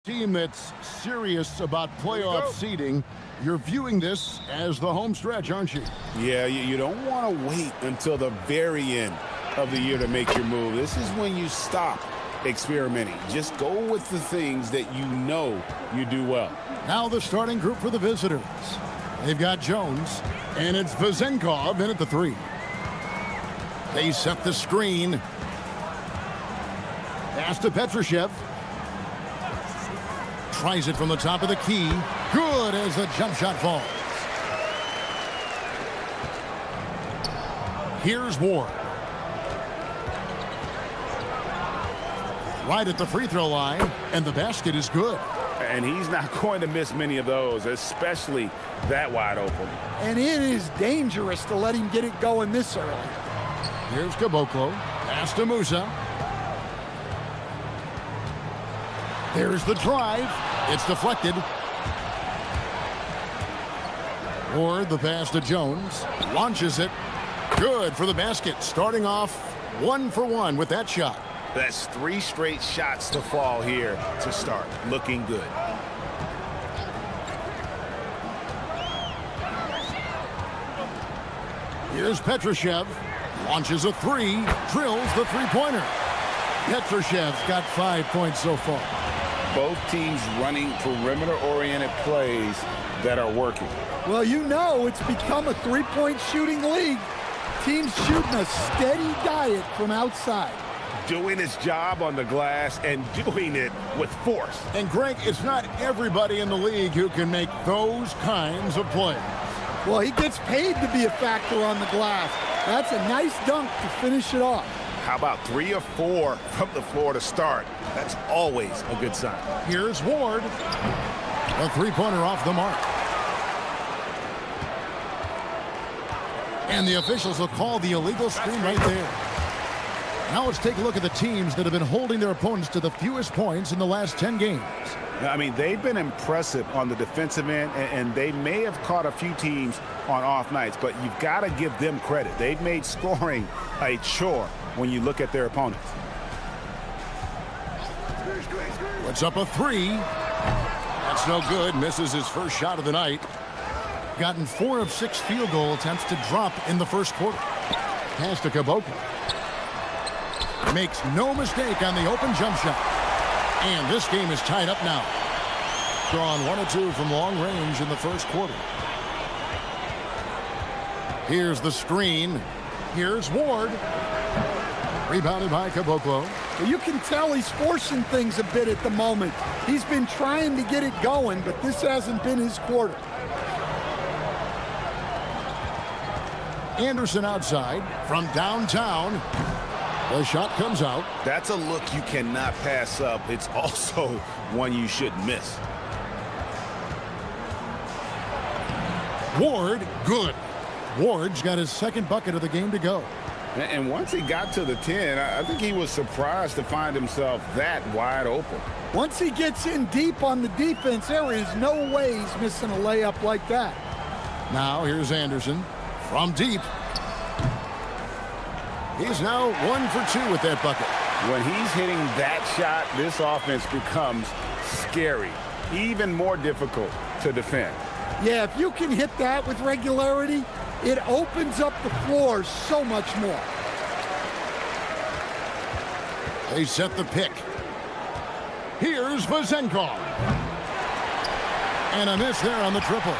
team that's serious about playoff seeding, you're viewing this as the home stretch, aren't you? Yeah, you don't want to wait until the very end of the year to make your move. This is when you stop experimenting. Just go with the things that you know you do well. Now the starting group for the visitors. They've got Jones, and it's Vezenkov in at the 3. They set the screen. Pass to Petrushev. Tries it from the top of the key. Good as the jump shot falls. Here's Ward. Right at the free throw line, and the basket is good. And he's not going to miss many of those, especially that wide open. And it is dangerous to let him get it going this early. Here's Caboclo. Pass to Musa. There's the drive. It's deflected. Ward, the pass to Jones. Launches it. Good for the basket. Starting off 1 for 1 with that shot. That's 3 straight shots to fall here to start. Looking good. Here's Petrushev. Launches a 3. Drills the three-pointer. Petrushev's got 5 points so far. Both teams running perimeter-oriented plays that are working. Well, you know it's become a three-point shooting league. Teams shooting a steady diet from outside. Doing his job on the glass and doing it with force. And Greg, it's not everybody in the league who can make those kinds of plays. Well, he gets paid to be a factor on the glass. That's a nice dunk to finish it off. How about 3 or 4 from the floor to start? That's always a good sign. Here's Ward. A three-pointer off the mark. And the officials will call the illegal screen right there. Now let's take a look at the teams that have been holding their opponents to the fewest points in the last 10 games. I mean, they've been impressive on the defensive end, and they may have caught a few teams on off nights, but you've got to give them credit. They've made scoring a chore when you look at their opponents. What's up a 3? That's no good. Misses his first shot of the night. Gotten 4 of 6 field goal attempts to drop in the first quarter. Pass to Caboclo. Makes no mistake on the open jump shot. And this game is tied up now. Drawn 1 or 2 from long range in the first quarter. Here's the screen. Here's Ward. Rebounded by Caboclo. Well, you can tell he's forcing things a bit at the moment. He's been trying to get it going, but this hasn't been his quarter. Anderson outside from downtown. The shot comes out. That's a look you cannot pass up. It's also one you shouldn't miss. Ward, good. Ward's got his second bucket of the game to go. And once he got to the 10, I think he was surprised to find himself that wide open. Once he gets in deep on the defense, there is no way he's missing a layup like that. Now here's Anderson from deep. He's now 1 for 2 with that bucket. When he's hitting that shot, this offense becomes scary, even more difficult to defend. Yeah, if you can hit that with regularity, it opens up the floor so much more. They set the pick. Here's Vezenkov. And a miss there on the triple.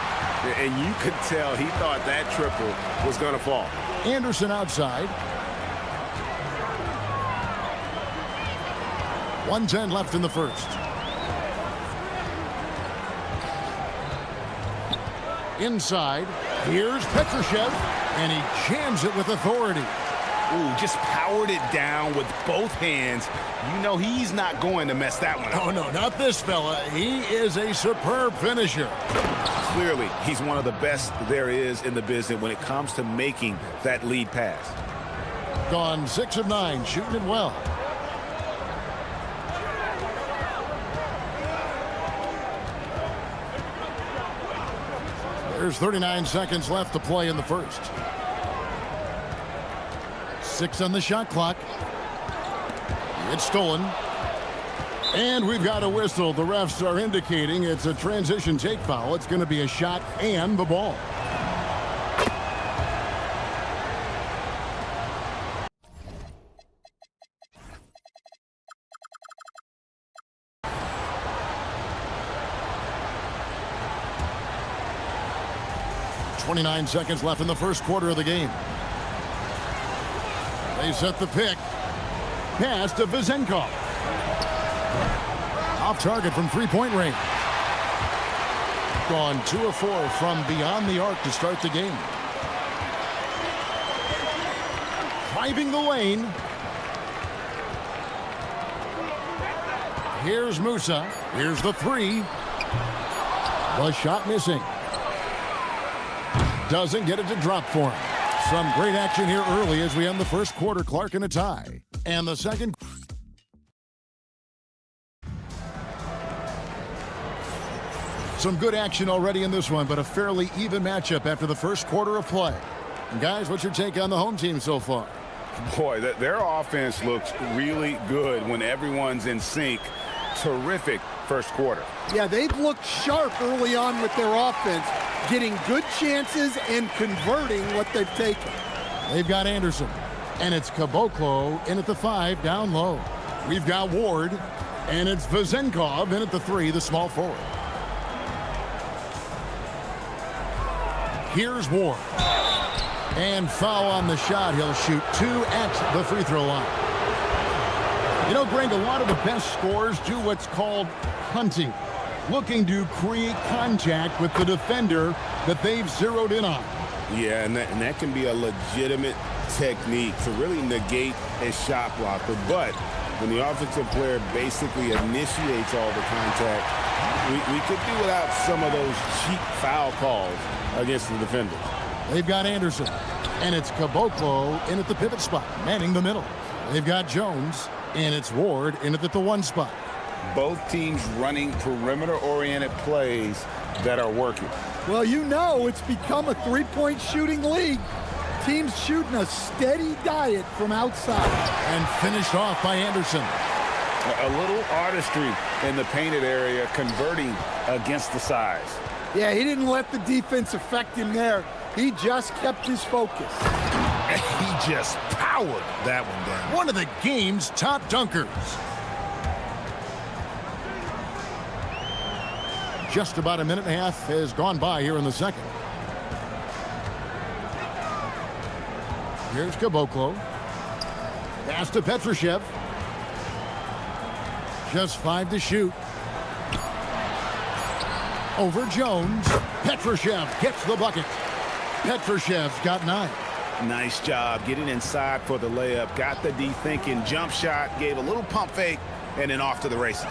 And you could tell he thought that triple was going to fall. Anderson outside. 1:10 left in the first. Inside, here's Petrushev, and he jams it with authority. Ooh, just powered it down with both hands. You know he's not going to mess that one up. Oh, no, not this fella. He is a superb finisher. Clearly, he's one of the best there is in the business when it comes to making that lead pass. Gone 6 of 9, shooting it well. There's 39 seconds left to play in the first. 6 on the shot clock. It's stolen. And we've got a whistle. The refs are indicating it's a transition take foul. It's going to be a shot and the ball. .29 seconds left in the first quarter of the game. They set the pick. Pass to Vezenkov. Off target from three-point range. Gone 2 of 4 from beyond the arc to start the game. Driving the lane. Here's Musa. Here's the three. The shot missing. Doesn't get it to drop for him. Some great action here early as we end the first quarter. Clark in a tie. And the second. Some good action already in this one, but a fairly even matchup after the first quarter of play. And guys, what's your take on the home team so far? Boy, their offense looks really good when everyone's in sync. Terrific first quarter. Yeah, they've looked sharp early on with their offense, getting good chances and converting what they've taken. They've got Anderson, and it's Caboclo in at the 5, down low. We've got Ward, and it's Vezenkov in at the 3, the small forward. Here's Ward. And foul on the shot. He'll shoot 2 at the free throw line. You know, Greg, a lot of the best scorers do what's called hunting, looking to create contact with the defender that they've zeroed in on. Yeah, and that can be a legitimate technique to really negate a shot blocker. But when the offensive player basically initiates all the contact, we could do without some of those cheap foul calls against the defenders. They've got Anderson, and it's Caboclo in at the pivot spot, manning the middle. They've got Jones, and it's Ward in at the 1 spot. Both teams running perimeter-oriented plays that are working. Well, you know it's become a three-point shooting league. Teams shooting a steady diet from outside. And finished off by Anderson. A little artistry in the painted area, converting against the size. Yeah, he didn't let the defense affect him there. He just kept his focus. And he just powered that one down. One of the game's top dunkers. Just about a minute and a half has gone by here in the second. Here's Caboclo. Pass to Petrushev. Just 5 to shoot. Over Jones. Petrushev gets the bucket. Petrushev's got 9. Nice job getting inside for the layup. Got the D thinking. Jump shot. Gave a little pump fake. And then off to the races.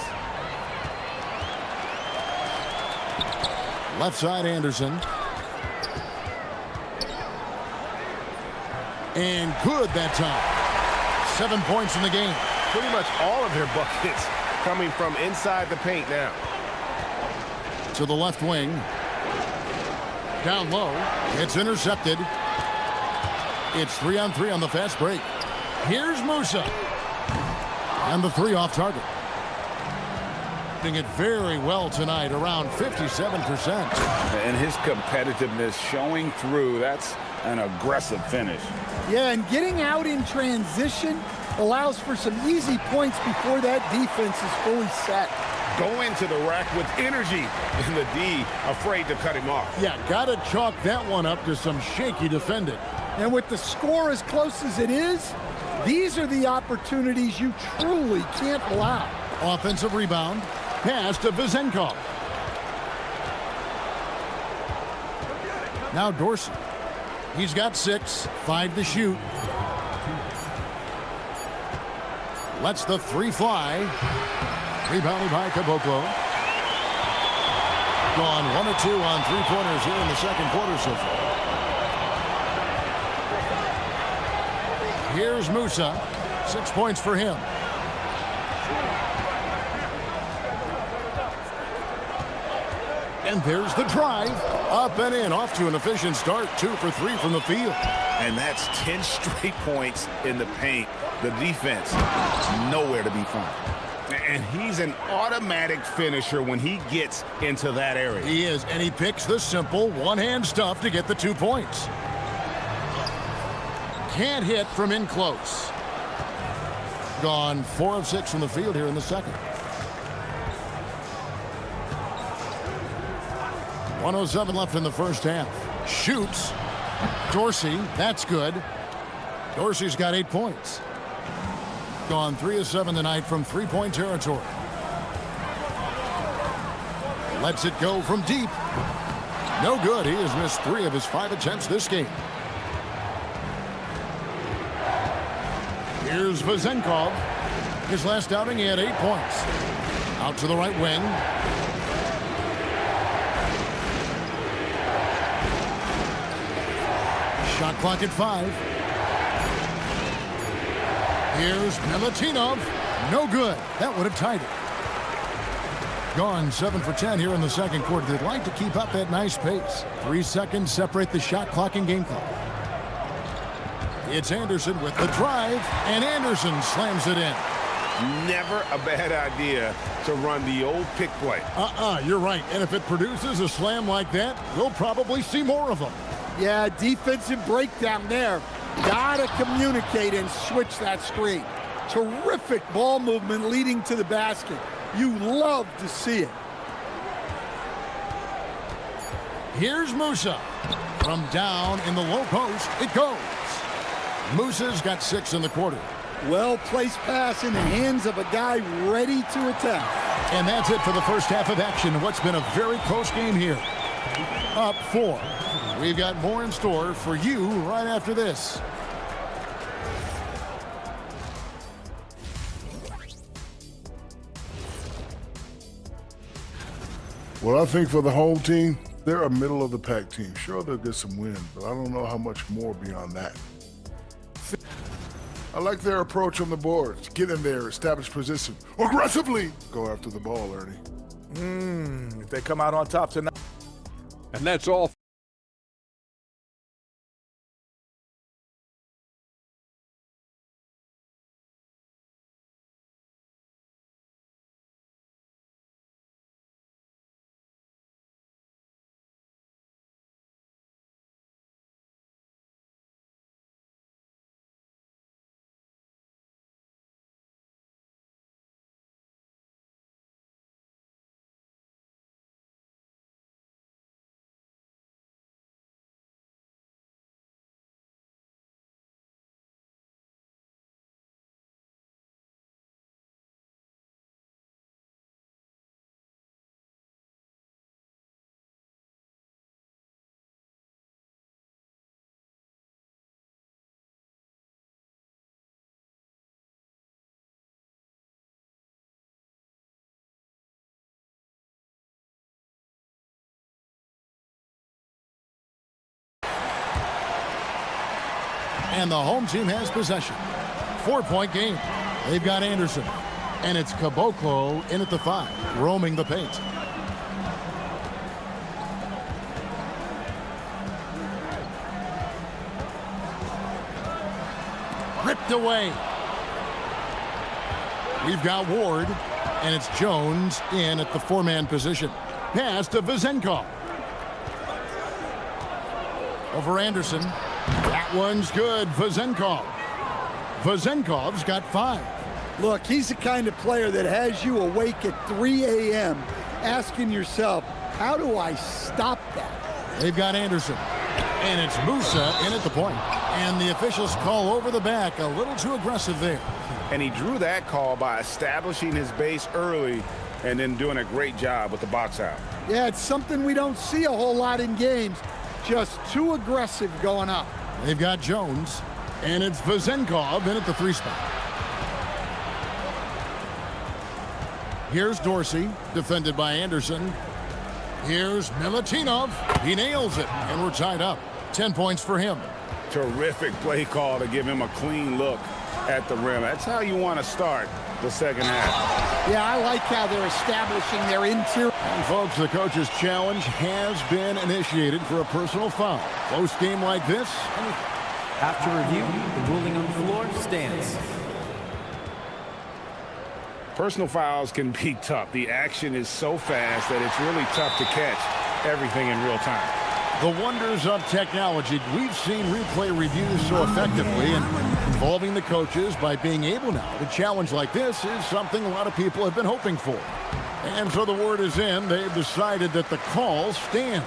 Left side Anderson. And good that time. 7 points in the game. Pretty much all of their buckets coming from inside the paint now. To the left wing. Down low. It's intercepted. It's 3-on-3 on the fast break. Here's Musa. And the 3 off target. Doing it very well tonight, around 57%. And his competitiveness showing through. That's an aggressive finish. Yeah, and getting out in transition allows for some easy points before that defense is fully set. Go into the rack with energy, and the D afraid to cut him off. Yeah, gotta chalk that one up to some shaky defending. And with the score as close as it is, these are the opportunities you truly can't allow. Offensive rebound. Pass to Vezenkov. Now Dorsey. He's got 6, 5 to shoot. Lets the 3 fly. Rebounded by Caboclo. Gone 1 or 2 on 3-pointers here in the second quarter so far. Here's Musa. 6 points for him. And there's the drive. Up and in. Off to an efficient start. 2 for 3 from the field. And that's 10 straight points in the paint. The defense, nowhere to be found. And he's an automatic finisher when he gets into that area. He is, and he picks the simple one-hand stuff to get the 2 points. Can't hit from in close. Gone 4 of 6 from the field here in the second. 1:07 left in the first half. Shoots. Dorsey, that's good. Dorsey's got 8 points. Gone 3 of 7 tonight from three-point territory. Lets it go from deep. No good. He has missed 3 of his 5 attempts this game. Here's Vazenkov. His last outing, he had 8 points. Out to the right wing. Shot clock at 5. Here's Milutinov. No good. That would have tied it. Gone 7 for 10 here in the second quarter. They'd like to keep up that nice pace. 3 seconds separate the shot clock and game clock. It's Anderson with the drive, and Anderson slams it in. Never a bad idea to run the old pick play. You're right. And if it produces a slam like that, we'll probably see more of them. Yeah, defensive breakdown there. Gotta communicate and switch that screen. Terrific ball movement leading to the basket. You love to see it. Here's Musa. From down in the low post, it goes. Musa's got 6 in the quarter. Well-placed pass in the hands of a guy ready to attack. And that's it for the first half of action. What's been a very close game here. Up 4. We've got more in store for you right after this. Well, I think for the home team, they're a middle-of-the-pack team. Sure, they'll get some wins, but I don't know how much more beyond that. I like their approach on the boards. Get in there, establish position. Aggressively go after the ball, Ernie. If they come out on top tonight. And that's all. And the home team has possession. 4-point game. They've got Anderson. And it's Caboclo in at the 5, roaming the paint. Ripped away. We've got Ward, and it's Jones in at the 4-man position. Pass to Vazenkov. Over Anderson. That one's good. Vazenkov. Vazenkov's got 5. Look, he's the kind of player that has you awake at 3 a.m. asking yourself, how do I stop that? They've got Anderson. And it's Musa in at the point. And the officials call over the back. A little too aggressive there. And he drew that call by establishing his base early and then doing a great job with the box out. Yeah, it's something we don't see a whole lot in games. Just too aggressive going up. They've got Jones, and it's Vazenkov in at the 3 spot. Here's Dorsey, defended by Anderson. Here's Milutinov. He nails it, and we're tied up. 10 points for him. Terrific play call to give him a clean look at the rim. That's how you want to start the second half. Yeah, I like how they're establishing their interior. And folks, the coach's challenge has been initiated for a personal foul. Close game like this. After review, the ruling on the floor stands. Personal fouls can be tough. The action is so fast that it's really tough to catch everything in real time. The wonders of technology. We've seen replay reviews so effectively, and involving the coaches by being able now to challenge like this is something a lot of people have been hoping for. And so the word is in. They've decided that the call stands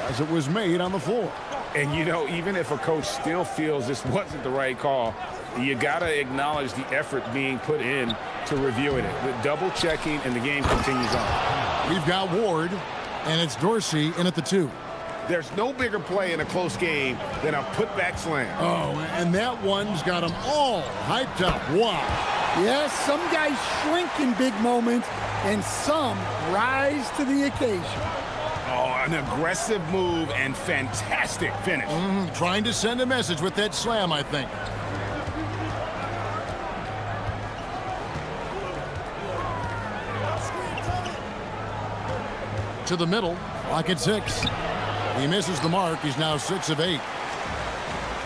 as it was made on the floor. And, you know, even if a coach still feels this wasn't the right call, you got to acknowledge the effort being put in to reviewing it. The double checking, and the game continues on. We've got Ward, and it's Dorsey in at the 2. There's no bigger play in a close game than a putback slam. Oh, and that one's got them all hyped up. Wow. Yes, some guys shrink in big moments, and some rise to the occasion. Oh, an aggressive move and fantastic finish. Trying to send a message with that slam, I think. To the middle, clock at 6. He misses the mark. He's now 6 of 8.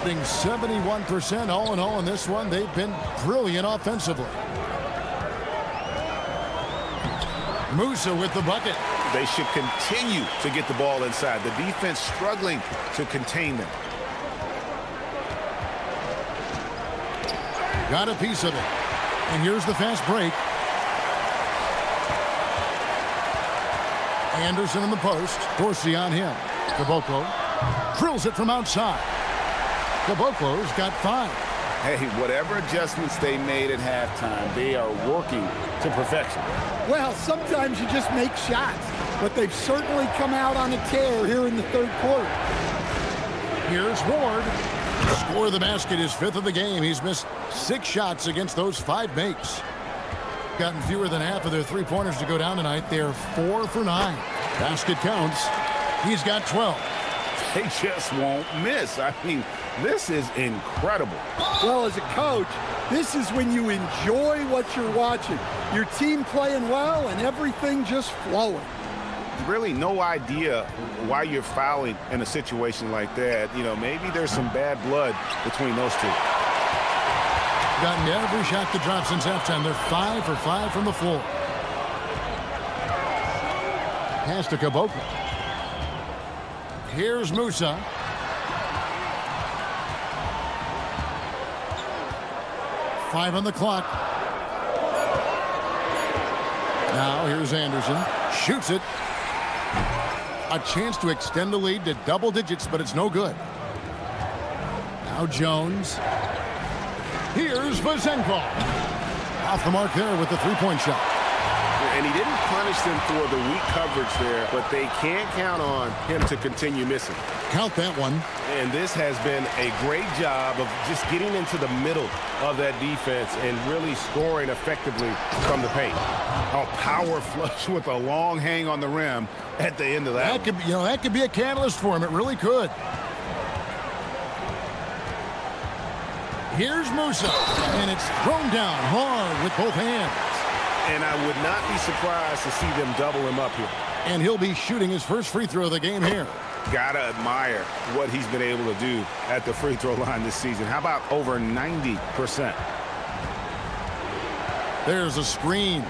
Being 71% all in all in this one. They've been brilliant offensively. Musa with the bucket. They should continue to get the ball inside. The defense struggling to contain them. Got a piece of it. And here's the fast break. Anderson in the post. Dorsey on him. Caboclo drills it from outside. Caboclo's got 5. Hey, whatever adjustments they made at halftime, they are working to perfection. Well, sometimes you just make shots, but they've certainly come out on a tear here in the third quarter. Here's Ward. Score of the basket, his 5th of the game. He's missed 6 shots against those 5 makes. Gotten fewer than half of their 3-pointers to go down tonight. They're 4 for 9. Basket counts. He's got 12. They just won't miss. I mean, this is incredible. Well, as a coach, this is when you enjoy what you're watching. Your team playing well and everything just flowing. Really no idea why you're fouling in a situation like that. You know, maybe there's some bad blood between those two. Gotten every shot to drop since halftime. They're 5 for 5 from the floor. Pass to Caboclo. Here's Musa. Five on the clock. Now here's Anderson. Shoots it. A chance to extend the lead to double digits, but it's no good. Now Jones. Here's Vazenkov. Off the mark there with the 3-point shot. And he didn't punish them for the weak coverage there, but they can't count on him to continue missing. Count that one. And this has been a great job of just getting into the middle of that defense and really scoring effectively from the paint. A power flush with a long hang on the rim at the end of that. That could be a catalyst for him. It really could. Here's Musa, and it's thrown down hard with both hands. And I would not be surprised to see them double him up here. And he'll be shooting his first free throw of the game here. Gotta admire what he's been able to do at the free throw line this season. How about over 90%? There's a screen.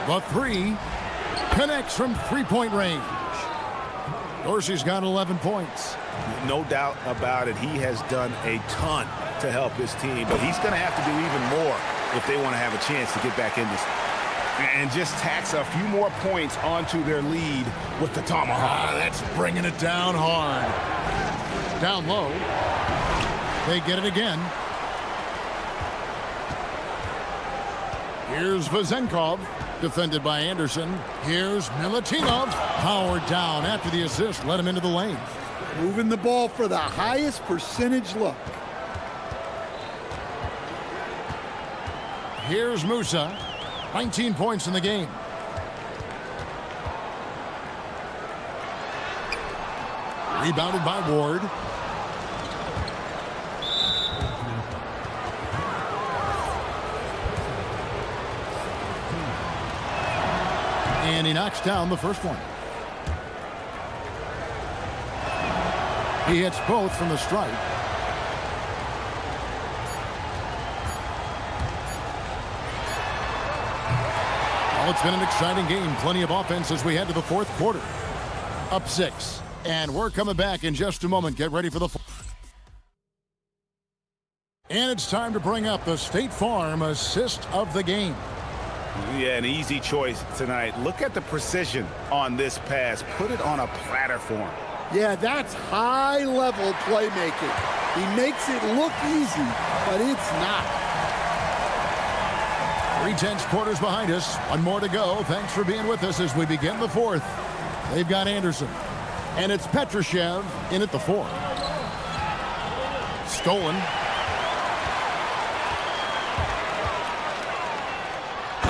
The 3 connects from 3-point range. Dorsey's got 11 points. No doubt about it. He has done a ton to help his team, but he's going to have to do even more if they want to have a chance to get back in this. And just tax a few more points onto their lead with the tomahawk. That's bringing it down hard. Down low. They get it again. Here's Vazenkov, defended by Anderson. Here's Milutinov, powered down after the assist, led him into the lane. Moving the ball for the highest percentage look. Here's Musa, 19 points in the game. Rebounded by Ward. And he knocks down the first one. He hits both from the stripe. Well, it's been an exciting game. Plenty of offense as we head to the fourth quarter. Up 6. And we're coming back in just a moment. Get ready for the... And it's time to bring up the State Farm assist of the game. Yeah, an easy choice tonight. Look at the precision on this pass. Put it on a platter form. Yeah, that's high-level playmaking. He makes it look easy, but it's not. 3/10 quarters behind us. One more to go. Thanks for being with us as we begin the fourth. They've got Anderson. And it's Petrushev in at the 4. Stolen.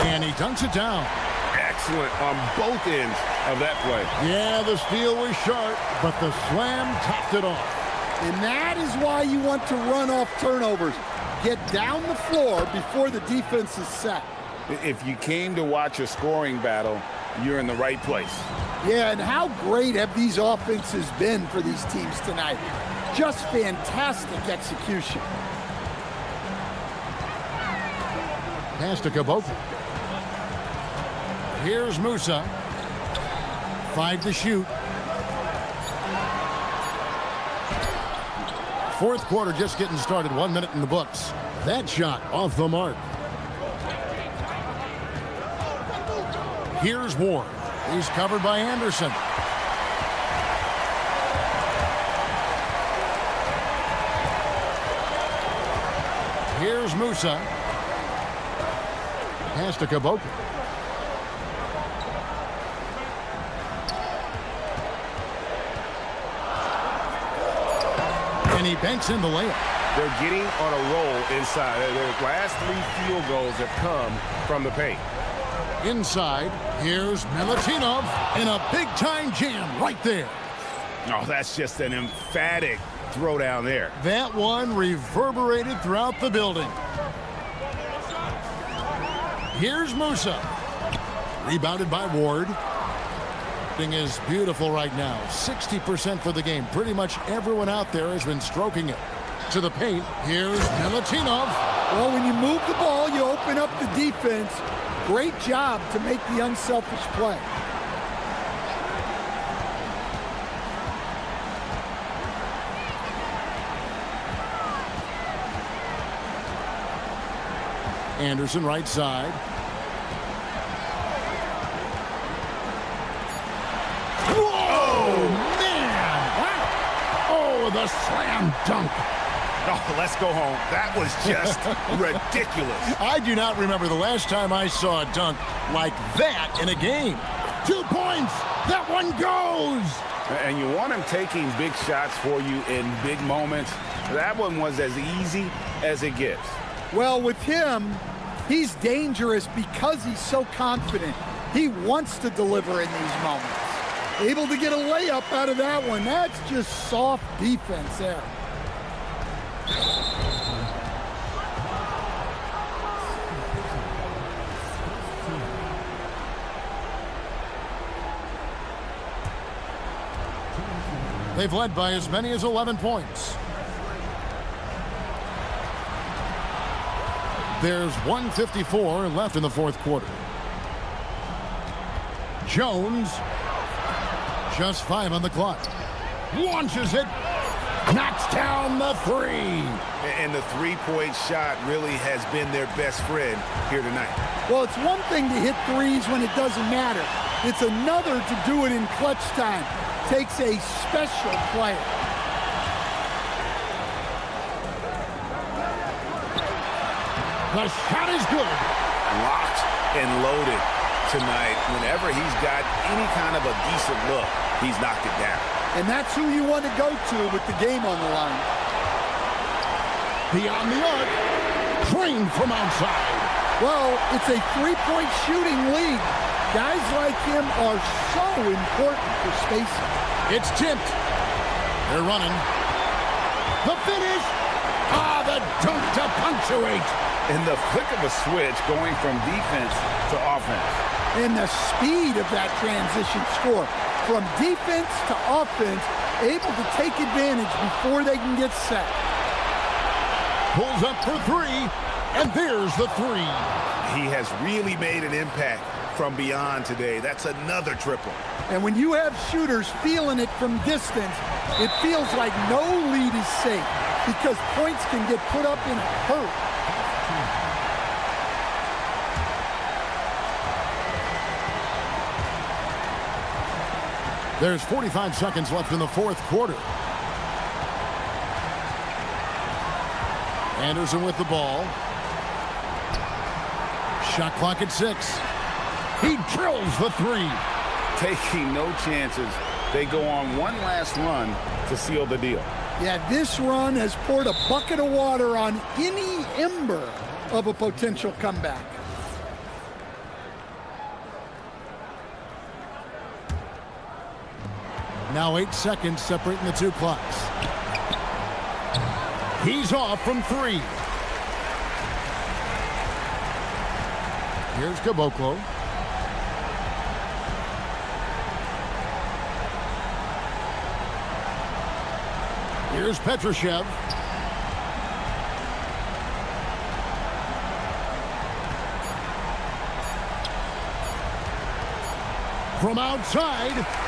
And he dunks it down. Excellent on both ends of that play. Yeah, the steal was sharp, but the slam topped it off. And that is why you want to run off turnovers. Get down the floor before the defense is set. If you came to watch a scoring battle, you're in the right place. Yeah, and how great have these offenses been for these teams tonight? Just fantastic execution. Pass to Kaboka. Here's Musa. 5 to shoot. Fourth quarter just getting started. 1 minute in the books. That shot off the mark. Here's Ward. He's covered by Anderson. Here's Musa. Pass to Kaboka. And he banks in the layup. They're getting on a roll inside. Their last 3 field goals have come from the paint. Inside, here's Milutinov in a big-time jam right there. Oh, that's just an emphatic throw down there. That one reverberated throughout the building. Here's Musa. Rebounded by Ward. Thing is beautiful right now. 60% for the game. Pretty much everyone out there has been stroking it. To the paint, here's Milutinov. Well, when you move the ball, you open up the defense. Great job to make the unselfish play. Anderson right side. Whoa, man! Wow. Oh, the slam dunk. Oh, let's go home. That was just ridiculous. I do not remember the last time I saw a dunk like that in a game. 2 points. That one goes. And you want him taking big shots for you in big moments. That one was as easy as it gets. Well, with him, he's dangerous because he's so confident. He wants to deliver in these moments. Able to get a layup out of that one. That's just soft defense there. They've led by as many as 11 points. There's 1:54 left in the fourth quarter. Jones, just 5 on the clock. Launches it. Knocks down the 3. And the three-point shot really has been their best friend here tonight. Well, it's one thing to hit threes when it doesn't matter. It's another to do it in clutch time. Takes a special player. The shot is good. Locked and loaded tonight. Whenever he's got any kind of a decent look, he's knocked it down. And that's who you want to go to with the game on the line. Beyond the arc. Trained from outside. Well, it's a three-point shooting league. Guys like him are so important for spacing. It's tipped. They're running. The finish. Ah, the dunk to punctuate. And the flick of a switch going from defense to offense. And the speed of that transition score. From defense to offense, able to take advantage before they can get set. Pulls up for 3, and there's the 3. He has really made an impact from beyond today. That's another triple. And when you have shooters feeling it from distance, it feels like no lead is safe because points can get put up in a hurry. There's 45 seconds left in the fourth quarter. Anderson with the ball. Shot clock at 6. He drills the 3. Taking no chances. They go on one last run to seal the deal. Yeah, this run has poured a bucket of water on any ember of a potential comeback. Now 8 seconds separating the two clocks. He's off from 3. Here's Caboclo. Here's Petrushev. From outside.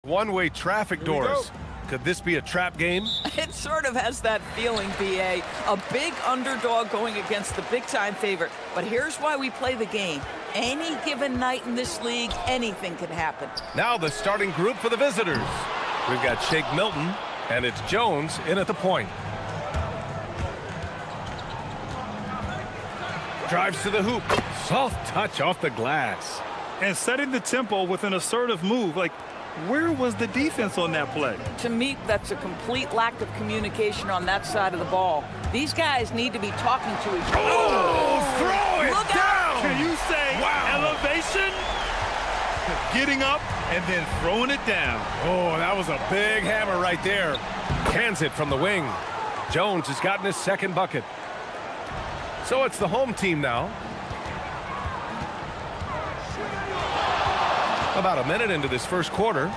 One-way traffic doors. Could this be a trap game? It sort of has that feeling, B.A. A big underdog going against the big-time favorite. But here's why we play the game. Any given night in this league, anything can happen. Now the starting group for the visitors. We've got Shake Milton, and it's Jones in at the point. Drives to the hoop. Soft touch off the glass. And setting the tempo with an assertive move. Like, where was the defense on that play? To me, that's a complete lack of communication on that side of the ball. These guys need to be talking to each other. Oh, throw it Look down! out! Can you say elevation? Getting up and then throwing it down. Oh, that was a big hammer right there. Hands it from the wing. Jones has gotten his second bucket. So it's the home team now. About a minute into this first quarter.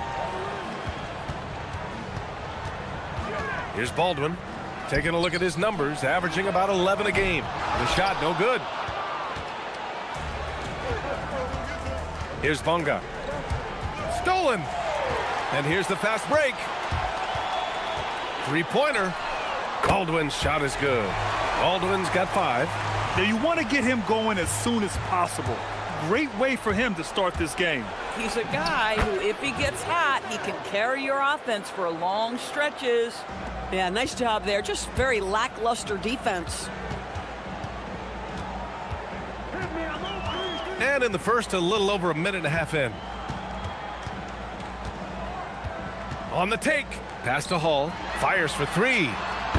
Here's Baldwin taking a look at his numbers, averaging about 11 a game. The shot no good. Here's Bunga. Stolen. And here's the fast break. Three-pointer. Baldwin's shot is good. Baldwin's got 5. Now you want to get him going as soon as possible. Great way for him to start this game. He's a guy who, if he gets hot, he can carry your offense for long stretches. Yeah, nice job there. Just very lackluster defense. And in the first, a little over a minute and a half in. On the take. Pass to Hall. Fires for 3.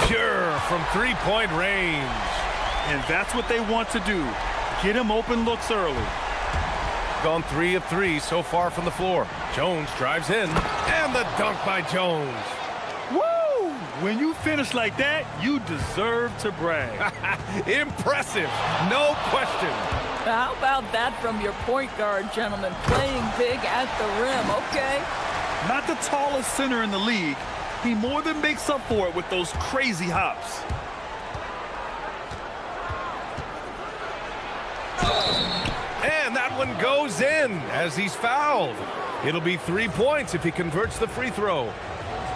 Pure from three-point range. And that's what they want to do. Get him open looks early. Gone 3 of 3 so far from the floor. Jones drives in. And the dunk by Jones. Woo! When you finish like that, you deserve to brag. Impressive. No question. How about that from your point guard, gentlemen? Playing big at the rim, okay? Not the tallest center in the league. He more than makes up for it with those crazy hops. And that one goes in as he's fouled. It'll be 3 points if he converts the free throw.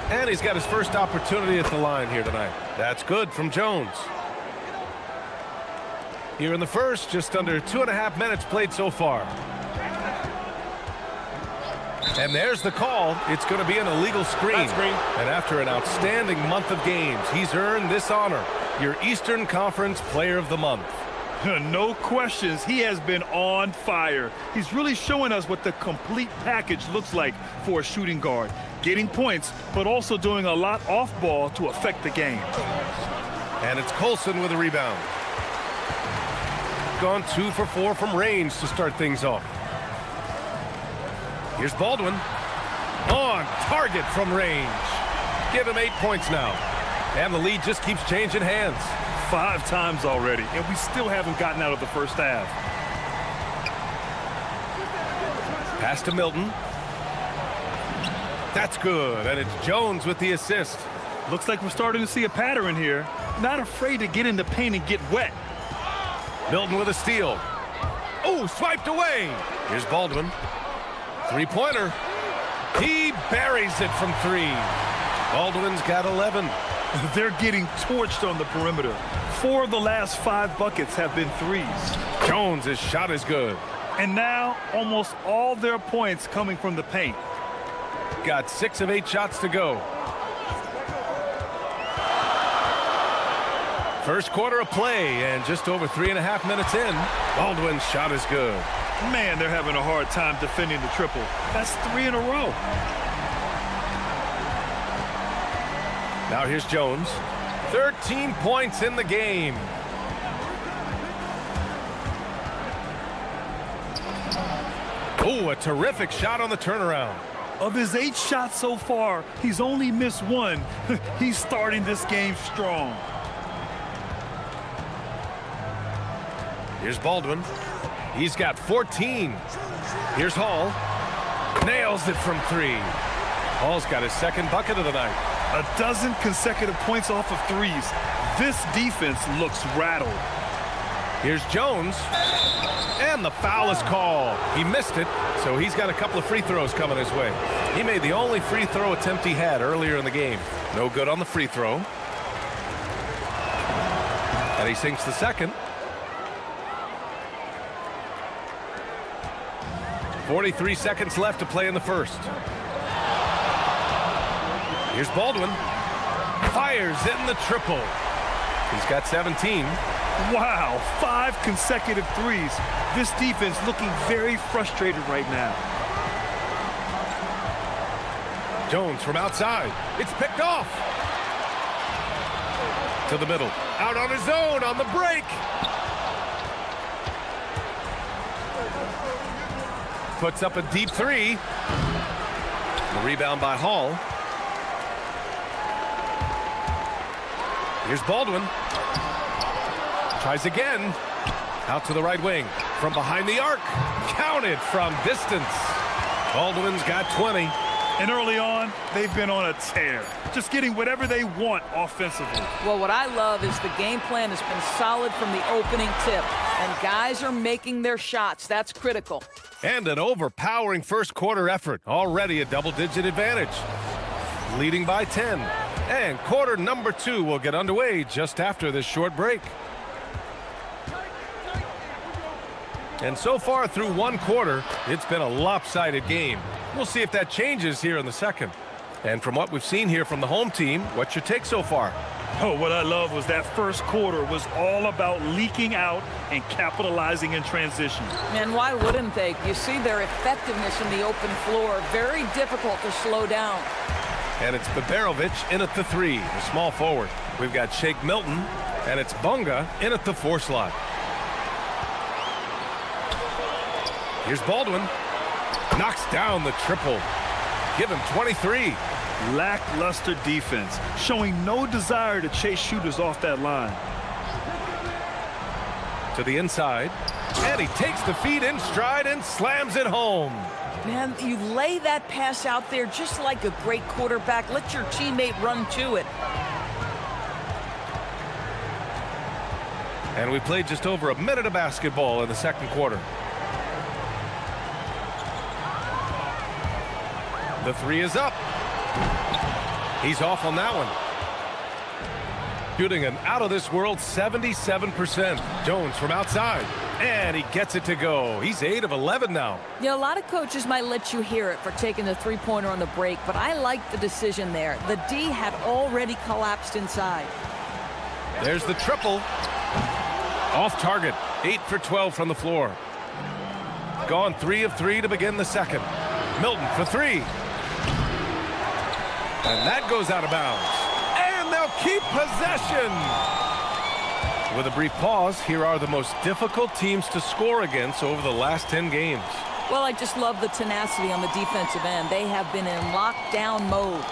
And he's got his first opportunity at the line here tonight. That's good from Jones. Here in the first, just under 2.5 minutes played so far. And there's the call. It's going to be an illegal screen. And after an outstanding month of games, he's earned this honor, your Eastern Conference Player of the Month. No questions, he has been on fire. He's really showing us what the complete package looks like for a shooting guard. Getting points, but also doing a lot off ball to affect the game. And it's Colson with a rebound. Gone 2 for 4 from range to start things off. Here's Baldwin. On target from range. Give him 8 points now. And the lead just keeps changing hands. 5 times already, and we still haven't gotten out of the first half. Pass to Milton. That's good, and it's Jones with the assist. Looks like we're starting to see a pattern here. Not afraid to get in the paint and get wet. Milton with a steal. Oh, swiped away. Here's Baldwin. Three-pointer. He buries it from 3. Baldwin's got 11. They're getting torched on the perimeter. 4 of the last 5 buckets have been threes. Jones' shot is good. And now, almost all their points coming from the paint. Got 6 of 8 shots to go. First quarter of play, and just over 3.5 minutes in, Baldwin's shot is good. Man, they're having a hard time defending the triple. That's 3 in a row. Now here's Jones. 13 points in the game. Oh, a terrific shot on the turnaround. Of his 8 shots so far, he's only missed 1. He's starting this game strong. Here's Baldwin. He's got 14. Here's Hall. Nails it from 3. Hall's got his second bucket of the night. A dozen consecutive points off of threes. This defense looks rattled. Here's Jones. And the foul is called. He missed it, so he's got a couple of free throws coming his way. He made the only free throw attempt he had earlier in the game. No good on the free throw. And he sinks the second. 43 seconds left to play in the first. Here's Baldwin. Fires in the triple. He's got 17. Wow, 5 consecutive threes. This defense looking very frustrated right now. Jones from outside. It's picked off. To the middle. Out on his own on the break. Puts up a deep three. The rebound by Hall. Here's Baldwin. Tries again. Out to the right wing. From behind the arc. Counted from distance. Baldwin's got 20. And early on, they've been on a tear. Just getting whatever they want offensively. Well, what I love is the game plan has been solid from the opening tip. And guys are making their shots. That's critical. And an overpowering first quarter effort. Already a double-digit advantage. Leading by 10. And quarter number 2 will get underway just after this short break. And so far through one quarter, it's been a lopsided game. We'll see if that changes here in the second. And from what we've seen here from the home team, what's your take so far? Oh, what I love was that first quarter was all about leaking out and capitalizing in transition. And why wouldn't they? You see their effectiveness in the open floor. Very difficult to slow down. And it's Baberovic in at the 3, the small forward. We've got Shake Milton, and it's Bunga in at the 4 slot. Here's Baldwin. Knocks down the triple. Give him 23. Lackluster defense, showing no desire to chase shooters off that line. To the inside. And he takes the feed in stride and slams it home. Man, you lay that pass out there just like a great quarterback. Let your teammate run to it. And we played just over a minute of basketball in the second quarter. The 3 is up. He's off on that one. Shooting an out-of-this-world 77%. Jones from outside. And he gets it to go. He's 8 of 11 now. You know, a lot of coaches might let you hear it for taking the three-pointer on the break, but I like the decision there. The D had already collapsed inside. There's the triple. Off target. 8 for 12 from the floor. Gone 3 of 3 to begin the second. Milton for 3. And that goes out of bounds. And they'll keep possession. With a brief pause, here are the most difficult teams to score against over the last 10 games. Well, I just love the tenacity on the defensive end. They have been in lockdown mode.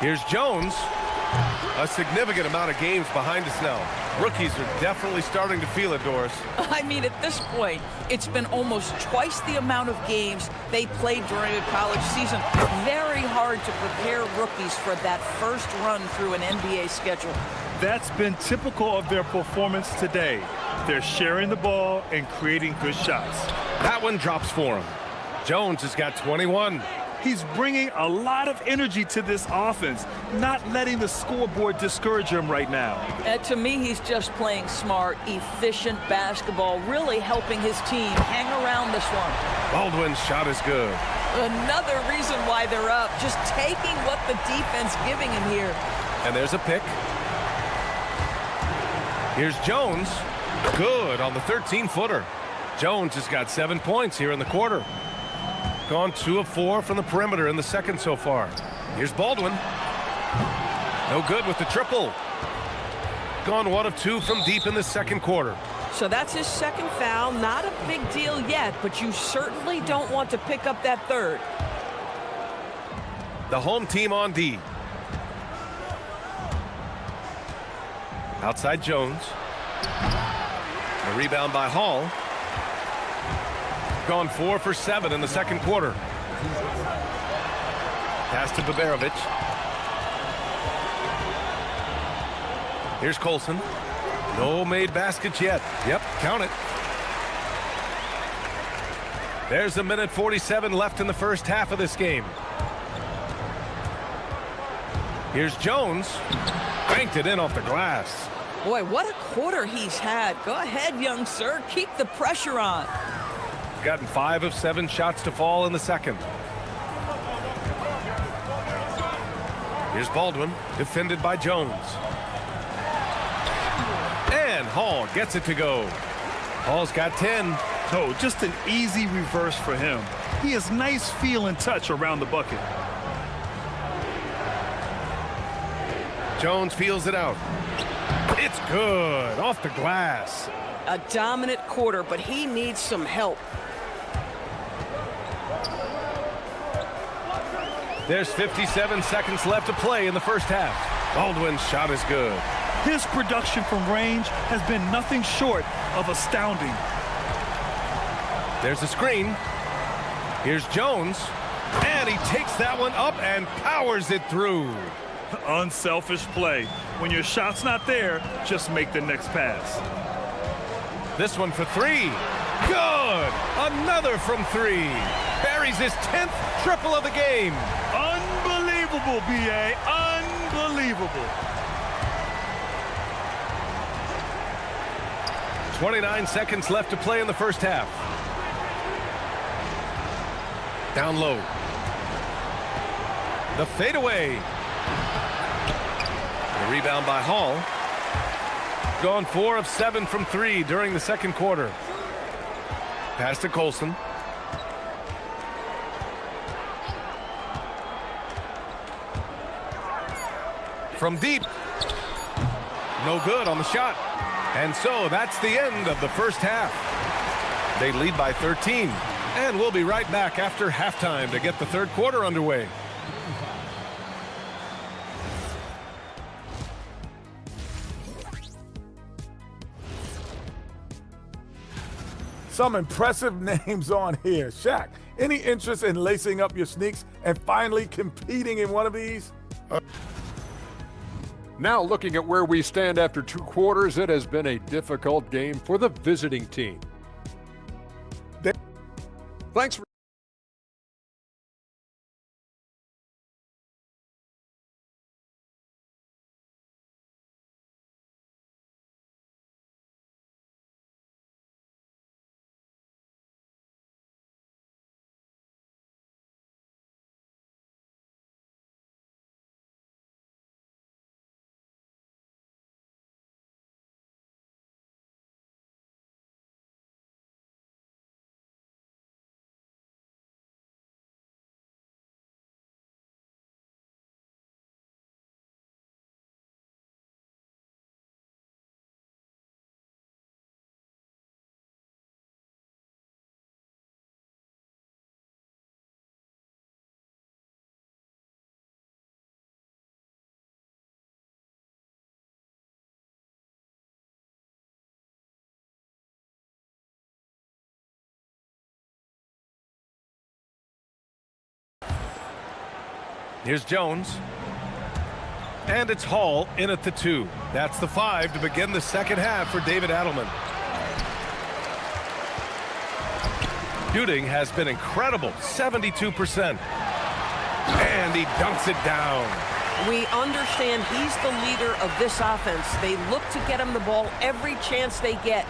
Here's Jones. A significant amount of games behind us now. Rookies are definitely starting to feel it, Doris. I mean, at this point, it's been almost twice the amount of games they played during a college season. Very hard to prepare rookies for that first run through an NBA schedule. That's been typical of their performance today. They're sharing the ball and creating good shots. That one drops for him. Jones has got 21. He's bringing a lot of energy to this offense, not letting the scoreboard discourage him right now. To me, he's just playing smart, efficient basketball, really helping his team hang around this one. Baldwin's shot is good. Another reason why they're up, just taking what the defense giving him here. And there's a pick. Here's Jones. Good on the 13-footer. Jones has got 7 points here in the quarter. Gone 2 of 4 from the perimeter in the second so far. Here's Baldwin. No good with the triple. Gone 1 of 2 from deep in the second quarter. So that's his second foul. Not a big deal yet, but you certainly don't want to pick up that third. The home team on D. Outside Jones. A rebound by Hall. Gone 4 for 7 in the second quarter. Pass to Baberovic. Here's Colson. No made baskets yet. Yep, count it. There's a minute 47 left in the first half of this game. Here's Jones. Banked it in off the glass. Boy, what a quarter he's had. Go ahead, young sir. Keep the pressure on. Gotten 5 of 7 shots to fall in the second. Here's Baldwin, defended by Jones. And Hall gets it to go. Hall's got 10. Oh, just an easy reverse for him. He has nice feel and touch around the bucket. Jones feels it out. It's good, off the glass. A dominant quarter, but he needs some help. There's 57 seconds left to play in the first half. Baldwin's shot is good. His production from range has been nothing short of astounding. There's a screen. Here's Jones. And he takes that one up and powers it through. Unselfish play. When your shot's not there, just make the next pass. This one for 3. Good! Another from 3. Buries his 10th triple of the game. Unbelievable, B.A. Unbelievable. 29 seconds left to play in the first half. Down low. The fadeaway. The rebound by Hall. Gone 4 of 7 from 3 during the second quarter. Pass to Colson. From deep. No good on the shot. And so that's the end of the first half. They lead by 13. And we'll be right back after halftime to get the third quarter underway. Some impressive names on here. Shaq, any interest in lacing up your sneaks and finally competing in one of these? Now looking at where we stand after 2 quarters, it has been a difficult game for the visiting team. Thanks for Here's Jones. And it's Hall in at the 2. That's the 5 to begin the second half for David Adelman. Shooting has been incredible, 72%. And he dunks it down. We understand he's the leader of this offense. They look to get him the ball every chance they get.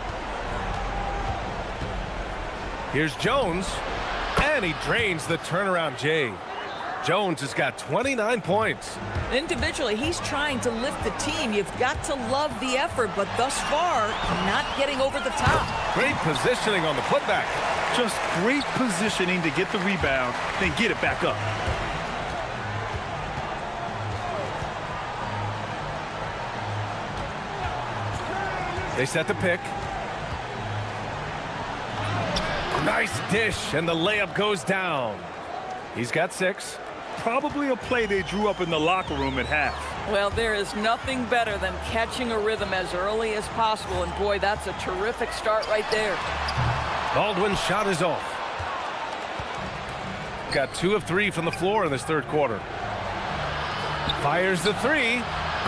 Here's Jones. And he drains the turnaround J. Jones has got 29 points. Individually, he's trying to lift the team. You've got to love the effort, but thus far, not getting over the top. Great positioning on the putback. Just great positioning to get the rebound, then get it back up. They set the pick. Nice dish, and the layup goes down. He's got 6. Probably a play they drew up in the locker room at half. Well, there is nothing better than catching a rhythm as early as possible, and boy, that's a terrific start right there. Baldwin's shot is off. Got 2 of 3 from the floor in this third quarter. Fires the 3.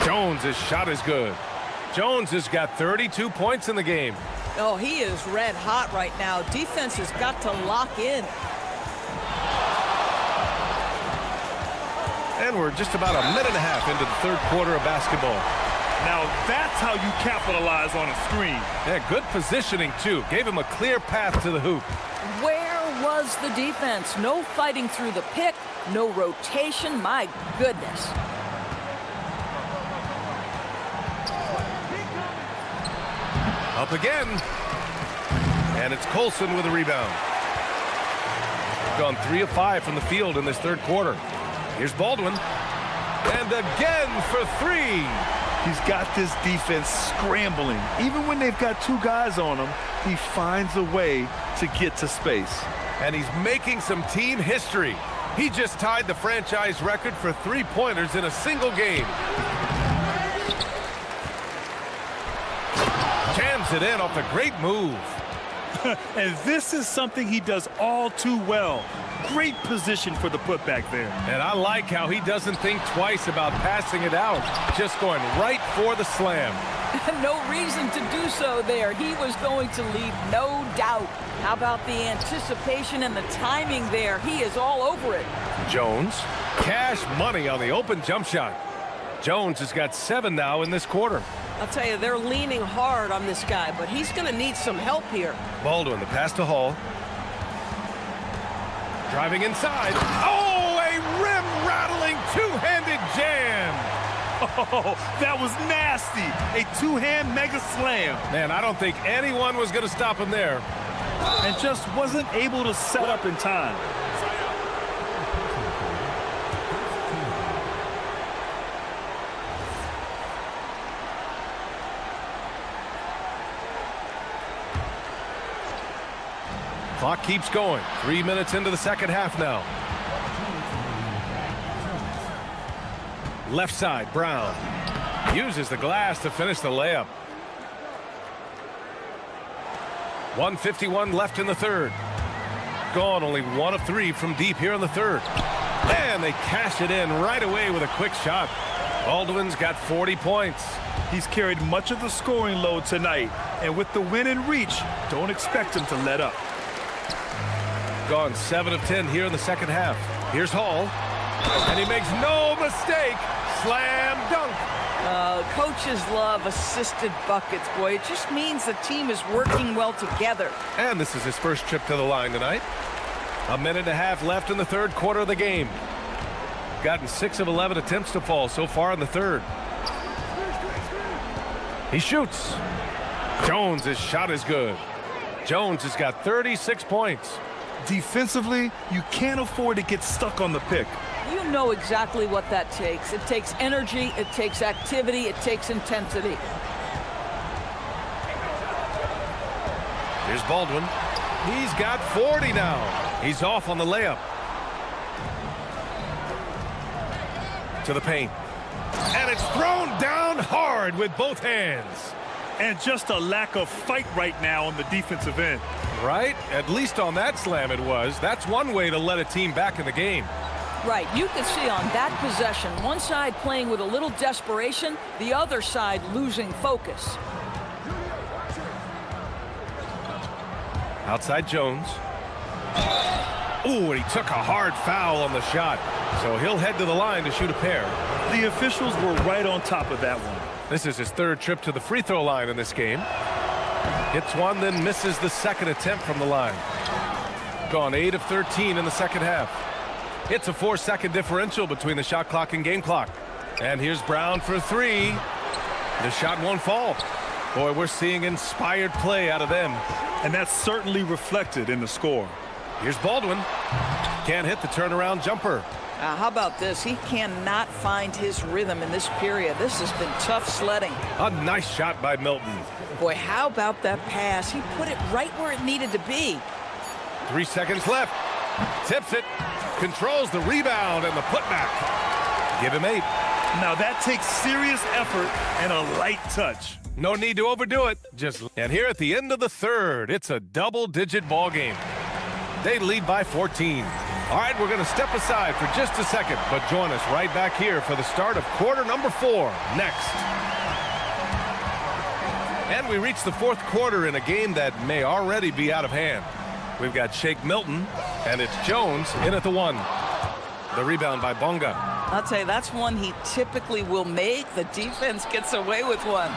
Jones' shot is good. Jones has got 32 points in the game. Oh, he is red hot right now. Defense has got to lock in. And we're just about a minute and a half into the third quarter of basketball. Now that's how you capitalize on a screen. Yeah, good positioning, too. Gave him a clear path to the hoop. Where was the defense? No fighting through the pick, no rotation. My goodness. Up again. And it's Colson with a rebound. Gone 3 of 5 from the field in this third quarter. Here's Baldwin. And again for 3. He's got this defense scrambling. Even when they've got 2 guys on him, he finds a way to get to space. And he's making some team history. He just tied the franchise record for 3-pointers in a single game. Jams it in off a great move. And this is something he does all too well. Great position for the putback there. And I like how he doesn't think twice about passing it out. Just going right for the slam. No reason to do so there. He was going to leave, no doubt. How about the anticipation and the timing there? He is all over it. Jones, cash money on the open jump shot. Jones has got 7 now in this quarter. I'll tell you, they're leaning hard on this guy, but he's going to need some help here. Baldwin, the pass to Hall. Driving inside. Oh, a rim-rattling two-handed jam. Oh, that was nasty. A 2-hand mega slam. Man, I don't think anyone was going to stop him there. And just wasn't able to set up in time. Clock keeps going. 3 minutes into the second half now. Left side, Brown. Uses the glass to finish the layup. 1:51 left in the third. Gone only 1 of 3 from deep here in the third. And they cash it in right away with a quick shot. Baldwin's got 40 points. He's carried much of the scoring load tonight. And with the win in reach, don't expect him to let up. Gone 7 of 10 here in the second half. Here's Hall. And he makes no mistake. Slam dunk. Coaches love assisted buckets, boy. It just means the team is working well together. And this is his first trip to the line tonight. A minute and a half left in the third quarter of the game. Gotten 6 of 11 attempts to fall so far in the third. He shoots. Jones' shot is good. Jones has got 36 points. Defensively, you can't afford to get stuck on the pick. You know exactly what that takes. It takes energy, it takes activity, it takes intensity. Here's Baldwin. He's got 40 now. He's off on the layup. To the paint. And it's thrown down hard with both hands. And just a lack of fight right now on the defensive end. Right? At least on that slam it was. That's one way to let a team back in the game. Right, you can see on that possession, one side playing with a little desperation, the other side losing focus. Outside Jones. Ooh, and he took a hard foul on the shot. So he'll head to the line to shoot a pair. The officials were right on top of that one. This is his third trip to the free throw line in this game. Hits one, then misses the second attempt from the line. Gone 8 of 13 in the second half. It's a 4-second differential between the shot clock and game clock. And here's Brown for 3. The shot won't fall. Boy, we're seeing inspired play out of them. And that's certainly reflected in the score. Here's Baldwin. Can't hit the turnaround jumper. How about this? He cannot find his rhythm in this period. This has been tough sledding. A nice shot by Milton. Boy, how about that pass? He put it right where it needed to be. 3 seconds left. Tips it. Controls the rebound and the putback. Give him 8. Now that takes serious effort and a light touch. No need to overdo it. And here at the end of the third, it's a double-digit ball game. They lead by 14. All right, we're going to step aside for just a second, but join us right back here for the start of quarter number 4 next. And we reach the fourth quarter in a game that may already be out of hand. We've got Shake Milton, and it's Jones in at the 1. The rebound by Bonga. I'll tell you, that's one he typically will make. The defense gets away with one.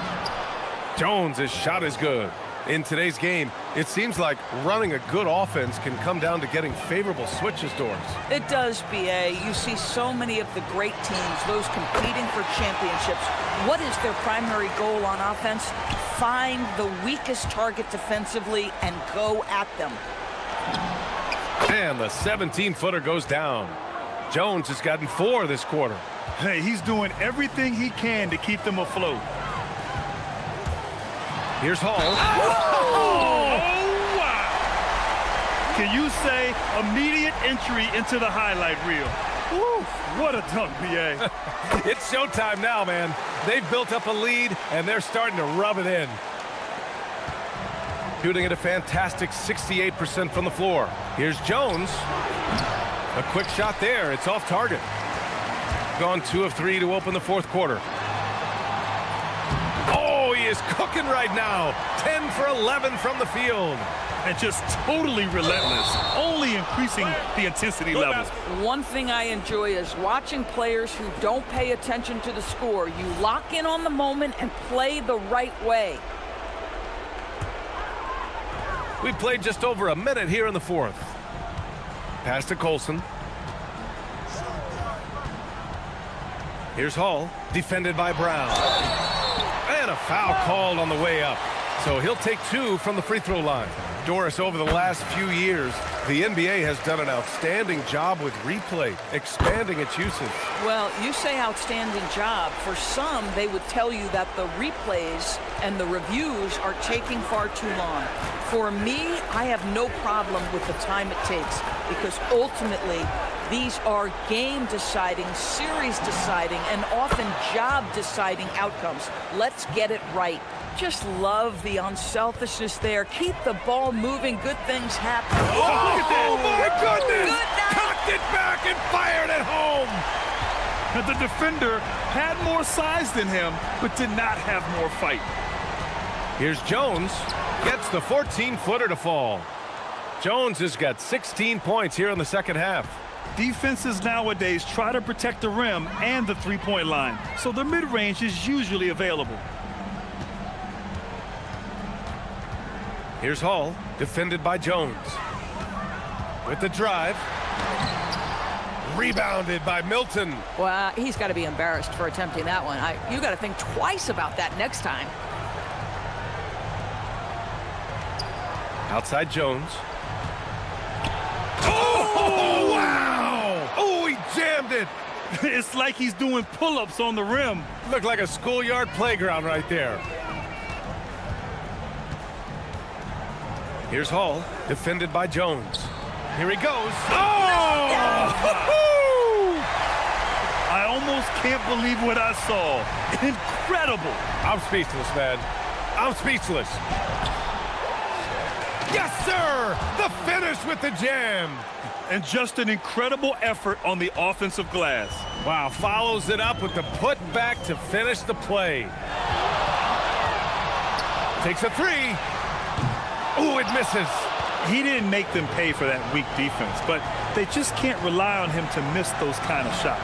Jones' shot is good. In today's game, it seems like running a good offense can come down to getting favorable switches, Doris. It does, BA. You see so many of the great teams, those competing for championships. What is their primary goal on offense? Find the weakest target defensively and go at them. And the 17-footer goes down. Jones has gotten 4 this quarter. Hey, he's doing everything he can to keep them afloat. Here's Hall. Oh, wow. Can you say immediate entry into the highlight reel? Woo, what a dunk, BA. It's showtime now, man. They've built up a lead, and they're starting to rub it in. Shooting at a fantastic 68% from the floor. Here's Jones. A quick shot there. It's off target. Gone 2 of 3 to open the fourth quarter. Oh, he is cooking right now. 10 for 11 from the field. And just totally relentless, only increasing the intensity level. One thing I enjoy is watching players who don't pay attention to the score. You lock in on the moment and play the right way. We played just over a minute here in the fourth. Pass to Colson. Here's Hall, defended by Brown. And a foul called on the way up. So he'll take 2 from the free throw line. Doris, over the last few years, the NBA has done an outstanding job with replay, expanding its usage. Well, you say outstanding job. For some, they would tell you that the replays and the reviews are taking far too long. For me, I have no problem with the time it takes because ultimately, these are game-deciding, series-deciding, and often job-deciding outcomes. Let's get it right. Just love the unselfishness there. Keep the ball moving. Good things happen. Oh, my goodness! Cocked it back and fired it home! And the defender had more size than him, but did not have more fight. Here's Jones. Gets the 14-footer to fall. Jones has got 16 points here in the second half. Defenses nowadays try to protect the rim and the three-point line, so the mid-range is usually available. Here's Hall, defended by Jones. With the drive. Rebounded by Milton. Well, he's got to be embarrassed for attempting that one. You got to think twice about that next time. Outside Jones. Oh, wow! Oh, he jammed it. It's like he's doing pull-ups on the rim. Looked like a schoolyard playground right there. Here's Hall, defended by Jones. Here he goes. Oh! I almost can't believe what I saw. Incredible. I'm speechless, man. I'm speechless. Yes, sir! The finish with the jam. And just an incredible effort on the offensive glass. Wow, follows it up with the putback to finish the play. Takes a 3. Oh, it misses. He didn't make them pay for that weak defense, but they just can't rely on him to miss those kind of shots.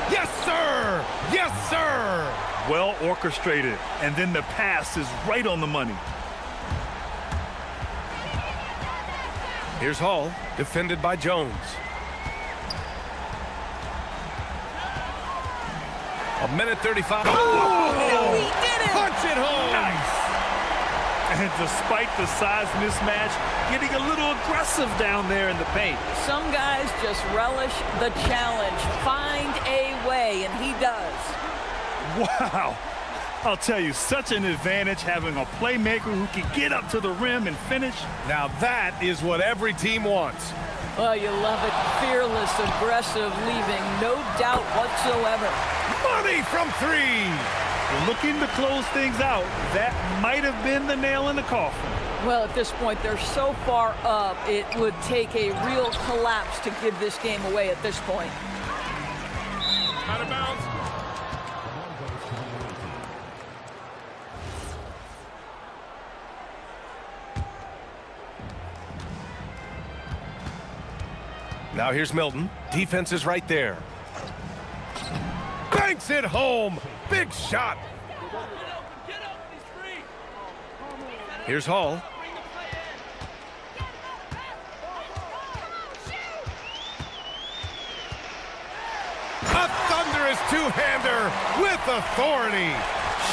Yes, sir! Yes, sir! Well orchestrated, and then the pass is right on the money. Here's Hall, defended by Jones. A minute 35. Oh, he did it! Punch it home! Nice! And despite the size mismatch, getting a little aggressive down there in the paint. Some guys just relish the challenge. Find a way, and he does. Wow. I'll tell you, such an advantage having a playmaker who can get up to the rim and finish. Now that is what every team wants. Well, you love it. Fearless, aggressive, leaving no doubt whatsoever. Money from 3. Looking to close things out, that might have been the nail in the coffin. Well, at this point, they're so far up, it would take a real collapse to give this game away at this point. Out of bounds. 1 Now here's Milton. Defense is right there. Banks it home. Big shot. Here's Hall. A thunderous two-hander with authority.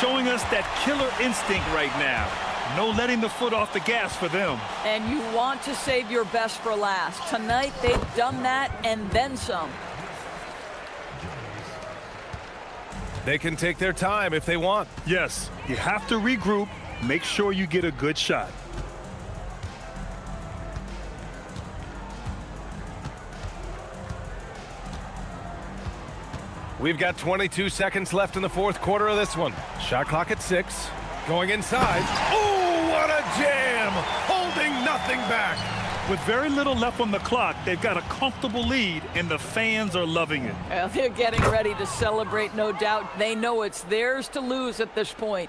Showing us that killer instinct right now. No letting the foot off the gas for them. And you want to save your best for last. Tonight, they've done that and then some. They can take their time if they want. Yes, you have to regroup. Make sure you get a good shot. We've got 22 seconds left in the fourth quarter of this one. Shot clock at 6. Going inside. Oh, what a jam! Holding nothing back. With very little left on the clock, they've got a comfortable lead, and the fans are loving it. Well, they're getting ready to celebrate, no doubt. They know it's theirs to lose at this point.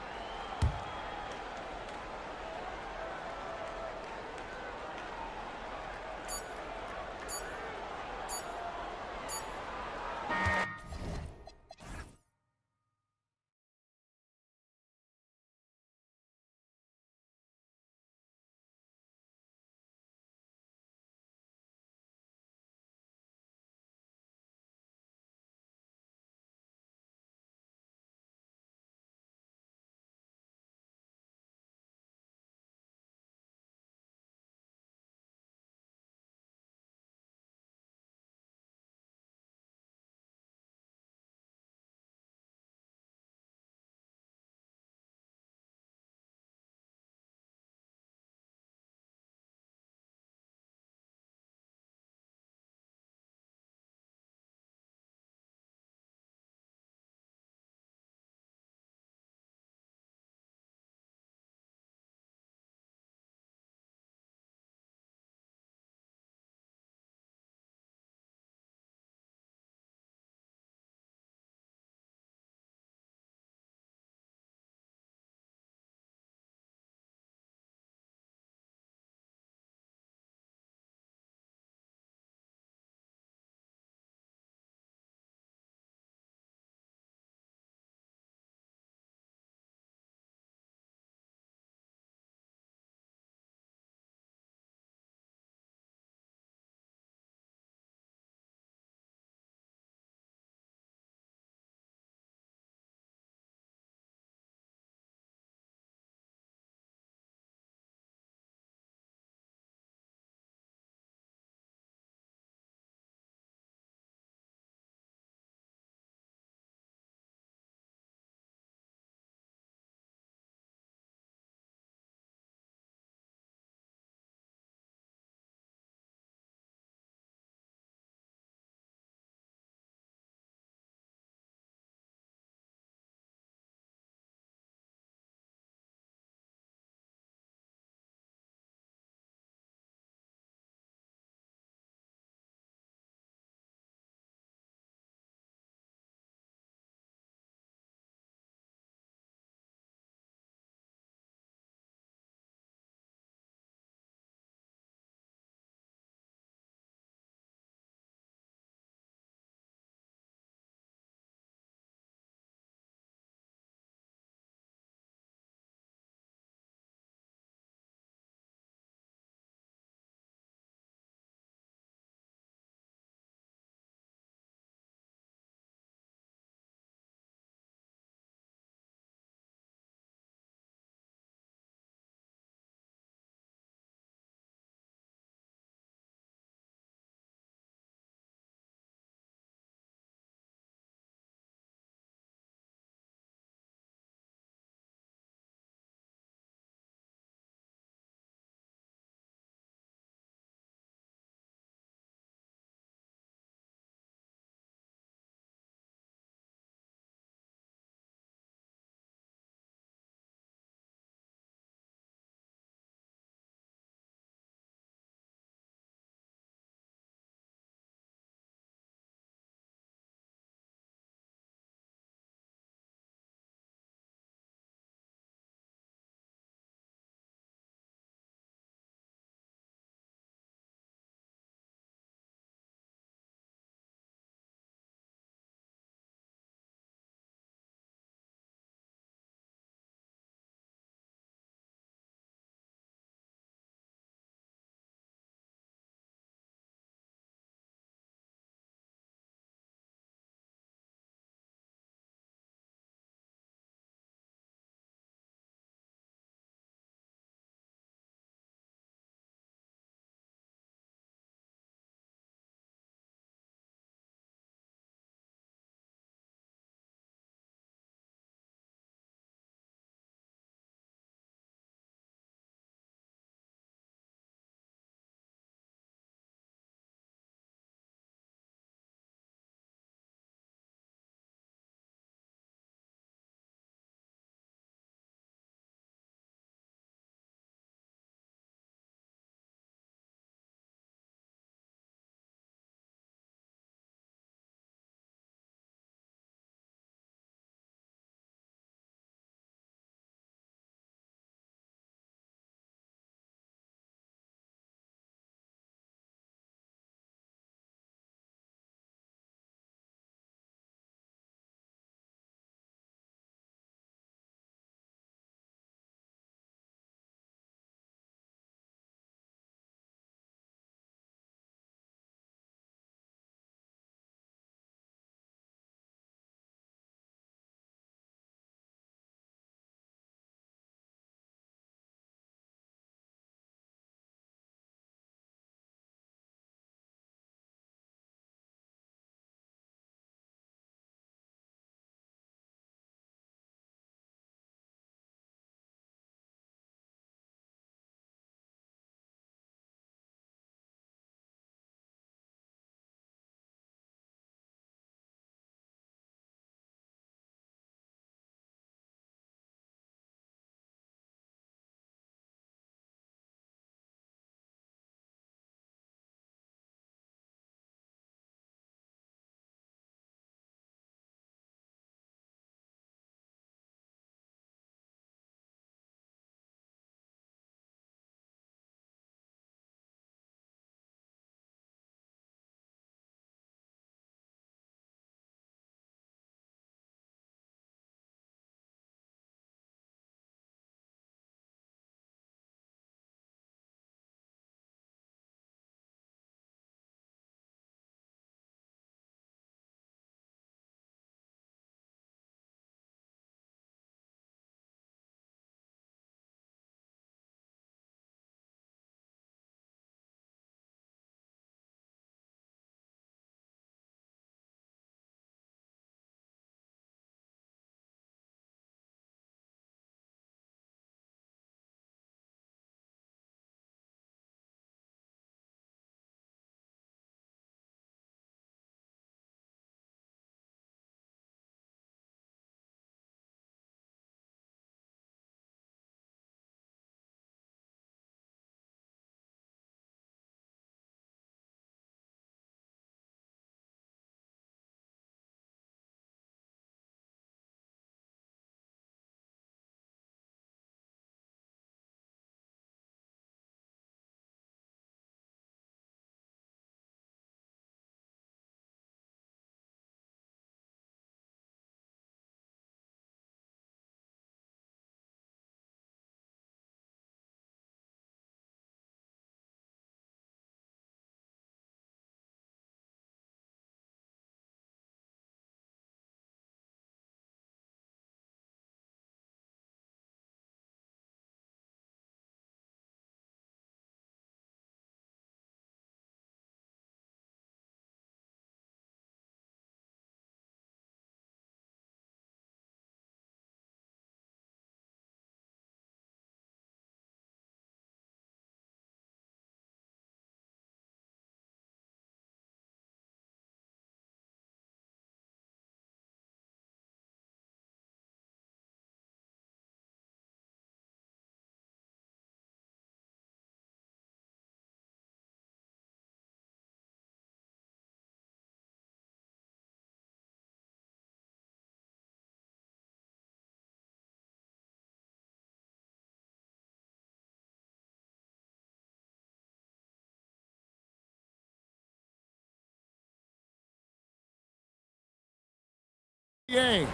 Yay!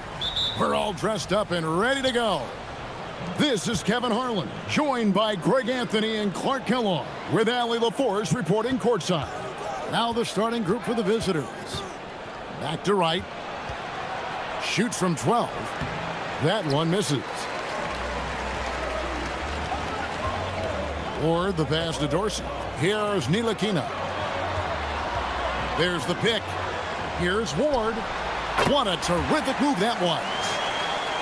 We're all dressed up and ready to go. This is Kevin Harlan, joined by Greg Anthony and Clark Kellogg, with Allie LaForce reporting courtside. Now the starting group for the visitors. Back to right. Shoots from 12. That one misses. Ward the pass to Dorsey. Here's Ntilikina. There's the pick. Here's Ward. What a terrific move that was.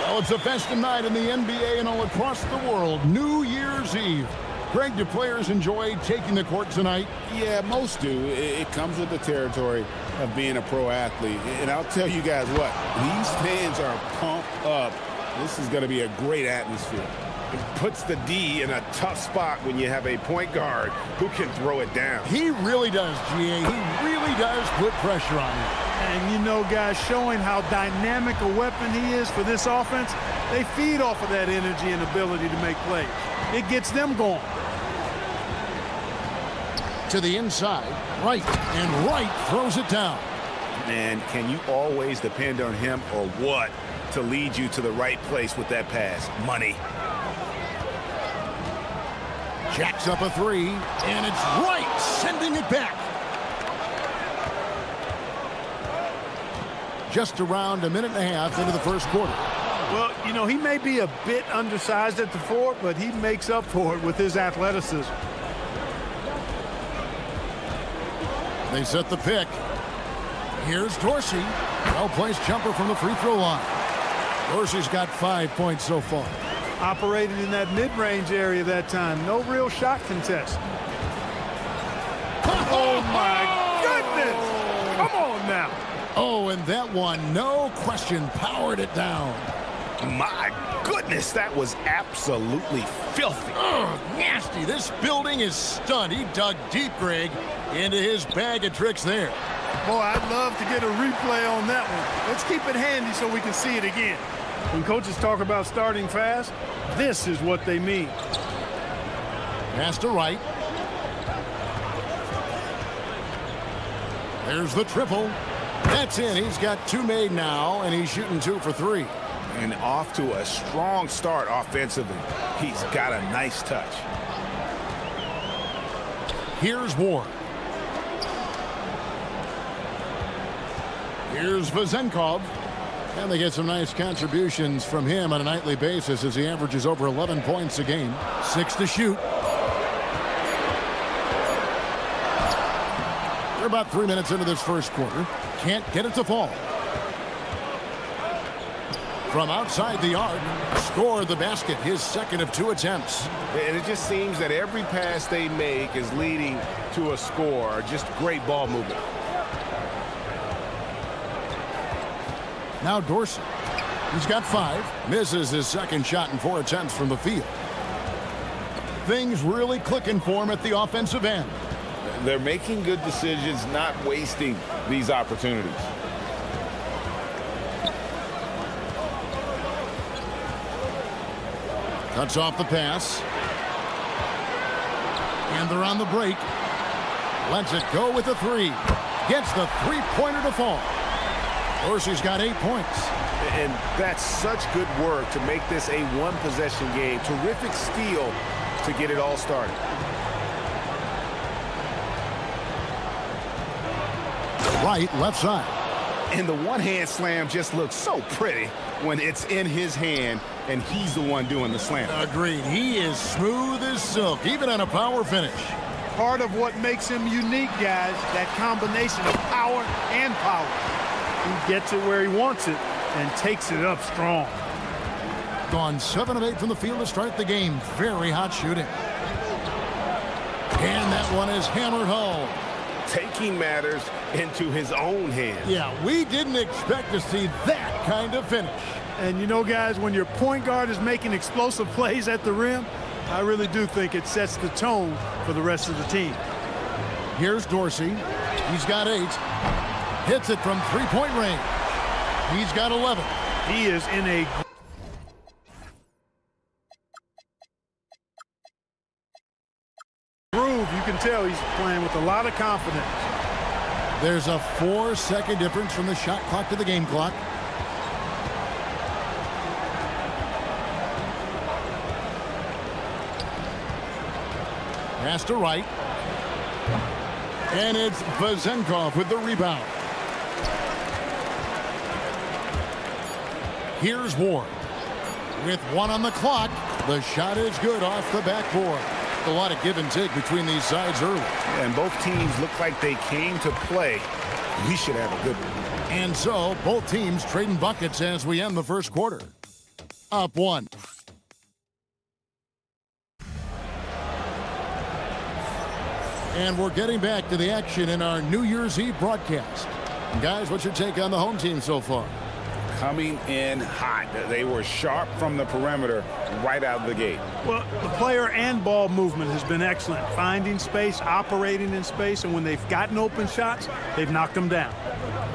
Well, it's a festive night in the NBA and all across the world. New Year's Eve. Greg, do players enjoy taking the court tonight? Yeah, most do. It comes with the territory of being a pro athlete. And I'll tell you guys what, these fans are pumped up. This is going to be a great atmosphere. It puts the D in a tough spot when you have a point guard who can throw it down. He really does, GA. He really does put pressure on him. And you know, guys, showing how dynamic a weapon he is for this offense, they feed off of that energy and ability to make plays. It gets them going. To the inside, right, and right throws it down. Man, can you always depend on him or what to lead you to the right place with that pass? Money. Jacks up a three, and it's right, sending it back. Just around a minute and a half into the first quarter. Well, you know, he may be a bit undersized at the four, but he makes up for it with his athleticism. They set the pick. Here's Dorsey. Well-placed jumper from the free throw line. Dorsey's got 5 points so far. Operated in that mid-range area that time. No real shot contest. Oh, my goodness! Come on now. Oh, and that one, no question, powered it down. My goodness, that was absolutely filthy. Ugh, nasty. This building is stunned. He dug deep, Greg, into his bag of tricks there. Boy, I'd love to get a replay on that one. Let's keep it handy so we can see it again. When coaches talk about starting fast, this is what they mean. Pass to right. There's the triple. That's in. He's got two made now, and he's shooting 2 for 3. And off to a strong start offensively. He's got a nice touch. Here's Ward. Here's Vazenkov. And they get some nice contributions from him on a nightly basis as he averages over 11 points a game. 6 to shoot. We're about 3 minutes into this first quarter. Can't get it to fall. From outside the arc, scored the basket, his second of 2 attempts. And it just seems that every pass they make is leading to a score. Just great ball movement. Now Dorsey. He's got 5. Misses his second shot in 4 attempts from the field. Things really clicking for him at the offensive end. They're making good decisions, not wasting these opportunities. Cuts off the pass. And they're on the break. Lets it go with the 3. Gets the three-pointer to fall. Dorsey's got 8 points. And that's such good work to make this a one-possession game. Terrific steal to get it all started. Right, left side. And the one-hand slam just looks so pretty when it's in his hand and he's the one doing the slam. Agreed. He is smooth as silk, even on a power finish. Part of what makes him unique, guys, that combination of power and power. He gets it where he wants it and takes it up strong. Gone 7 of 8 from the field to start the game. Very hot shooting. And that one is hammered home. Taking matters into his own hands. Yeah, we didn't expect to see that kind of finish. And you know, guys, when your point guard is making explosive plays at the rim, I really do think it sets the tone for the rest of the team. Here's Dorsey. He's got 8. Hits it from three-point range. He's got 11. He is in a groove. You can tell he's playing with a lot of confidence. There's a 4-second difference from the shot clock to the game clock. Pass to right. And it's Vazenkov with the rebound. Here's Ward. With 1 on the clock, the shot is good off the backboard. A lot of give and take between these sides early. And both teams look like they came to play. We should have a good one. And so, both teams trading buckets as we end the first quarter. Up 1. And we're getting back to the action in our New Year's Eve broadcast. Guys, what's your take on the home team so far? Coming in hot. They were sharp from the perimeter right out of the gate. Well, the player and ball movement has been excellent. Finding space, operating in space, and when they've gotten open shots, they've knocked them down.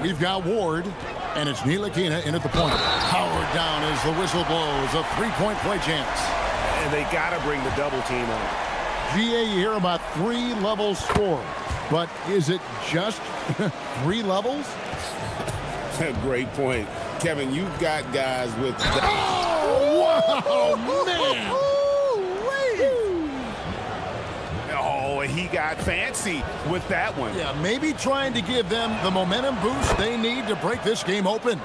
We've got Ward, and it's Ntilikina in at the point. Howard down as the whistle blows. A three-point play chance. And they got to bring the double team on. GA, you hear about 3 levels scored, but is it just 3 levels? Great point. Kevin, you've got guys with... Oh, wow, man! Oh, he got fancy with that one. Yeah, maybe trying to give them the momentum boost they need to break this game open.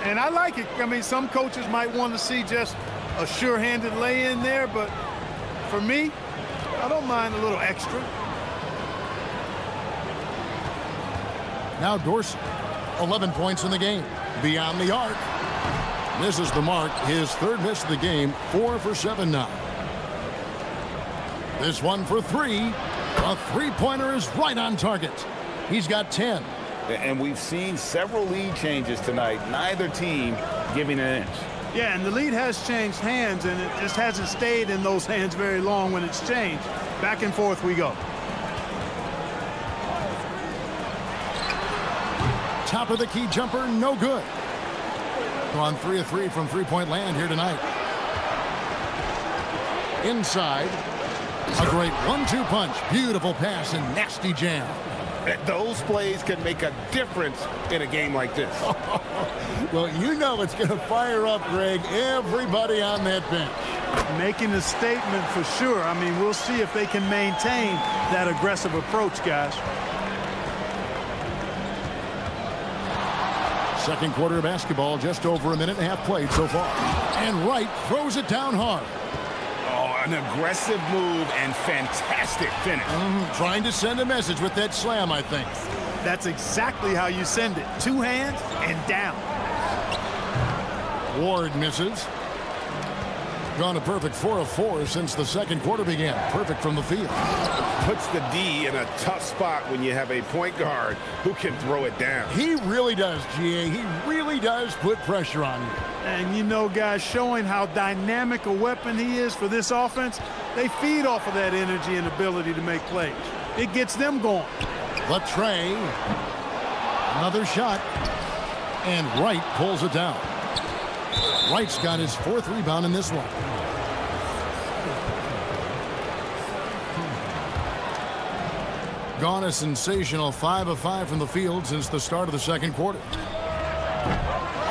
And I like it. I mean, some coaches might want to see just a sure-handed lay-in there, but for me, I don't mind a little extra. Now Dorsey, 11 points in the game. Beyond the arc. Misses the mark. His 3rd miss of the game. 4 for 7 now. This one for 3. A three-pointer is right on target. He's got 10. And we've seen several lead changes tonight. Neither team giving an inch. Yeah, and the lead has changed hands, and it just hasn't stayed in those hands very long when it's changed. Back and forth we go. Top of the key jumper, no good. On 3 of 3 from three-point land here tonight. Inside, a great 1-2 punch. Beautiful pass and nasty jam. Those plays can make a difference in a game like this. Well, you know it's going to fire up, Greg, everybody on that bench. Making a statement for sure. I mean, we'll see if they can maintain that aggressive approach, guys. Second quarter of basketball, just over a minute and a half played so far. And Wright throws it down hard. Oh, an aggressive move and fantastic finish. Trying to send a message with that slam, I think. That's exactly how you send it. 2 hands and down. Ward misses. Gone a perfect 4 of 4 since the second quarter began. Perfect from the field. Puts the D in a tough spot when you have a point guard who can throw it down. He really does, GA. He really does put pressure on you. And you know, guys, showing how dynamic a weapon he is for this offense, they feed off of that energy and ability to make plays. It gets them going. Latre. Another shot. And Wright pulls it down. Wright's got his 4th rebound in this one. Gone a sensational 5 of 5 from the field since the start of the second quarter.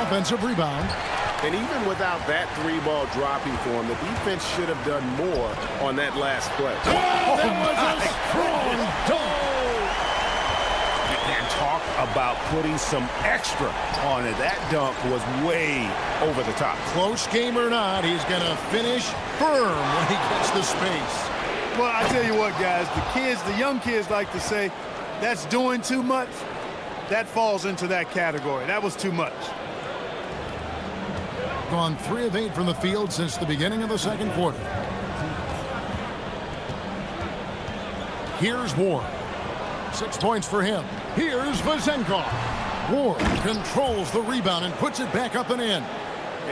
Offensive rebound. And even without that 3-ball dropping for him, the defense should have done more on that last play. Oh, that was a strong dunk. And talk about putting some extra on it. That dunk was way over the top. Close game or not, he's going to finish firm when he gets the space. Well, I tell you what, guys, the young kids like to say, that's doing too much. That falls into that category. That was too much. Gone 3 of 8 from the field since the beginning of the second quarter. Here's Ward. 6 points for him. Here's Vazenkov. Ward controls the rebound and puts it back up and in.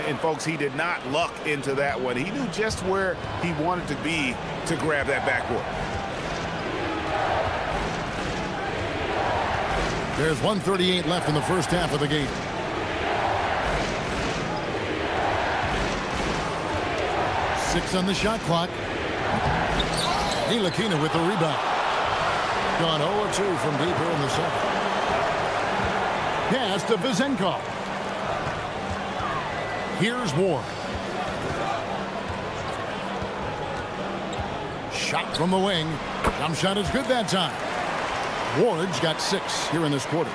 And folks, he did not luck into that one. He knew just where he wanted to be to grab that backboard. There's 1:38 left in the first half of the game. Six on the shot clock. Ntilikina with the rebound. Gone 0-2 from deep here in the second. Pass to Vazenkov. Here's Ward. Shot from the wing. Jump shot is good that time. Ward's got 6 here in this quarter.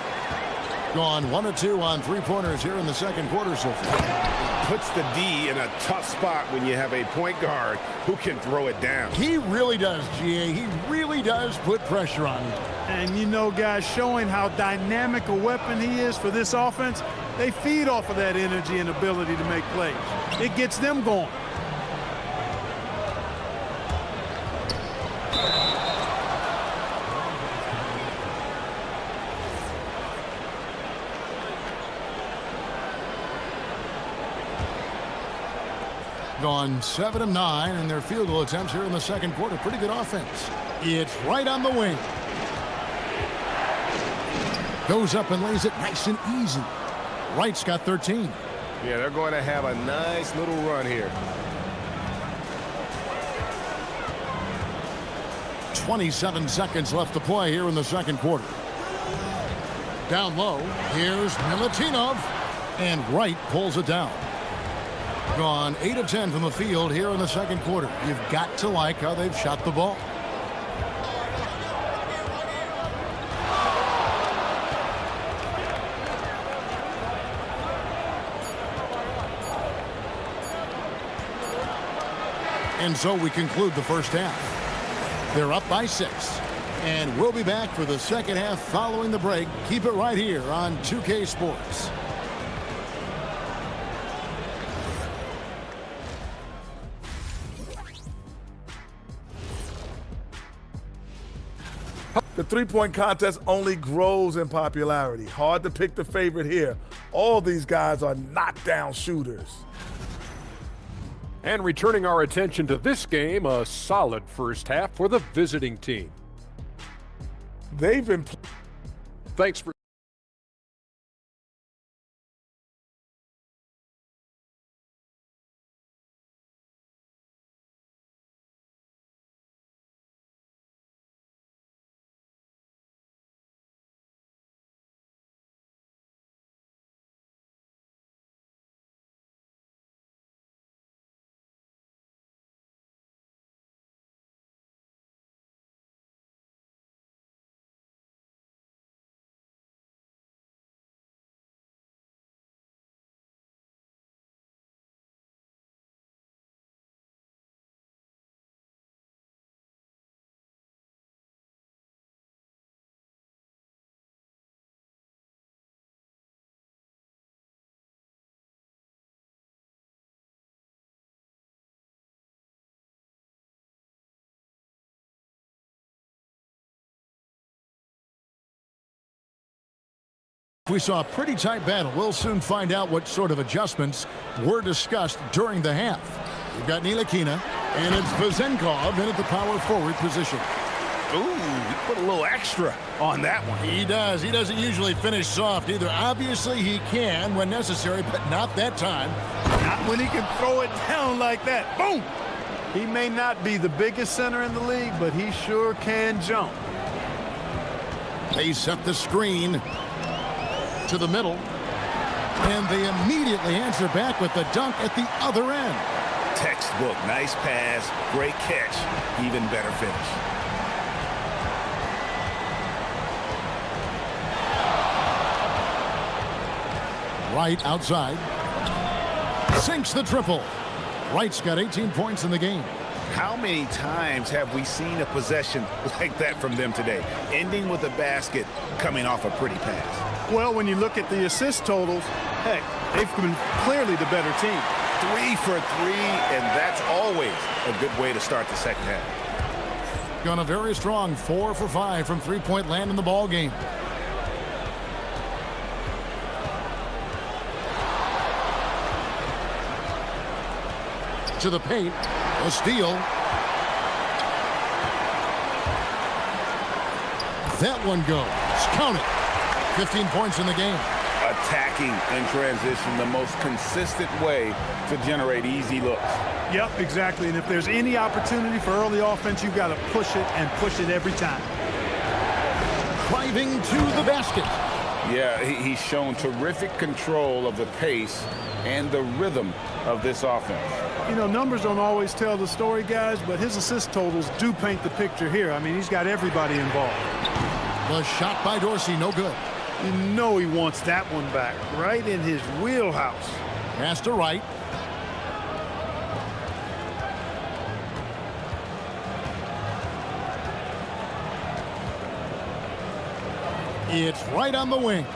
Gone 1 of 2 on three-pointers here in the second quarter so far. Puts the D in a tough spot when you have a point guard who can throw it down. He really does, GA. He really does put pressure on him. And you know, guys, showing how dynamic a weapon he is for this offense, they feed off of that energy and ability to make plays. It gets them going. Gone 7 of 9 in their field goal attempts here in the second quarter. Pretty good offense. It's right on the wing. Goes up and lays it nice and easy. Wright's got 13. Yeah, they're going to have a nice little run here. 27 seconds left to play here in the second quarter. Down low, here's Milutinov, and Wright pulls it down. Gone 8 of 10 from the field here in the second quarter. You've got to like how they've shot the ball. And so we conclude the first half. They're up by 6. And we'll be back for the second half following the break. Keep it right here on 2K Sports. The three-point contest only grows in popularity. Hard to pick the favorite here. All these guys are knockdown shooters. And returning our attention to this game, a solid first half for the visiting team. They've been... Thanks for... We saw a pretty tight battle. We'll soon find out what sort of adjustments were discussed during the half. We've got Ntilikina, and it's Vezenkov in at the power forward position. Ooh, he put a little extra on that one. He does. He doesn't usually finish soft either. Obviously, he can when necessary, but not that time. Not when he can throw it down like that. Boom! He may not be the biggest center in the league, but he sure can jump. They set the screen to the middle, and they immediately answer back with the dunk at the other end. Textbook, nice pass, great catch, even better finish. Wright outside, sinks the triple. Wright's got 18 points in the game. How many times have we seen a possession like that from them today, ending with a basket coming off a pretty pass? Well, when you look at the assist totals, heck, they've been clearly the better team. 3 for 3, and that's always a good way to start the second half. Gone a very strong 4 for 5 from three-point land in the ball game. To the paint, a steal. That one goes. Count it. 15 points in the game. Attacking in transition, the most consistent way to generate easy looks. Yep, exactly. And if there's any opportunity for early offense, you've got to push it and push it every time. Driving to the basket. Yeah, he's shown terrific control of the pace and the rhythm of this offense. You know, numbers don't always tell the story, guys, but his assist totals do paint the picture here. I mean, he's got everybody involved. The shot by Dorsey, no good. You know he wants that one back, right in his wheelhouse. Pass to right. It's right on the wing.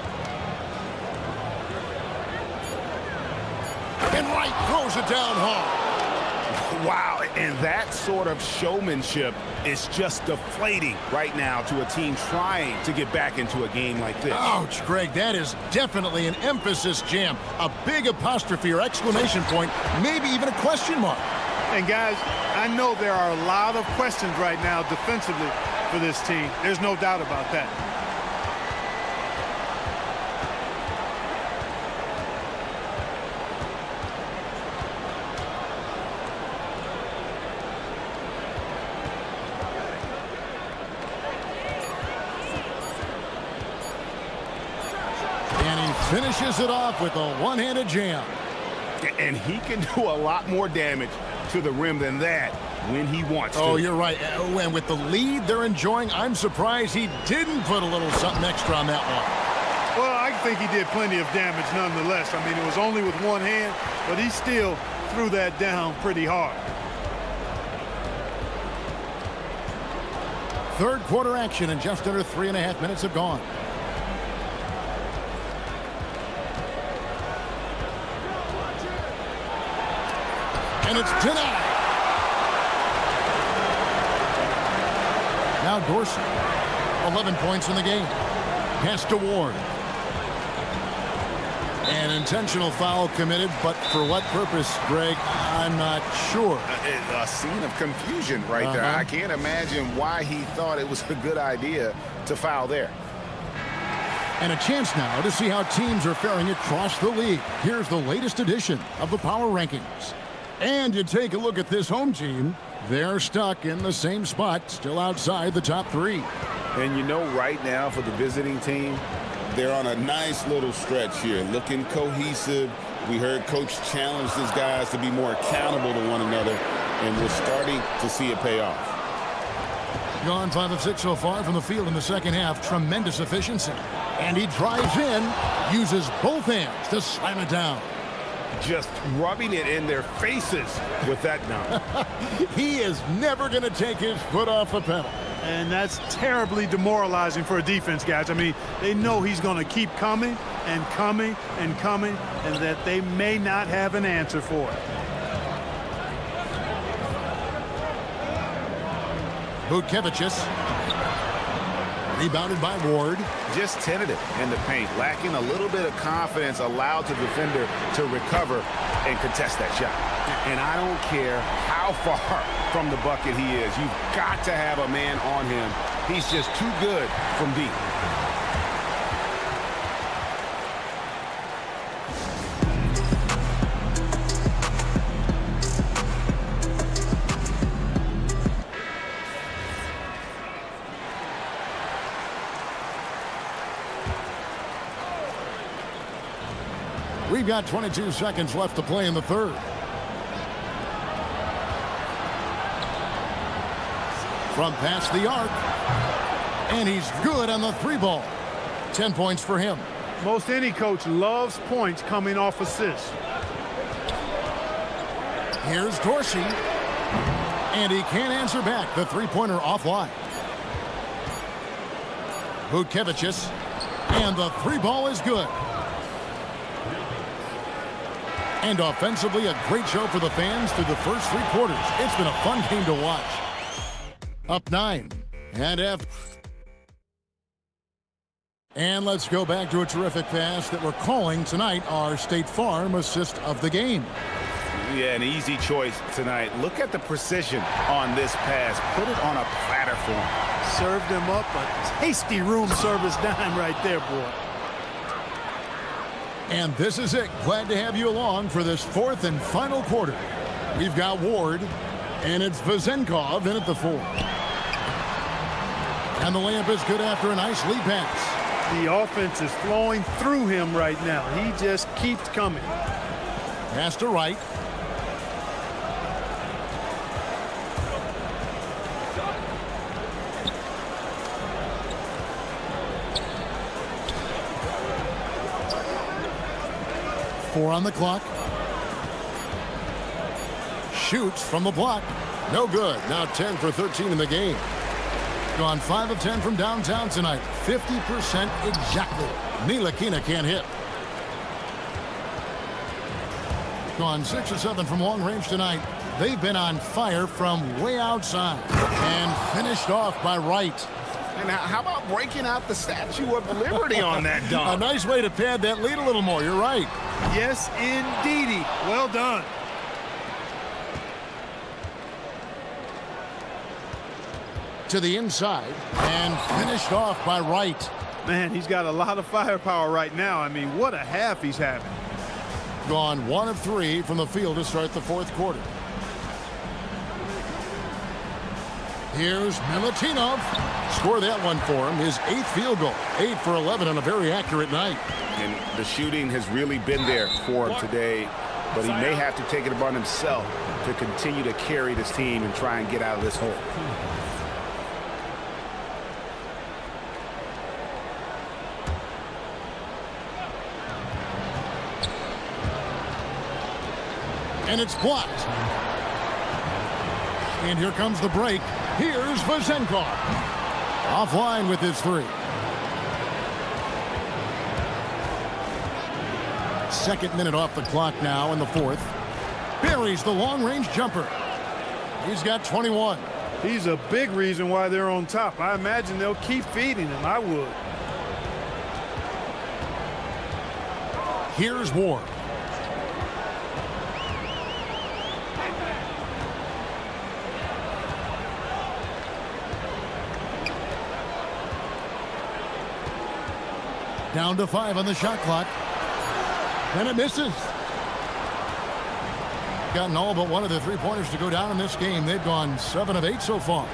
And Wright throws it down hard. Wow, and that sort of showmanship is just deflating right now to a team trying to get back into a game like this. Ouch, Greg, that is definitely an emphasis jam. A big apostrophe or exclamation point, maybe even a question mark. And guys, I know there are a lot of questions right now defensively for this team. There's no doubt about that. Finishes it off with a one-handed jam. And he can do a lot more damage to the rim than that when he wants to. Oh, you're right. And with the lead they're enjoying, I'm surprised he didn't put a little something extra on that one. Well, I think he did plenty of damage nonetheless. I mean, it was only with one hand, but he still threw that down pretty hard. Third quarter action, and just under 3.5 minutes have gone. And it's denied. Now Dorsey, 11 points in the game. Pass to Ward. An intentional foul committed, but for what purpose, Greg, I'm not sure. A scene of confusion right there. I can't imagine why he thought it was a good idea to foul there. And a chance now to see how teams are faring across the league. Here's the latest edition of the Power Rankings. And you take a look at this home team, they're stuck in the same spot, still outside the top three. And you know, right now for the visiting team, they're on a nice little stretch here, looking cohesive. We heard Coach challenge these guys to be more accountable to one another, and we're starting to see it pay off. Gone 5 of 6 so far from the field in the second half. Tremendous efficiency. And he drives in, uses both hands to slam it down. Just rubbing it in their faces with that dunk. He is never going to take his foot off the pedal. And that's terribly demoralizing for a defense, guys. I mean, they know he's going to keep coming and coming and coming, and that they may not have an answer for it. Butkevicius. Rebounded by Ward. Just tentative in the paint, lacking a little bit of confidence, allowed the defender to recover and contest that shot. And I don't care how far from the bucket he is. You've got to have a man on him. He's just too good from deep. We've got 22 seconds left to play in the third. From past the arc. And he's good on the three ball. 10 points for him. Most any coach loves points coming off assists. Here's Dorsey. And he can't answer back. The three-pointer offline. Butkevicius. And the three ball is good. And offensively, a great show for the fans through the first 3 quarters. It's been a fun game to watch. Up 9. And let's go back to a terrific pass that we're calling tonight our State Farm assist of the game. Yeah, an easy choice tonight. Look at the precision on this pass. Put it on a platter for him. Served him up a tasty room service dime right there, boy. And this is it. Glad to have you along for this 4th and final quarter. We've got Ward, and it's Vezenkov in at the 4. And the layup is good after a nice lead pass. The offense is flowing through him right now. He just keeps coming. Pass to right. Four on the clock. Shoots from the block. No good. Now 10 for 13 in the game. Gone 5 of 10 from downtown tonight. 50% exactly. Ntilikina can't hit. Gone 6 of 7 from long range tonight. They've been on fire from way outside. And finished off by Wright. And how about breaking out the Statue of Liberty on that dunk? A nice way to pad that lead a little more. You're right. Yes, indeedy. Well done. To the inside and finished off by Wright. Man, he's got a lot of firepower right now. I mean, what a half he's having. Gone 1 of 3 from the field to start the fourth quarter. Here's Milutinov. Score that one for him. His 8th field goal. 8 for 11 on a very accurate night. And the shooting has really been there for him today, but he may have to take it upon himself to continue to carry this team and try and get out of this hole. And it's blocked. And here comes the break. Here's Vazenkov. Offline with his 3. Second minute off the clock now in the fourth. Buries the long-range jumper. He's got 21. He's a big reason why they're on top. I imagine they'll keep feeding him. I would. Here's Ward. Down to 5 on the shot clock. And it misses. Gotten all but one of the 3-pointers to go down in this game. They've gone 7 of 8 so far.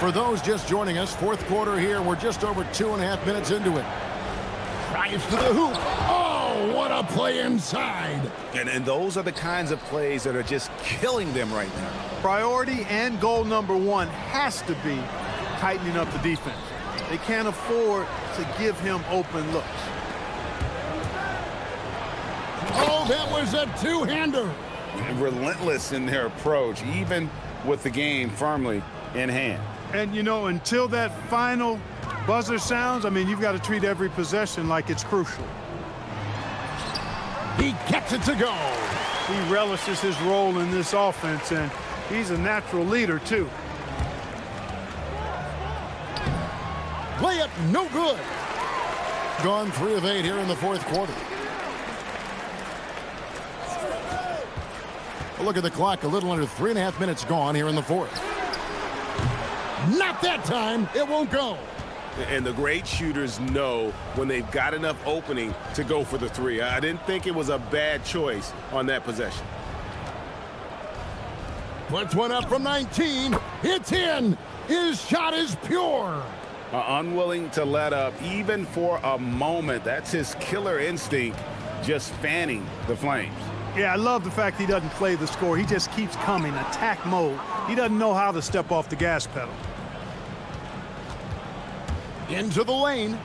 For those just joining us, fourth quarter here. We're just over 2.5 minutes into it. Drives to the hoop. Oh, what a play inside. And those are the kinds of plays that are just killing them right now. Priority and goal number 1 has to be tightening up the defense. They can't afford to give him open looks. Oh, that was a two-hander. Relentless in their approach, even with the game firmly in hand. And, you know, until that final buzzer sounds, I mean, you've got to treat every possession like it's crucial. He gets it to go. He relishes his role in this offense, and he's a natural leader, too. Layup, no good. Gone 3 of 8 here in the fourth quarter. Look at the clock, a little under 3.5 minutes gone here in the fourth. Not that time, it won't go. And the great shooters know when they've got enough opening to go for the 3. I didn't think it was a bad choice on that possession. Puts one up from 19. It's in. His shot is pure. Unwilling to let up even for a moment. That's his killer instinct, just fanning the flames. Yeah, I love the fact he doesn't play the score. He just keeps coming, attack mode. He doesn't know how to step off the gas pedal. Into the lane.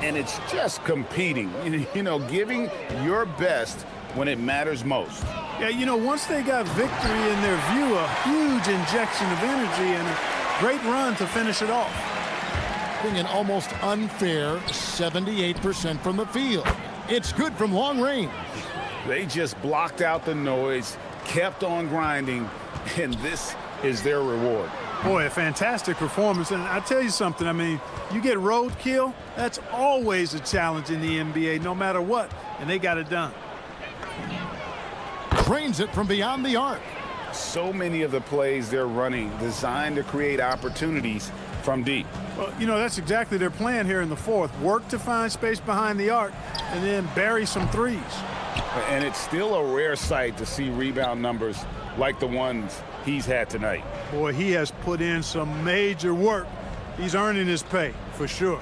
And it's just competing, you know, giving your best when it matters most. Yeah, you know, once they got victory in their view, a huge injection of energy and a great run to finish it off. An almost unfair 78% from the field. It's good from long range. They just blocked out the noise, kept on grinding, and this is their reward. Boy, a fantastic performance. And I tell you something, I mean, you get roadkill, that's always a challenge in the NBA, no matter what, and they got it done. Trains it from beyond the arc. So many of the plays they're running designed to create opportunities from deep. Well, you know, that's exactly their plan here in the fourth. Work to find space behind the arc and then bury some threes. And it's still a rare sight to see rebound numbers like the ones he's had tonight. Boy, he has put in some major work He's earning his pay, for sure.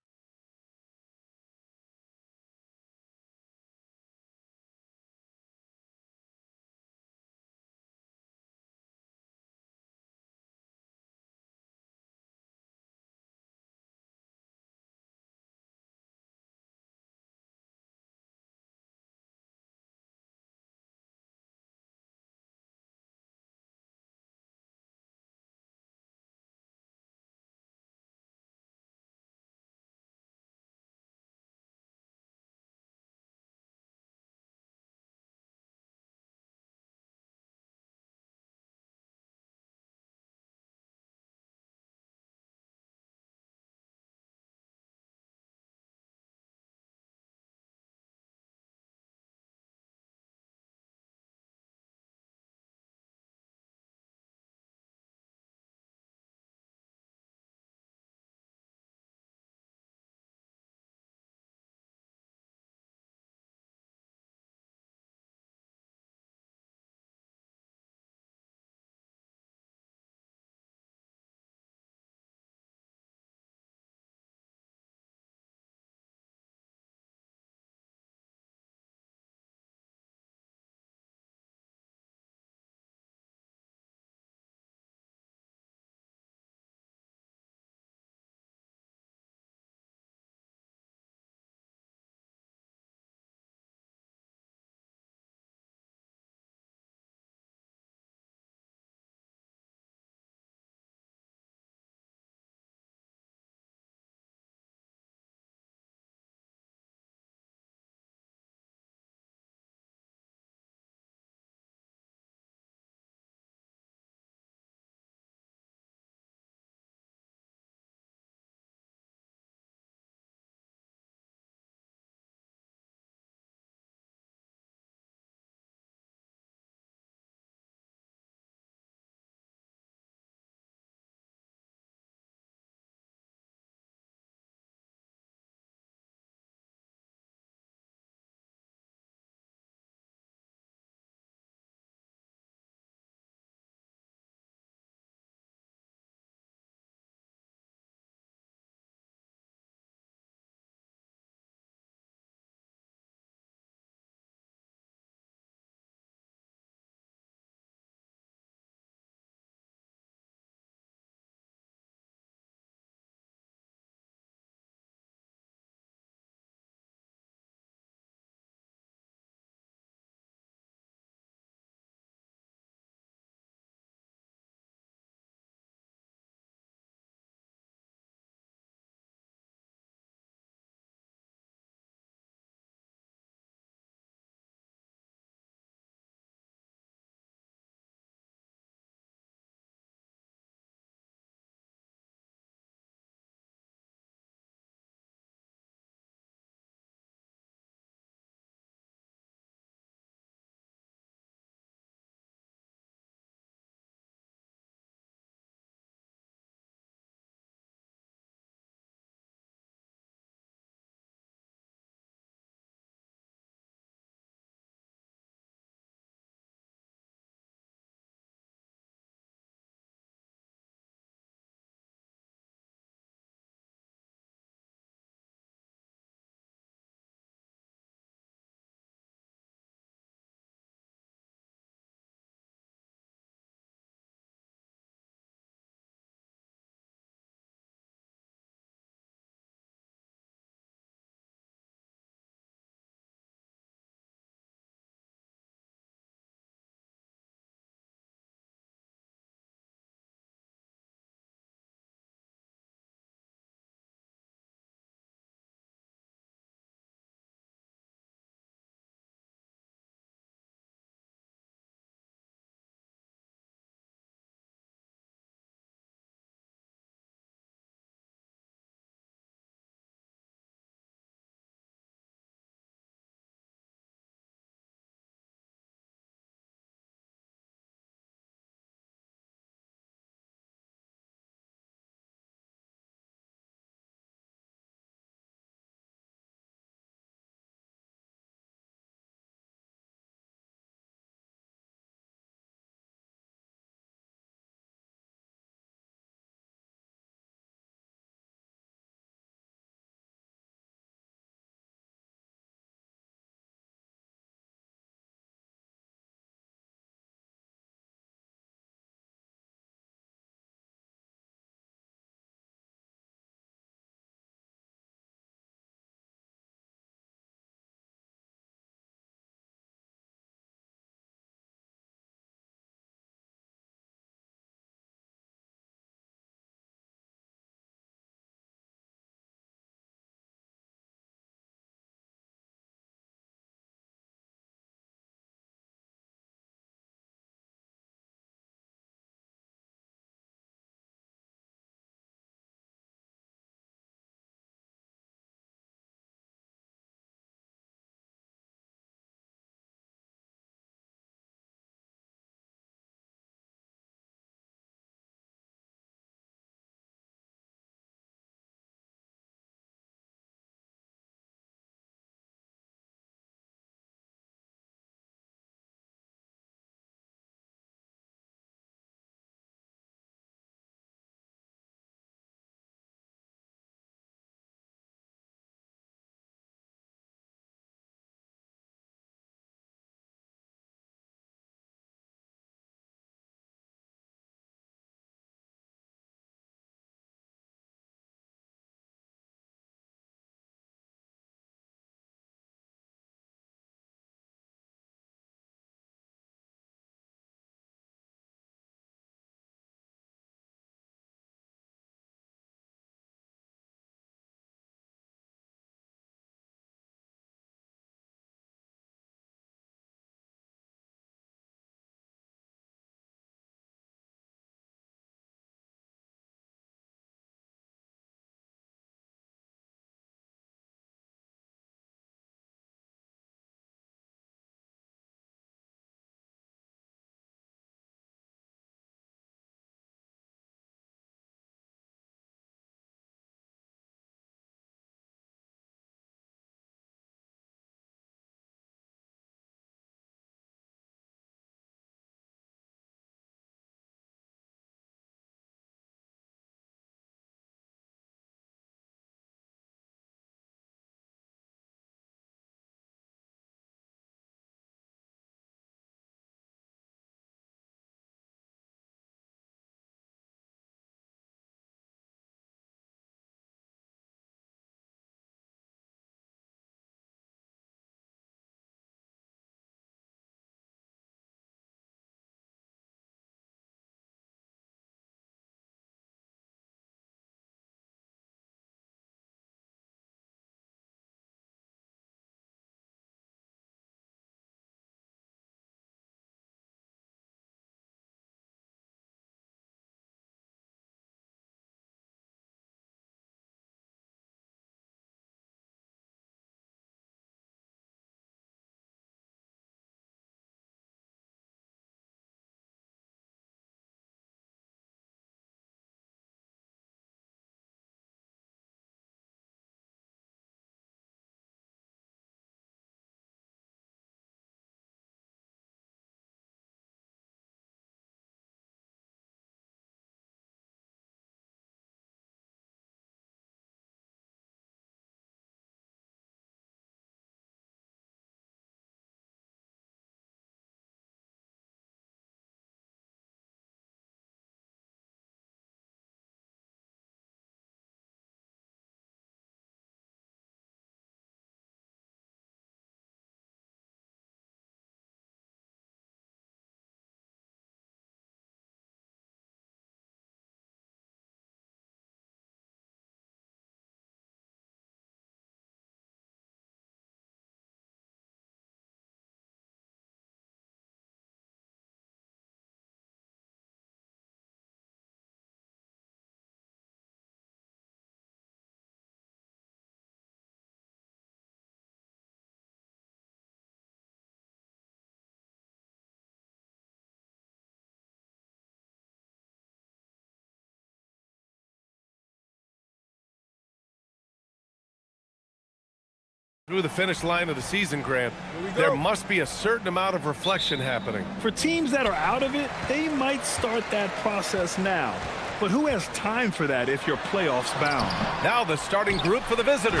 Through the finish line of the season, Grant, there must be a certain amount of reflection happening. For teams that are out of it, they might start that process now. But who has time for that if you're playoffs bound? Now the starting group for the visitors.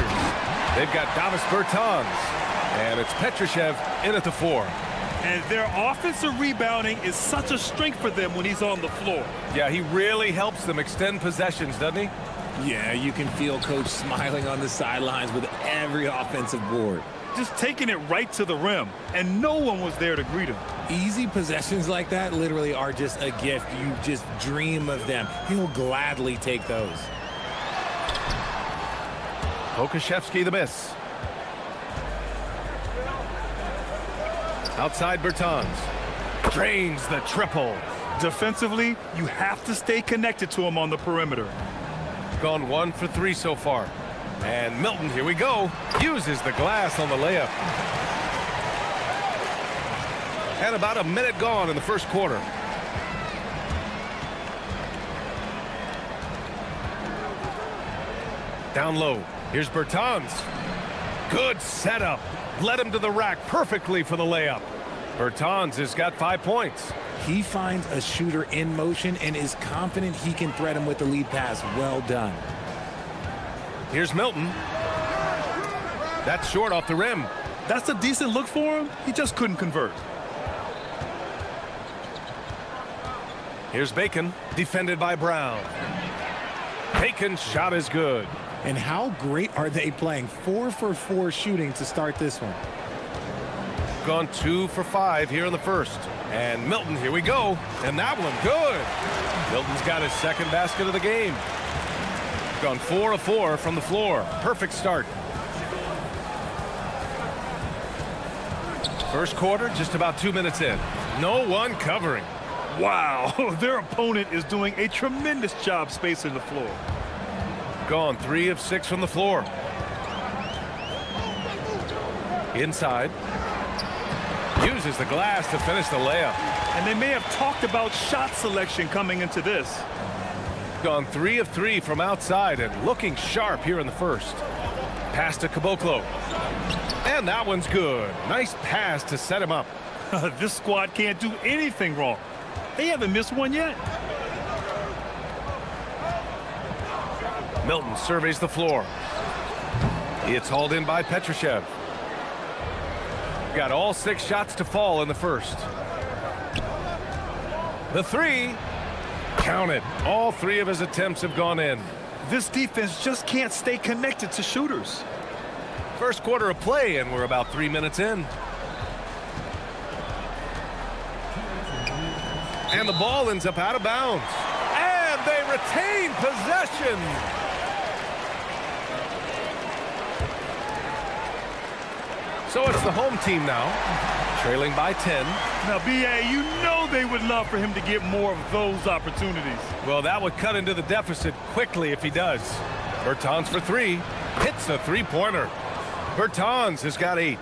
They've got Davis Bertans, and it's Petrushev in at the 4. And their offensive rebounding is such a strength for them when he's on the floor. Yeah, he really helps them extend possessions, doesn't he? Yeah, you can feel Coach smiling on the sidelines with every offensive board. Just taking it right to the rim, and no one was there to greet him. Easy possessions like that literally are just a gift. You just dream of them. He'll gladly take those. Pokashevsky the miss. Outside Bertans. Drains the triple. Defensively, you have to stay connected to him on the perimeter. Gone 1 for 3 so far. And Milton, here we go, uses the glass on the layup. And about a minute gone in the first quarter. Down low. Here's Bertans. Good setup. Led him to the rack perfectly for the layup. Bertans has got 5 points. He finds a shooter in motion and is confident he can thread him with the lead pass. Well done. Here's Milton. That's short off the rim. That's a decent look for him. He just couldn't convert. Here's Bacon, defended by Brown. Bacon's shot is good. And how great are they playing? 4 for 4 shooting to start this one. Gone 2 for 5 here in the first. And Milton, here we go. And that one, good. Milton's got his second basket of the game. Gone 4 of 4 from the floor. Perfect start. First quarter, just about 2 minutes in. No one covering. Wow, their opponent is doing a tremendous job spacing the floor. Gone 3 of 6 from the floor. Inside. Uses the glass to finish the layup. And they may have talked about shot selection coming into this. Gone 3 of 3 from outside and looking sharp here in the first. Pass to Caboclo. And that one's good. Nice pass to set him up. This squad can't do anything wrong. They haven't missed one yet. Milton surveys the floor. It's hauled in by Petrushev. Got all 6 shots to fall in the first. The 3. Counted. All 3 of his attempts have gone in. This defense just can't stay connected to shooters. First quarter of play, and we're about 3 minutes in. And the ball ends up out of bounds. And they retain possession. So it's the home team now, trailing by 10. Now, B.A., you know they would love for him to get more of those opportunities. Well, that would cut into the deficit quickly if he does. Bertans for 3. Hits a 3-pointer. Bertans has got 8.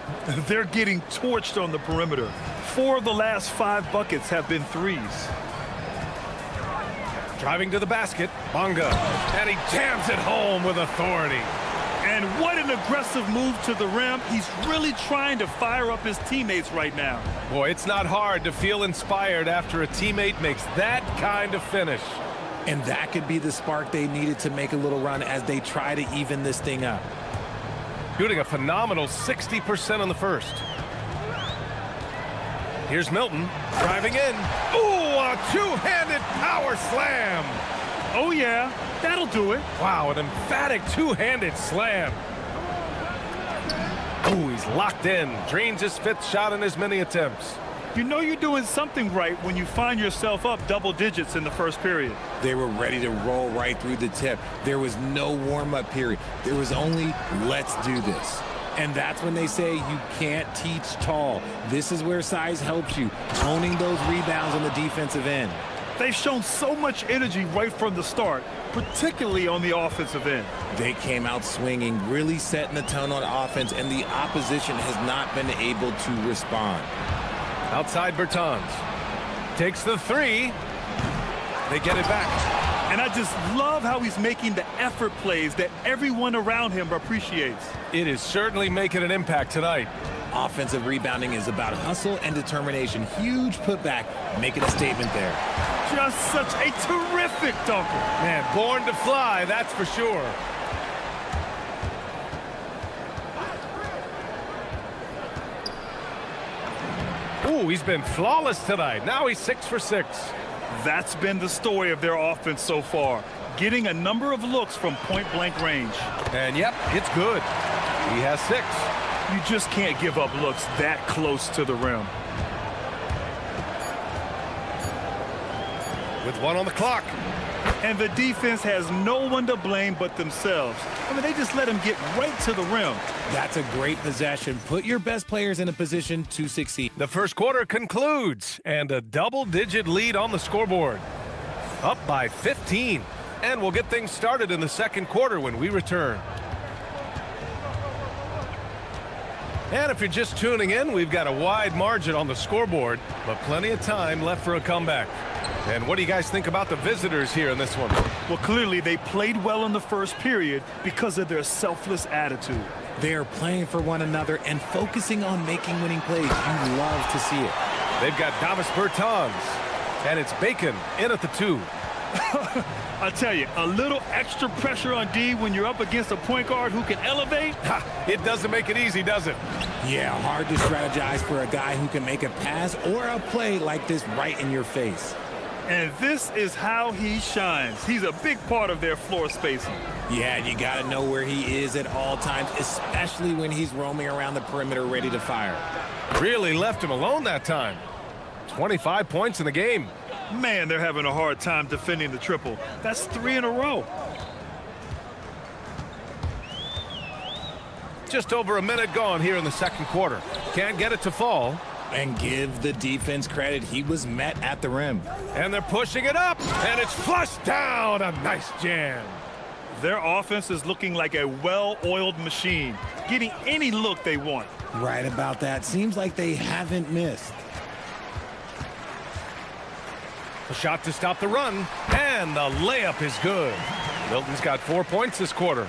They're getting torched on the perimeter. 4 of the last 5 buckets have been threes. Driving to the basket, Bonga. And he jams it home with authority. And what an aggressive move to the rim. He's really trying to fire up his teammates right now. Boy, it's not hard to feel inspired after a teammate makes that kind of finish. And that could be the spark they needed to make a little run as they try to even this thing up. Shooting a phenomenal 60% on the first. Here's Milton driving in. Ooh, a two-handed power slam. Oh, yeah, that'll do it. Wow, an emphatic two-handed slam. Ooh, he's locked in. Drains his 5th shot in as many attempts. You know you're doing something right when you find yourself up double digits in the first period. They were ready to roll right through the tip. There was no warm-up period. There was only, let's do this. And that's when they say you can't teach tall. This is where size helps you, owning those rebounds on the defensive end. They've shown so much energy right from the start, particularly on the offensive end. They came out swinging, really setting the tone on offense, and the opposition has not been able to respond. Outside Bertans. Takes the 3. They get it back. And I just love how he's making the effort plays that everyone around him appreciates. It is certainly making an impact tonight. Offensive rebounding is about hustle and determination. Huge putback, making a statement there. Just such a terrific dunker. Man, born to fly, that's for sure. Ooh, he's been flawless tonight. Now he's 6 for 6. That's been the story of their offense so far, getting a number of looks from point-blank range. And yep, it's good. He has 6. You just can't give up looks that close to the rim. With 1 on the clock. And the defense has no one to blame but themselves. I mean, they just let him get right to the rim. That's a great possession. Put your best players in a position to succeed. The first quarter concludes, and a double-digit lead on the scoreboard. Up by 15. And we'll get things started in the second quarter when we return. And if you're just tuning in, we've got a wide margin on the scoreboard, but plenty of time left for a comeback. And what do you guys think about the visitors here in this one? Well, clearly they played well in the first period because of their selfless attitude. They're playing for one another and focusing on making winning plays. You love to see it. They've got Davis Bertans, and it's Bacon in at the 2. I tell you, a little extra pressure on D when you're up against a point guard who can elevate. It doesn't make it easy, does it? Yeah, hard to strategize for a guy who can make a pass or a play like this right in your face. And this is how he shines. He's a big part of their floor spacing. Yeah, you got to know where he is at all times, especially when he's roaming around the perimeter ready to fire. Really left him alone that time. 25 points in the game. Man, they're having a hard time defending the triple. That's 3 in a row. Just over a minute gone here in the second quarter. Can't get it to fall. And give the defense credit. He was met at the rim. And they're pushing it up, and it's flushed down. A nice jam. Their offense is looking like a well-oiled machine, getting any look they want. Right about that. Seems like they haven't missed. A shot to stop the run, and the layup is good. Milton's got 4 points this quarter.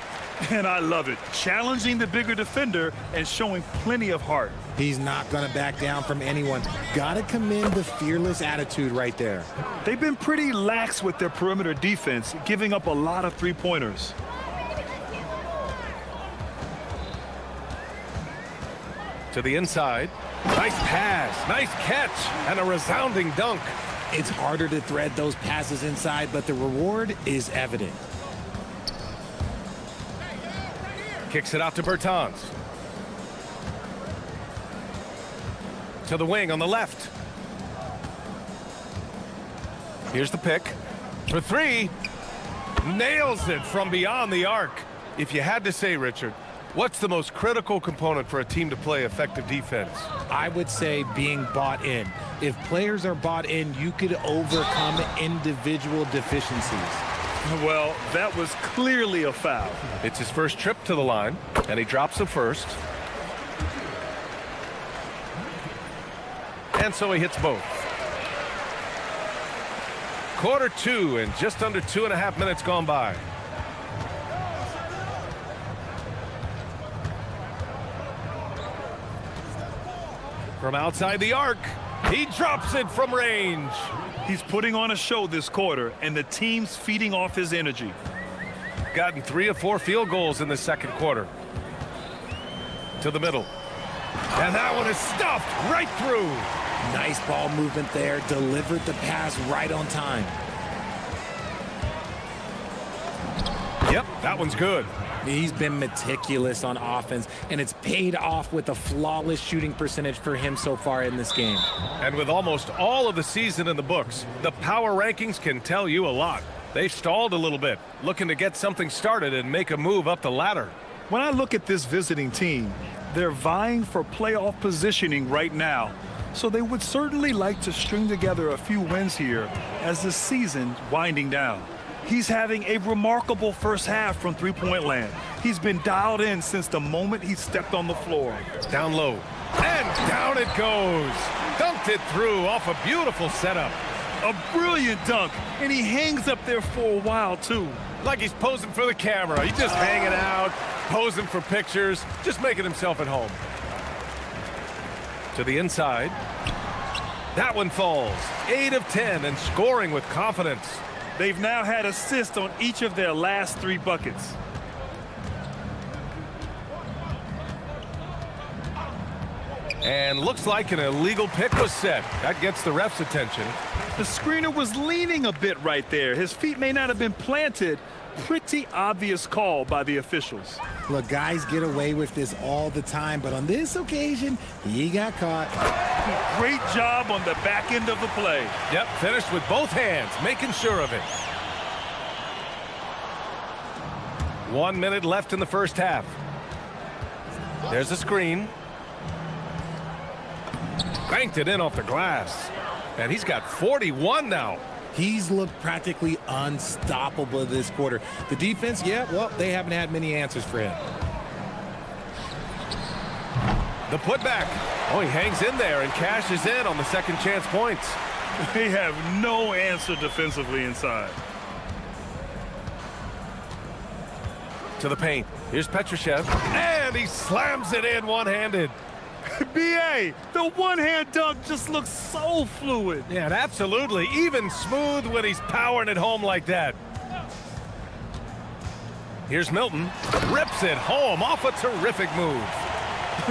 And I love it. Challenging the bigger defender and showing plenty of heart. He's not going to back down from anyone. Got to commend the fearless attitude right there. They've been pretty lax with their perimeter defense, giving up a lot of three-pointers. To the inside. Nice pass, nice catch, and a resounding dunk. It's harder to thread those passes inside, but the reward is evident. Kicks it out to Bertans. To the wing on the left. Here's the pick. For 3. Nails it from beyond the arc. If you had to say, Richard, what's the most critical component for a team to play effective defense? I would say being bought in. If players are bought in, you could overcome individual deficiencies. Well, that was clearly a foul. It's his first trip to the line, and he drops the first. And so he hits both. Quarter 2 and just under 2.5 minutes gone by. From outside the arc, he drops it from range. He's putting on a show this quarter, and the team's feeding off his energy. Gotten 3 of 4 field goals in the second quarter. To the middle. And that one is stuffed right through. Nice ball movement there. Delivered the pass right on time. Yep, that one's good. He's been meticulous on offense, and it's paid off with a flawless shooting percentage for him so far in this game. And with almost all of the season in the books, the power rankings can tell you a lot. They've stalled a little bit, looking to get something started and make a move up the ladder. When I look at this visiting team, they're vying for playoff positioning right now. So they would certainly like to string together a few wins here as the season's winding down. He's having a remarkable first half from three-point land. He's been dialed in since the moment he stepped on the floor. Down low. And down it goes. Dunked it through off a beautiful setup. A brilliant dunk, and he hangs up there for a while, too. Like he's posing for the camera. He's just hanging out, posing for pictures, just making himself at home. To the inside. That one falls. 8 of 10 and scoring with confidence. They've now had assists on each of their last 3 buckets. And looks like an illegal pick was set. That gets the ref's attention. The screener was leaning a bit right there. His feet may not have been planted. Pretty obvious call by the officials. Look, guys get away with this all the time, but on this occasion, he got caught. Great job on the back end of the play. Yep, finished with both hands, making sure of it. 1 minute left in the first half. There's a screen. Banked it in off the glass. And he's got 41 now. He's looked practically unstoppable this quarter. The defense, yeah, well, they haven't had many answers for him. The putback. Oh, he hangs in there and cashes in on the second chance points. They have no answer defensively inside. To the paint. Here's Petrushev. And he slams it in one-handed. B.A., the one-hand dunk just looks so fluid. Yeah, absolutely. Even smooth when he's powering it home like that. Here's Milton. Rips it home off a terrific move.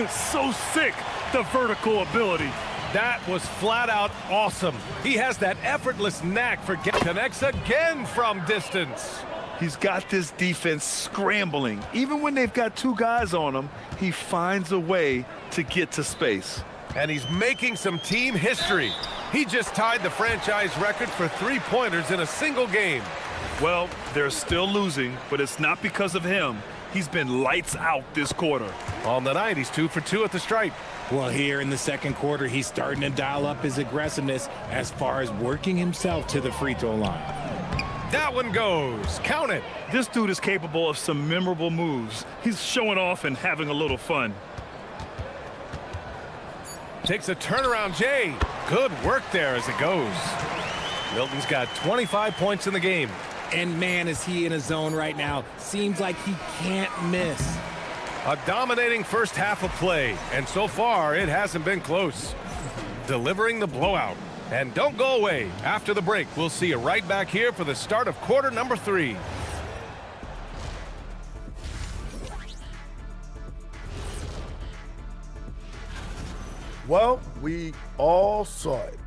So sick, the vertical ability. That was flat out awesome. He has that effortless knack for connects again from distance. He's got this defense scrambling. Even when they've got 2 guys on him, he finds a way to get to space. And he's making some team history. He just tied the franchise record for 3-pointers in a single game. Well, they're still losing, but it's not because of him. He's been lights out this quarter. On the night, he's 2 for 2 at the stripe. Well, here in the second quarter, he's starting to dial up his aggressiveness as far as working himself to the free throw line. That one goes. Count it. This dude is capable of some memorable moves. He's showing off and having a little fun. Takes a turnaround, Jay. Good work there as it goes. Milton's got 25 points in the game. And man, is he in a zone right now. Seems like he can't miss. A dominating first half of play, and so far it hasn't been close. Delivering the blowout. And don't go away. After the break, we'll see you right back here for the start of quarter number 3. Well, we all saw it.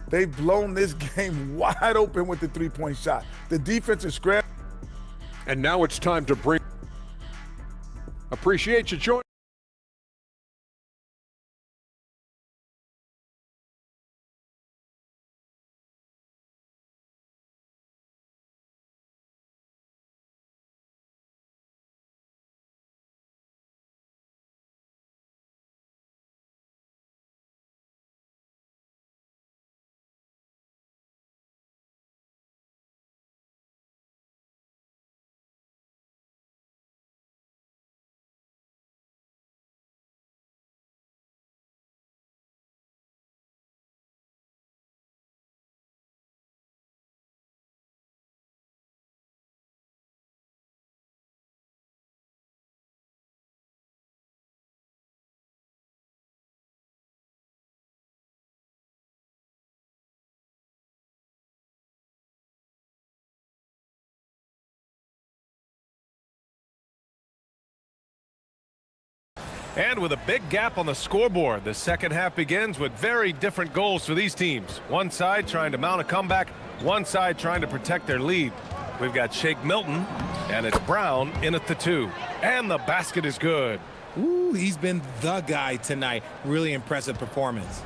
They've blown this game wide open with the three-point shot. The defense is scrambling. And now it's time to bring. Appreciate you joining. And with a big gap on the scoreboard, the second half begins with very different goals for these teams. One side trying to mount a comeback, one side trying to protect their lead. We've got Shake Milton, and it's Brown in at the 2. And the basket is good. Ooh, he's been the guy tonight. Really impressive performance.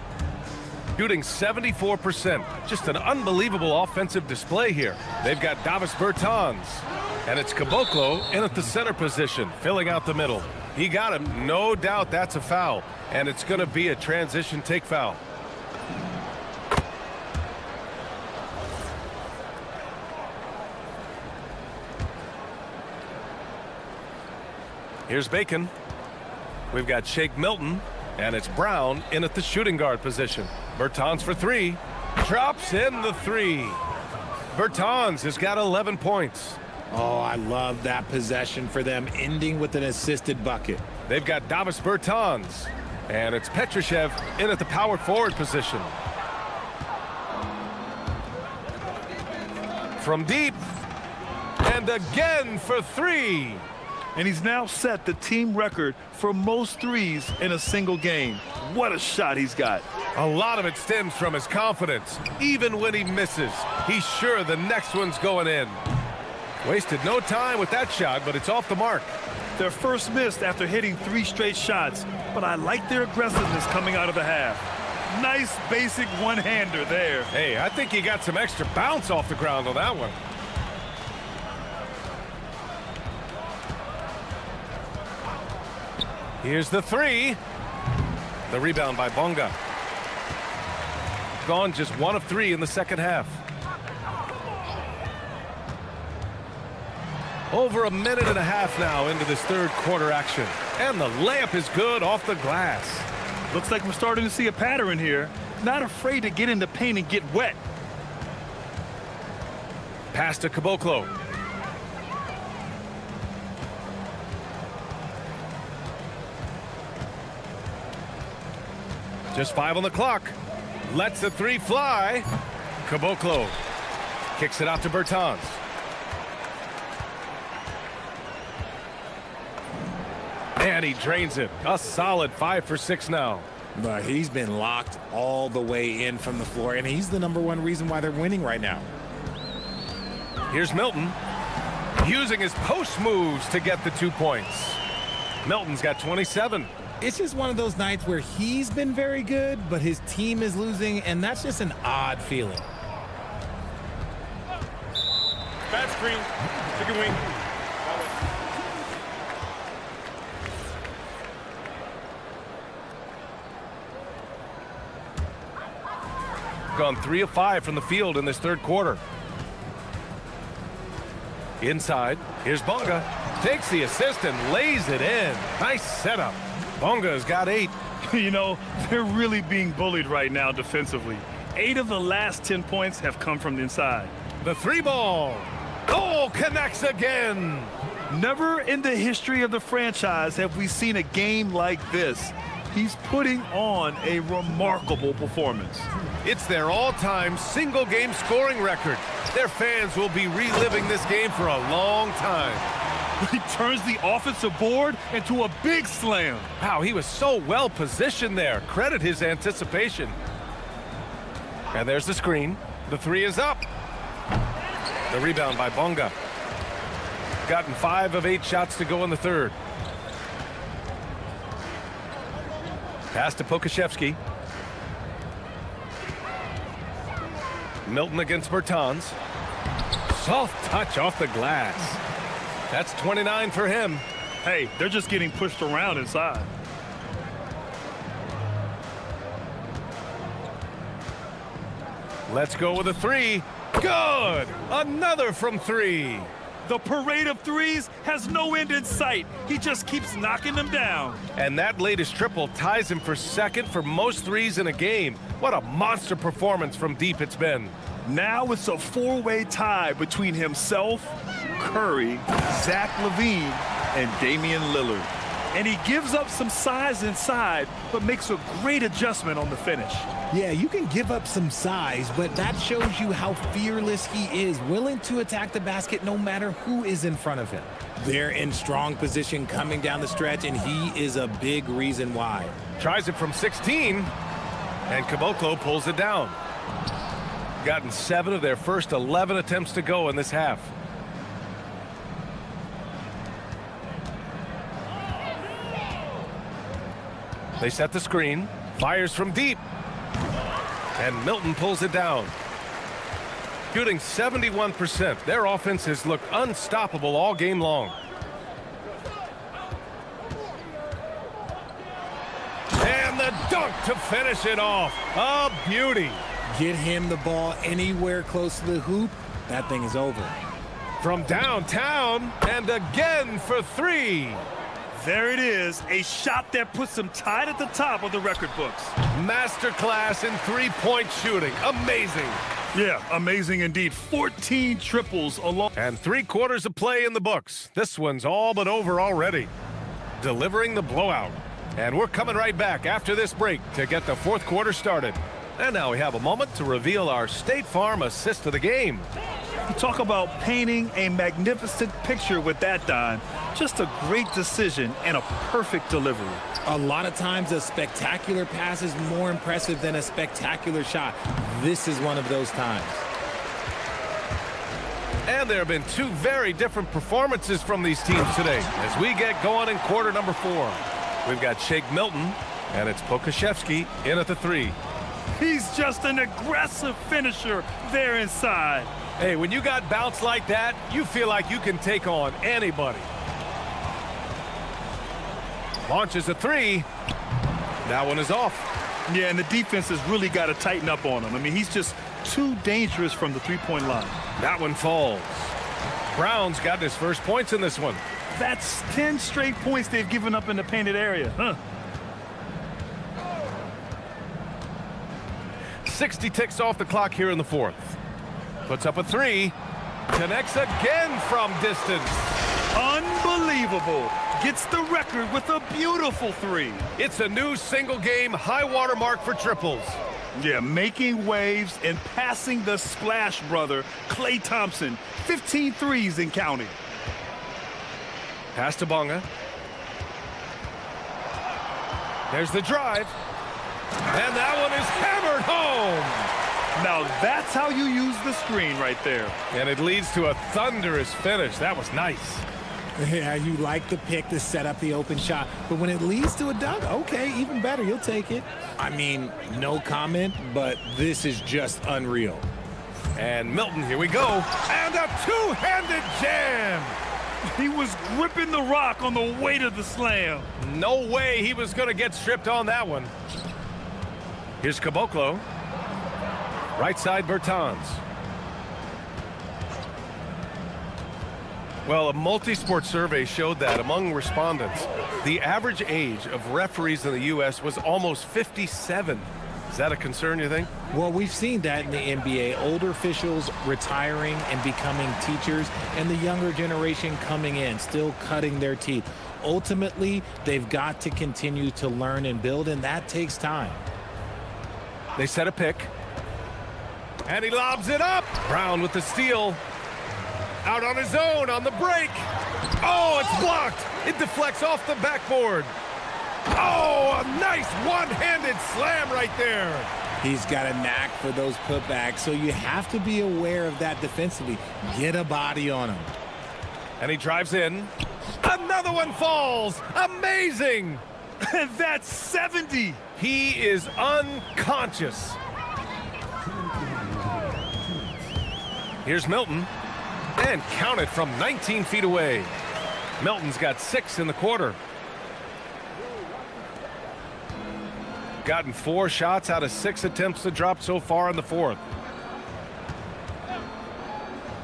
Shooting 74%. Just an unbelievable offensive display here. They've got Davis Bertans. And it's Caboclo in at the center position, filling out the middle. He got him. No doubt that's a foul. And it's going to be a transition take foul. Here's Bacon. We've got Shake Milton. And it's Brown in at the shooting guard position. Bertans for 3. Drops in the three. Bertans has got 11 points. Oh, I love that possession for them, ending with an assisted bucket. They've got Davis Bertans, and it's Petrushev in at the power forward position. From deep, and again for three. And he's now set the team record for most threes in a single game. What a shot he's got. A lot of it stems from his confidence. Even when he misses, he's sure the next one's going in. Wasted no time with that shot, but it's off the mark. Their first missed after hitting 3 straight shots, but I like their aggressiveness coming out of the half. Nice basic one-hander there. Hey, I think he got some extra bounce off the ground on that one. Here's the three. The rebound by Bonga. Gone just 1 of 3 in the second half. Over a minute and a half now into this third quarter action. And the layup is good off the glass. Looks like we're starting to see a pattern here. Not afraid to get in the paint and get wet. Pass to Caboclo. Just 5 on the clock. Lets the three fly. Caboclo kicks it out to Bertans. And he drains it. A solid 5 for 6 now. But he's been locked all the way in from the floor, and he's the #1 reason why they're winning right now. Here's Milton, using his post moves to get the 2 points. Milton's got 27. It's just one of those nights where he's been very good, but his team is losing, and that's just an odd feeling. Bad screen. Chicken wing. Gone 3 of 5 from the field in this third quarter. Inside, here's Bonga. Takes the assist and lays it in. Nice setup. Bonga's got 8. You know, they're really being bullied right now defensively. 8 of the last 10 points have come from the inside. The 3 ball. Oh, connects again. Never in the history of the franchise have we seen a game like this. He's putting on a remarkable performance. It's their all-time single-game scoring record. Their fans will be reliving this game for a long time. He turns the offensive board into a big slam. Wow, he was so well positioned there. Credit his anticipation. And there's the screen. The 3 is up. The rebound by Bonga. Gotten 5 of 8 shots to go in the third. Pass to Pokashevsky. Milton against Bertans. Soft touch off the glass. That's 29 for him. Hey, they're just getting pushed around inside. Let's go with a 3. Good! Another from 3. The parade of threes has no end in sight. He just keeps knocking them down. And that latest triple ties him for second for most threes in a game. What a monster performance from deep it's been. Now it's a 4-way tie between himself, Curry, Zach LaVine, and Damian Lillard. And he gives up some size inside, but makes a great adjustment on the finish. Yeah, you can give up some size, but that shows you how fearless he is, willing to attack the basket no matter who is in front of him. They're in strong position coming down the stretch, and he is a big reason why. Tries it from 16, and Caboclo pulls it down. Gotten 7 of their first 11 attempts to go in this half. They set the screen, fires from deep, and Milton pulls it down. Shooting 71%. Their offense has looked unstoppable all game long. And the dunk to finish it off. A beauty. Get him the ball anywhere close to the hoop, that thing is over. From downtown, and again for 3. There it is, a shot that puts him tied at the top of the record books. Masterclass in three-point shooting. Amazing. Yeah, amazing indeed. 14 triples along. And 3/4 of play in the books. This one's all but over already. Delivering the blowout. And we're coming right back after this break to get the fourth quarter started. And now we have a moment to reveal our State Farm assist of the game. You talk about painting a magnificent picture with that, Don. Just a great decision and a perfect delivery. A lot of times a spectacular pass is more impressive than a spectacular shot. This is one of those times. And there have been two very different performances from these teams today as we get going in quarter number 4. We've got Shake Milton, and it's Pokashevsky in at the 3. He's just an aggressive finisher there inside. Hey, when you got bounce like that, you feel like you can take on anybody. Launches a 3. That one is off. Yeah, and the defense has really got to tighten up on him. I mean, he's just too dangerous from the three-point line. That one falls. Brown's got his first points in this one. That's 10 straight points they've given up in the painted area. 60 ticks off the clock here in the fourth. Puts up a 3. Connects again from distance. Unbelievable. Gets the record with a beautiful 3. It's a new single-game high-water mark for triples. Yeah, making waves and passing the Splash brother, Klay Thompson. 15 threes and counting. Pass to Bonga. There's the drive. And that one is hammered home. Now that's how you use the screen right there. And it leads to a thunderous finish. That was nice. Yeah, you like the pick to set up the open shot, but when it leads to a dunk, okay, even better, you'll take it. I mean, no comment, but this is just unreal. And Milton, here we go. And a two-handed jam. He was gripping the rock on the weight of the slam. No way he was going to get stripped on that one. Here's Caboclo. Right side, Bertans. Well, a multi-sport survey showed that among respondents, the average age of referees in the U.S. was almost 57. Is that a concern, you think? Well, we've seen that in the NBA. Older officials retiring and becoming teachers, and the younger generation coming in, still cutting their teeth. Ultimately, they've got to continue to learn and build, and that takes time. They set a pick. And he lobs it up. Brown with the steal. Out on his own on the break. Oh, it's blocked. It deflects off the backboard. Oh, a nice one-handed slam right there. He's got a knack for those putbacks, so you have to be aware of that defensively. Get a body on him. And he drives in. Another one falls. Amazing. And that's 70. He is unconscious. Here's Milton. And count it from 19 feet away. Milton's got 6 in the quarter. Gotten 4 shots out of 6 attempts to drop so far in the fourth.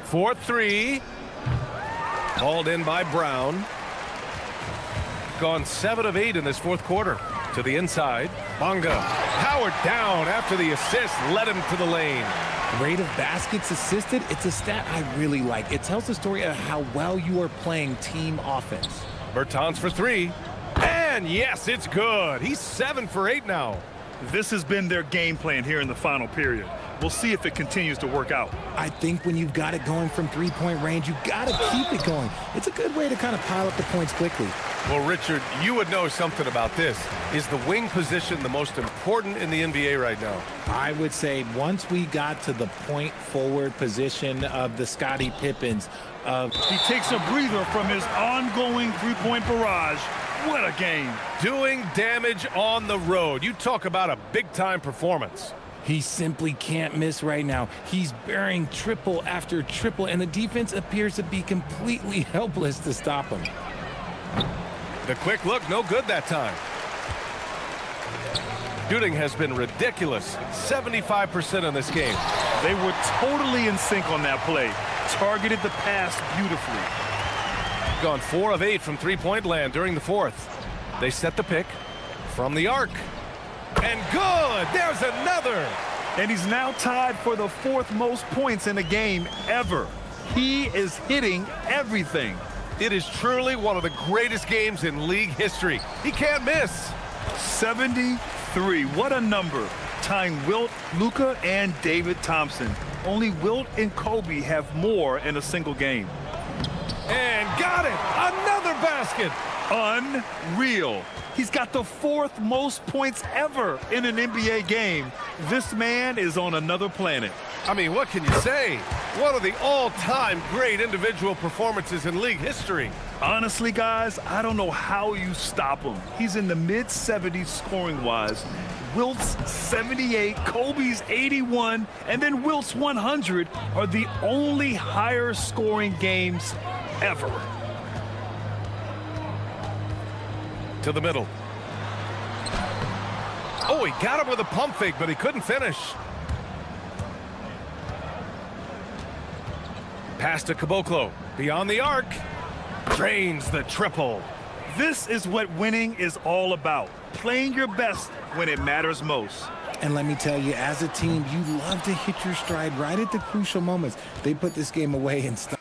4-3. Hauled in by Brown. Gone 7 of 8 in this fourth quarter. To the inside. Bonga powered down after the assist led him to the lane. Rate of baskets assisted, it's a stat I really like. It tells the story of how well you are playing team offense. Bertans for 3. And yes, it's good. He's 7 for 8 now. This has been their game plan here in the final period. We'll see if it continues to work out. I think when you've got it going from three-point range, you've got to keep it going. It's a good way to kind of pile up the points quickly. Well, Richard, you would know something about this. Is the wing position the most important in the NBA right now? I would say once we got to the point forward position of the Scottie Pippins. He takes a breather from his ongoing three-point barrage. What a game. Doing damage on the road. You talk about a big-time performance. He simply can't miss right now. He's burying triple after triple, and the defense appears to be completely helpless to stop him. The quick look, no good that time. Shooting has been ridiculous. 75% in this game. They were totally in sync on that play. Targeted the pass beautifully. gone 4 of 8 from three-point land during the fourth. They set the pick from the arc. And good! There's another! And he's now tied for the 4th most points in a game ever. He is hitting everything. It is truly one of the greatest games in league history. He can't miss. 73. What a number. Tying Wilt, Luka, and David Thompson. Only Wilt and Kobe have more in a single game. And got it! Another basket! Unreal. He's got the 4th most points ever in an NBA game. This man is on another planet. I mean, what can you say? One of the all-time great individual performances in league history. Honestly, guys, I don't know how you stop him. He's in the mid-70s scoring-wise. Wilt's 78, Kobe's 81, and then Wilt's 100 are the only higher-scoring games ever. To the middle. Oh, he got him with a pump fake, but he couldn't finish. Pass to Caboclo. Beyond the arc. Drains the triple. This is what winning is all about. Playing your best when it matters most. And let me tell you, as a team, you love to hit your stride right at the crucial moments. They put this game away and stop.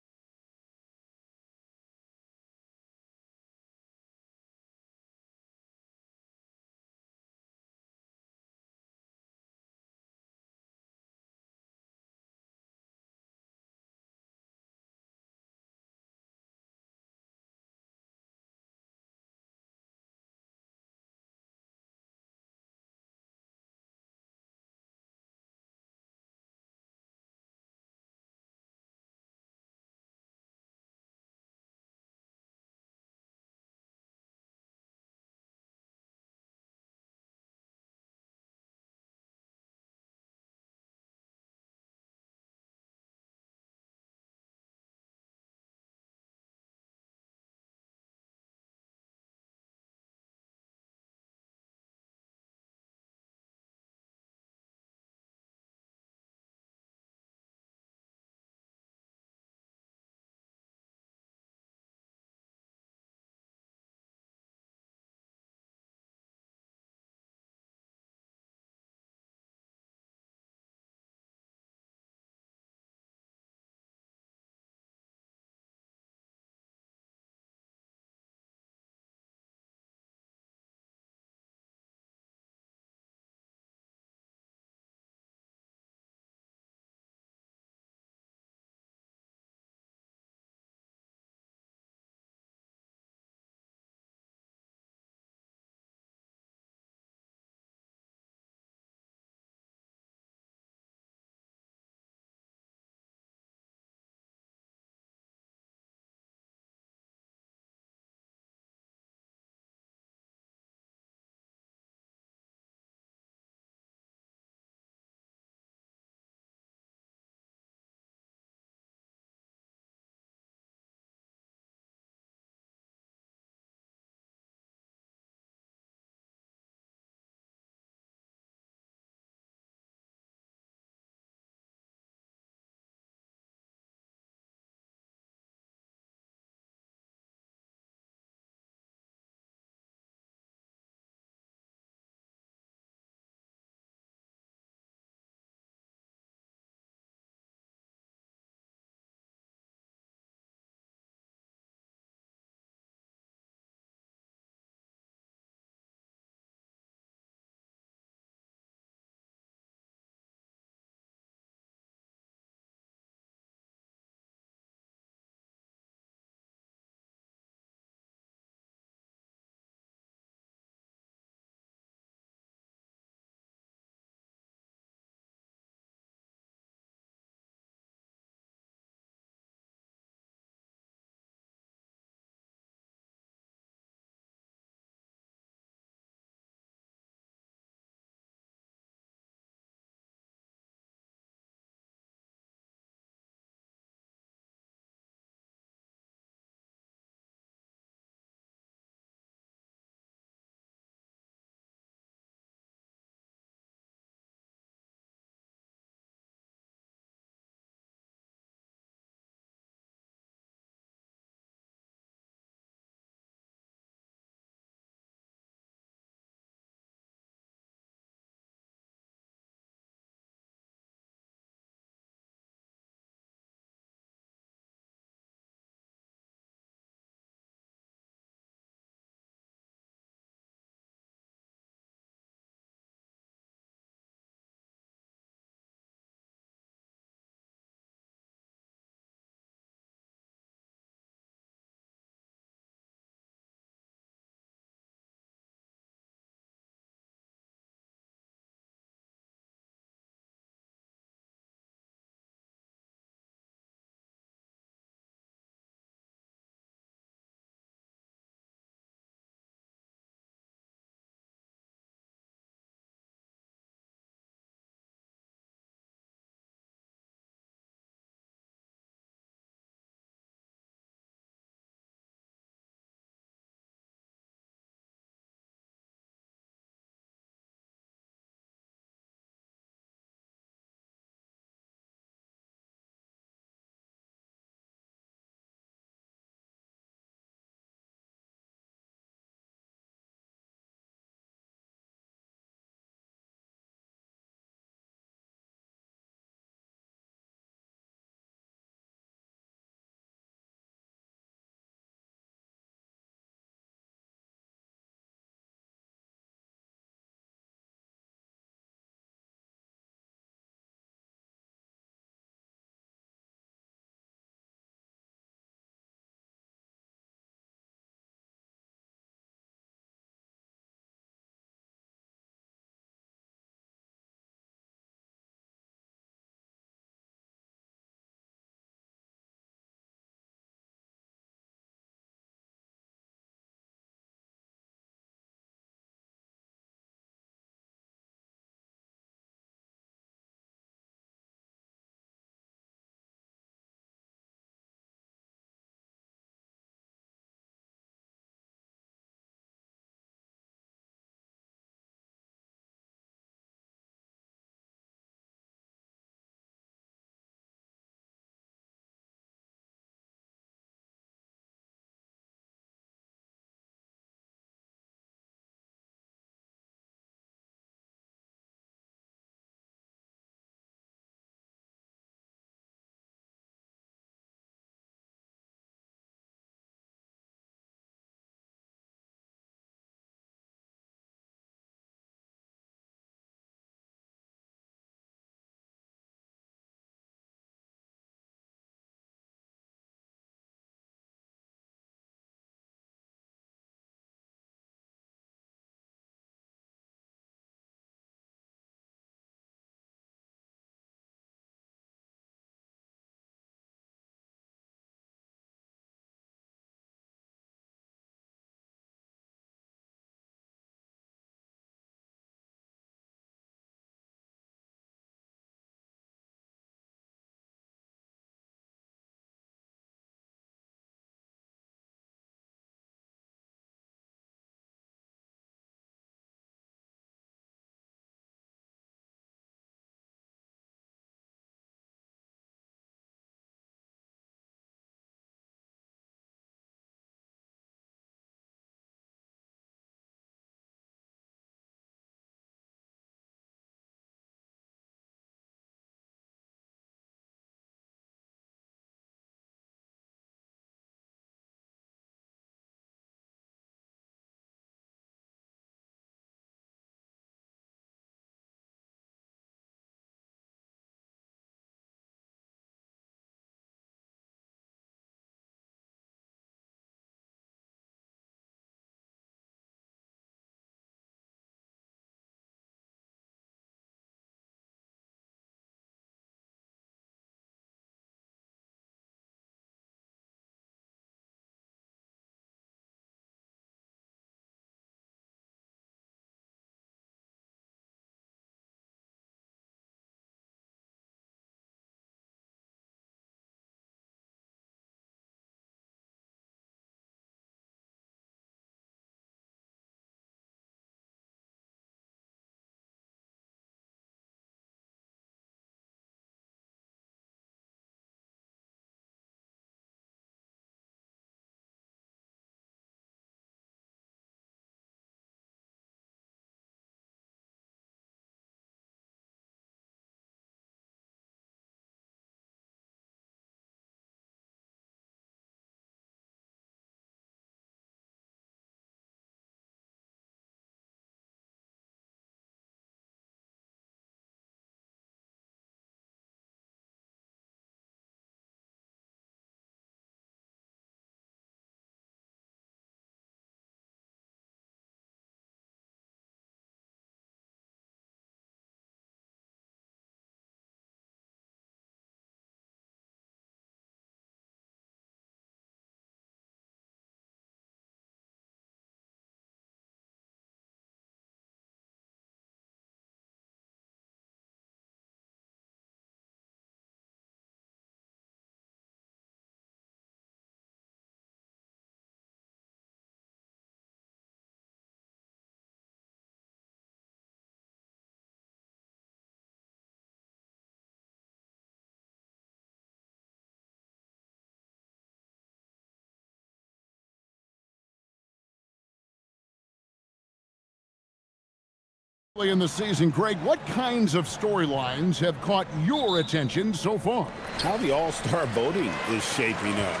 In the season, Greg, what kinds of storylines have caught your attention so far? How the All-Star voting is shaping up.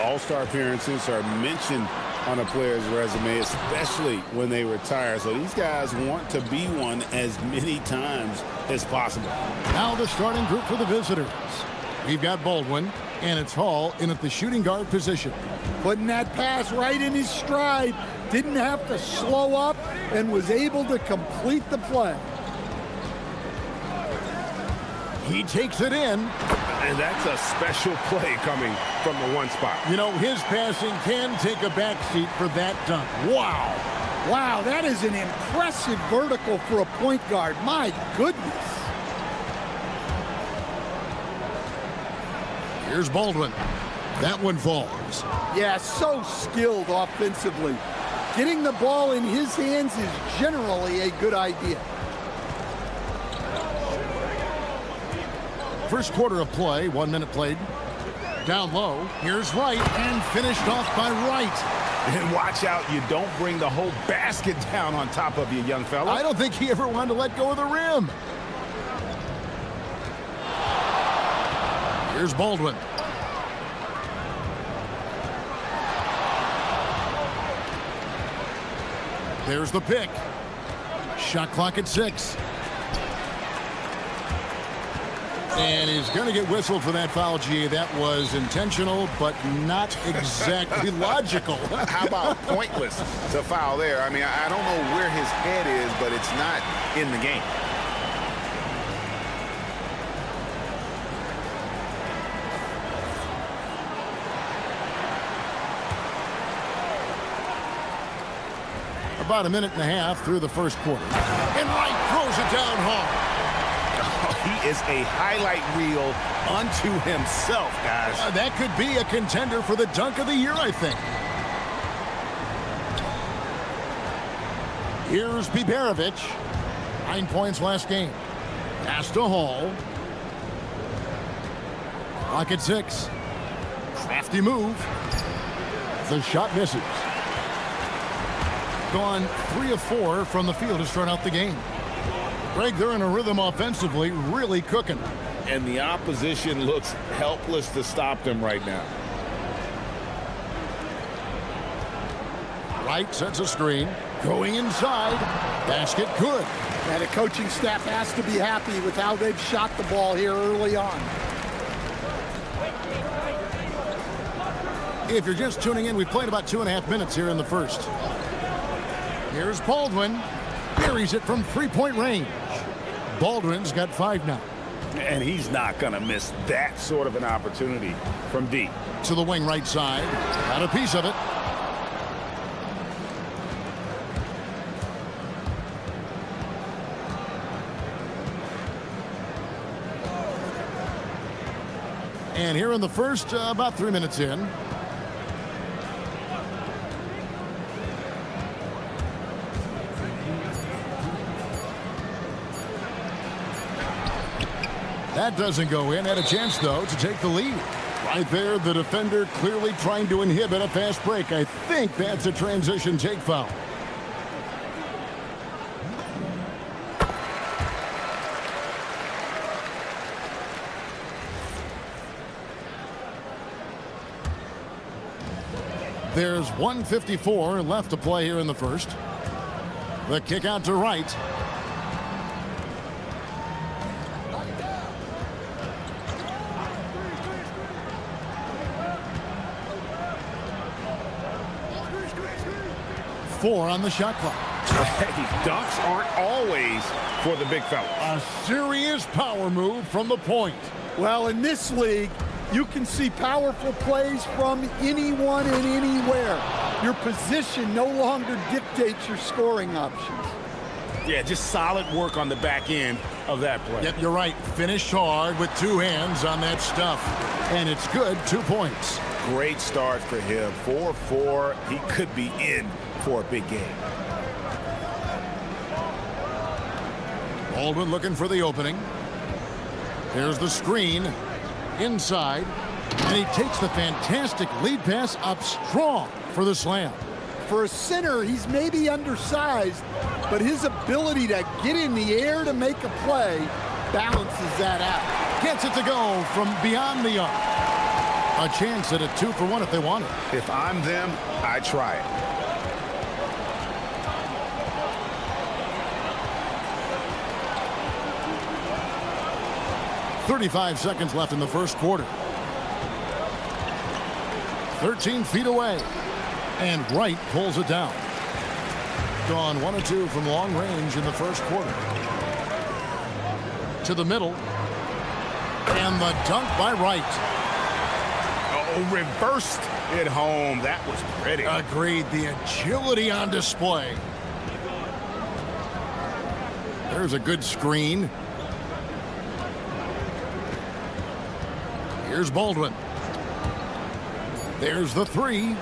All-Star appearances are mentioned on a player's resume, especially when they retire. So these guys want to be one as many times as possible. Now the starting group for the visitors. We've got Baldwin, and it's Hall in at the shooting guard position. Putting that pass right in his stride. Didn't have to slow up and was able to complete the play. He takes it in. And that's a special play coming from the one spot. You know, his passing can take a backseat for that dunk. Wow. Wow, that is an impressive vertical for a point guard. My goodness. Here's Baldwin. That one falls. Yeah, so skilled offensively. Getting the ball in his hands is generally a good idea. First quarter of play, 1 minute played. Down low, here's Wright, and finished off by Wright. And watch out, you don't bring the whole basket down on top of you, young fella. I don't think he ever wanted to let go of the rim. Here's Baldwin. There's the pick. Shot clock at 6. And he's going to get whistled for that foul, G. That was intentional, but not exactly logical. How about pointless to foul there? I mean, I don't know where his head is, but it's not in the game. About a minute and a half through the first quarter. And Wright throws it down hard. He is a highlight reel unto himself, guys. That could be a contender for the dunk of the year, I think. Here's Biberovic. 9 points last game. Pass to Hall. Clock at 6. Crafty move. The shot misses. Gone 3 of 4 from the field to start out the game. Greg, they're in a rhythm offensively, really cooking. And the opposition looks helpless to stop them right now. Wright sets a screen. Going inside. Basket good. And the coaching staff has to be happy with how they've shot the ball here early on. If you're just tuning in, we've played about 2.5 minutes here in the first. Here's Baldwin. Buries it from 3-point range. Baldwin's got 5 now. And he's not going to miss that sort of an opportunity from deep. To the wing right side. Got a piece of it. And here in the first, about 3 minutes in. That doesn't go in. Had a chance, though, to take the lead. Right there, the defender clearly trying to inhibit a fast break. I think that's a transition take foul. There's 1:54 left to play here in the first. The kick out to Wright. Four on the shot clock. Hey, dunks aren't always for the big fella. A serious power move from the point. Well, in this league, you can see powerful plays from anyone and anywhere. Your position no longer dictates your scoring options. Yeah, just solid work on the back end of that play. Yep, you're right. Finished hard with 2 hands on that stuff. And it's good, 2 points. Great start for him. 4-4. He could be in for a big game. Baldwin looking for the opening. There's the screen. Inside. And he takes the fantastic lead pass up strong for the slam. For a center, he's maybe undersized, but his ability to get in the air to make a play balances that out. Gets it to go from beyond the arc. A chance at a 2-for-1 if they want it. If I'm them, I try it. .35 seconds left in the first quarter. 13 feet away. And Wright pulls it down. Gone 1 of 2 from long range in the first quarter. To the middle. And the dunk by Wright. Oh, reversed it home. That was pretty. Agreed. The agility on display. There's a good screen. Here's Baldwin. There's the three.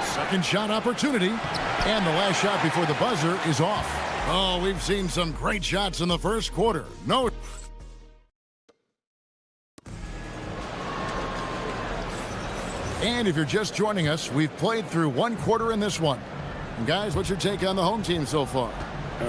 Second shot opportunity. And the last shot before the buzzer is off. Oh, we've seen some great shots in the first quarter. No. And if you're just joining us, we've played through 1 quarter in this one. And guys, what's your take on the home team so far?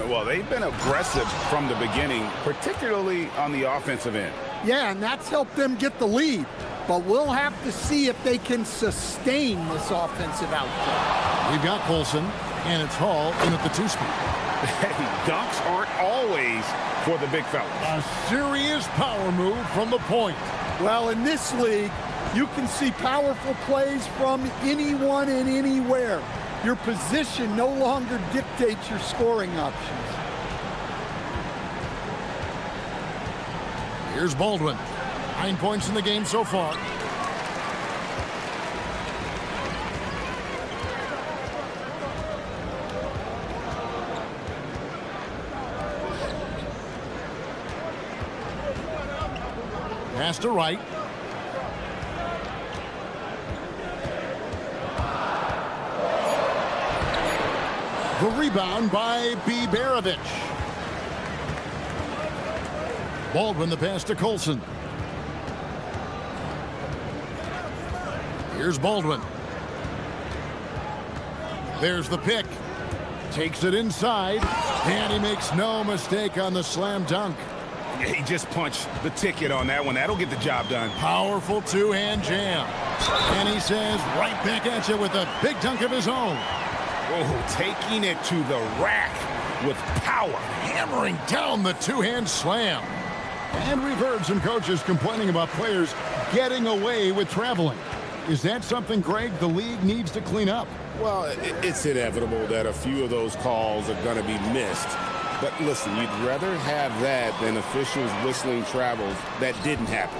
Well, they've been aggressive from the beginning, particularly on the offensive end. Yeah, and that's helped them get the lead. But we'll have to see if they can sustain this offensive output. We've got Colson, and it's Hall in at the 2-speed. Hey, dunks aren't always for the big fellas. A serious power move from the point. Well, in this league, you can see powerful plays from anyone and anywhere. Your position no longer dictates your scoring options. Here's Baldwin. 9 points in the game so far. Pass to Wright. The rebound by Biberovic. Baldwin the pass to Colson. Here's Baldwin. There's the pick. Takes it inside. And he makes no mistake on the slam dunk. He just punched the ticket on that one. That'll get the job done. Powerful two-hand jam. And he says right back at you with a big dunk of his own. Oh, taking it to the rack with power. Hammering down the two-hand slam. And we've heard some coaches complaining about players getting away with traveling. Is that something, Greg, the league needs to clean up? Well, it's inevitable that a few of those calls are going to be missed. But listen, you'd rather have that than officials whistling travels that didn't happen.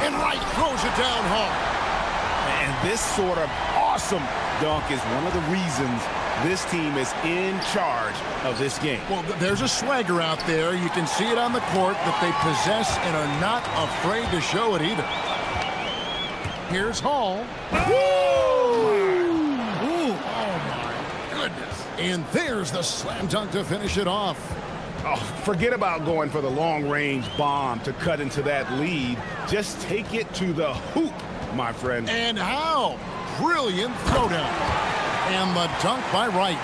And Wright throws it down hard. And this sort of awesome dunk is one of the reasons this team is in charge of this game. Well, there's a swagger out there. You can see it on the court that they possess and are not afraid to show it either. Here's Hall. Ooh, oh my goodness. And there's the slam dunk to finish it off. Oh, forget about going for the long-range bomb to cut into that lead. Just take it to the hoop, my friend. And how? Brilliant throwdown. And the dunk by Wright.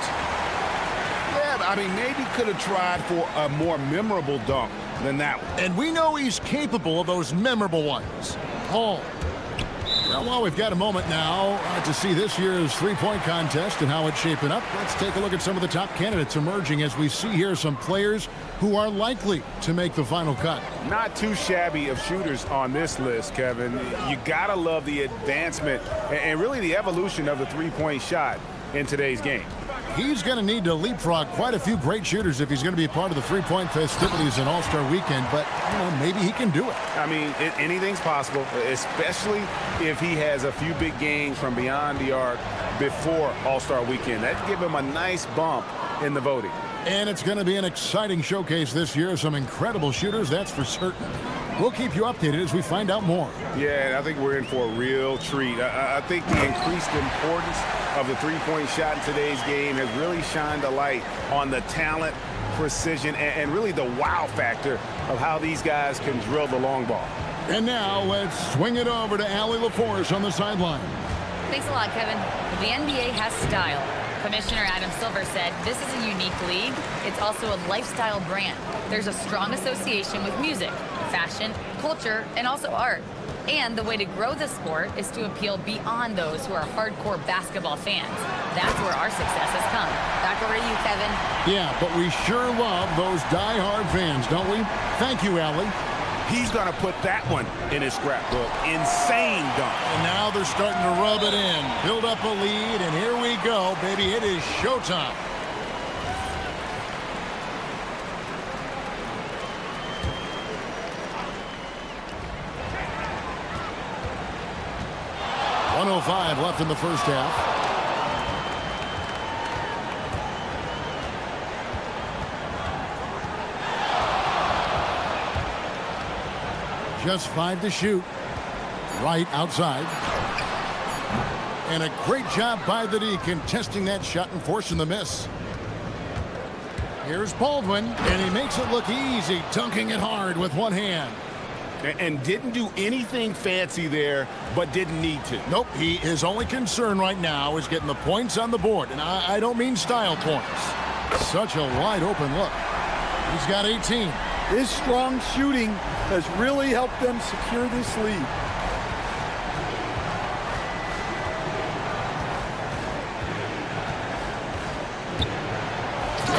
Yeah, I mean, maybe could have tried for a more memorable dunk than that one. And we know he's capable of those memorable ones. Hall. Well, we've got a moment now to see this year's three-point contest and how it's shaping up. Let's take a look at some of the top candidates emerging as we see here some players who are likely to make the final cut. Not too shabby of shooters on this list, Kevin. You gotta love the advancement and really the evolution of the three-point shot in today's game. He's going to need to leapfrog quite a few great shooters if he's going to be a part of the three-point festivities in All-Star Weekend, but maybe he can do it. I mean, anything's possible, especially if he has a few big games from beyond the arc before All-Star Weekend. That'd give him a nice bump in the voting. And it's going to be an exciting showcase this year. Some incredible shooters, that's for certain. We'll keep you updated as we find out more. Yeah, I think we're in for a real treat. I think the increased importance of the three-point shot in today's game has really shined a light on the talent, precision, and really the wow factor of how these guys can drill the long ball. And now let's swing it over to Allie LaForce on the sideline. Thanks a lot, Kevin. The NBA has style. Commissioner Adam Silver said this is a unique league. It's also a lifestyle brand. There's a strong association with music, fashion, culture, and also art. And the way to grow the sport is to appeal beyond those who are hardcore basketball fans. That's where our success has come. Back over to you, Kevin. Yeah, but we sure love those die-hard fans, don't we? Thank you, Allie. He's going to put that one in his scrapbook. Insane dunk. And now they're starting to rub it in. Build up a lead, and here we go, baby. It is showtime. .105 left in the first half. Just 5 to shoot. Right outside. And a great job by the D contesting that shot and forcing the miss. Here's Baldwin, and he makes it look easy, dunking it hard with one hand. And didn't do anything fancy there, but didn't need to. Nope, his only concern right now is getting the points on the board. And I don't mean style points. Such a wide open look. He's got 18. His strong shooting has really helped them secure this lead.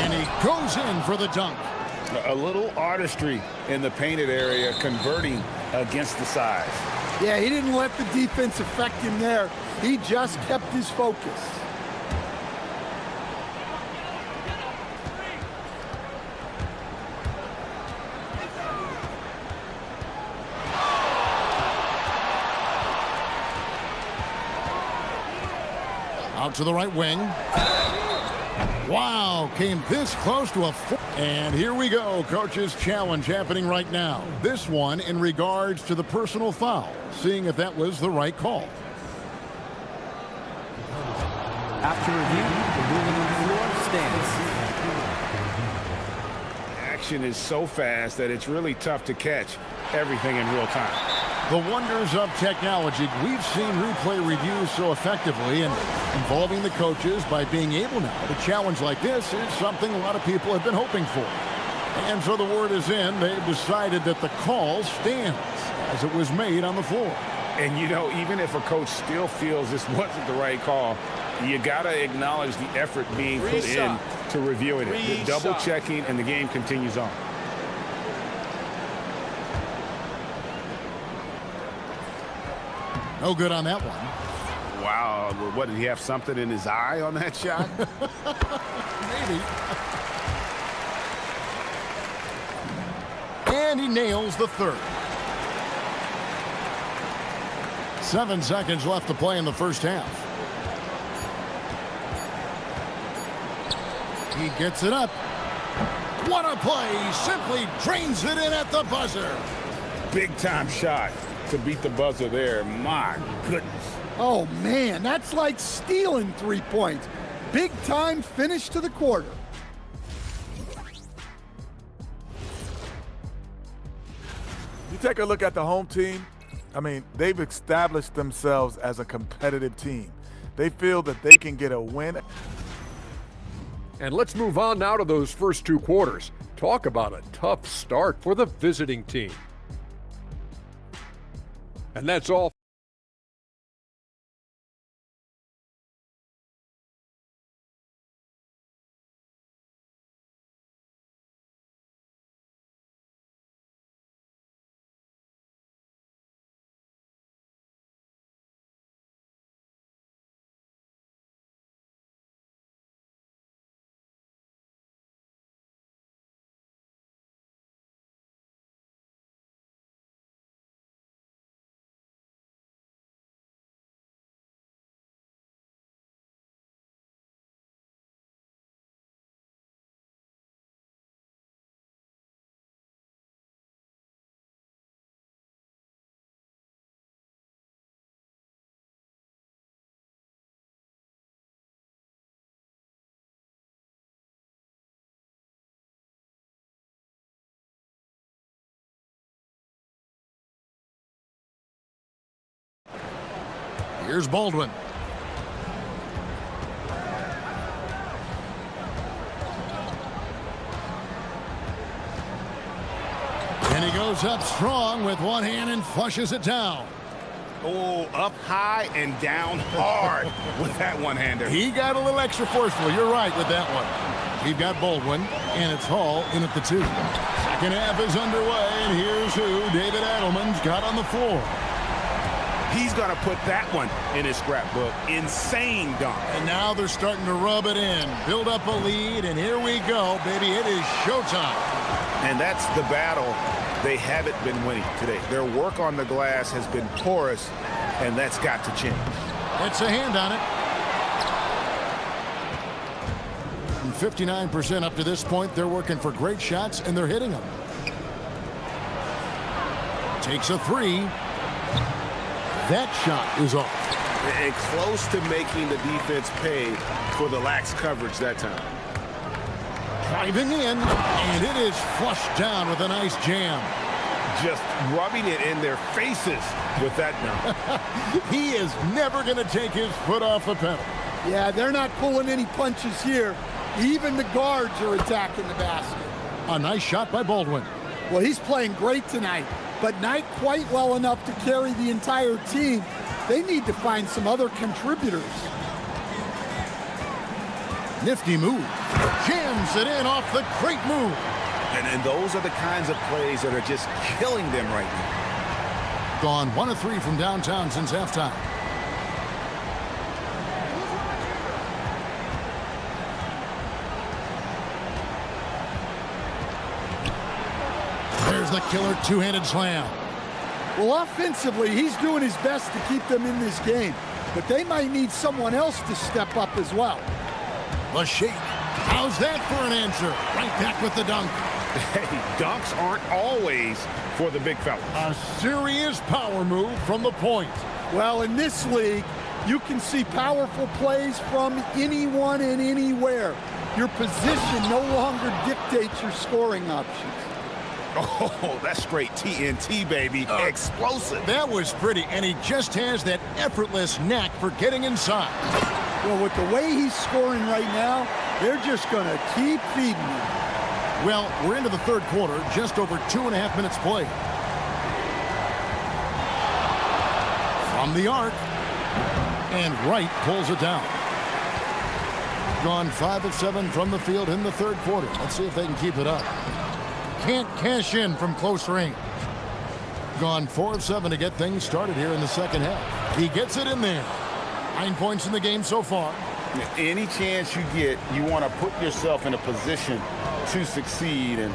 And he goes in for the dunk. A little artistry in the painted area, converting against the size. Yeah, he didn't let the defense affect him there. He just kept his focus. Out to the right wing. Wow, came this close to a four. And here we go, coach's challenge happening right now. This one in regards to the personal foul, seeing if that was the right call. After review, the ruling on the floor stands. Action is so fast that it's really tough to catch everything in real time. The wonders of technology. We've seen replay reviews so effectively, and involving the coaches by being able now to challenge like this is something a lot of people have been hoping for. And so the word is in. They've decided that the call stands as it was made on the floor. And, you know, even if a coach still feels this wasn't the right call, you got to acknowledge the effort being put in to reviewing it. The double checking, and the game continues on. No good on that one. Wow. What, did he have something in his eye on that shot? Maybe. And he nails the third. 7 seconds left to play in the first half. He gets it up. What a play. He simply drains it in at the buzzer. Big time shot to beat the buzzer there. My goodness. Oh, man, that's like stealing 3 points. Big time finish to the quarter. You take a look at the home team. I mean, they've established themselves as a competitive team. They feel that they can get a win. And let's move on now to those first 2 quarters. Talk about a tough start for the visiting team. And that's all. Here's Baldwin. And he goes up strong with one hand and flushes it down. Oh, up high and down hard with that one-hander. He got a little extra forceful. You're right with that one. We've got Baldwin, and it's Hall in at the 2. Second half is underway, and here's who David Adelman's got on the floor. He's going to put that one in his scrapbook. Insane dunk. And now they're starting to rub it in, build up a lead, and here we go, baby. It is showtime. And that's the battle they haven't been winning today. Their work on the glass has been porous, and that's got to change. It's a hand on it. And 59% up to this point. They're working for great shots, and they're hitting them. Takes a 3. That shot is off. And close to making the defense pay for the lax coverage that time. Driving in, and it is flushed down with a nice jam. Just rubbing it in their faces with that dunk. He is never going to take his foot off the pedal. Yeah, they're not pulling any punches here. Even the guards are attacking the basket. A nice shot by Baldwin. Well, he's playing great tonight, but not quite well enough to carry the entire team. They need to find some other contributors. Nifty move. Jams it in off the great move. And those are the kinds of plays that are just killing them right now. Gone 1 of 3 from downtown since halftime. There's the killer two-handed slam. Well, offensively, he's doing his best to keep them in this game, but they might need someone else to step up as well. The shake. How's that for an answer? Right back with the dunk. Hey, dunks aren't always for the big fella. A serious power move from the point. Well, in this league, you can see powerful plays from anyone and anywhere. Your position no longer dictates your scoring options. Oh, that's straight TNT, baby. Explosive. That was pretty, and he just has that effortless knack for getting inside. Well, with the way he's scoring right now, they're just going to keep feeding him. Well, we're into the third quarter, just over 2.5 minutes played. From the arc, and Wright pulls it down. Gone 5 of 7 from the field in the third quarter. Let's see if they can keep it up. Can't cash in from close range. Gone 4 of 7 to get things started here in the second half. He gets it in there. 9 points in the game so far. Any chance you get, you want to put yourself in a position to succeed, and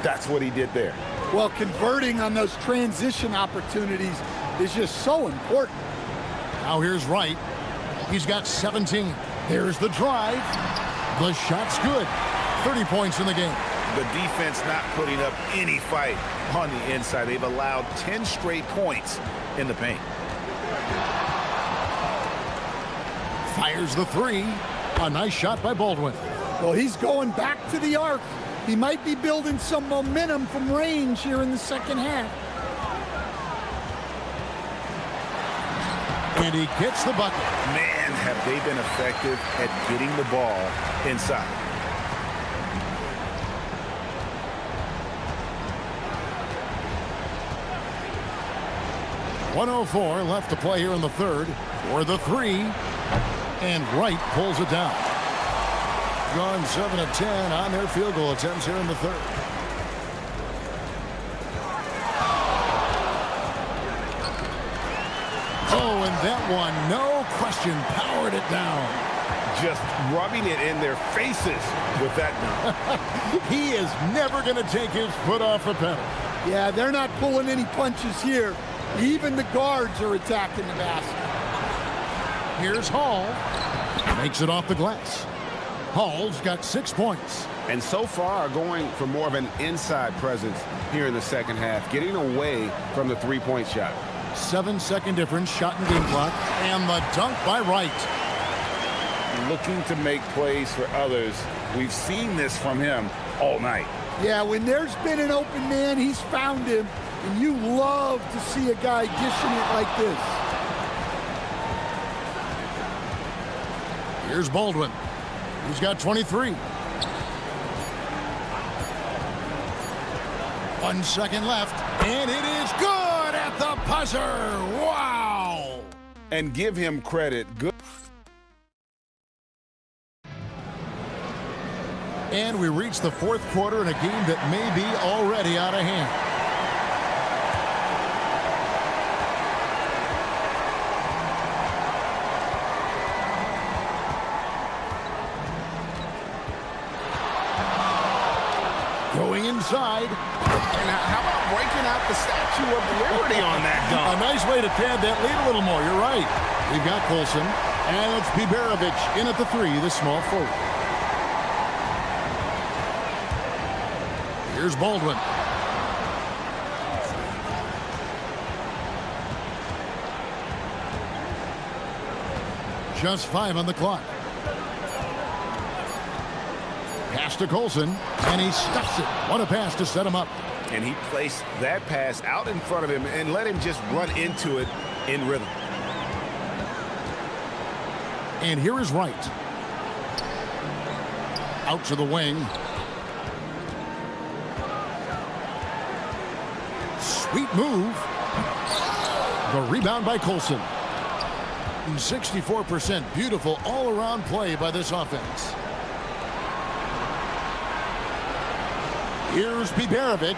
that's what he did there. Well, converting on those transition opportunities is just so important. Now here's Wright. He's got 17. There's the drive. The shot's good. 30 points in the game. The defense not putting up any fight on the inside. They've allowed 10 straight points in the paint. Fires the 3. A nice shot by Baldwin. Well, he's going back to the arc. He might be building some momentum from range here in the second half. And he gets the bucket. Man, have they been effective at getting the ball inside. .104 left to play here in the third. For the 3. And Wright pulls it down. Gone 7 of 10 on their field goal attempts here in the third. Oh, and that one, no question, powered it down. Just rubbing it in their faces with that dunk. He is never going to take his foot off the pedal. Yeah, they're not pulling any punches here. Even the guards are attacking the basket. Here's Hall. Makes it off the glass. Hall's got 6 points. And so far going for more of an inside presence here in the second half, getting away from the three-point shot. 7-second difference, shot and game clock, and the dunk by Wright. Looking to make plays for others. We've seen this from him all night. Yeah, when there's been an open man, he's found him, and you love to see a guy dishing it like this. Here's Baldwin. He's got 23. 1 second left, and it is good at the buzzer. Wow! And give him credit. Good. And we reach the fourth quarter in a game that may be already out of hand. Going inside. And how about breaking out the Statue of Liberty on that dunk? A nice way to pad that lead a little more. You're right. We've got Colson, and it's Biberovic in at the 3, the small forward. Here's Baldwin. Just 5 on the clock. Pass to Colson, and he stuffs it. What a pass to set him up. And he placed that pass out in front of him and let him just run into it in rhythm. And here is Wright. Out to the wing. Sweet move. The rebound by Colson. 64%. Beautiful all-around play by this offense. Here's Biberovic.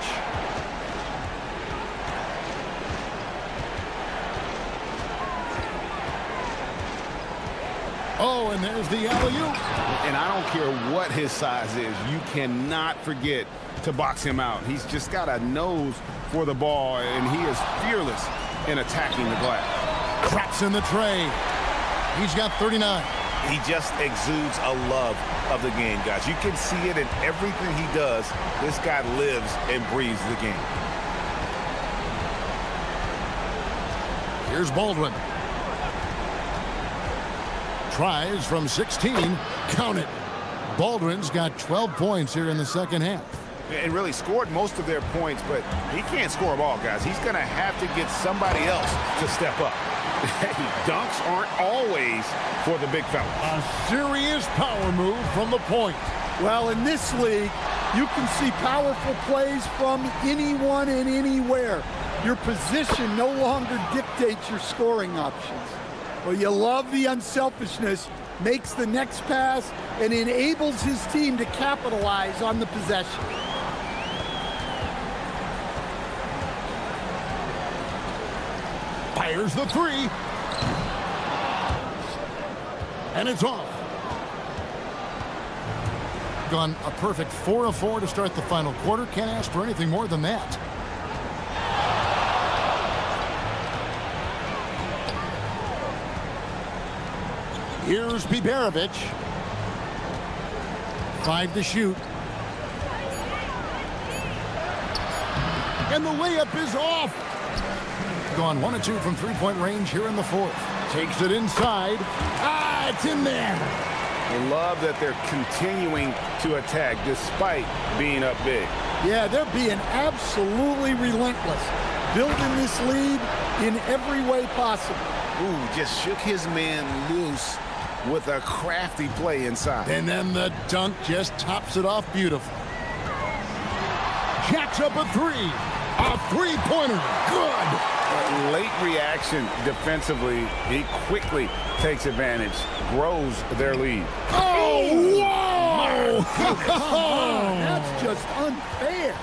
Oh, and there's the alley-oop. And I don't care what his size is. You cannot forget to box him out. He's just got a nose for the ball, and he is fearless in attacking the glass. Traps in the tray. He's got 39. He just exudes a love of the game, guys. You can see it in everything he does. This guy lives and breathes the game. Here's Baldwin. Tries from 16. Count it. Baldwin's got 12 points here in the second half. And really scored most of their points, but he can't score them all, guys. He's going to have to get somebody else to step up. Dunks aren't always for the big fella. A serious power move from the point. Well, in this league, you can see powerful plays from anyone and anywhere. Your position no longer dictates your scoring options. Well, you love the unselfishness, makes the next pass, and enables his team to capitalize on the possession. Fires the 3. And it's off. Gone a perfect 4 of 4 to start the final quarter. Can't ask for anything more than that. Here's Biberovic. 5 to shoot. And the layup is off. Gone 1 of 2 from three-point range here in the fourth. Takes it inside. Ah, it's in there. I love that they're continuing to attack despite being up big. Yeah, they're being absolutely relentless. Building this lead in every way possible. Ooh, just shook his man loose with a crafty play inside. And then the dunk just tops it off beautiful. Jacks up a 3. A three-pointer. Good. Late reaction defensively. He quickly takes advantage, grows their lead. Oh, whoa! That's just unfair.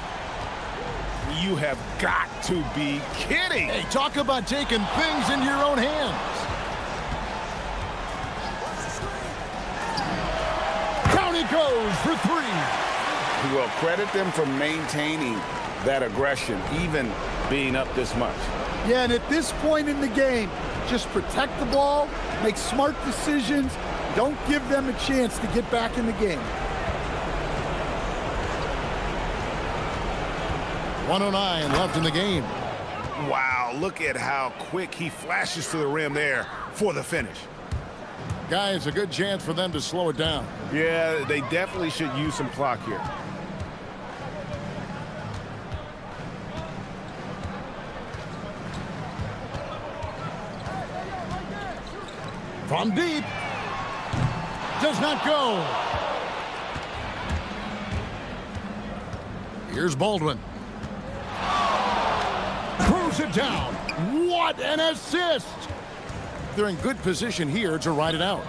You have got to be kidding. Hey, talk about taking things into your own hands. Down he goes for 3. Well, credit them for maintaining that aggression, even being up this much. Yeah, and at this point in the game, just protect the ball, make smart decisions, don't give them a chance to get back in the game. 109 left in the game. Wow, look at how quick he flashes to the rim there for the finish. Guys, a good chance for them to slow it down. Yeah, they definitely should use some clock here. From deep. does not go. Here's Baldwin. Throws it down. What an assist! They're in good position here to ride it out.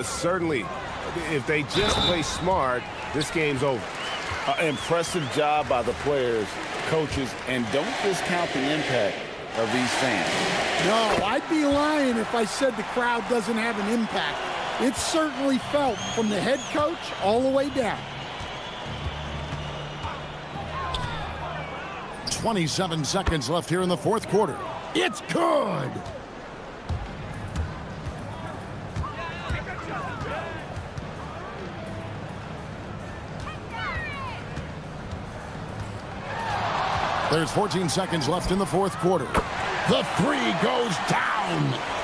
Certainly. If they just play smart, this game's over. Impressive job by the players, coaches, and don't discount the impact of these fans. No, I'd be lying if I said the crowd doesn't have an impact. It's certainly felt from the head coach all the way down. 27 seconds left here in the fourth quarter. It's good! There's 14 seconds left in the fourth quarter. The three goes down!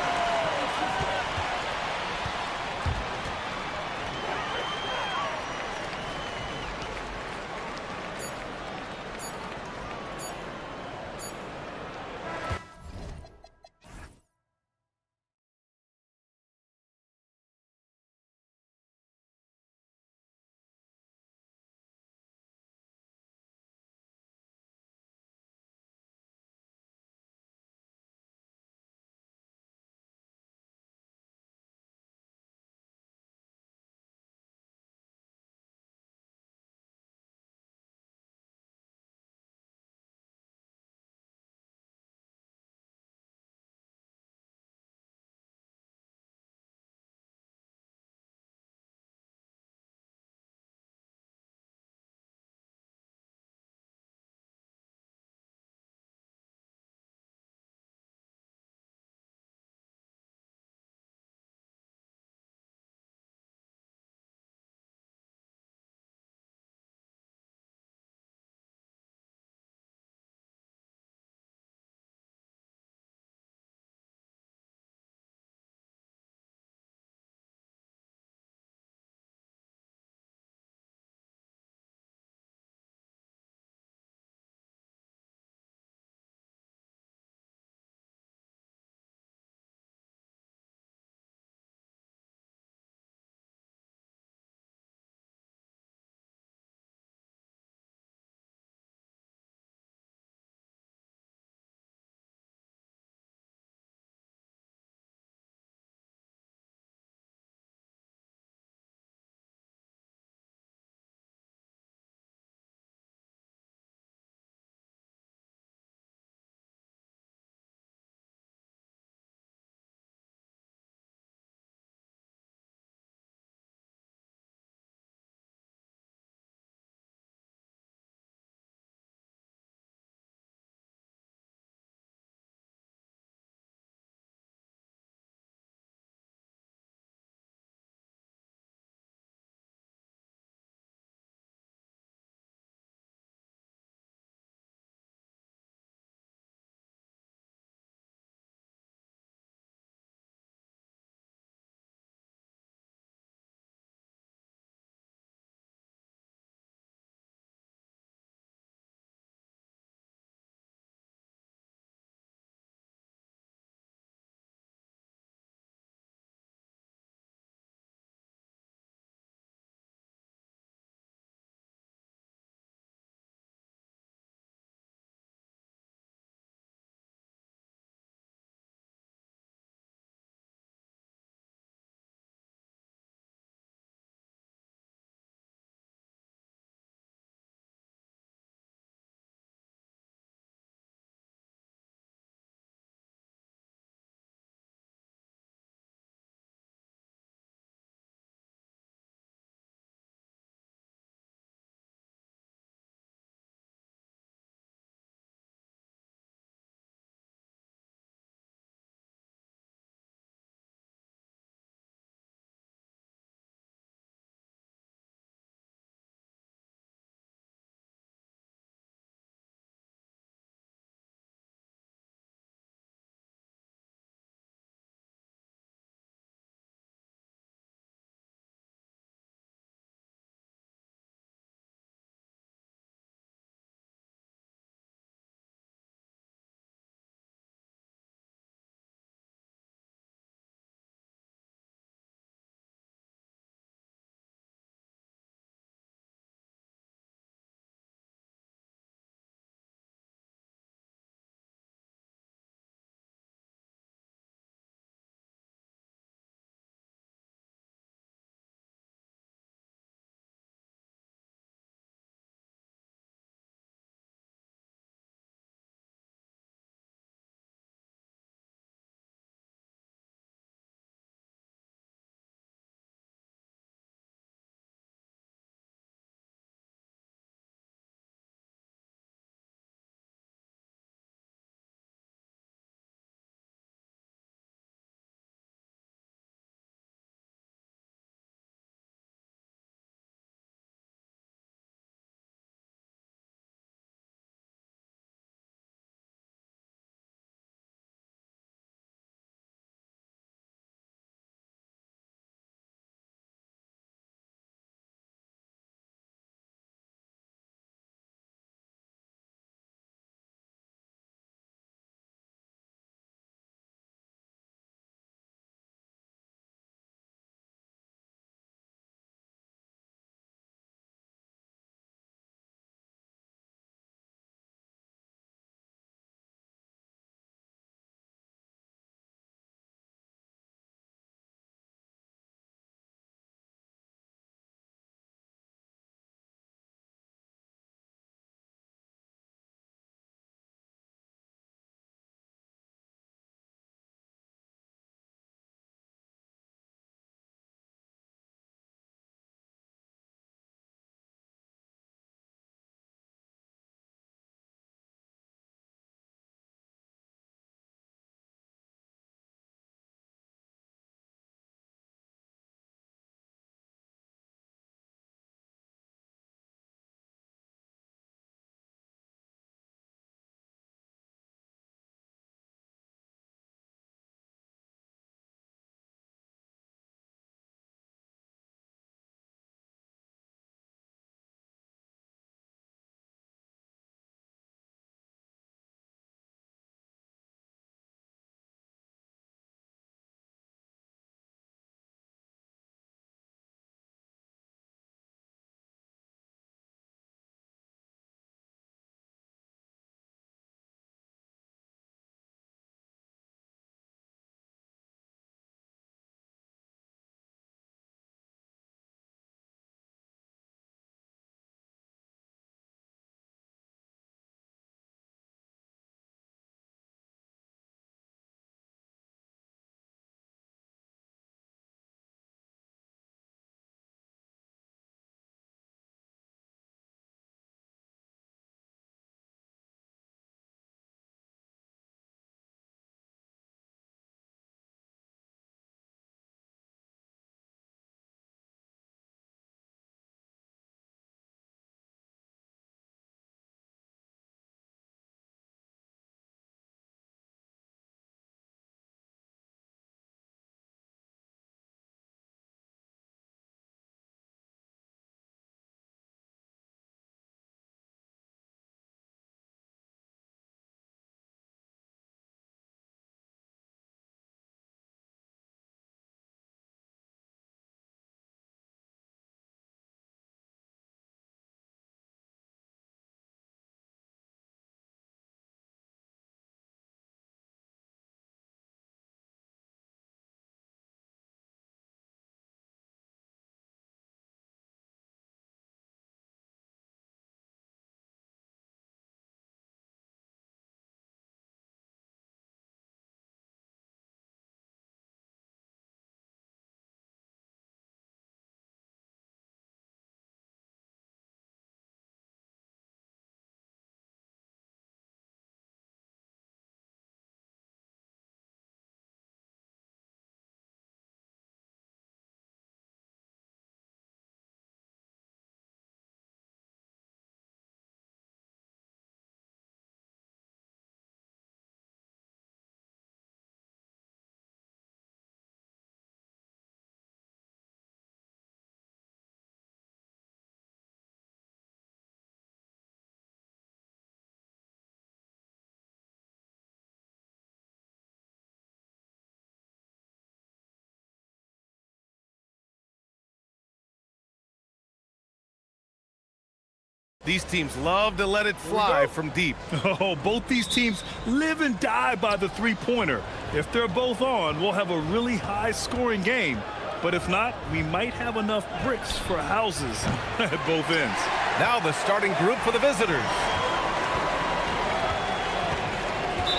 These teams love to let it fly from deep. Oh, both these teams live and die by the three-pointer. If they're both on, we'll have a really high-scoring game. But if not, we might have enough bricks for houses at both ends. Now the starting group for the visitors.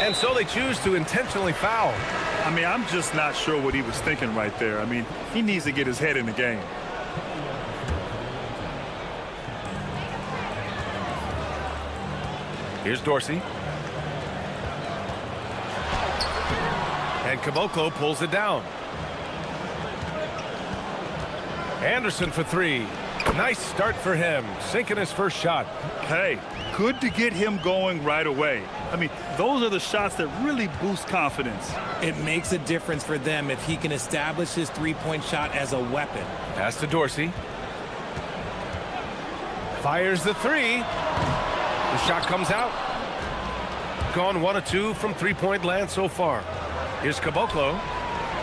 And so they choose to intentionally foul. I mean, I'm just not sure what he was thinking right there. I mean, he needs to get his head in the game. Here's Dorsey. And Caboclo pulls it down. Anderson for three. Nice start for him, sinking his first shot. Hey, good to get him going right away. I mean, those are the shots that really boost confidence. It makes a difference for them if he can establish his three-point shot as a weapon. Pass to Dorsey. Fires the three. The shot comes out. Gone 1 of 2 from three-point land so far. Here's Caboclo.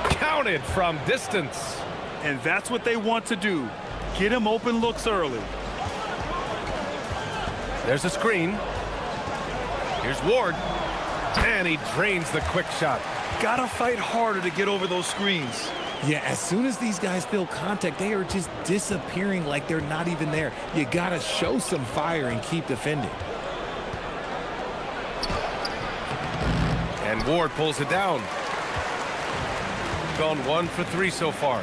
Counted from distance. And that's what they want to do. Get him open looks early. There's a screen. Here's Ward. And he drains the quick shot. Gotta fight harder to get over those screens. Yeah, as soon as these guys feel contact, they are just disappearing like they're not even there. You gotta show some fire and keep defending. And Ward pulls it down. Gone 1 for 3 so far.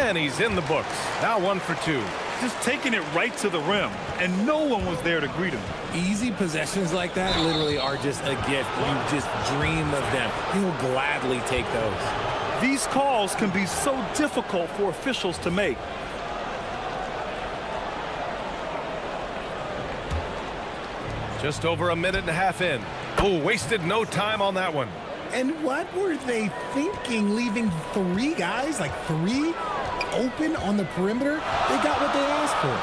And he's in the books. Now 1 for 2. Just taking it right to the rim, and no one was there to greet him. Easy possessions like that literally are just a gift. You just dream of them. He'll gladly take those. These calls can be so difficult for officials to make. Just over a minute and a half in. Oh, wasted no time on that one. And what were they thinking, leaving 3 guys, like 3 open on the perimeter? They got what they asked for.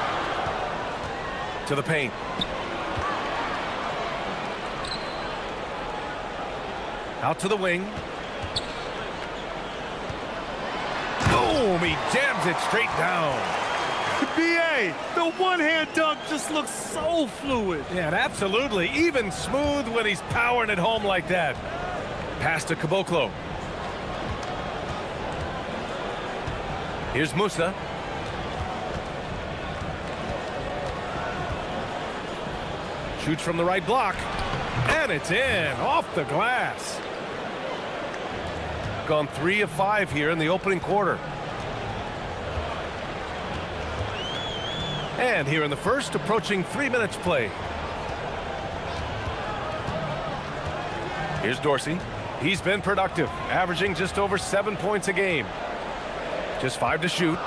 To the paint. Out to the wing. Boom! He jams it straight down. B.A., the one-hand dunk just looks so fluid. Yeah, and absolutely. Even smooth when he's powering it home like that. Pass to Caboclo. Here's Musa. Shoots from the right block. And it's in. Off the glass. Gone 3 of 5 here in the opening quarter. And here in the first, approaching 3 minutes play. Here's Dorsey. He's been productive, averaging just over 7 points a game. Just 5 to shoot.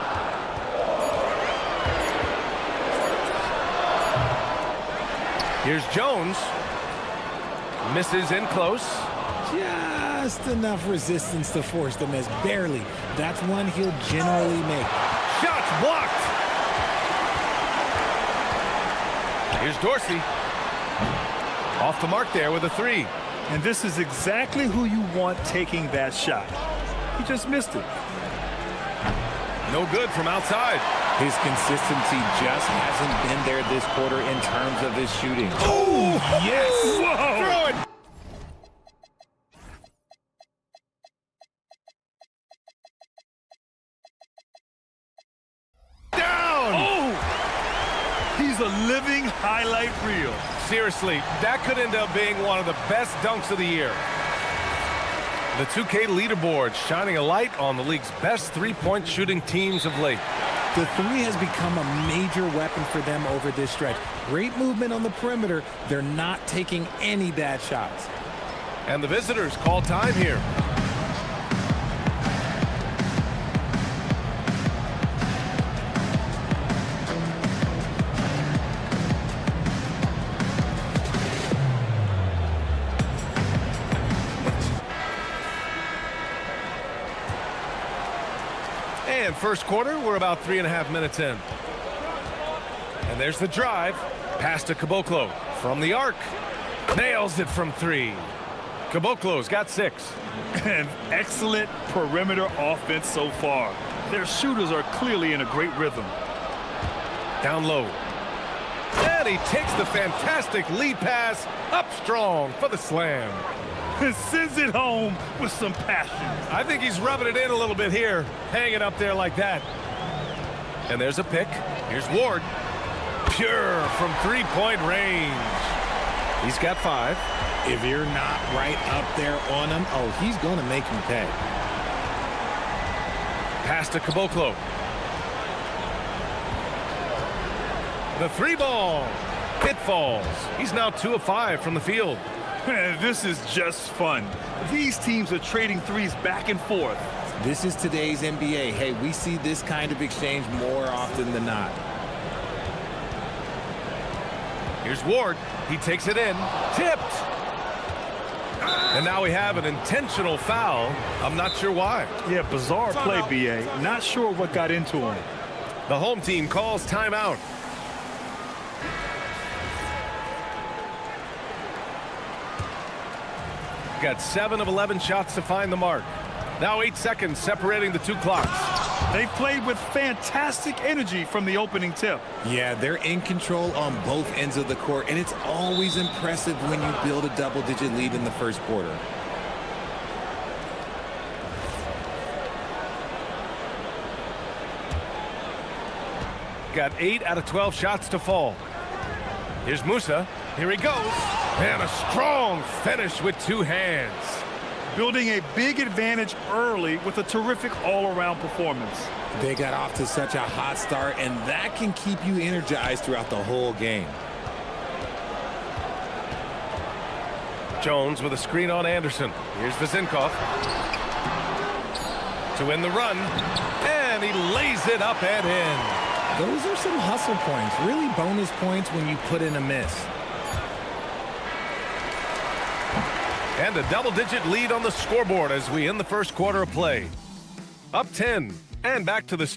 Here's Jones. Misses in close. Just enough resistance to force the miss. Barely. That's one he'll generally make. Shots blocked. Here's Dorsey. Off the mark there with a 3. And this is exactly who you want taking that shot. He just missed it. No good from outside. His consistency just hasn't been there this quarter in terms of his shooting. Oh, yes. Whoa. Throw it. Down. Oh. He's a living highlight reel. Seriously, that could end up being one of the best dunks of the year. The 2K leaderboard shining a light on the league's best three-point shooting teams of late. The 3 has become a major weapon for them over this stretch. Great movement on the perimeter. They're not taking any bad shots. And the visitors call time here. And first quarter, we're about 3.5 minutes in. And there's the drive. Pass to Caboclo from the arc. Nails it from 3. Caboclo's got 6. An excellent perimeter offense so far. Their shooters are clearly in a great rhythm. Down low. And he takes the fantastic lead pass up strong for the slam. And sends it home with some passion. I think he's rubbing it in a little bit here. Hang it up there like that. And there's a pick. Here's Ward. Pure from three-point range. He's got 5. If you're not right up there on him, oh, he's going to make you pay. Pass to Caboclo. The 3-ball. It falls. He's now 2 of 5 from the field. This is just fun. These teams are trading threes back and forth. This is today's NBA. Hey, we see this kind of exchange more often than not. Here's Ward. He takes it in. Tipped. And now we have an intentional foul. I'm not sure why. Yeah, bizarre play, BA. Not sure what got into him. The home team calls timeout. Got 7 of 11 shots to find the mark. Now 8 seconds separating the 2 clocks. They played with fantastic energy from the opening tip. Yeah, they're in control on both ends of the court, and it's always impressive when you build a double-digit lead in the first quarter. Got 8 out of 12 shots to fall. Here's Musa. Here he goes. And a strong finish with 2 hands. Building a big advantage early with a terrific all-around performance. They got off to such a hot start, and that can keep you energized throughout the whole game. Jones with a screen on Anderson. Here's Vezinkov to win the run. And he lays it up and in. Those are some hustle points, really bonus points when you put in a miss. And a double-digit lead on the scoreboard as we end the first quarter of play. Up 10, and back to the...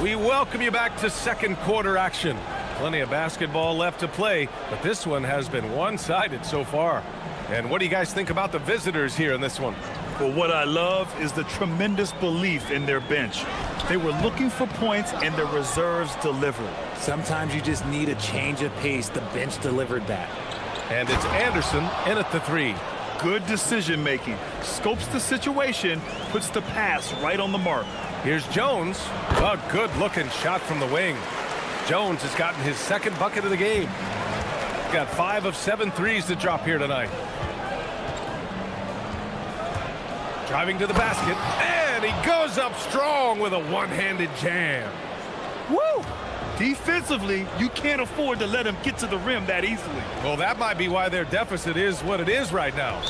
We welcome you back to second quarter action. Plenty of basketball left to play, but this one has been one-sided so far. And what do you guys think about the visitors here in this one? Well, what I love is the tremendous belief in their bench. They were looking for points, and their reserves delivered. Sometimes you just need a change of pace. The bench delivered that. And it's Anderson in at the 3. Good decision-making. Scopes the situation, puts the pass right on the mark. Here's Jones. A good-looking shot from the wing. Jones has gotten his 2nd bucket of the game. Got 5 of 7 threes to drop here tonight. Driving to the basket, and he goes up strong with a one-handed jam. Woo! Defensively, you can't afford to let him get to the rim that easily. Well, that might be why their deficit is what it is right now.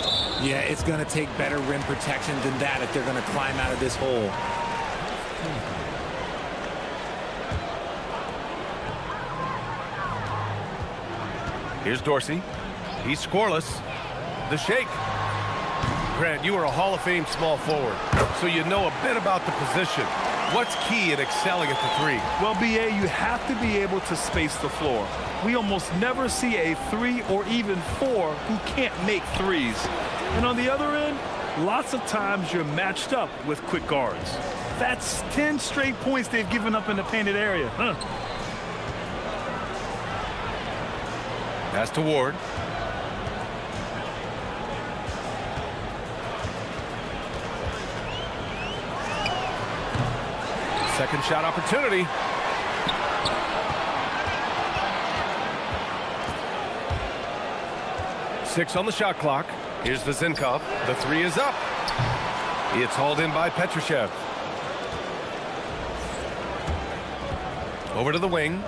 Yeah, it's going to take better rim protection than that if they're going to climb out of this hole. Here's Dorsey. He's scoreless. The shake. Grant, you are a Hall of Fame small forward, so you know a bit about the position. What's key in excelling at the 3? Well, BA, you have to be able to space the floor. We almost never see a 3 or even 4 who can't make threes. And on the other end, lots of times you're matched up with quick guards. That's 10 straight points they've given up in the painted area. Pass to Ward. Second shot opportunity. Six on the shot clock. Here's Vezinkov. The 3 is up. It's hauled in by Petrushev. Over to the wing.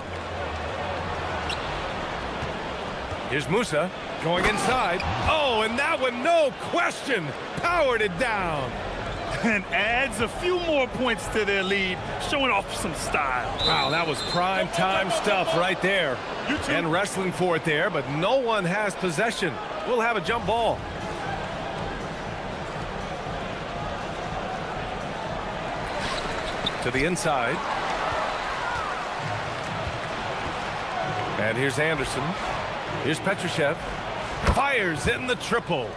Here's Musa going inside. Oh, and that one, no question, powered it down. And adds a few more points to their lead, showing off some style. Wow, that was prime time stuff right there. And wrestling for it there, but no one has possession. We'll have a jump ball. To the inside. And here's Anderson. Here's Petrushev. Fires in the triple.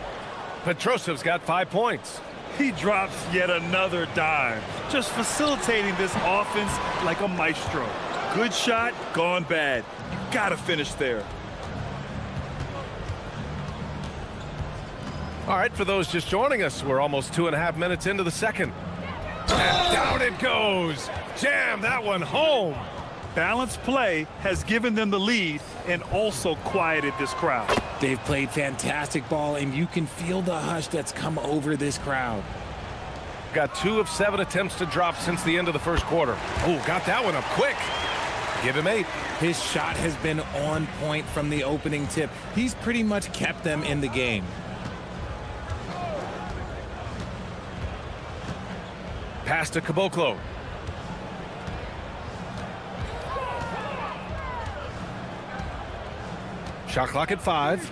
Petrosev's got 5 points. He drops yet another dime, just facilitating this offense like a maestro. Good shot, gone bad. You gotta finish there. All right, for those just joining us, we're almost 2.5 minutes into the second. And down it goes. Jam that one home. Balanced play has given them the lead and also quieted this crowd. They've played fantastic ball, and you can feel the hush that's come over this crowd. Got 2 of 7 attempts to drop since the end of the first quarter. Oh, got that one up quick. Give him 8. His shot has been on point from the opening tip. He's pretty much kept them in the game. Pass to Caboclo. Shot clock at 5.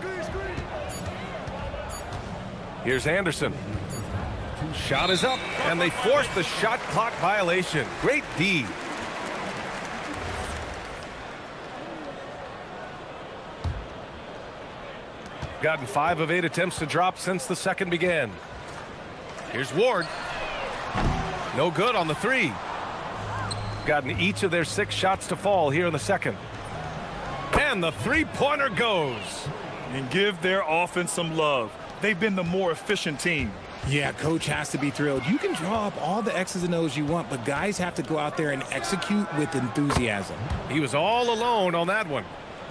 Here's Anderson. Shot is up, and they forced the shot clock violation. Great D. Gotten 5 of 8 attempts to drop since the second began. Here's Ward. No good on the 3. Gotten each of their 6 shots to fall here in the second. And the three-pointer goes. And give their offense some love. They've been the more efficient team. Yeah, coach has to be thrilled. You can draw up all the X's and O's you want, but guys have to go out there and execute with enthusiasm. He was all alone on that one.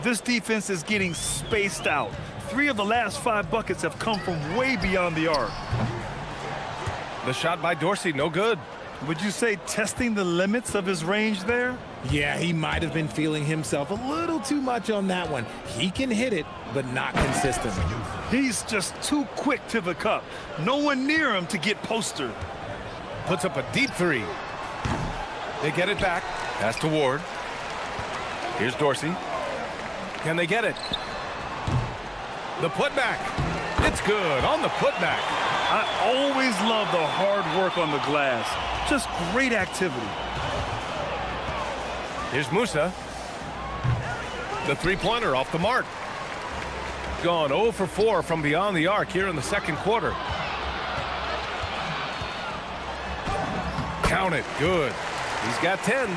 This defense is getting spaced out. 3 of the last 5 buckets have come from way beyond the arc. The shot by Dorsey, no good. Would you say testing the limits of his range there? Yeah, he might have been feeling himself a little too much on that one. He can hit it, but not consistently. He's just too quick to the cup. No one near him to get postered. Puts up a deep 3. They get it back. Pass to Ward. Here's Dorsey. Can they get it? The putback. It's good on the putback. I always love the hard work on the glass. Just great activity. Here's Musa. The three-pointer off the mark. Gone 0 for 4 from beyond the arc here in the second quarter. Count it. Good. He's got 10.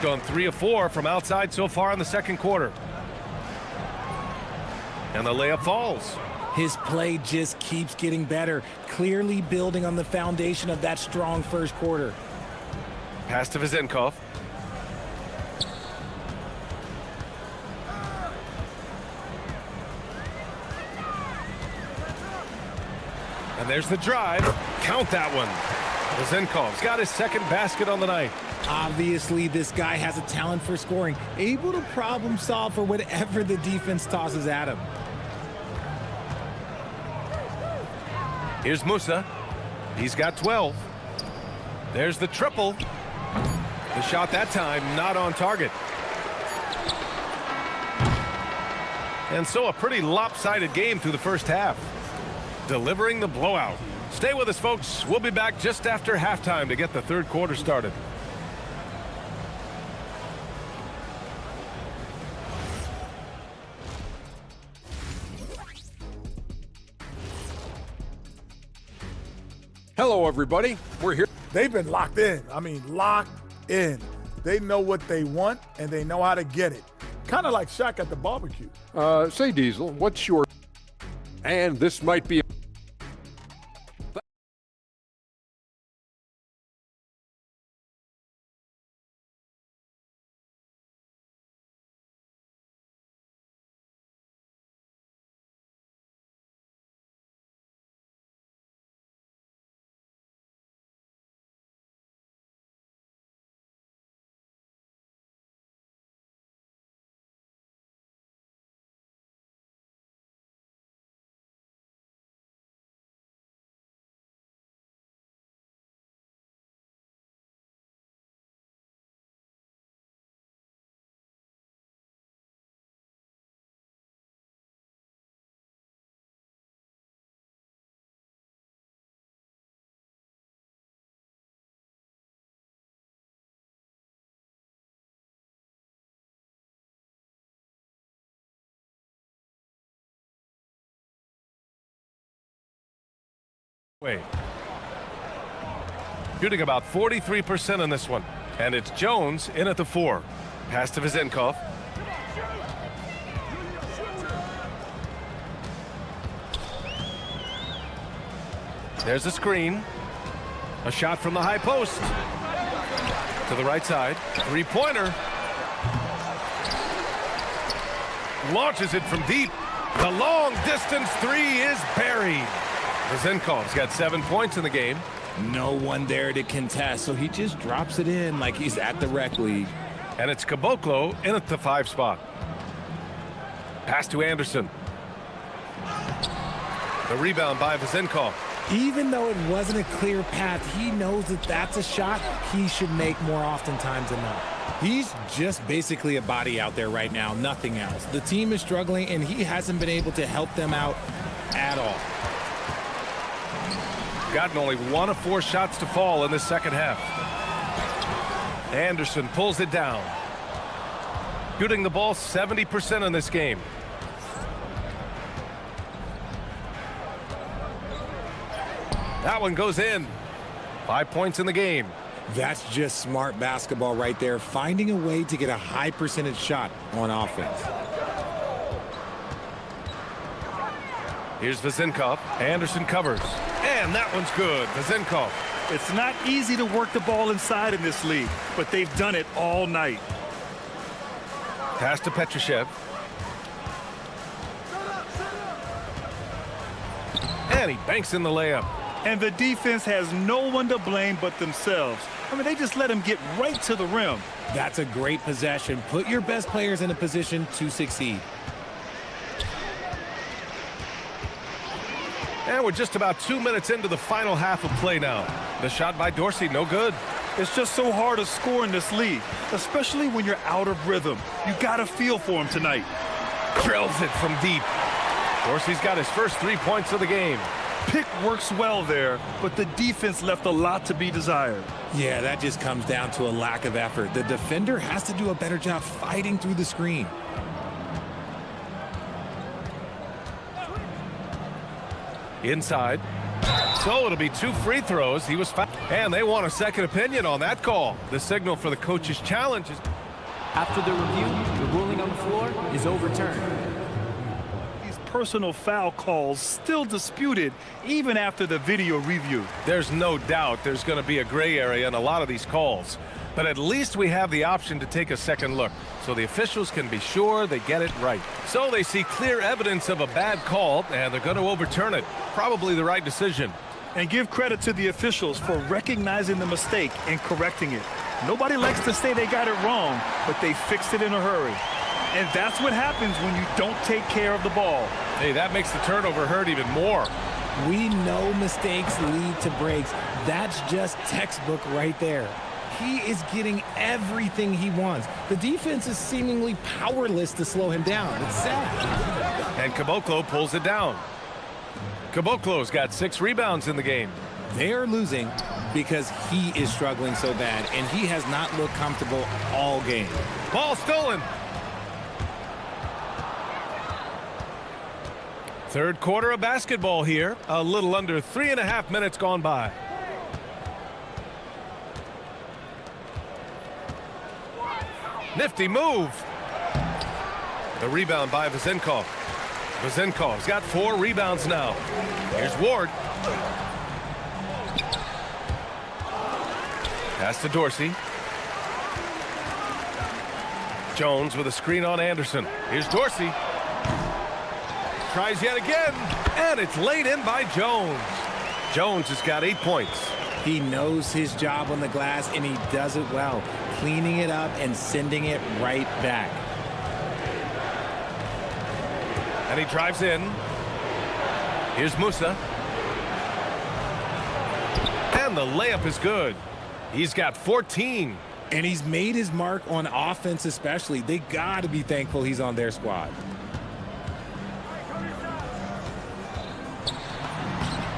Gone 3 of 4 from outside so far in the second quarter. And the layup falls. His play just keeps getting better, clearly building on the foundation of that strong first quarter. Pass to Vizenkov. And there's the drive. Count that one. Vizenkov's got his second basket on the night. Obviously, this guy has a talent for scoring, able to problem solve for whatever the defense tosses at him. Here's Musa. He's got 12. There's the triple. The shot that time not on target. And so a pretty lopsided game through the first half. Delivering the blowout. Stay with us, folks. We'll be back just after halftime to get the third quarter started. Hello, everybody. We're here. They've been locked in. I mean, locked in. They know what they want, and they know how to get it. Kind of like Shaq at the barbecue. Say, Diesel, what's your... And this might be... Wait. Shooting about 43% on this one. And it's Jones in at the 4. Pass to Vezenkov. There's a screen. A shot from the high post. To the right side. Three-pointer. Launches it from deep. The long-distance three is buried. Vezenkov's got 7 points in the game. No one there to contest, so he just drops it in like he's at the rec league. And it's Caboclo in at the 5 spot. Pass to Anderson. The rebound by Vezenkov. Even though it wasn't a clear path, he knows that that's a shot he should make more oftentimes than not. He's just basically a body out there right now, nothing else. The team is struggling, and he hasn't been able to help them out at all. Gotten only 1 of 4 shots to fall in the second half. Anderson pulls it down. Shooting the ball 70% in this game. That one goes in. 5 points in the game. That's just smart basketball right there, finding a way to get a high percentage shot on offense. Here's Vezenkov. Anderson covers. And that one's good. Vezenkov. It's not easy to work the ball inside in this league, but they've done it all night. Pass to Petrushev. And he banks in the layup. And the defense has no one to blame but themselves. I mean, they just let him get right to the rim. That's a great possession. Put your best players in a position to succeed. And we're just about 2 minutes into the final half of play now. The shot by Dorsey, no good. It's just so hard to score in this league, especially when you're out of rhythm. You got to feel for him tonight. Drills it from deep. Dorsey's got his first 3 points of the game. Pick works well there, but the defense left a lot to be desired. Yeah, that just comes down to a lack of effort. The defender has to do a better job fighting through the screen. Inside. So it'll be 2 free throws. He was fouled. And they want a second opinion on that call. The signal for the coach's challenge is... After the review, the ruling on the floor is overturned. These personal foul calls still disputed even after the video review. There's no doubt there's going to be a gray area in a lot of these calls. But at least we have the option to take a second look, so the officials can be sure they get it right. So they see clear evidence of a bad call, and they're going to overturn it. Probably the right decision. And give credit to the officials for recognizing the mistake and correcting it. Nobody likes to say they got it wrong, but they fixed it in a hurry. And that's what happens when you don't take care of the ball. Hey, that makes the turnover hurt even more. We know mistakes lead to breaks. That's just textbook right there. He is getting everything he wants. The defense is seemingly powerless to slow him down. It's sad. And Caboclo pulls it down. Caboclo's got 6 rebounds in the game. They're losing because he is struggling so bad, and he has not looked comfortable all game. Ball stolen. Third quarter of basketball here. A little under 3.5 minutes gone by. Nifty move. The rebound by Vezenkov. Vezenkov's got 4 rebounds now. Here's Ward. Pass to Dorsey. Jones with a screen on Anderson. Here's Dorsey. Tries yet again, and it's laid in by Jones. Jones has got 8 points. He knows his job on the glass, and he does it well, cleaning it up and sending it right back. And he drives in. Here's Musa. And the layup is good. He's got 14. And he's made his mark on offense especially. They got to be thankful he's on their squad.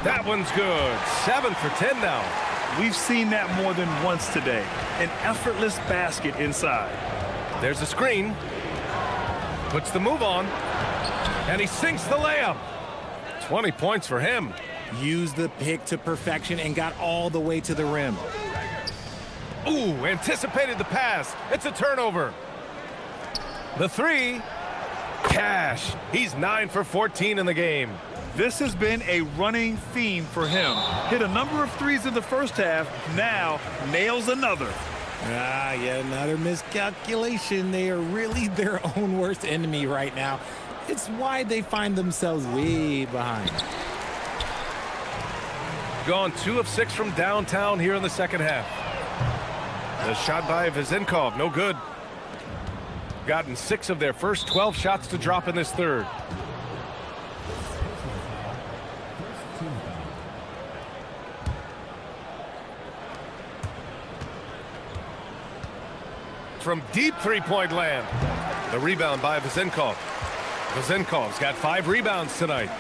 That one's good. 7 for 10 now. We've seen that more than once today. An effortless basket inside. There's a screen. Puts the move on. And he sinks the layup. 20 points for him. used the pick to perfection and got all the way to the rim. Ooh, anticipated the pass. It's a turnover. The three. Cash. He's 9 for 14 in the game. This has been a running theme for him. Hit a number of threes in the first half. Now nails another. Yet another miscalculation. They are really their own worst enemy right now. It's why they find themselves way behind. Gone 2 of 6 from downtown here in the second half. The shot by Vezenkov, no good. Gotten 6 of their first 12 shots to drop in this third. From deep three-point land. The rebound by Vezenkov. Vezenkov's got 5 rebounds tonight.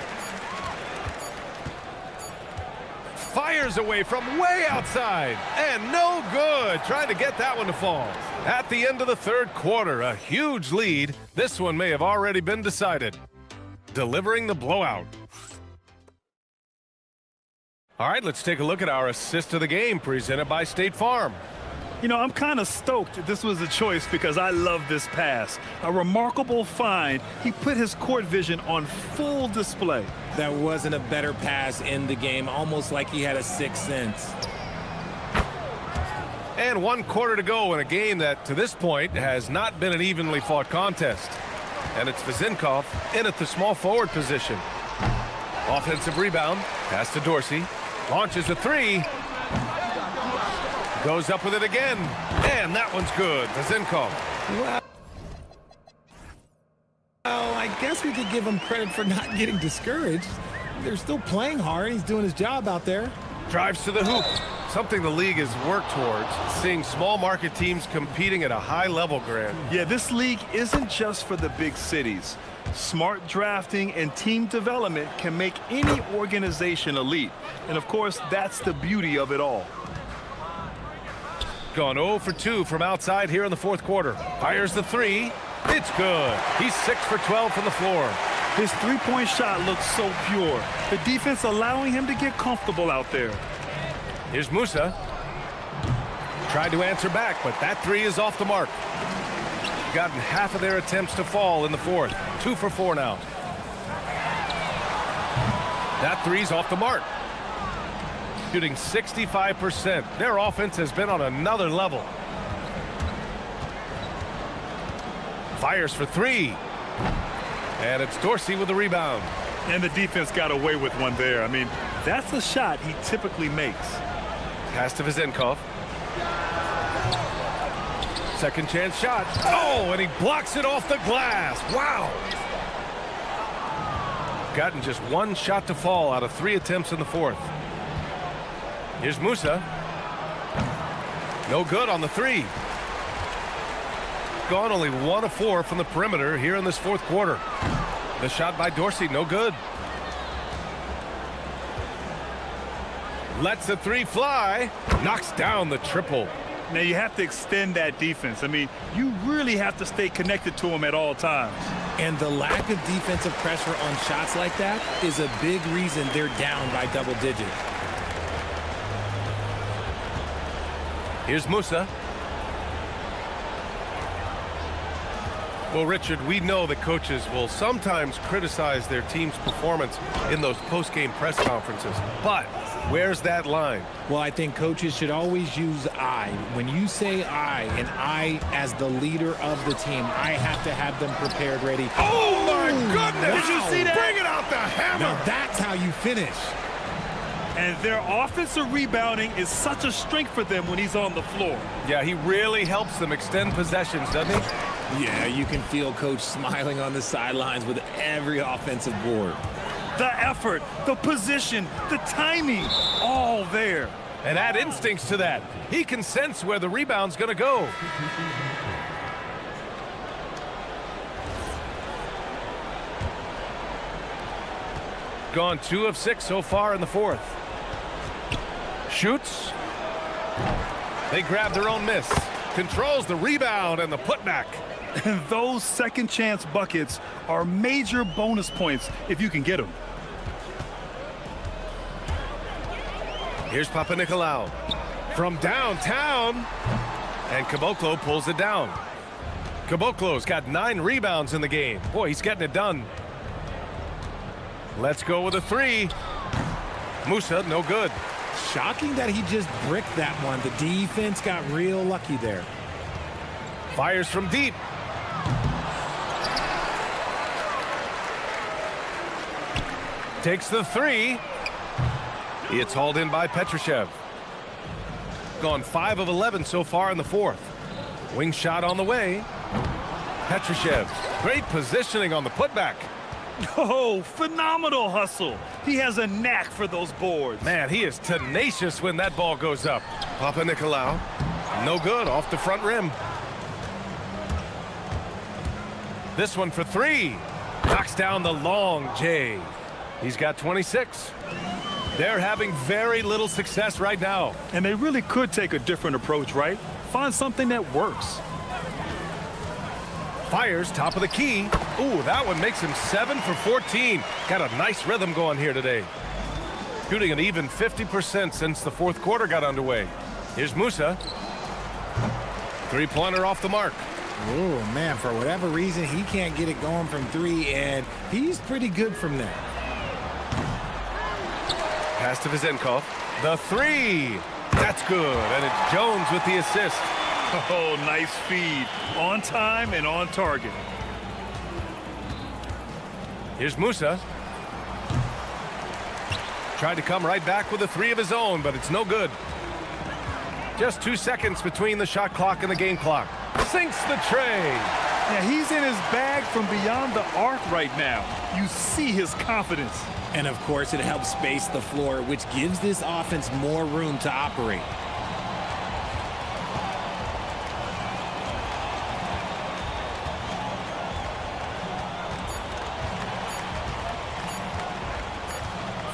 Fires away from way outside. And no good. Trying to get that one to fall. At the end of the third quarter, a huge lead. This one may have already been decided. Delivering the blowout. All right, let's take a look at our assist of the game presented by State Farm. You know, I'm kind of stoked this was a choice because I love this pass. A remarkable find. He put his court vision on full display. That wasn't a better pass in the game, almost like he had a sixth sense. And 1 quarter to go in a game that, to this point, has not been an evenly fought contest. And it's Vezenkov in at the small forward position. Offensive rebound, pass to Dorsey. Launches a 3. Goes up with it again. And that one's good. Vezenkov. Well, I guess we could give him credit for not getting discouraged. They're still playing hard. He's doing his job out there. Drives to the hoop. Something the league has worked towards. Seeing small market teams competing at a high level, Grant. Yeah, this league isn't just for the big cities. Smart drafting and team development can make any organization elite. And of course, that's the beauty of it all. Gone 0 for 2 from outside here in the fourth quarter. Fires the 3. It's good. He's 6 for 12 from the floor. His three-point shot looks so pure. The defense allowing him to get comfortable out there. Here's Musa. Tried to answer back, but that 3 is off the mark. Gotten half of their attempts to fall in the fourth. 2 for 4 now. That 3's off the mark. Shooting 65%. Their offense has been on another level. Fires for 3. And it's Dorsey with the rebound. And the defense got away with one there. I mean, that's a shot he typically makes. Pass to Vezenkov. Second chance shot. Oh, and he blocks it off the glass. Wow. Gotten just 1 shot to fall out of 3 attempts in the fourth. Here's Musa. No good on the 3. Gone only 1 of 4 from the perimeter here in this fourth quarter. The shot by Dorsey, no good. Lets the 3 fly. Knocks down the triple. Now you have to extend that defense. I mean, you really have to stay connected to him at all times. And the lack of defensive pressure on shots like that is a big reason they're down by double digits. Here's Musa. Well, Richard, we know that coaches will sometimes criticize their team's performance in those post-game press conferences. But where's that line? Well, I think coaches should always use I. When you say I, and I as the leader of the team, I have to have them prepared ready. Oh, my goodness! Did you see that? Bring it out the hammer! Now that's how you finish. And their offensive rebounding is such a strength for them when he's on the floor. Yeah, he really helps them extend possessions, doesn't he? Yeah, you can feel Coach smiling on the sidelines with every offensive board. The effort, the position, the timing, all there. And add instincts to that. He can sense where the rebound's going to go. Gone 2 of 6 so far in the fourth. Shoots. They grab their own miss. Controls the rebound and the putback. And those second chance buckets are major bonus points if you can get them. Here's Papanikolaou from downtown, and Caboclo pulls it down. Caboclo's got 9 rebounds in the game. Boy, he's getting it done. Let's go with a 3. Musa, no good. Shocking that he just bricked that one. The defense got real lucky there. Fires from deep. Takes the 3. It's hauled in by Petrushev. Gone 5 of 11 so far in the 4th. Wing shot on the way. Petrushev, great positioning on the putback. Oh, phenomenal hustle. He has a knack for those boards. Man, he is tenacious when that ball goes up. Papanikolaou, no good, off the front rim. This one for 3. Knocks down the long J. He's got 26. They're having very little success right now. And they really could take a different approach, right? Find something that works. Fires, top of the key. Ooh, that one makes him 7 for 14. Got a nice rhythm going here today. Shooting an even 50% since the 4th quarter got underway. Here's Musa. 3-pointer off the mark. Oh, man, for whatever reason, he can't get it going from 3, and he's pretty good from there. Pass to Vizenkov. The 3. That's good, and it's Jones with the assist. Oh, nice feed. On time and on target. Here's Musa. Tried to come right back with a 3 of his own, but it's no good. Just 2 seconds between the shot clock and the game clock. Sinks the tray. Yeah, he's in his bag from beyond the arc right now. You see his confidence. And, of course, it helps space the floor, which gives this offense more room to operate.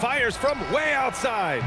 Fires from way outside.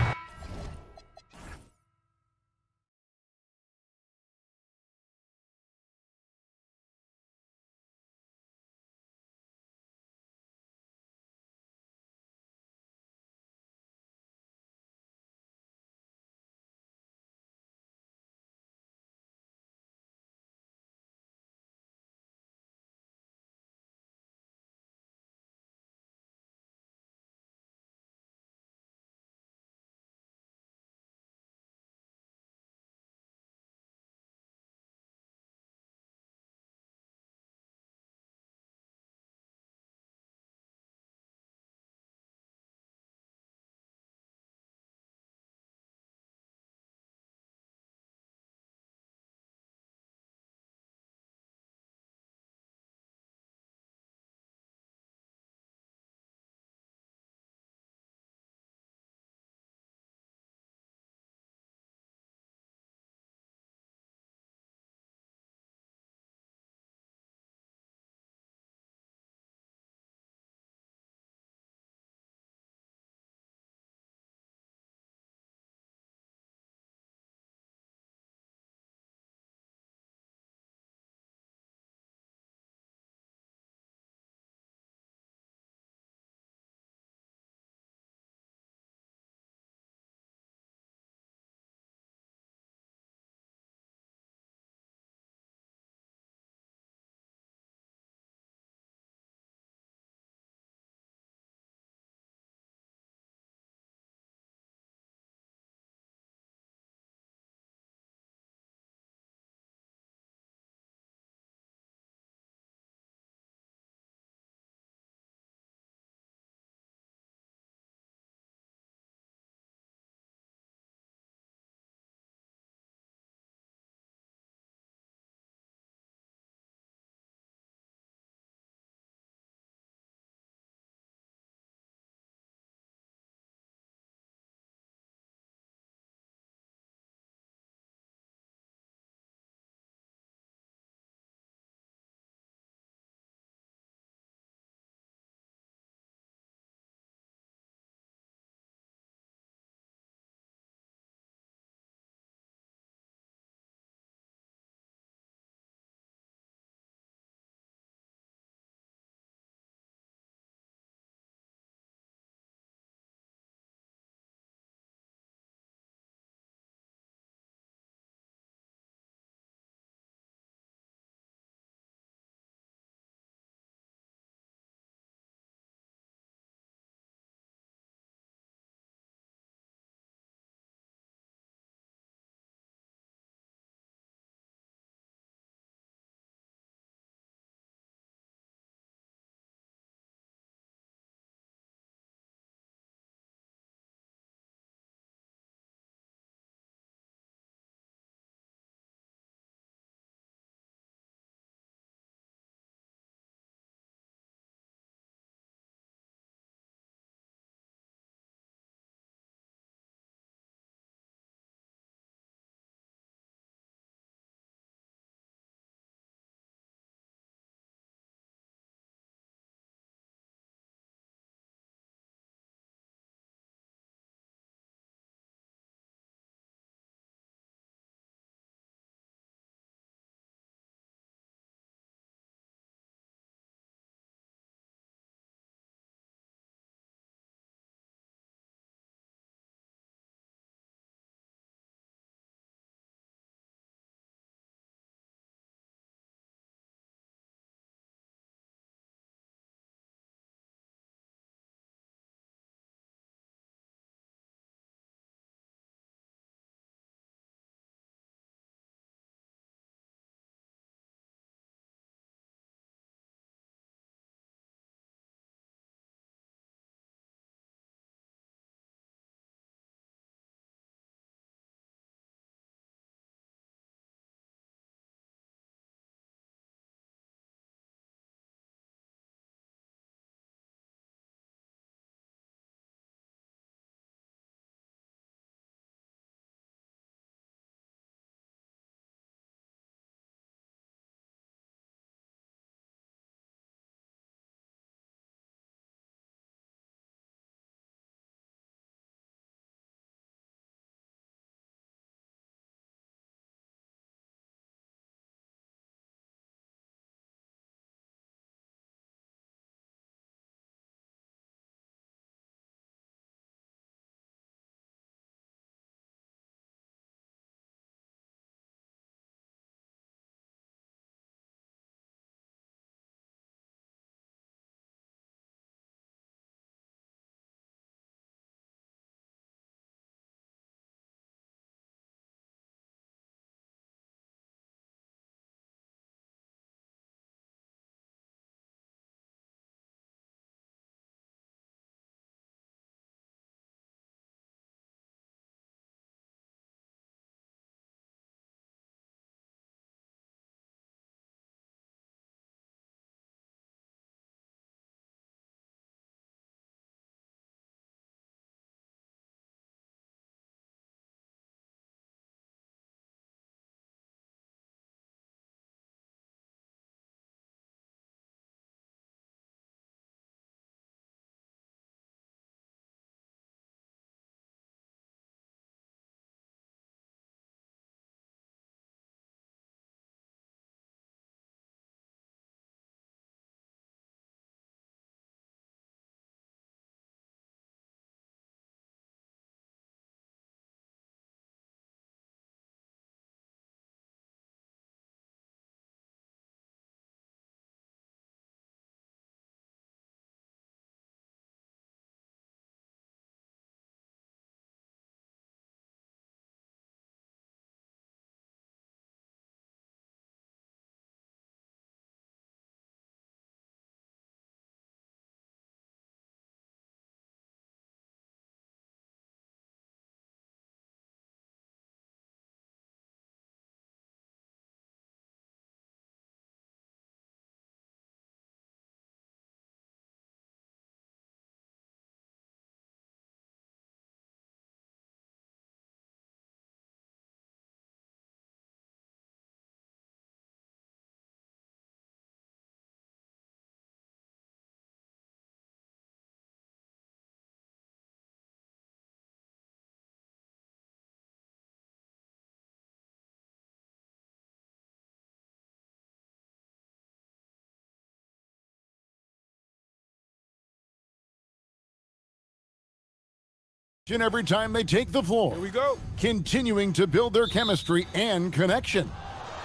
every time they take the floor. Here we go. Continuing to build their chemistry and connection.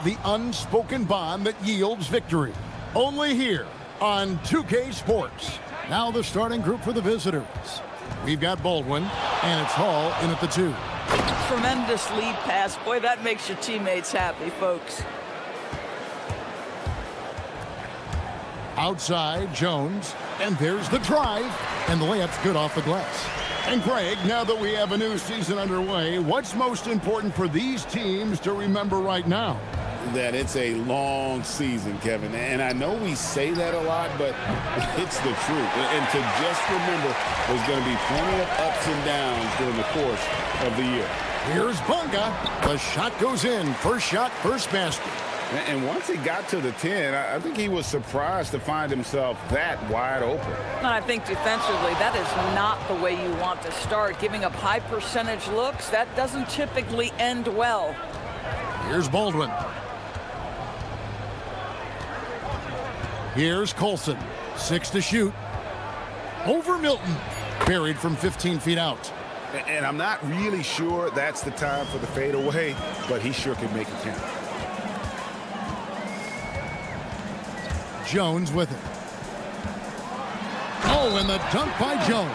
The unspoken bond that yields victory. Only here on 2K Sports. Now the starting group for the visitors. We've got Baldwin, and it's Hall in at the 2. Tremendous lead pass. Boy, that makes your teammates happy, folks. Outside, Jones, and there's the drive, and the layup's good off the glass. And Greg, now that we have a new season underway, what's most important for these teams to remember right now? That it's a long season, Kevin. And I know we say that a lot, but it's the truth. And to just remember, there's going to be plenty of ups and downs during the course of the year. Here's Bunga. The shot goes in. First shot, first basket. And once he got to the 10, I think he was surprised to find himself that wide open. And I think defensively, that is not the way you want to start. Giving up high percentage looks, that doesn't typically end well. Here's Baldwin. Here's Colson. 6 to shoot. Over Milton. Buried from 15 feet out. And I'm not really sure that's the time for the fadeaway, but he sure can make it count. Jones with it. Oh, and the dunk by Jones.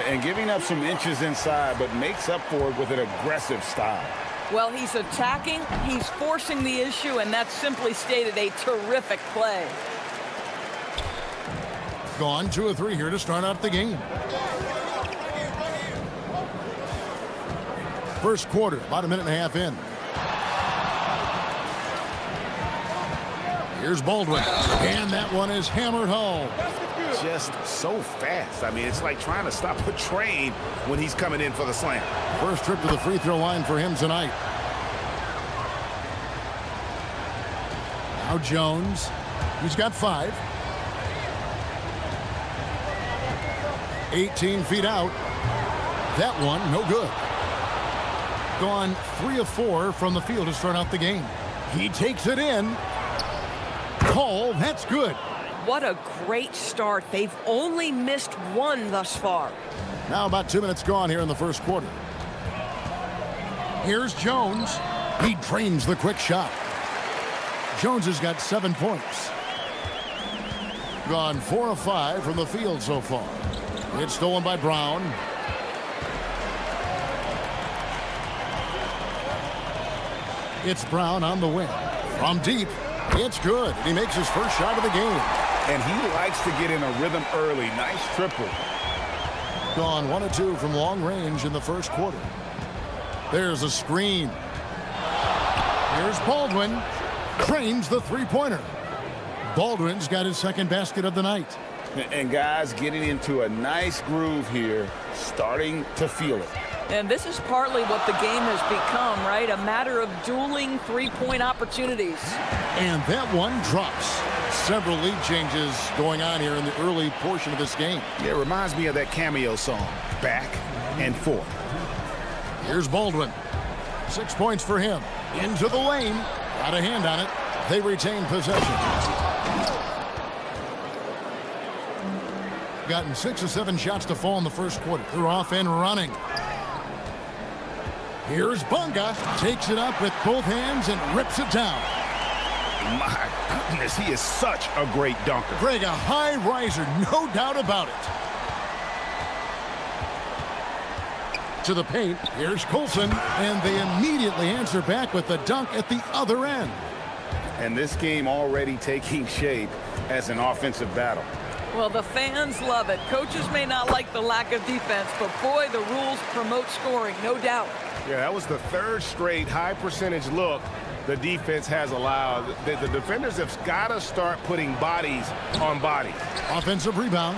And giving up some inches inside, but makes up for it with an aggressive style. Well, he's attacking, he's forcing the issue, and that's simply stated a terrific play. Gone 2 of 3 here to start out the game. First quarter, about a minute and a half in. Here's Baldwin, and that one is hammered home. Just so fast. I mean, it's like trying to stop a train when he's coming in for the slam. First trip to the free throw line for him tonight. Now Jones, he's got 5. 18 feet out. That one, no good. Gone 3 of 4 from the field to start out the game. He takes it in. Call, that's good. What a great start. They've only missed 1 thus far. Now about 2 minutes gone here in the first quarter. Here's Jones. He drains the quick shot. Jones has got 7 points. Gone 4 of 5 from the field so far. It's stolen by Brown. It's Brown on the wing. From deep, it's good. He makes his first shot of the game. And he likes to get in a rhythm early. Nice triple. Gone 1 of 2 from long range in the first quarter. There's a screen. Here's Baldwin. Trains the three-pointer. Baldwin's got his second basket of the night. And guys getting into a nice groove here, starting to feel it. And this is partly what the game has become, right? A matter of dueling three-point opportunities. And that one drops. Several lead changes going on here in the early portion of this game. Yeah, it reminds me of that cameo song, Back and Forth. Here's Baldwin. 6 points for him. Into the lane. Got a hand on it. They retain possession. Gotten 6 of 7 shots to fall in the first quarter. They're off and running. Here's Bunga. Takes it up with both hands and rips it down. My goodness, he is such a great dunker. Greg, a high riser, no doubt about it. To the paint, here's Colson, and they immediately answer back with the dunk at the other end. And this game already taking shape as an offensive battle. Well, the fans love it. Coaches may not like the lack of defense, but boy, the rules promote scoring, no doubt. Yeah, that was the 3rd straight high percentage look the defense has allowed. The defenders have got to start putting bodies on bodies. Offensive rebound.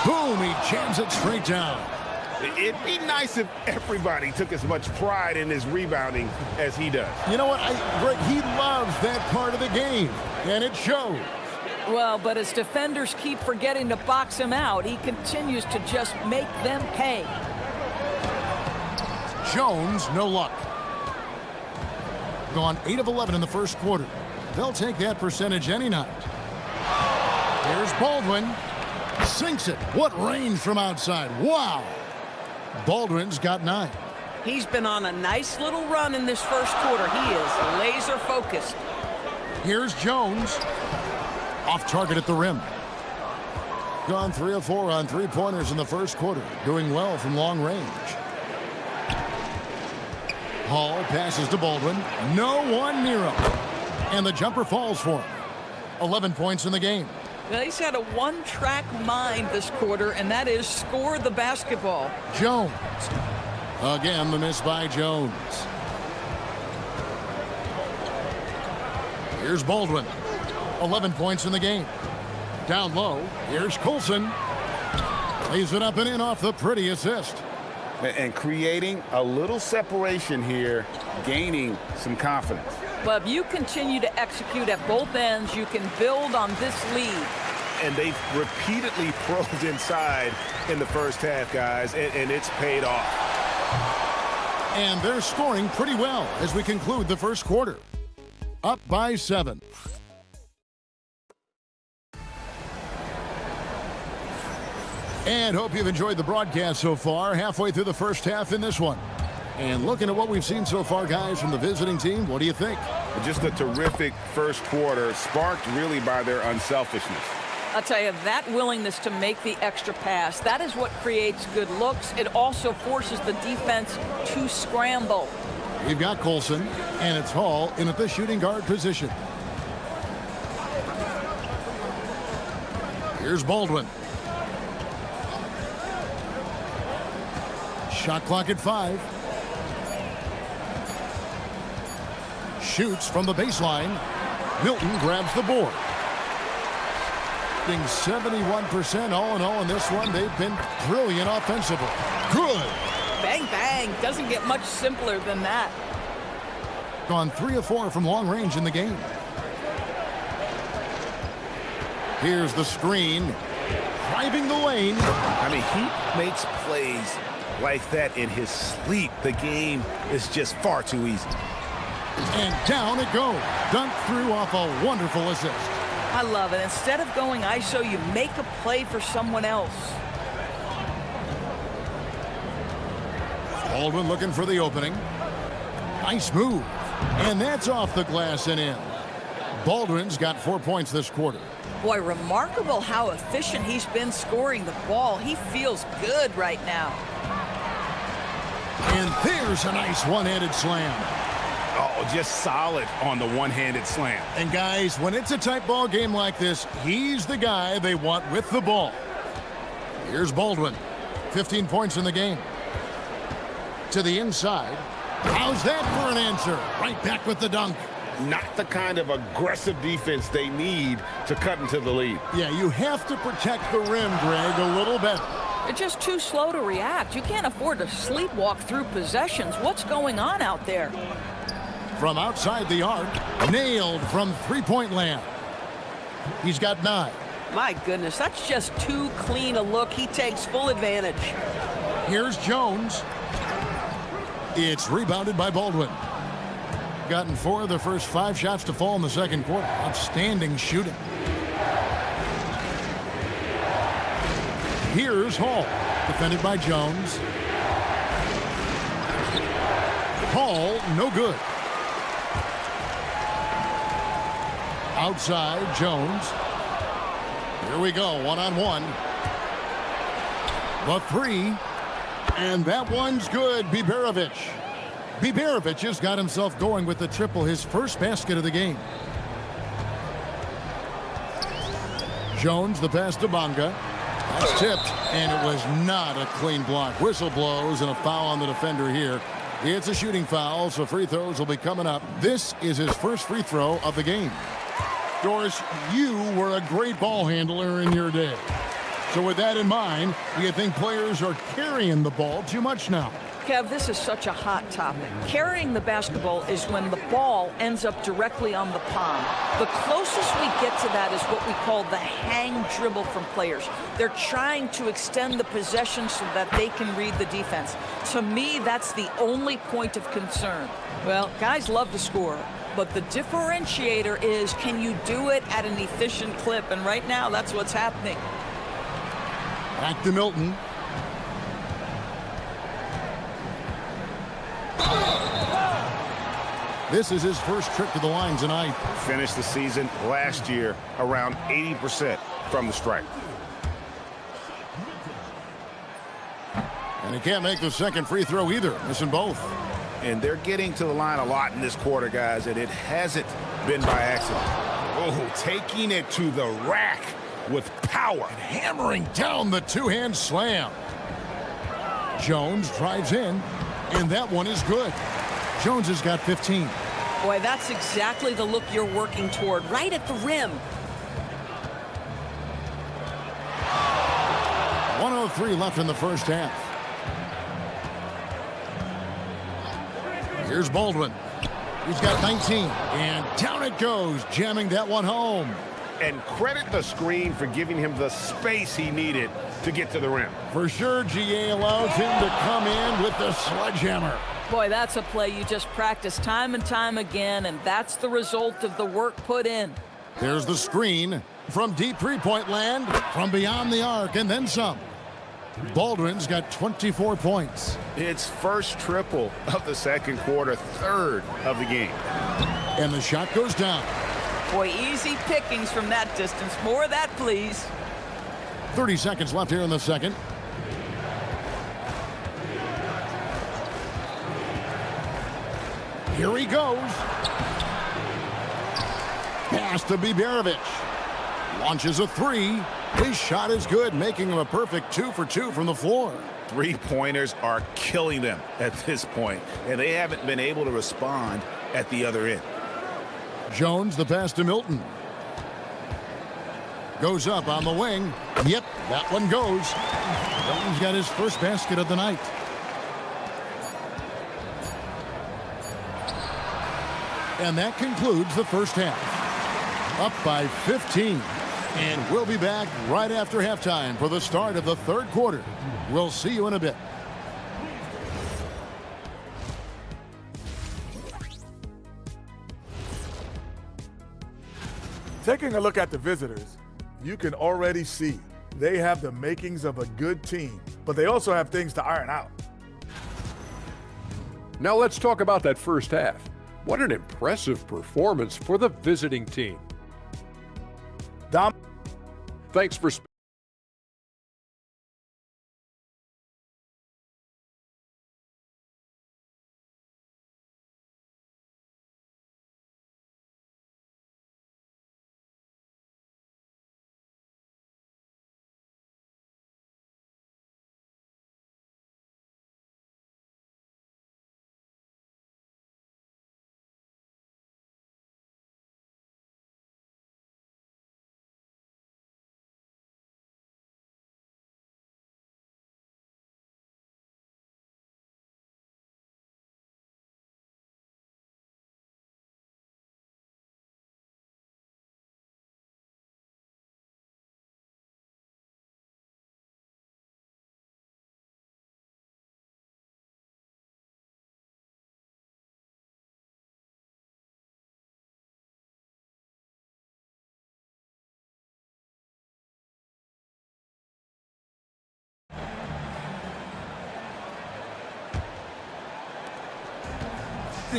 Boom, he jams it straight down. It'd be nice if everybody took as much pride in his rebounding as he does. You know what, Greg, he loves that part of the game, and it shows. Well, but as defenders keep forgetting to box him out, he continues to just make them pay. Jones, no luck. Gone 8 of 11 in the first quarter. They'll take that percentage any night. Here's Baldwin. Sinks it. What range from outside. Wow. Baldwin's got 9. He's been on a nice little run in this first quarter. He is laser focused. Here's Jones. Off target at the rim. Gone 3 of 4 on three-pointers in the first quarter. Doing well from long range. Hall passes to Baldwin. No one near him. And the jumper falls for him. 11 points in the game. Well, he's had a one-track mind this quarter, and that is score the basketball. Jones. Again, the miss by Jones. Here's Baldwin. 11 points in the game. Down low, here's Coulson. Lays it up and in off the pretty assist. And creating a little separation here, gaining some confidence. Well, if you continue to execute at both ends, you can build on this lead. And they've repeatedly probed inside in the first half, guys, and it's paid off. And they're scoring pretty well as we conclude the first quarter. Up by 7. And hope you've enjoyed the broadcast so far. Halfway through the first half in this one. And looking at what we've seen so far, guys, from the visiting team, what do you think? Just a terrific first quarter, sparked really by their unselfishness. I'll tell you, that willingness to make the extra pass, that is what creates good looks. It also forces the defense to scramble. We've got Coulson, and it's Hall in at the shooting guard position. Here's Baldwin. Shot clock at 5. Shoots from the baseline. Milton grabs the board. Being 71% all in all in this one. They've been brilliant offensively. Good. Bang, bang. Doesn't get much simpler than that. Gone 3 of 4 from long range in the game. Here's the screen. Driving the lane. I mean, he makes plays like that in his sleep. The game is just far too easy. And down it goes. Dunked through off a wonderful assist. I love it. Instead of going ISO, you make a play for someone else. Baldwin looking for the opening. Nice move. And that's off the glass and in. Baldwin's got 4 points this quarter. Boy, remarkable how efficient he's been scoring the ball. He feels good right now. And there's a nice one-handed slam. Oh, just solid on the one-handed slam. And guys, when it's a tight ball game like this, he's the guy they want with the ball. Here's Baldwin. 15 points in the game. To the inside. How's that for an answer? Right back with the dunk. Not the kind of aggressive defense they need to cut into the lead. Yeah, you have to protect the rim, Greg, a little better. They're just too slow to react. You can't afford to sleepwalk through possessions. What's going on out there? From outside the arc, nailed from three-point land. He's got 9. My goodness, that's just too clean a look. He takes full advantage. Here's Jones. It's rebounded by Baldwin. Gotten 4 of the first 5 shots to fall in the second quarter. Outstanding shooting. Here's Hall. Defended by Jones. Hall, no good. Outside, Jones. Here we go, one-on-one. The 3. And that one's good, Biberovic. Biberovic has got himself going with the triple, his first basket of the game. Jones, the pass to Bonga. That's tipped, and it was not a clean block. Whistle blows and a foul on the defender here. It's a shooting foul, so free throws will be coming up. This is his first free throw of the game. Doris, you were a great ball handler in your day. So with that in mind, do you think players are carrying the ball too much now? Kev, this is such a hot topic. Carrying the basketball is when the ball ends up directly on the palm. The closest we get to that is what we call the hang dribble from players. They're trying to extend the possession so that they can read the defense. To me, that's the only point of concern. Well, guys love to score, but the differentiator is, can you do it at an efficient clip? And right now, that's what's happening. Back to Milton. This is his first trip to the line tonight. Finished the season last year around 80% from the stripe. And he can't make the second free throw either, missing both. And they're getting to the line a lot in this quarter, guys, and it hasn't been by accident. Oh, taking it to the rack with power. And hammering down the two-hand slam. Jones drives in, and that one is good. Jones has got 15. Boy, that's exactly the look you're working toward, right at the rim. 1:03 left in the first half. Here's Baldwin. He's got 19, and down it goes, jamming that one home. And credit the screen for giving him the space he needed to get to the rim. For sure, GA allows him to come in with the sledgehammer. Boy, that's a play you just practice time and time again, and that's the result of the work put in. There's the screen from deep three-point land, from beyond the arc, and then some. Baldwin's got 24 points. It's first triple of the second quarter, third of the game. And the shot goes down. Boy, easy pickings from that distance. More of that, please. 30 seconds left here in the second. Here he goes. Pass to Biberovic. Launches a three. His shot is good, making him a perfect 2 for 2 from the floor. Three-pointers are killing them at this point, and they haven't been able to respond at the other end. Jones, the pass to Milton. Goes up on the wing. Yep, that one goes. Milton's got his first basket of the night. And that concludes the first half. Up by 15. And we'll be back right after halftime for the start of the third quarter. We'll see you in a bit. Taking a look at the visitors, you can already see they have the makings of a good team, but they also have things to iron out. Now let's talk about that first half. What an impressive performance for the visiting team. Thanks for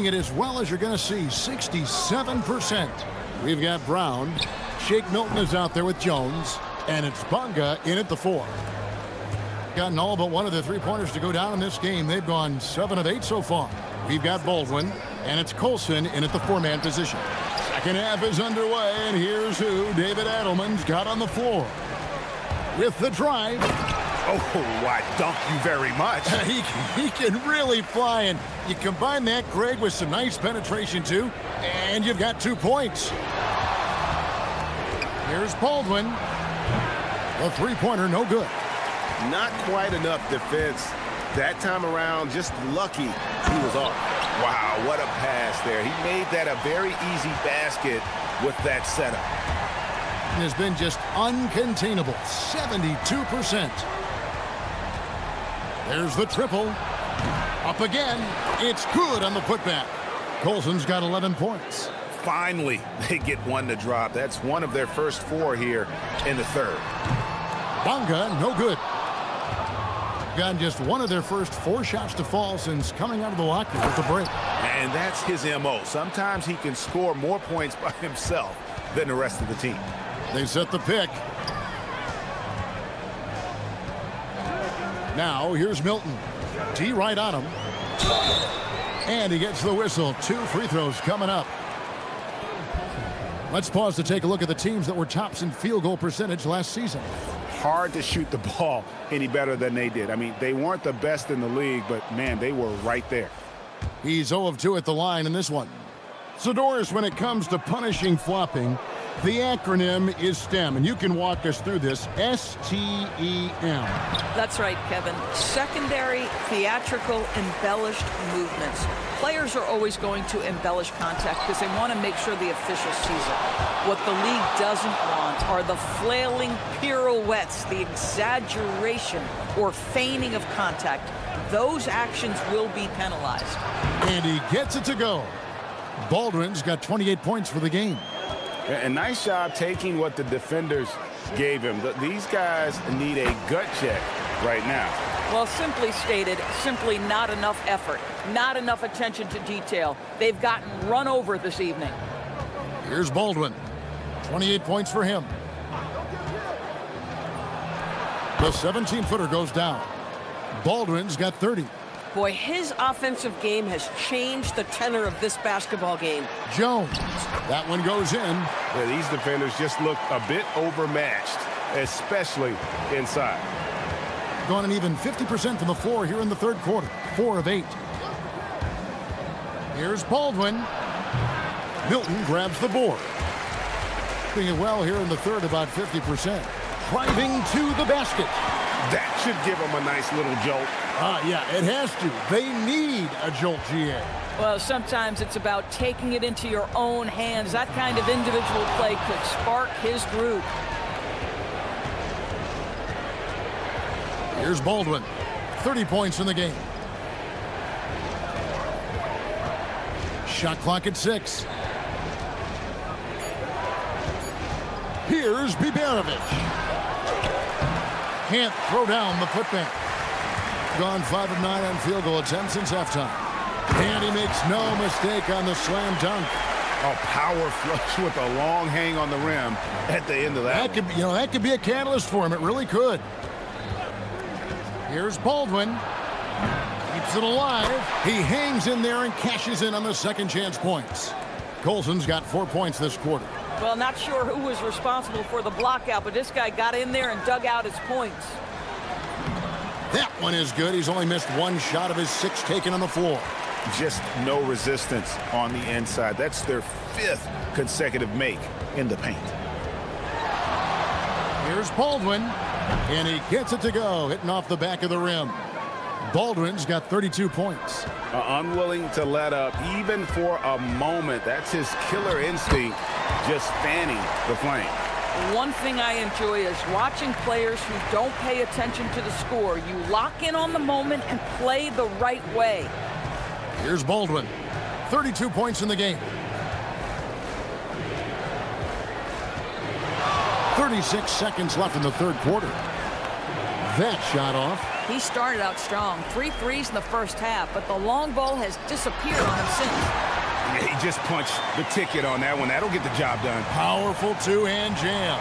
it as well as you're going to see, 67%. We've got Brown. Shake Milton is out there with Jones. And it's Bunga in at the 4. Gotten all but one of the three-pointers to go down in this game. They've gone 7 of 8 so far. We've got Baldwin, and it's Colson in at the 4-man position. Second half is underway, and here's who David Adelman's got on the floor. With the drive. Oh, I dunk you very much. He can really fly, and you combine that, Greg, with some nice penetration, too, and you've got 2 points. Here's Baldwin. The three-pointer, no good. Not quite enough defense. That time around, just lucky he was off. Wow, what a pass there. He made that a very easy basket with that setup. Has been just uncontainable, 72%. There's the triple. Up again. It's good on the putback. Colson's got 11 points. Finally, they get one to drop. That's one of their first 4 here in the third. Bunga, no good. Gotten just one of their first 4 shots to fall since coming out of the locker room with the break. And that's his MO. Sometimes he can score more points by himself than the rest of the team. They set the pick. Now here's Milton. D right on him. And he gets the whistle. 2 free throws coming up. Let's pause to take a look at the teams that were tops in field goal percentage last season. Hard to shoot the ball any better than they did. I mean, they weren't the best in the league, but man, they were right there. He's 0 of 2 at the line in this one. So, Doris, when it comes to punishing flopping, the acronym is STEM, and you can walk us through this. S-T-E-M. That's right, Kevin. Secondary, theatrical, embellished movements. Players are always going to embellish contact because they want to make sure the official sees it. What the league doesn't want are the flailing pirouettes, the exaggeration or feigning of contact. Those actions will be penalized. And he gets it to go. Baldwin's got 28 points for the game. A nice job taking what the defenders gave him. These guys need a gut check right now. Well, simply stated, simply not enough effort, not enough attention to detail. They've gotten run over this evening. Here's Baldwin. 28 points for him. The 17-footer goes down. Baldwin's got 30. Boy, his offensive game has changed the tenor of this basketball game. Jones. That one goes in. Yeah, these defenders just look a bit overmatched, especially inside. Gone an even 50% from the floor here in the third quarter. 4 of 8. Here's Baldwin. Milton grabs the board. Doing it well here in the third, about 50%. Driving to the basket. That should give them a nice little jolt. Yeah, it has to. They need a jolt, GA. Well, sometimes it's about taking it into your own hands. That kind of individual play could spark his group. Here's Baldwin. 30 points in the game. Shot clock at 6. Here's Biberovic. Can't throw down the putback. Gone 5 of 9 on field goal attempts since halftime. And he makes no mistake on the slam dunk. A power flush with a long hang on the rim at the end of that. That could be a catalyst for him. It really could. Here's Baldwin. Keeps it alive. He hangs in there and cashes in on the second chance points. Colson's got 4 points this quarter. Well, not sure who was responsible for the block out, but this guy got in there and dug out his points. That one is good. He's only missed 1 shot of his 6 taken on the floor. Just no resistance on the inside. That's their 5th consecutive make in the paint. Here's Baldwin, and he gets it to go, hitting off the back of the rim. Baldwin's got 32 points. Unwilling to let up, even for a moment. That's his killer instinct, just fanning the flame. One thing I enjoy is watching players who don't pay attention to the score. You lock in on the moment and play the right way. Here's Baldwin. 32 points in the game. 36 seconds left in the third quarter. That shot off. He started out strong. 3 threes in the first half, but the long ball has disappeared on him since. Yeah, he just punched the ticket on that one. That'll get the job done. Powerful 2-hand jam.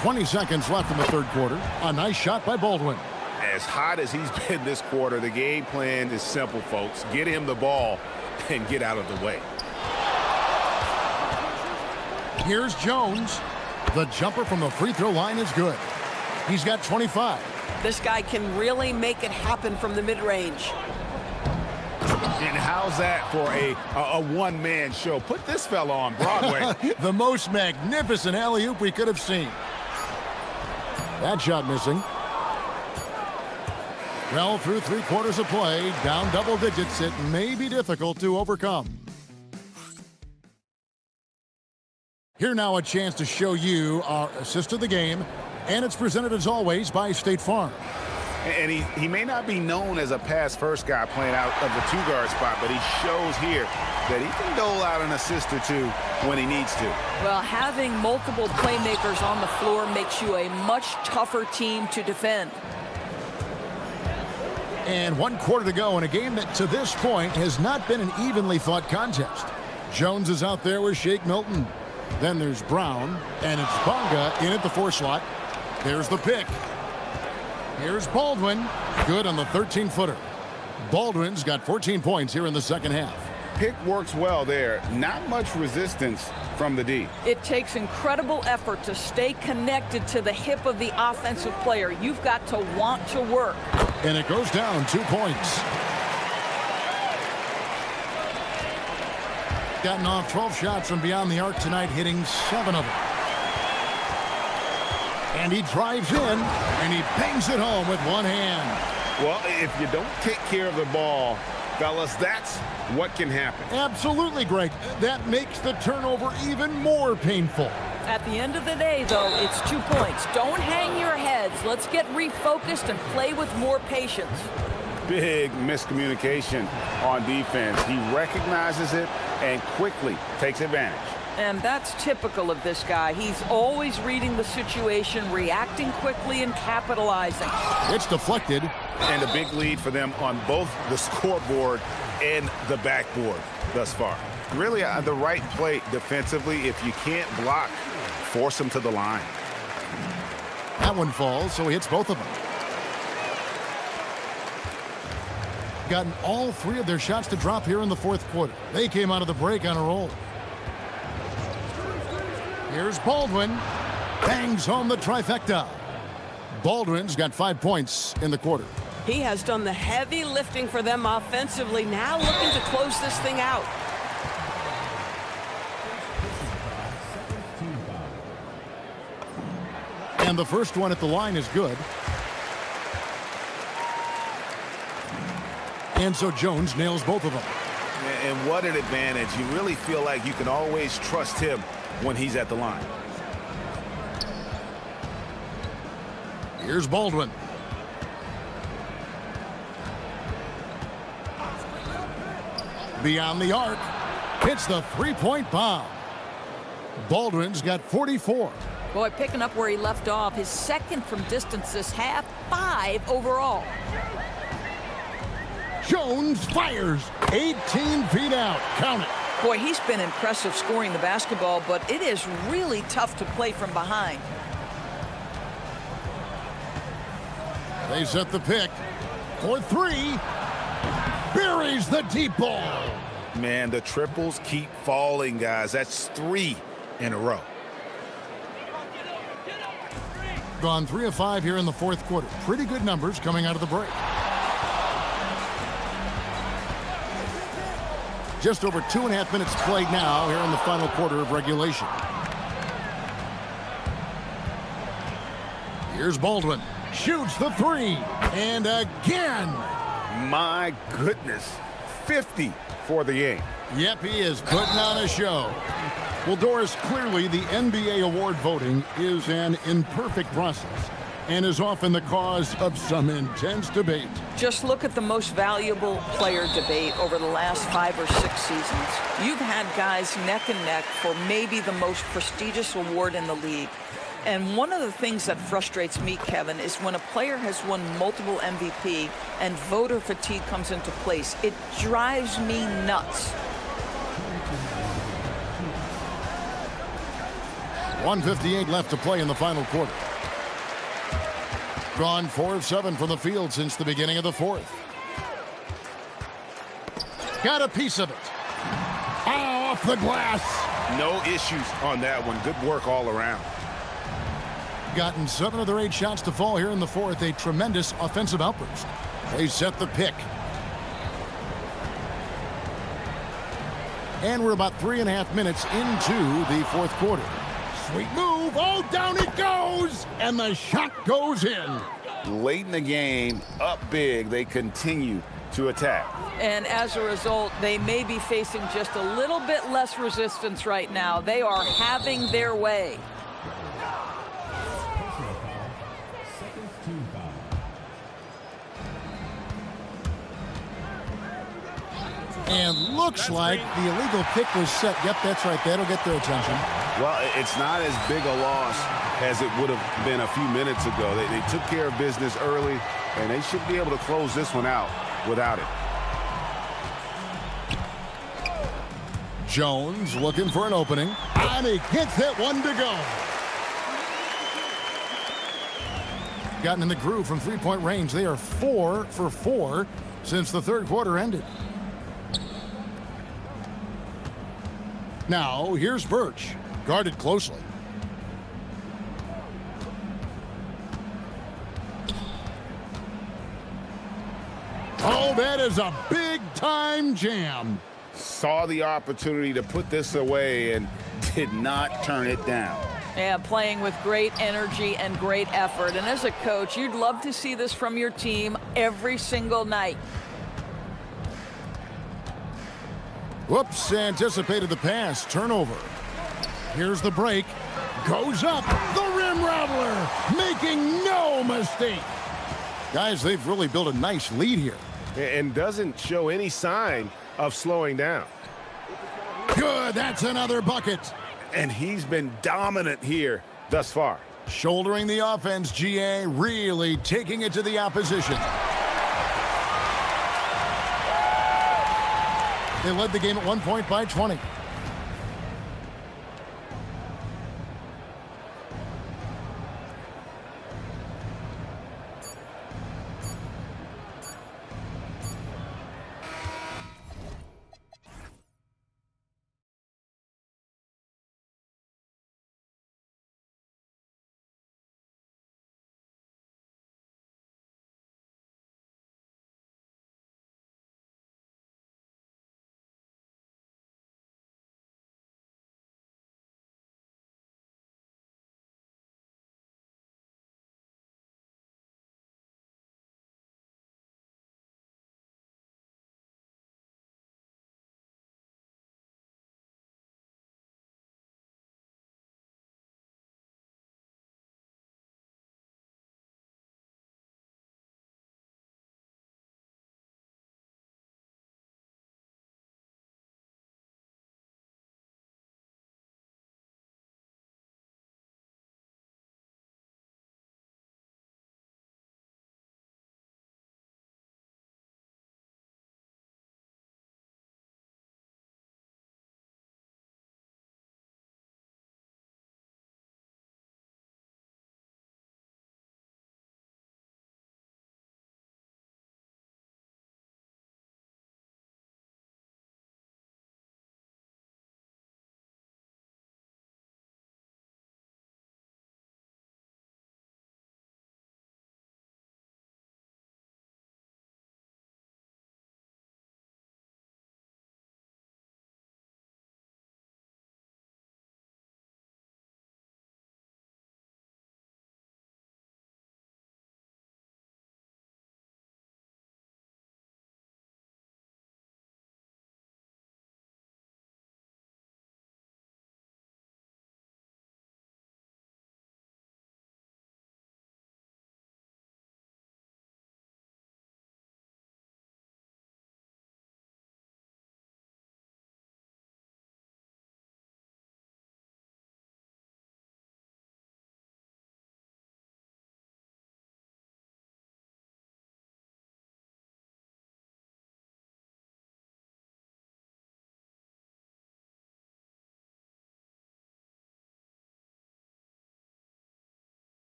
20 seconds left in the third quarter. A nice shot by Baldwin. As hot as he's been this quarter, the game plan is simple, folks. Get him the ball and get out of the way. Here's Jones. The jumper from the free throw line is good. He's got 25. This guy can really make it happen from the mid-range. And how's that for a one-man show? Put this fella on Broadway. The most magnificent alley-oop we could have seen. That shot missing. Well, through 3 quarters of play, down double digits, it may be difficult to overcome. Here now a chance to show you our assist of the game, and it's presented as always by State Farm. And he may not be known as a pass-first guy playing out of the 2-guard spot, but he shows here that he can dole out an assist or two when he needs to. Well, having multiple playmakers on the floor makes you a much tougher team to defend. And 1 quarter to go in a game that to this point has not been an evenly fought contest. Jones is out there with Shake Milton. Then there's Brown, and it's Bonga in at the 4 slot. There's the pick. Here's Baldwin. Good on the 13-footer. Baldwin's got 14 points here in the second half. Pick works well there. Not much resistance from the D. It takes incredible effort to stay connected to the hip of the offensive player. You've got to want to work. And it goes down 2 points. Gotten off 12 shots from beyond the arc tonight, hitting 7 of them. And he drives in, and he bangs it home with one hand. Well, if you don't take care of the ball, fellas, that's what can happen. Absolutely, Greg. That makes the turnover even more painful. At the end of the day, though, it's 2 points. Don't hang your heads. Let's get refocused and play with more patience. Big miscommunication on defense. He recognizes it and quickly takes advantage. And that's typical of this guy. He's always reading the situation, reacting quickly, and capitalizing. It's deflected. And a big lead for them on both the scoreboard and the backboard thus far. Really the right play defensively. If you can't block, force them to the line. That one falls, so he hits both of them. Gotten all 3 of their shots to drop here in the 4th quarter. They came out of the break on a roll. Here's Baldwin. Bangs home the trifecta. Baldwin's got 5 points in the quarter. He has done the heavy lifting for them offensively. Now looking to close this thing out. And the first one at the line is good. And so Jones nails both of them. And what an advantage. You really feel like you can always trust him when he's at the line. Here's Baldwin. Beyond the arc. Hits the 3-point bomb. Baldwin's got 44. Boy, picking up where he left off. His second from distance this half, 5 overall. Jones fires 18 feet out. Count it. Boy, he's been impressive scoring the basketball, but it is really tough to play from behind. They set the pick for 3. Buries the deep ball. Man, the triples keep falling, guys. That's 3 in a row. Gone 3 of 5 here in the 4th quarter. Pretty good numbers coming out of the break. Just over 2.5 minutes played now here in the final quarter of regulation. Here's Baldwin. Shoots the 3. And again. My goodness. 50 for the game. Yep, he is putting on a show. Well, Doris, clearly the NBA award voting is an imperfect process and is often the cause of some intense debate. Just look at the most valuable player debate over the last 5 or 6 seasons. You've had guys neck and neck for maybe the most prestigious award in the league. And one of the things that frustrates me, Kevin, is when a player has won multiple MVP and voter fatigue comes into place. It drives me nuts. 1:58 left to play in the final quarter. Gone 4 of 7 from the field since the beginning of the 4th. Got a piece of it. Oh, off the glass. No issues on that one. Good work all around. Gotten 7 of their 8 shots to fall here in the 4th. A tremendous offensive outburst. They set the pick. And we're about 3.5 minutes into the 4th quarter. Sweet move. Oh, down it goes. And the shot goes in. Late in the game, up big, they continue to attack. And as a result, they may be facing just a little bit less resistance right now. They are having their way. And looks like the illegal kick was set. Yep, that's right. That'll get their attention. Well, it's not as big a loss as it would have been a few minutes ago. They took care of business early, and they should be able to close this one out without it. Jones looking for an opening. And he gets it, one to go. Gotten in the groove from three-point range. They are 4 for 4 since the third quarter ended. Now, here's Birch, guarded closely. Oh, that is a big-time jam. Saw the opportunity to put this away and did not turn it down. Yeah, playing with great energy and great effort. And as a coach, you'd love to see this from your team every single night. Whoops, anticipated the pass. Turnover. Here's the break. Goes up. The rim rattler, making no mistake. Guys, they've really built a nice lead here. And doesn't show any sign of slowing down. Good, that's another bucket. And he's been dominant here thus far. Shouldering the offense, GA, really taking it to the opposition. They led the game at 1 point by 20.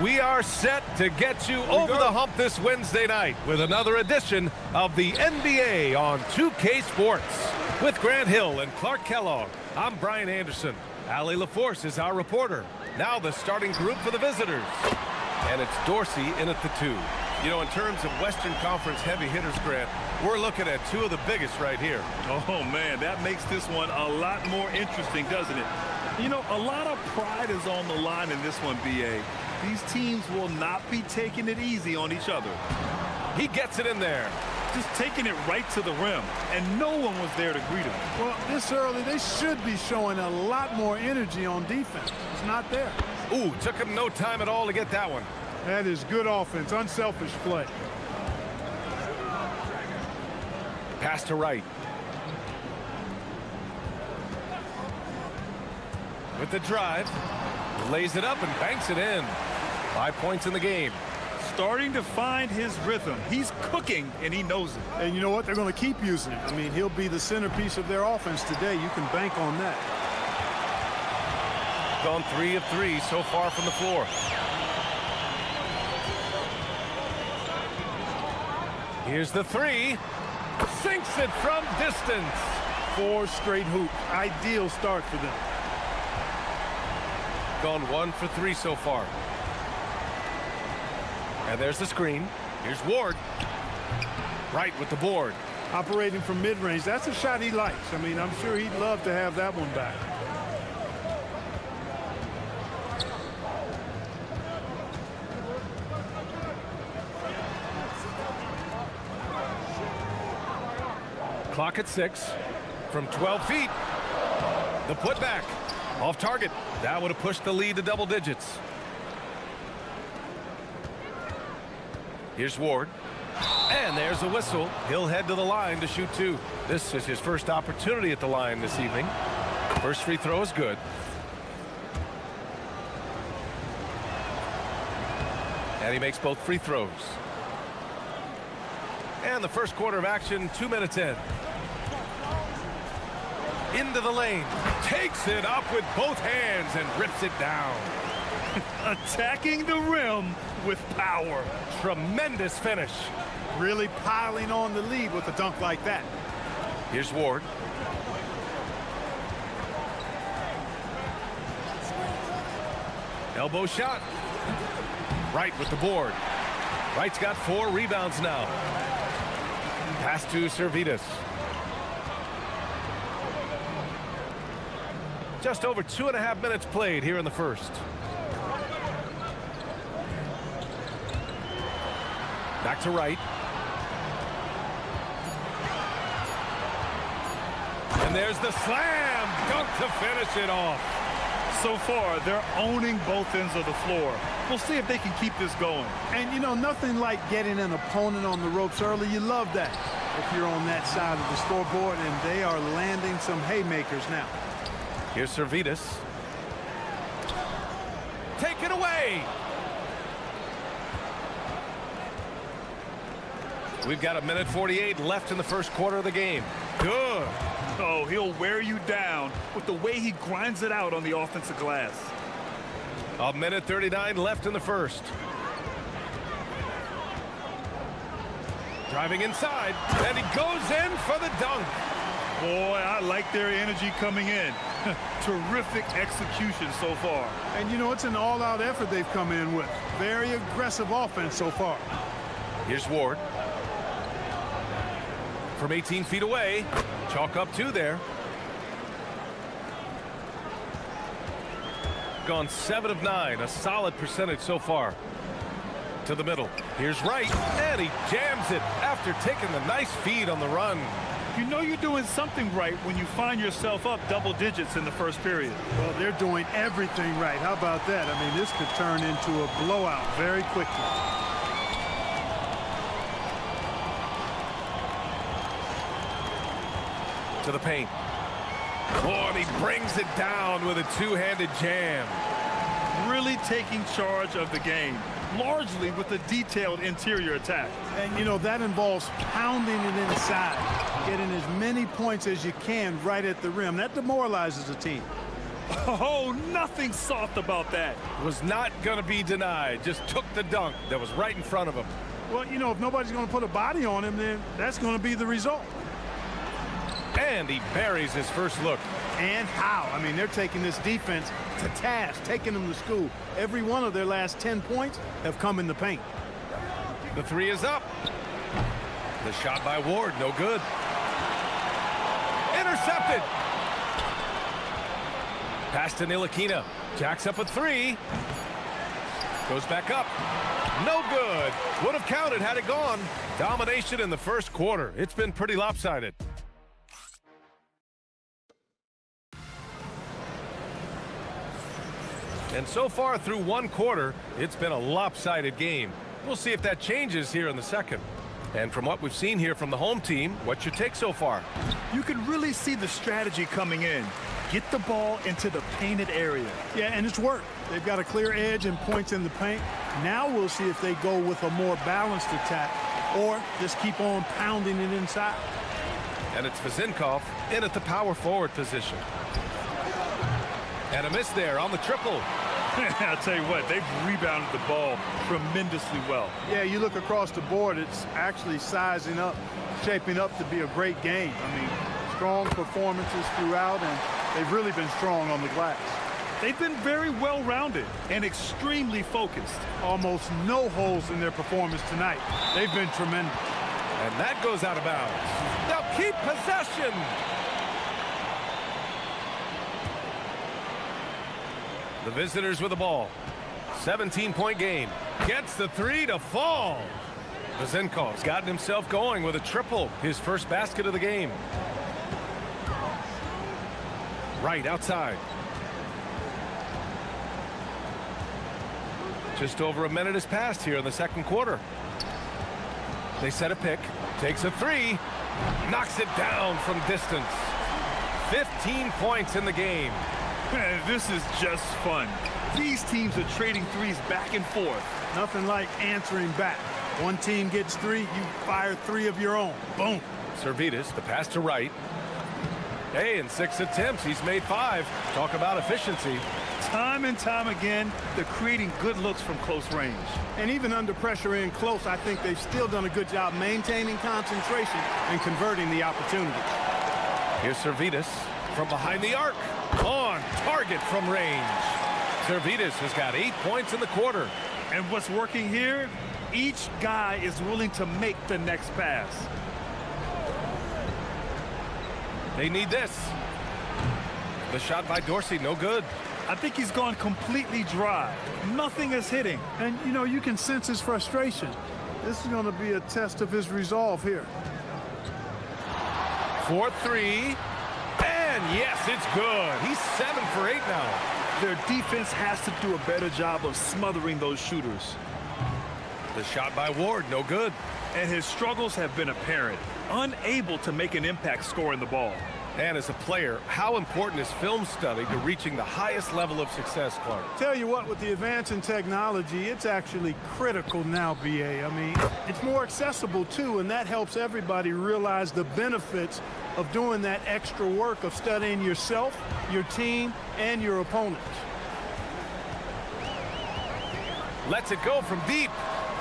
we are set to get you over the hump this Wednesday night with another edition of the NBA on 2K Sports. With Grant Hill and Clark Kellogg, I'm Brian Anderson. Allie LaForce is our reporter. Now the starting group for the visitors. And it's Dorsey in at the 2. You know, in terms of Western Conference heavy hitters, Grant, we're looking at two of the biggest right here. Oh, man, that makes this one a lot more interesting, doesn't it? You know, a lot of pride is on the line in this one, B.A. These teams will not be taking it easy on each other. He gets it in there. Just taking it right to the rim, and no one was there to greet him. Well, this early, they should be showing a lot more energy on defense. It's not there. Ooh, took him no time at all to get that one. That is good offense, unselfish play. Pass to Wright. With the drive, lays it up and banks it in. 5 points in the game. Starting to find his rhythm. He's cooking, and he knows it. And you know what? They're going to keep using him. I mean, he'll be the centerpiece of their offense today. You can bank on that. Gone 3 of 3 so far from the floor. Here's the 3. Sinks it from distance. 4 straight hoops. Ideal start for them. Gone 1 for 3 so far. And there's the screen. Here's Ward. Right with the board. Operating from mid-range. That's a shot he likes. I mean, I'm sure he'd love to have that one back. Clock at 6 from 12 feet. The putback off target. That would have pushed the lead to double digits. Here's Ward. And there's a whistle. He'll head to the line to shoot 2. This is his first opportunity at the line this evening. First free throw is good. And he makes both free throws. And the first quarter of action, 2 minutes in. Into the lane. Takes it up with both hands and rips it down. Attacking the rim with power. Tremendous finish. Really piling on the lead with a dunk like that. Here's Ward. Elbow shot. Wright with the board. Wright's got 4 rebounds now. Pass to Servetus. Just over 2.5 minutes played here in the first. Back to Wright. And there's the slam dunk to finish it off. So far, they're owning both ends of the floor. We'll see if they can keep this going. And, you know, nothing like getting an opponent on the ropes early. You love that if you're on that side of the scoreboard, and they are landing some haymakers now. Here's Servetus. Take it away. We've got 1:48 left in the first quarter of the game. Good. Oh, he'll wear you down with the way he grinds it out on the offensive glass. 1:39 left in the first. Driving inside, and he goes in for the dunk. Boy, I like their energy coming in. Terrific execution so far. And, you know, it's an all-out effort they've come in with. Very aggressive offense so far. Here's Ward. From 18 feet away. Chalk up 2 there. Gone 7 of 9. A solid percentage so far. To the middle. Here's Wright. And he jams it after taking the nice feed on the run. You know you're doing something right when you find yourself up double digits in the first period. Well, they're doing everything right. How about that? I mean, this could turn into a blowout very quickly. To the paint. Oh, and he brings it down with a 2-handed jam. Really taking charge of the game, largely with a detailed interior attack. And, you know, that involves pounding it inside, getting as many points as you can right at the rim. That demoralizes a team. Oh, nothing soft about that. Was not going to be denied. Just took the dunk that was right in front of him. Well, you know, if nobody's going to put a body on him, then that's going to be the result. And he buries his first look. And how? I mean, they're taking this defense to task, taking them to school. Every one of their last 10 points have come in the paint. The three is up. The shot by Ward, no good. Intercepted. Pass to Ntilikina. Jacks up a three. Goes back up. No good. Would have counted had it gone. Domination in the first quarter. It's been pretty lopsided. And so far through one quarter, it's been a lopsided game. We'll see if that changes here in the second. And from what we've seen here from the home team, what's your take so far? You can really see the strategy coming in. Get the ball into the painted area. Yeah, and it's worked. They've got a clear edge and points in the paint. Now we'll see if they go with a more balanced attack or just keep on pounding it inside. And it's Vezinkov in at the power forward position. And a miss there on the triple. I'll tell you what, they've rebounded the ball tremendously well. Yeah, you look across the board, it's actually sizing up, shaping up to be a great game. I mean, strong performances throughout, and they've really been strong on the glass. They've been very well-rounded and extremely focused. Almost no holes in their performance tonight. They've been tremendous. And that goes out of bounds. Now keep possession. The visitors with the ball. 17-point game. Gets the three to fall. Vezinkov's gotten himself going with a triple. His first basket of the game. Right outside. Just over a minute has passed here in the second quarter. They set a pick. Takes a three. Knocks it down from distance. 15 points in the game. This is just fun. These teams are trading threes back and forth. Nothing like answering back. One team gets three, you fire three of your own. Boom. Servidis, the pass to right. Hey, in 6 attempts, he's made 5. Talk about efficiency. Time and time again, they're creating good looks from close range. And even under pressure in close, I think they've still done a good job maintaining concentration and converting the opportunities. Here's Servidis from behind the arc. On target from range. Servidis has got 8 points in the quarter. And what's working here? Each guy is willing to make the next pass. They need this. The shot by Dorsey, no good. I think he's gone completely dry. Nothing is hitting. And, you know, you can sense his frustration. This is going to be a test of his resolve here. 4-3. And yes, it's good. He's 7 for 8 now. Their defense has to do a better job of smothering those shooters. The shot by Ward, no good. And his struggles have been apparent. Unable to make an impact scoring the ball. And as a player, how important is film study to reaching the highest level of success, Clark? Tell you what, with the advance in technology, it's actually critical now, BA. I mean, it's more accessible, too, and that helps everybody realize the benefits of doing that extra work of studying yourself, your team, and your opponents. Lets it go from deep.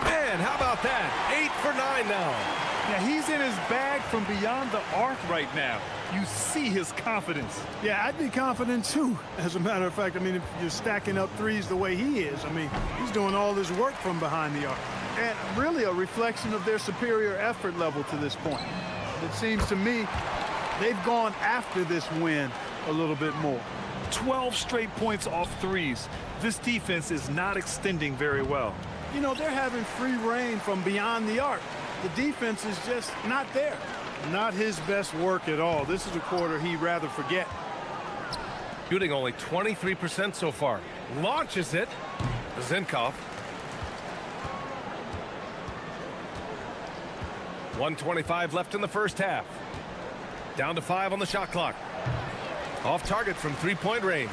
Man, how about that? 8 for 9 now. Yeah, he's in his bag from beyond the arc right now. You see his confidence. Yeah, I'd be confident too. As a matter of fact, I mean, if you're stacking up threes the way he is, I mean, he's doing all this work from behind the arc. And really a reflection of their superior effort level to this point. It seems to me they've gone after this win a little bit more. 12 straight points off threes. This defense is not extending very well. You know, they're having free reign from beyond the arc. The defense is just not there. Not his best work at all. This is a quarter he'd rather forget. Shooting only 23% so far. Launches it. Zinkov. 1:25 left in the first half. Down to 5 on the shot clock. Off target from three-point range.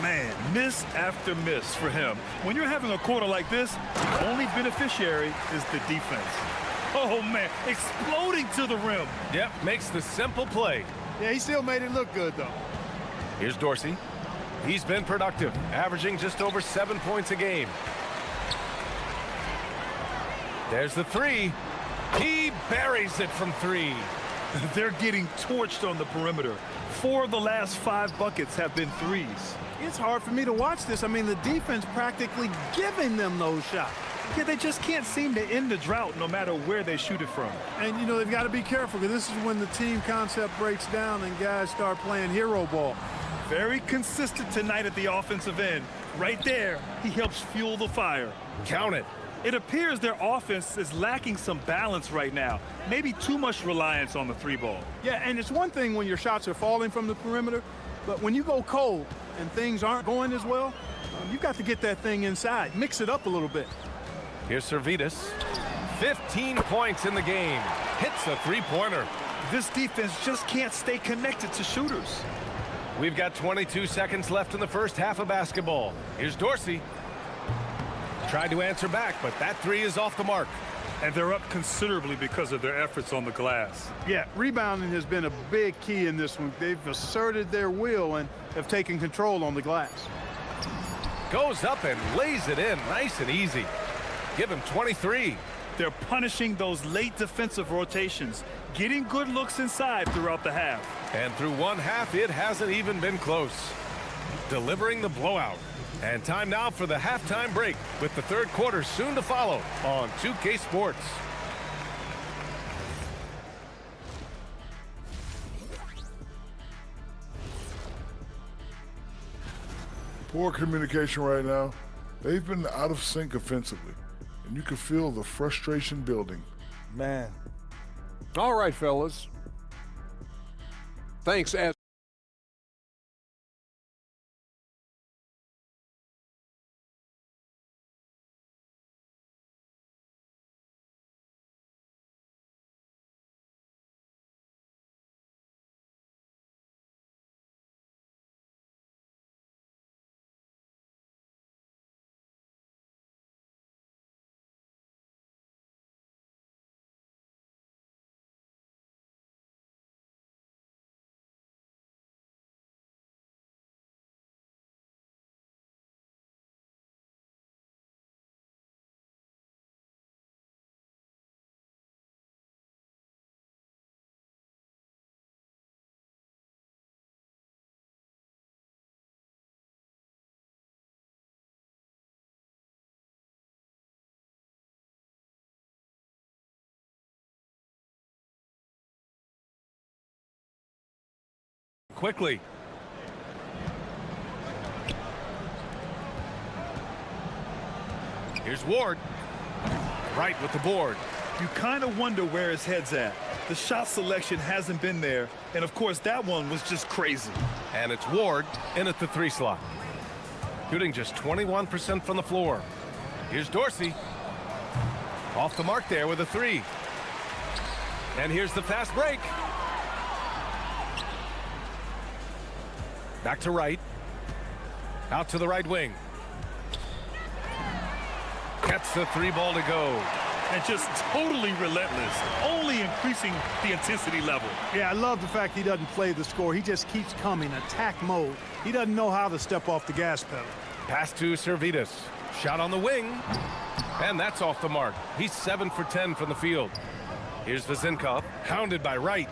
Man, miss after miss for him. When you're having a quarter like this, the only beneficiary is the defense. Oh, man, exploding to the rim. Yep, makes the simple play. Yeah, he still made it look good, though. Here's Dorsey. He's been productive, averaging just over 7 points a game. There's the three. He buries it from three. They're getting torched on the perimeter. 4 of the last 5 buckets have been threes. It's hard for me to watch this. I mean, the defense practically giving them those shots. Yeah, they just can't seem to end the drought no matter where they shoot it from. And, you know, they've got to be careful because this is when the team concept breaks down and guys start playing hero ball. Very consistent tonight at the offensive end. Right there, he helps fuel the fire. Count it. It appears their offense is lacking some balance right now. Maybe too much reliance on the three ball. Yeah, and it's one thing when your shots are falling from the perimeter, but when you go cold and things aren't going as well, you've got to get that thing inside. Mix it up a little bit. Here's Servetus. 15 points in the game. Hits a three-pointer. This defense just can't stay connected to shooters. We've got 22 seconds left in the first half of basketball. Here's Dorsey. Tried to answer back, but that three is off the mark. And they're up considerably because of their efforts on the glass. Yeah, rebounding has been a big key in this one. They've asserted their will and have taken control on the glass. Goes up and lays it in nice and easy. Give him 23. They're punishing those late defensive rotations, getting good looks inside throughout the half. And through one half, it hasn't even been close. Delivering the blowout. And time now for the halftime break, with the third quarter soon to follow on 2K Sports. Poor communication right now. They've been out of sync offensively, and you can feel the frustration building. Man. All right, fellas. Thanks, as quickly. Here's Ward. Right with the board. You kind of wonder where his head's at. The shot selection hasn't been there, and of course that one was just crazy. And it's Ward in at the three slot. Shooting just 21% from the floor. Here's Dorsey. Off the mark there with a three. And here's the fast break. Back to right. Out to the right wing. Gets the three ball to go. And just totally relentless, only increasing the intensity level. Yeah, I love the fact he doesn't play the score. He just keeps coming, attack mode. He doesn't know how to step off the gas pedal. Pass to Servetus. Shot on the wing. And that's off the mark. He's 7 for 10 from the field. Here's Vezinkov, hounded by Wright.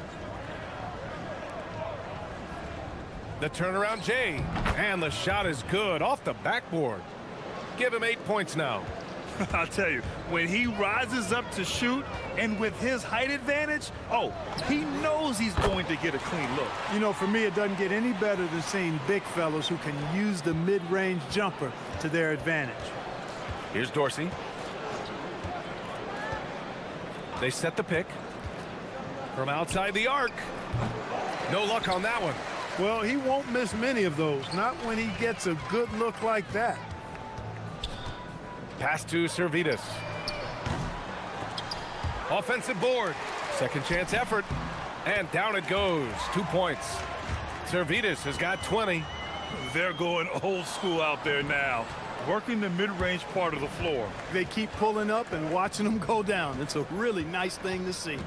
The turnaround Jay. And the shot is good off the backboard. Give him 8 points now. I'll tell you, when he rises up to shoot, and with his height advantage, oh, he knows he's going to get a clean look. You know, for me, it doesn't get any better than seeing big fellas who can use the mid-range jumper to their advantage. Here's Dorsey. They set the pick. From outside the arc. No luck on that one. Well, he won't miss many of those, not when he gets a good look like that. Pass to Servetus. Offensive board. Second chance effort. And down it goes. 2 points. Servetus has got 20. They're going old school out there now, working the mid-range part of the floor. They keep pulling up and watching them go down. It's a really nice thing to see.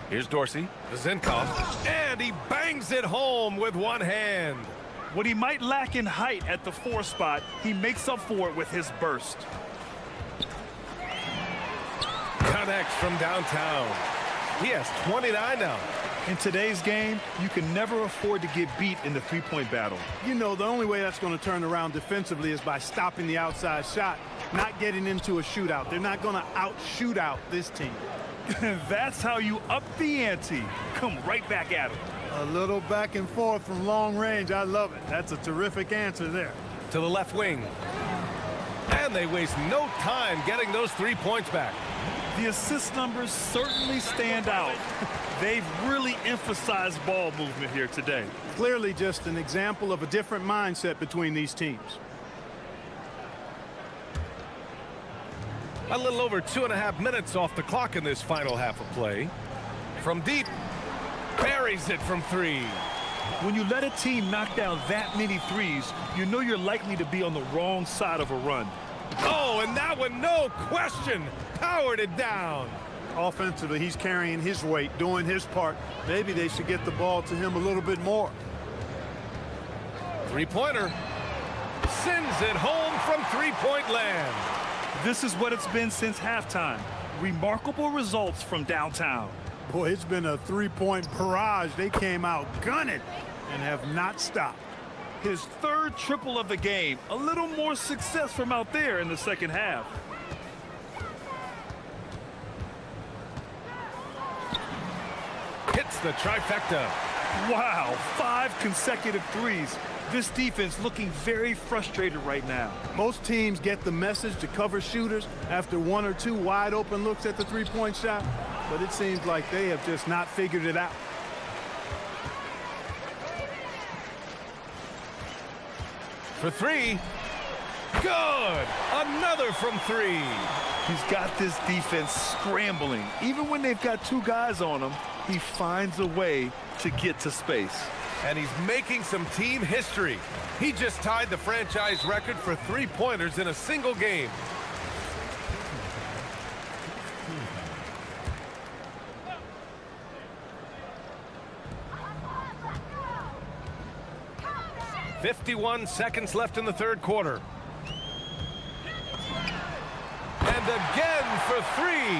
Here's Dorsey. Zinkov. And he bangs it home with one hand. What he might lack in height at the 4 spot, he makes up for it with his burst. Connects from downtown. He has 29 now. In today's game, you can never afford to get beat in the three-point battle. You know, the only way that's going to turn around defensively is by stopping the outside shot, not getting into a shootout. They're not going to out-shoot out this team. That's how you up the ante. Come right back at him. A little back and forth from long range. I love it. That's a terrific answer there. To the left wing. And they waste no time getting those 3 points back. The assist numbers certainly stand out. They've really emphasized ball movement here today. Clearly just an example of a different mindset between these teams. A little over 2.5 minutes off the clock in this final half of play. From deep, buries it from 3. When you let a team knock down that many threes, you know you're likely to be on the wrong side of a run. Oh, and that one, no question, powered it down. Offensively, he's carrying his weight, doing his part. Maybe they should get the ball to him a little bit more. 3-pointer. Sends it home from 3-point land. This is what it's been since halftime. Remarkable results from downtown. Boy, it's been a 3-point barrage. They came out gunning and have not stopped. His 3rd triple of the game. A little more success from out there in the second half. Hits the trifecta. Wow, 5 consecutive threes. This defense looking very frustrated right now. Most teams get the message to cover shooters after 1 or 2 wide open looks at the 3-point shot, but it seems like they have just not figured it out. For 3. Good. Another from 3. He's got this defense scrambling. Even when they've got 2 guys on him, he finds a way to get to space. And he's making some team history. He just tied the franchise record for 3-pointers in a single game. "51 seconds left in the 3rd quarter. And again for 3.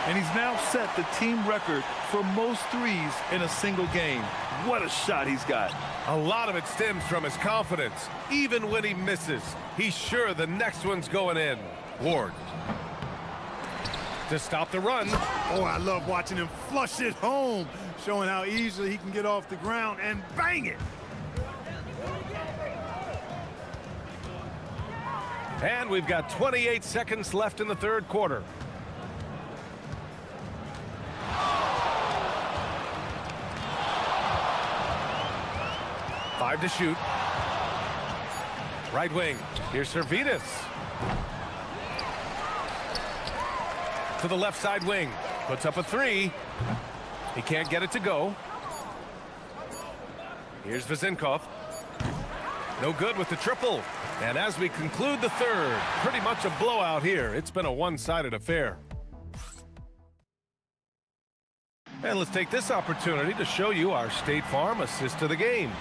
And he's now set the team record for most threes in a single game. What a shot he's got. A lot of it stems from his confidence. Even when he misses, he's sure the next one's going in. Ward. To stop the run. Oh, I love watching him flush it home, showing how easily he can get off the ground and bang it. And we've got 28 seconds left in the 3rd quarter. Five to shoot. Right wing. Here's Servetus. To the left side wing. Puts up a 3. He can't get it to go. Here's Vezinkov. No good with the triple. And as we conclude the 3rd, pretty much a blowout here. It's been a one-sided affair. And let's take this opportunity to show you our State Farm assist to the game.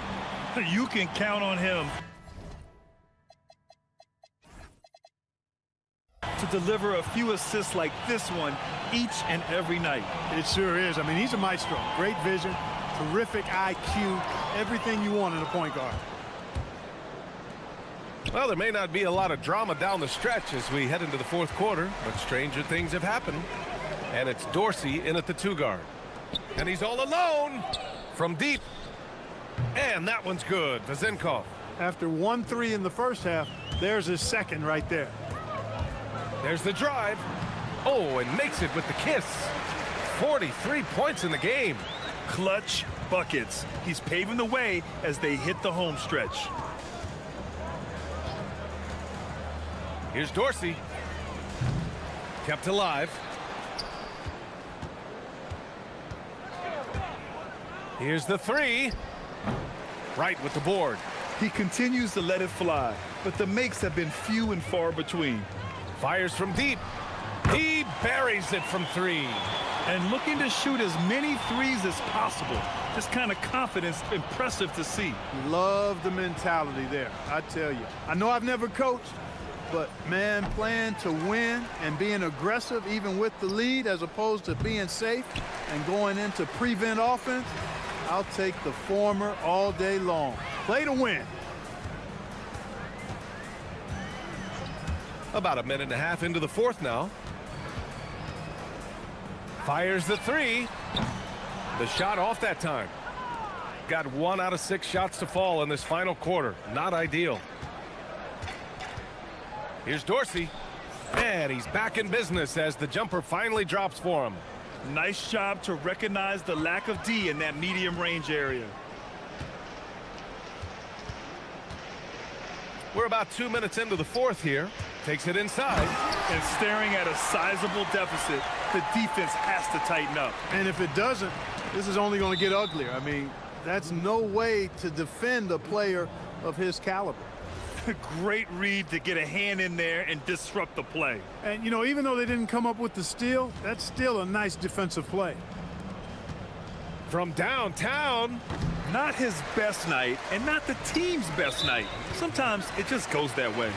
You can count on him to deliver a few assists like this one each and every night. It sure is. I mean, he's a maestro. Great vision, terrific IQ, everything you want in a point guard. Well, there may not be a lot of drama down the stretch as we head into the 4th quarter, but stranger things have happened. And it's Dorsey in at the 2 guard. And he's all alone from deep. And that one's good. Vezinkov. After 1 3 in the first half, there's his second right there. There's the drive. Oh, and makes it with the kiss. 43 points in the game. Clutch buckets. He's paving the way as they hit the home stretch. Here's Dorsey. Kept alive. Here's the 3. Right with the board. He continues to let it fly, but the makes have been few and far between. Fires from deep. He buries it from 3. And looking to shoot as many threes as possible. This kind of confidence, impressive to see. Love the mentality there, I tell you. I know I've never coached, but, man, playing to win and being aggressive even with the lead as opposed to being safe and going into prevent offense, I'll take the former all day long. Play to win. About a minute and a half into the fourth now. Fires the three. The shot off that time. Got 1 out of 6 shots to fall in this final quarter. Not ideal. Here's Dorsey. And he's back in business as the jumper finally drops for him. Nice job to recognize the lack of D in that medium range area. We're about 2 minutes into the fourth here. Takes it inside. And staring at a sizable deficit, the defense has to tighten up. And if it doesn't, this is only going to get uglier. I mean, that's no way to defend a player of his caliber. Great read to get a hand in there and disrupt the play. And, you know, even though they didn't come up with the steal, that's still a nice defensive play. From downtown. Not his best night and not the team's best night. Sometimes it just goes that way.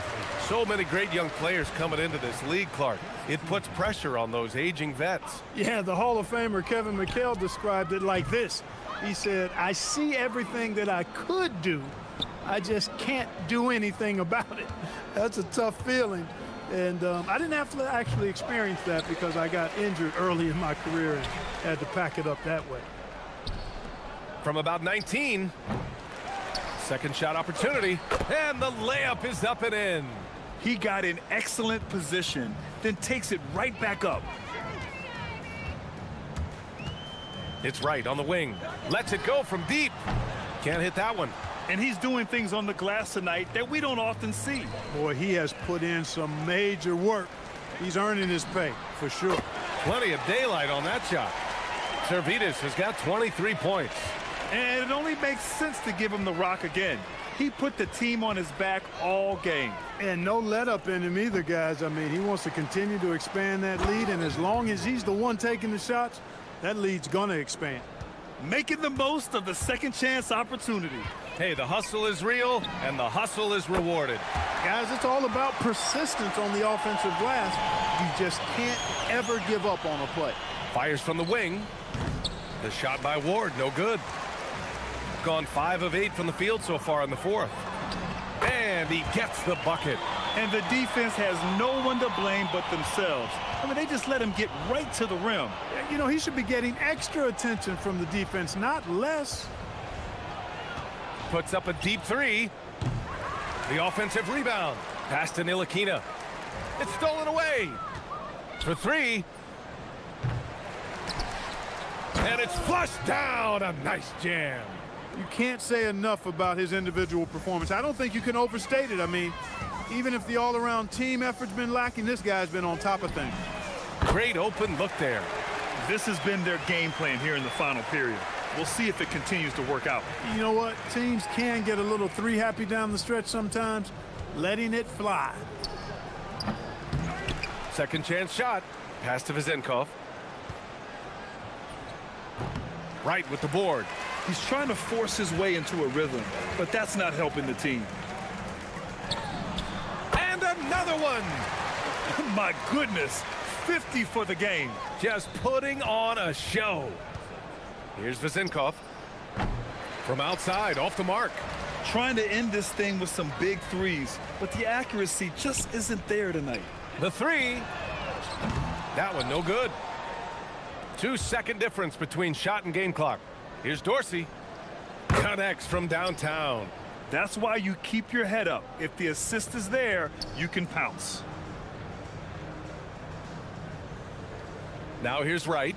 So many great young players coming into this league, Clark. It puts pressure on those aging vets. Yeah, the Hall of Famer Kevin McHale described it like this. He said, I see everything that I could do. I just can't do anything about it. That's a tough feeling. And I didn't have to actually experience that because I got injured early in my career and had to pack it up that way. From about 19. Second shot opportunity. And the layup is up and in. He got in excellent position, then takes it right back up. It's right on the wing. Lets it go from deep. Can't hit that one. And he's doing things on the glass tonight that we don't often see. Boy, he has put in some major work. He's earning his pay, for sure. Plenty of daylight on that shot. Servetus has got 23 points. And it only makes sense to give him the rock again. He put the team on his back all game. And no let up in him either, guys. I mean, he wants to continue to expand that lead, and as long as he's the one taking the shots, that lead's going to expand. Making the most of the second chance opportunity. Hey, the hustle is real, and the hustle is rewarded. Guys, it's all about persistence on the offensive glass. You just can't ever give up on a play. Fires from the wing. The shot by Ward, no good. Gone 5 of 8 from the field so far in the fourth. And he gets the bucket. And the defense has no one to blame but themselves. I mean, they just let him get right to the rim. You know, he should be getting extra attention from the defense, not less. Puts up a deep three. The offensive rebound. Pass to Ntilikina. It's stolen away. For 3. And it's flushed down. A nice jam. You can't say enough about his individual performance. I don't think you can overstate it. I mean, even if the all-around team effort's been lacking, this guy's been on top of things. Great open look there. This has been their game plan here in the final period. We'll see if it continues to work out. You know what? Teams can get a little three happy down the stretch sometimes. Letting it fly. Second chance shot. Pass to Vezenkov. Right with the board. He's trying to force his way into a rhythm, but that's not helping the team. And another one. My goodness, 50 for the game. Just putting on a show. Here's Vezenkov. From outside, off the mark. Trying to end this thing with some big threes, but the accuracy just isn't there tonight. The 3. That one no good. 2-second difference between shot and game clock. Here's Dorsey. Connects from downtown. That's why you keep your head up. If the assist is there, you can pounce. Now here's Wright.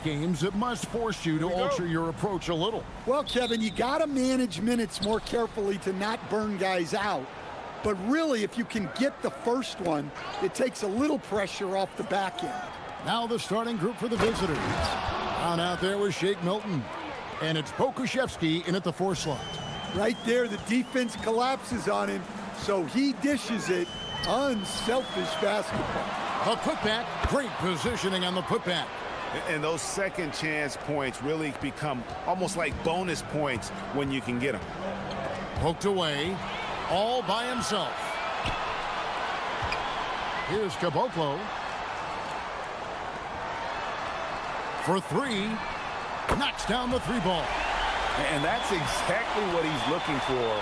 games that must force you to alter your approach a little. Well, Kevin, you got to manage minutes more carefully to not burn guys out. But really, if you can get the first one, it takes a little pressure off the back end. Now the starting group for the visitors. On out there was Shake Milton. And it's Pokushevsky in at the 4 slot. Right there, the defense collapses on him, so he dishes it. Unselfish basketball. The putback, great positioning on the putback. And those second chance points really become almost like bonus points when you can get them. Poked away, all by himself. Here's Caboclo. For 3, knocks down the 3 ball. And that's exactly what he's looking for,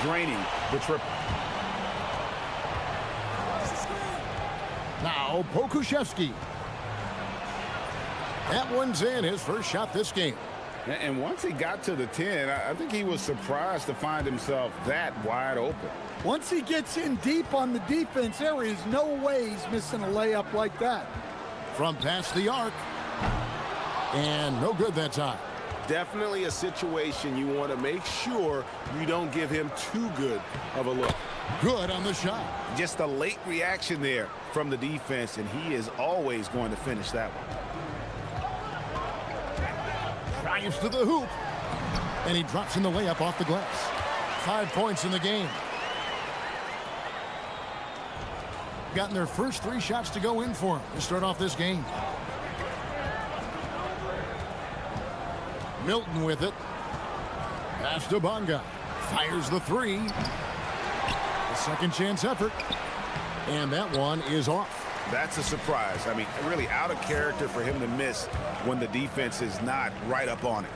draining the triple. Now Pokushevsky. That one's in, his first shot this game. And once he got to the 10, I think he was surprised to find himself that wide open. Once he gets in deep on the defense, there is no way he's missing a layup like that. From past the arc. And no good that time. Definitely a situation you want to make sure you don't give him too good of a look. Good on the shot. Just a late reaction there from the defense, and he is always going to finish that one. Drives to the hoop. And he drops in the layup off the glass. 5 points in the game. Gotten their first 3 shots to go in for him to start off this game. Milton with it. Pass to Bonga. Fires the 3. A second chance effort. And that one is off. That's a surprise. I mean, really out of character for him to miss when the defense is not right up on it.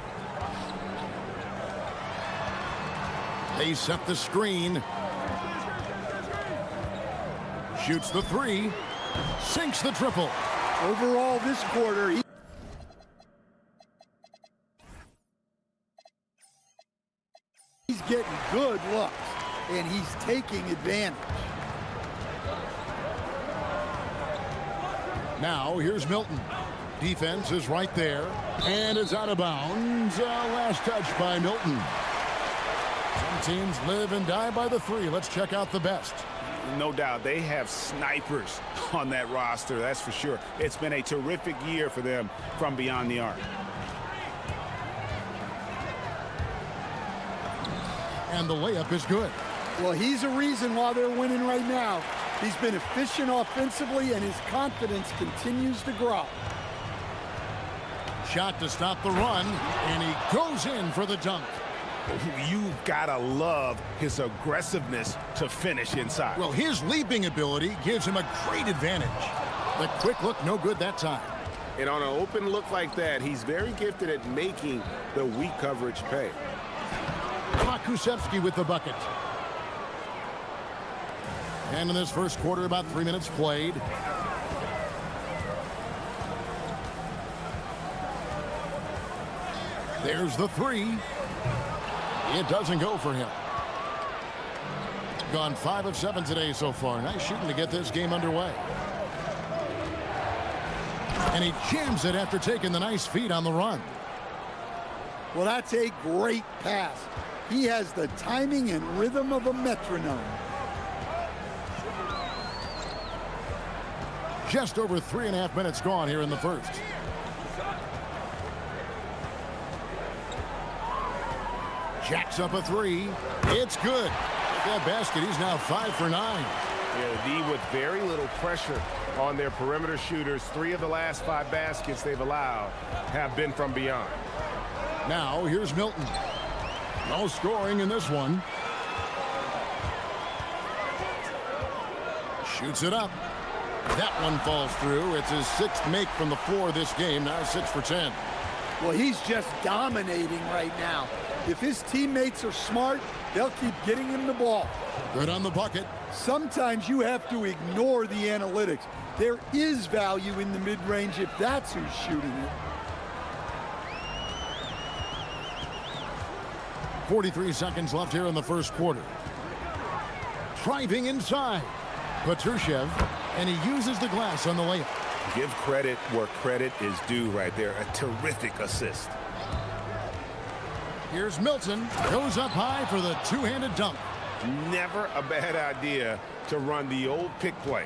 They set the screen. Shoots the 3. Sinks the triple. Overall this quarter, he's getting good looks, and he's taking advantage. Now, here's Milton. Defense is right there, and it's out of bounds. Last touch by Milton. Some teams live and die by the 3. Let's check out the best. No doubt, they have snipers on that roster, that's for sure. It's been a terrific year for them from beyond the arc. And the layup is good. Well, he's a reason why they're winning right now. He's been efficient offensively, and his confidence continues to grow. Shot to stop the run, and he goes in for the dunk. You've got to love his aggressiveness to finish inside. Well, his leaping ability gives him a great advantage. The quick look, no good that time. And on an open look like that, he's very gifted at making the weak coverage pay. Pokusevsky with the bucket. And in this first quarter, about 3 minutes played. There's the 3. It doesn't go for him. Gone 5 of 7 today so far. Nice shooting to get this game underway. And he jams it after taking the nice feed on the run. Well, that's a great pass. He has the timing and rhythm of a metronome. Just over 3.5 minutes gone here in the first. Jacks up a 3. It's good. With that basket, he's now 5 for 9. Yeah, the D with very little pressure on their perimeter shooters. 3 of the last 5 baskets they've allowed have been from beyond. Now, here's Milton. No scoring in this one. Shoots it up. That one falls through. It's his 6th make from the floor this game. Now 6 for 10. Well, he's just dominating right now. If his teammates are smart, they'll keep getting him the ball. Good on the bucket. Sometimes you have to ignore the analytics. There is value in the mid-range if that's who's shooting it. 43 seconds left here in the first quarter. Driving inside. Petrushev, and he uses the glass on the layup. Give credit where credit is due right there. A terrific assist. Here's Milton. Goes up high for the two-handed dunk. Never a bad idea to run the old pick play.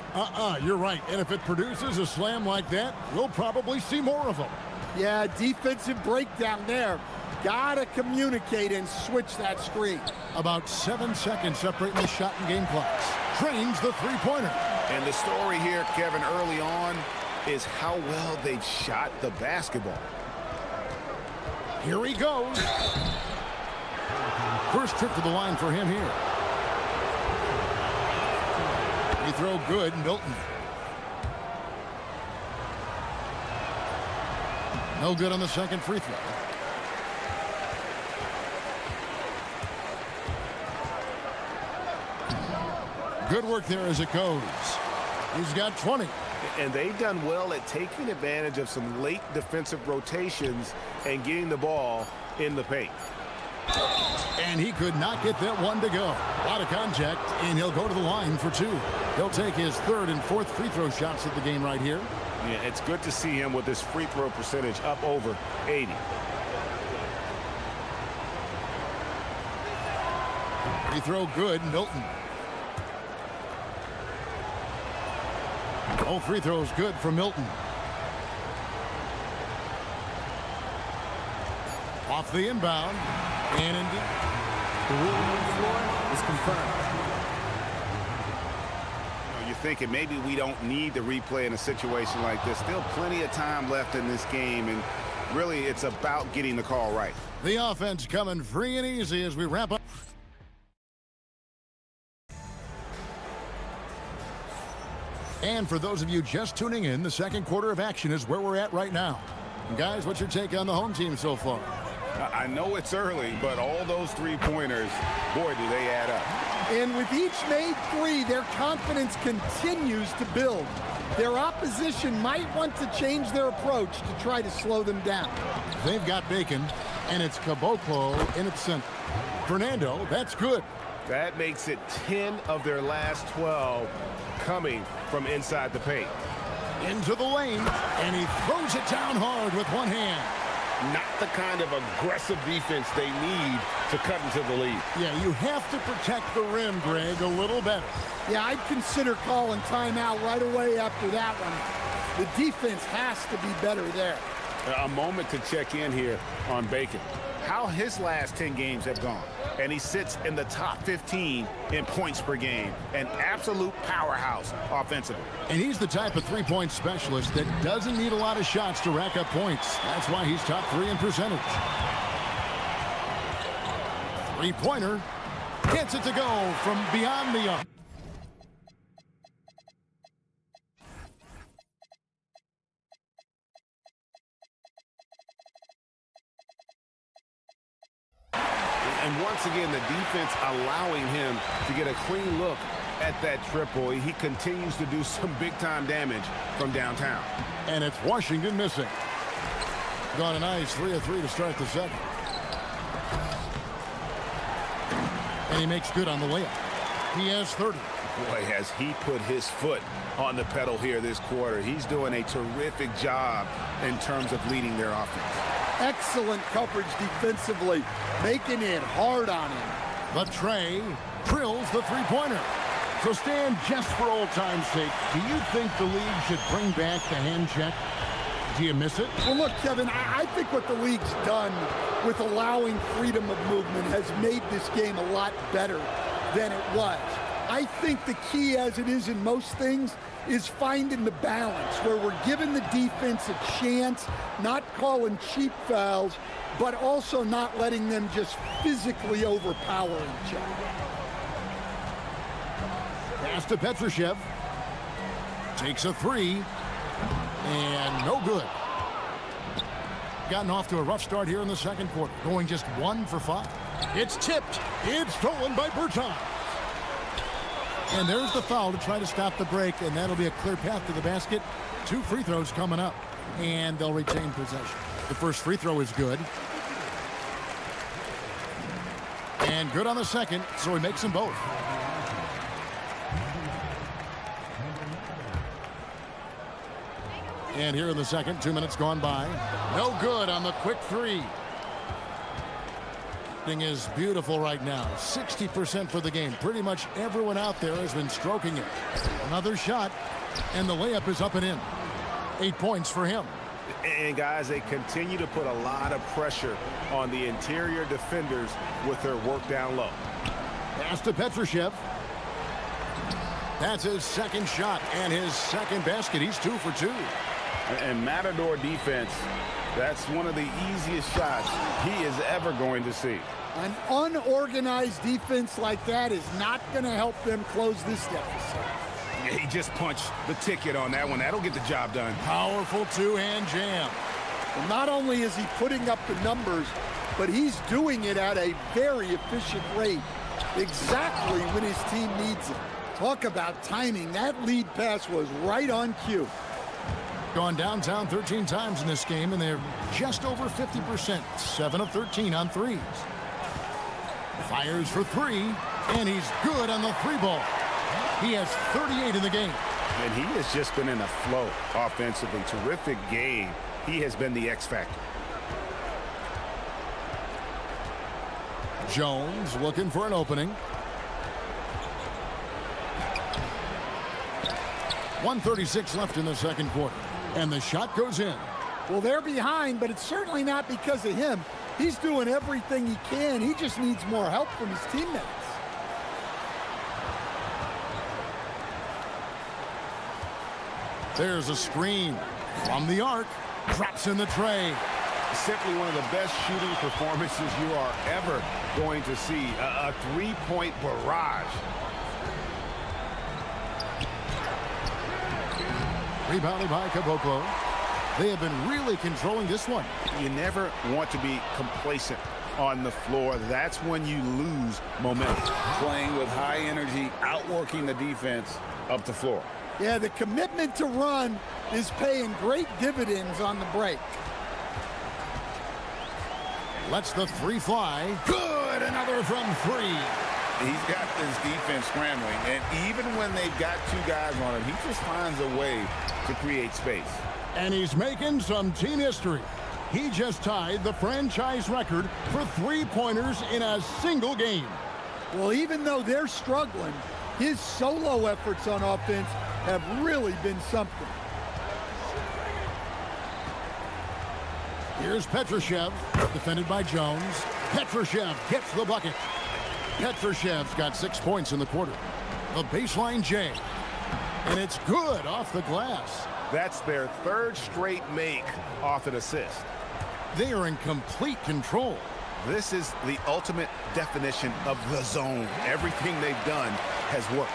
You're right. And if it produces a slam like that, we'll probably see more of them. Yeah, defensive breakdown there. Gotta communicate and switch that screen. About 7 seconds separating the shot and game clocks. Drains the three-pointer. And the story here, Kevin, early on is how well they've shot the basketball. Here he goes. First trip to the line for him here. He throw good, Milton. No good on the second free throw. Good work there as it goes. He's got 20. And they've done well at taking advantage of some late defensive rotations and getting the ball in the paint. And he could not get that one to go. A lot of contact, and he'll go to the line for two. He'll take his third and fourth free throw shots of the game right here. Yeah, it's good to see him with this free throw percentage up over 80. Free throw good, Milton. Oh, free throws good for Milton. Off the inbound. And indeed. The ruling on the floor is confirmed. You're thinking maybe we don't need the replay in a situation like this. Still plenty of time left in this game, and really it's about getting the call right. The offense coming free and easy as we wrap up. And for those of you just tuning in, the second quarter of action is where we're at right now. And guys, what's your take on the home team so far? I know it's early, but all those three-pointers, boy, do they add up. And with each made three, their confidence continues to build. Their opposition might want to change their approach to try to slow them down. They've got Bacon, and it's Caboclo in its center. Fernando, that's good. That makes it 10 of their last 12 coming from inside the paint. Into the lane, and he throws it down hard with one hand. Not the kind of aggressive defense they need to cut into the lead. Yeah, you have to protect the rim, Greg, a little better. Yeah, I'd consider calling timeout right away after that one. The defense has to be better there. A moment to check in here on Bacon. How his last 10 games have gone. And he sits in the top 15 in points per game. An absolute powerhouse offensively. And he's the type of three-point specialist that doesn't need a lot of shots to rack up points. That's why he's top 3 in percentage. Three-pointer. Gets it to go from beyond the arc. And once again, the defense allowing him to get a clean look at that triple. He continues to do some big-time damage from downtown. And it's Washington missing. Gone a nice 3 of 3 to start the second. And he makes good on the layup. He has 30. Boy, has he put his foot on the pedal here this quarter. He's doing a terrific job in terms of leading their offense. Excellent coverage defensively, making it hard on him. But Trey drills the three-pointer. So, Stan, just for old time's sake, do you think the league should bring back the hand check? Do you miss it? Well, look, Kevin, I think what the league's done with allowing freedom of movement has made this game a lot better than it was. I think the key, as it is in most things, is finding the balance where we're giving the defense a chance, not calling cheap fouls, but also not letting them just physically overpower each other. Pass to Petrushev. Takes a three. And no good. Gotten off to a rough start here in the second quarter. Going just 1 for 5. It's tipped. It's stolen by Berton. And there's the foul to try to stop the break, and that'll be a clear path to the basket. 2 free throws coming up, and they'll retain possession. The first free throw is good. And good on the second, so he makes them both. And here in the second, 2 minutes gone by. No good on the quick three. Thing is beautiful right now. 60% for the game. Pretty much everyone out there has been stroking it. Another shot, and the layup is up and in. 8 points for him. And guys, they continue to put a lot of pressure on the interior defenders with their work down low. Pass to Petrushev. That's his second shot and his second basket. He's 2 for 2. And Matador defense, that's one of the easiest shots he is ever going to see. An unorganized defense like that is not going to help them close this deficit. Yeah, he just punched the ticket on that one. That'll get the job done. Powerful two-hand jam. Well, not only is he putting up the numbers, but he's doing it at a very efficient rate, exactly when his team needs it. Talk about timing. That lead pass was right on cue. Gone downtown 13 times in this game, and they're just over 50%. 7 of 13 on threes. Fires for three, and he's good on the three ball. He has 38 in the game. And he has just been in a flow offensively. Terrific game. He has been the X factor. Jones looking for an opening. 1:36 left in the second quarter. And the shot goes in. Well, they're behind, but it's certainly not because of him. He's doing everything he can. He just needs more help from his teammates. There's a screen from the arc. Drops in the tray. Simply one of the best shooting performances you are ever going to see. A three-point barrage. Rebounded by Caboclo. They have been really controlling this one. You never want to be complacent on the floor. That's when you lose momentum. Playing with high energy, outworking the defense up the floor. Yeah, the commitment to run is paying great dividends on the break. Lets the three fly. Good! Another from three. He's got this defense scrambling, and even when they've got two guys on him, he just finds a way to create space. And he's making some team history. He just tied the franchise record for three-pointers in a single game. Well, even though they're struggling, his solo efforts on offense have really been something. Here's Petrushev, defended by Jones. Petrushev gets the bucket. Petrushev's got 6 points in the quarter. The baseline J. And it's good off the glass. That's their third straight make off an assist. They are in complete control. This is the ultimate definition of the zone. Everything they've done has worked.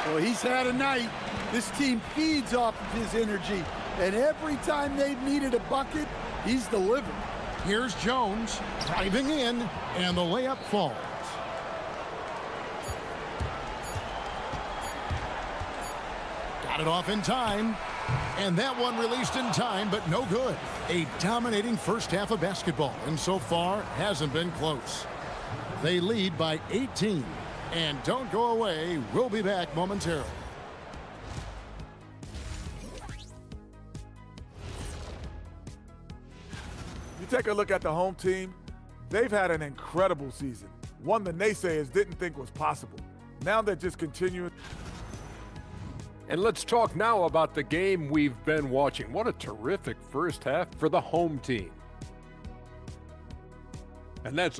Well, he's had a night. This team feeds off of his energy. And every time they've needed a bucket, he's delivered. Here's Jones driving in, and the layup falls. Got it off in time. And that one released in time, but no good. A dominating first half of basketball, and so far hasn't been close. They lead by 18. And don't go away. We'll be back momentarily. You take a look at the home team, they've had an incredible season. One the naysayers didn't think was possible. Now they're just continuing. And let's talk now about the game we've been watching. What a terrific first half for the home team. And that's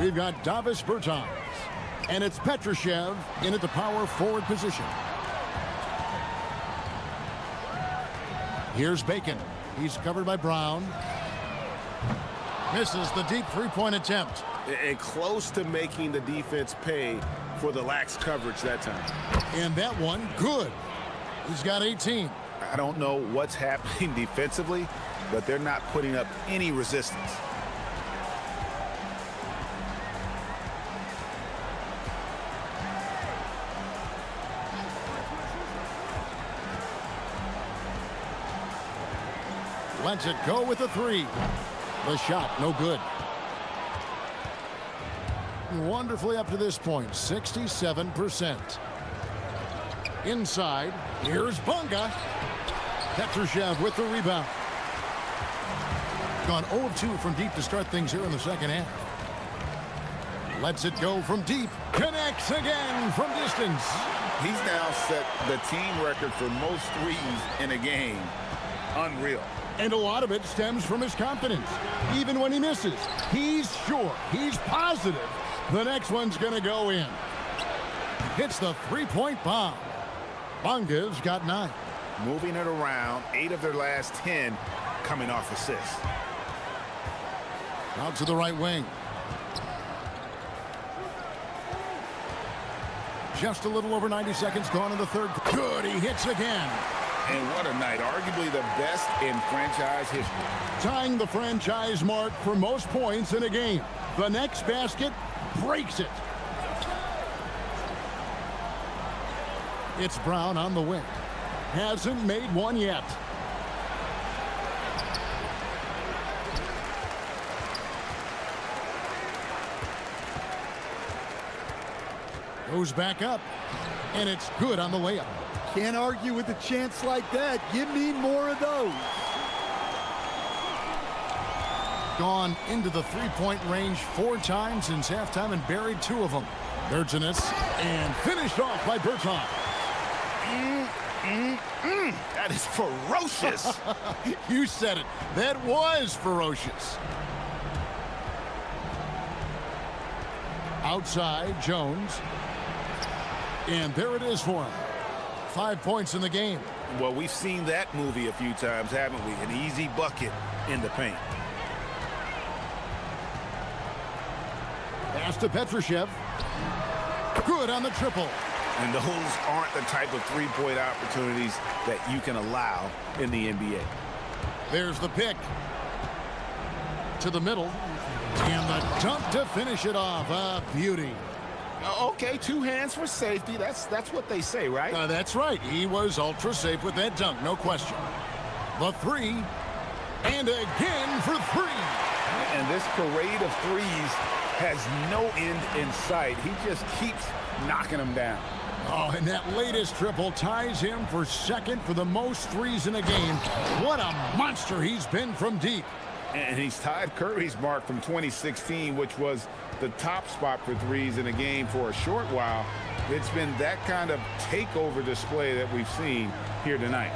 we've got Davis Bertans. And it's Petrushev in at the power forward position. Here's Bacon. He's covered by Brown. Misses the deep three-point attempt. And close to making the defense pay for the lax coverage that time. And that one, good. He's got 18. I don't know what's happening defensively, but they're not putting up any resistance. Lets it go with a three. The shot, no good. Wonderfully up to this point, 67%. Inside, here's Bunga. Petrushev with the rebound. Gone 0 of 2 from deep to start things here in the second half. Lets it go from deep. Connects again from distance. He's now set the team record for most threes in a game. Unreal. And a lot of it stems from his confidence. Even when he misses, he's sure, he's positive the next one's going to go in. Hits the three-point bomb. Bunga's got 9. Moving it around, 8 of their last 10 coming off assists. Out to the right wing. Just a little over 90 seconds gone in the third. Good, he hits again. And what a night, arguably the best in franchise history. Tying the franchise mark for most points in a game. The next basket breaks it. It's Brown on the wing. Hasn't made one yet. Goes back up, and it's good on the layup. Can't argue with a chance like that. Give me more of those. Gone into the three-point range 4 times since halftime and buried 2 of them. Bertans and finished off by Bertans. That is ferocious. You said it. That was ferocious. Outside, Jones. And there it is for him. 5 points in the game. Well, we've seen that movie a few times, haven't we? An easy bucket in the paint. Pass to Petrushev. Good on the triple. And those aren't the type of three-point opportunities that you can allow in the NBA. There's the pick. To the middle. And the dunk to finish it off. A beauty. Okay, 2 hands for safety. That's what they say, right? That's right. He was ultra safe with that dunk, no question. The 3. And again for 3. And this parade of threes has no end in sight. He just keeps knocking them down. Oh, and that latest triple ties him for second for the most threes in a game. What a monster he's been from deep. And he's tied Curry's mark from 2016, which was the top spot for threes in a game for a short while. It's been that kind of takeover display that we've seen here tonight.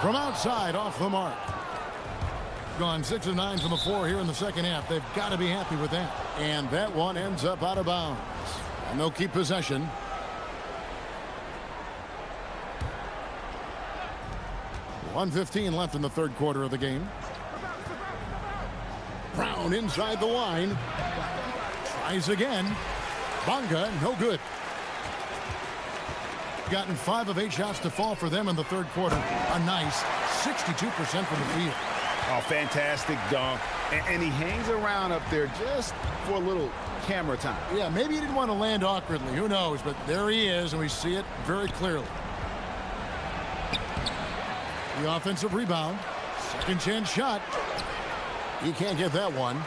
From outside, off the mark. Gone 6 of 9 from the floor here in the second half. They've got to be happy with that. And that one ends up out of bounds. And they'll keep possession. .115 left in the third quarter of the game. Brown inside the line. Tries again. Bunga, no good. Gotten 5 of 8 shots to fall for them in the third quarter. A nice 62% from the field. Oh, fantastic dunk. And he hangs around up there just for a little camera time. Yeah, maybe he didn't want to land awkwardly. Who knows? But there he is, and we see it very clearly. The offensive rebound. Second chance shot. He can't get that one.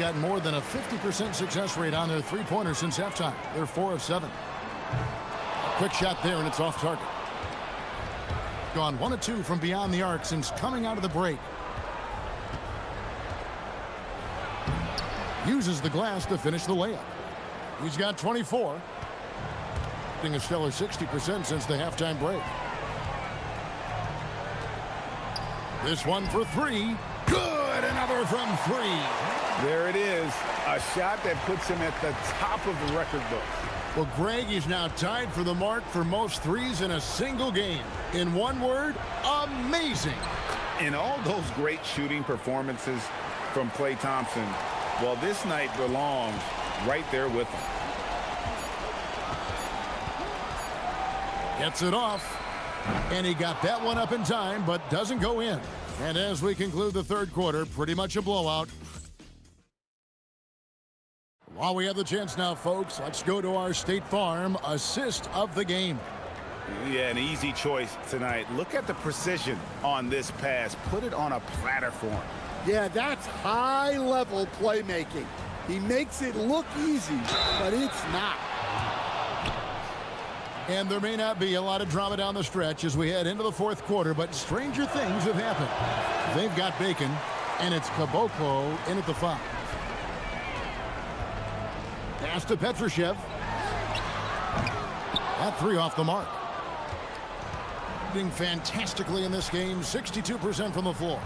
Got more than a 50% success rate on their three-pointers since halftime. They're 4 of 7. A quick shot there, and it's off target. Gone 1 of 2 from beyond the arc since coming out of the break. Uses the glass to finish the layup. He's got 24. Hitting a stellar 60% since the halftime break. This one for 3. Good! Another from 3. There it is, a shot that puts him at the top of the record book. Well, Greg, he's now tied for the mark for most threes in a single game. In one word, amazing. In all those great shooting performances from Klay Thompson, well, this night belongs right there with him. Gets it off, and he got that one up in time, but doesn't go in. And as we conclude the third quarter, pretty much a blowout. While we have the chance now, folks, let's go to our State Farm assist of the game. Yeah, an easy choice tonight. Look at the precision on this pass. Put it on a platter for him. Yeah, that's high-level playmaking. He makes it look easy, but it's not. And there may not be a lot of drama down the stretch as we head into the fourth quarter, but stranger things have happened. They've got Bacon, and it's Caboclo in at the 5. Pass to Petrushev. That 3 off the mark. Doing fantastically in this game, 62% from the floor.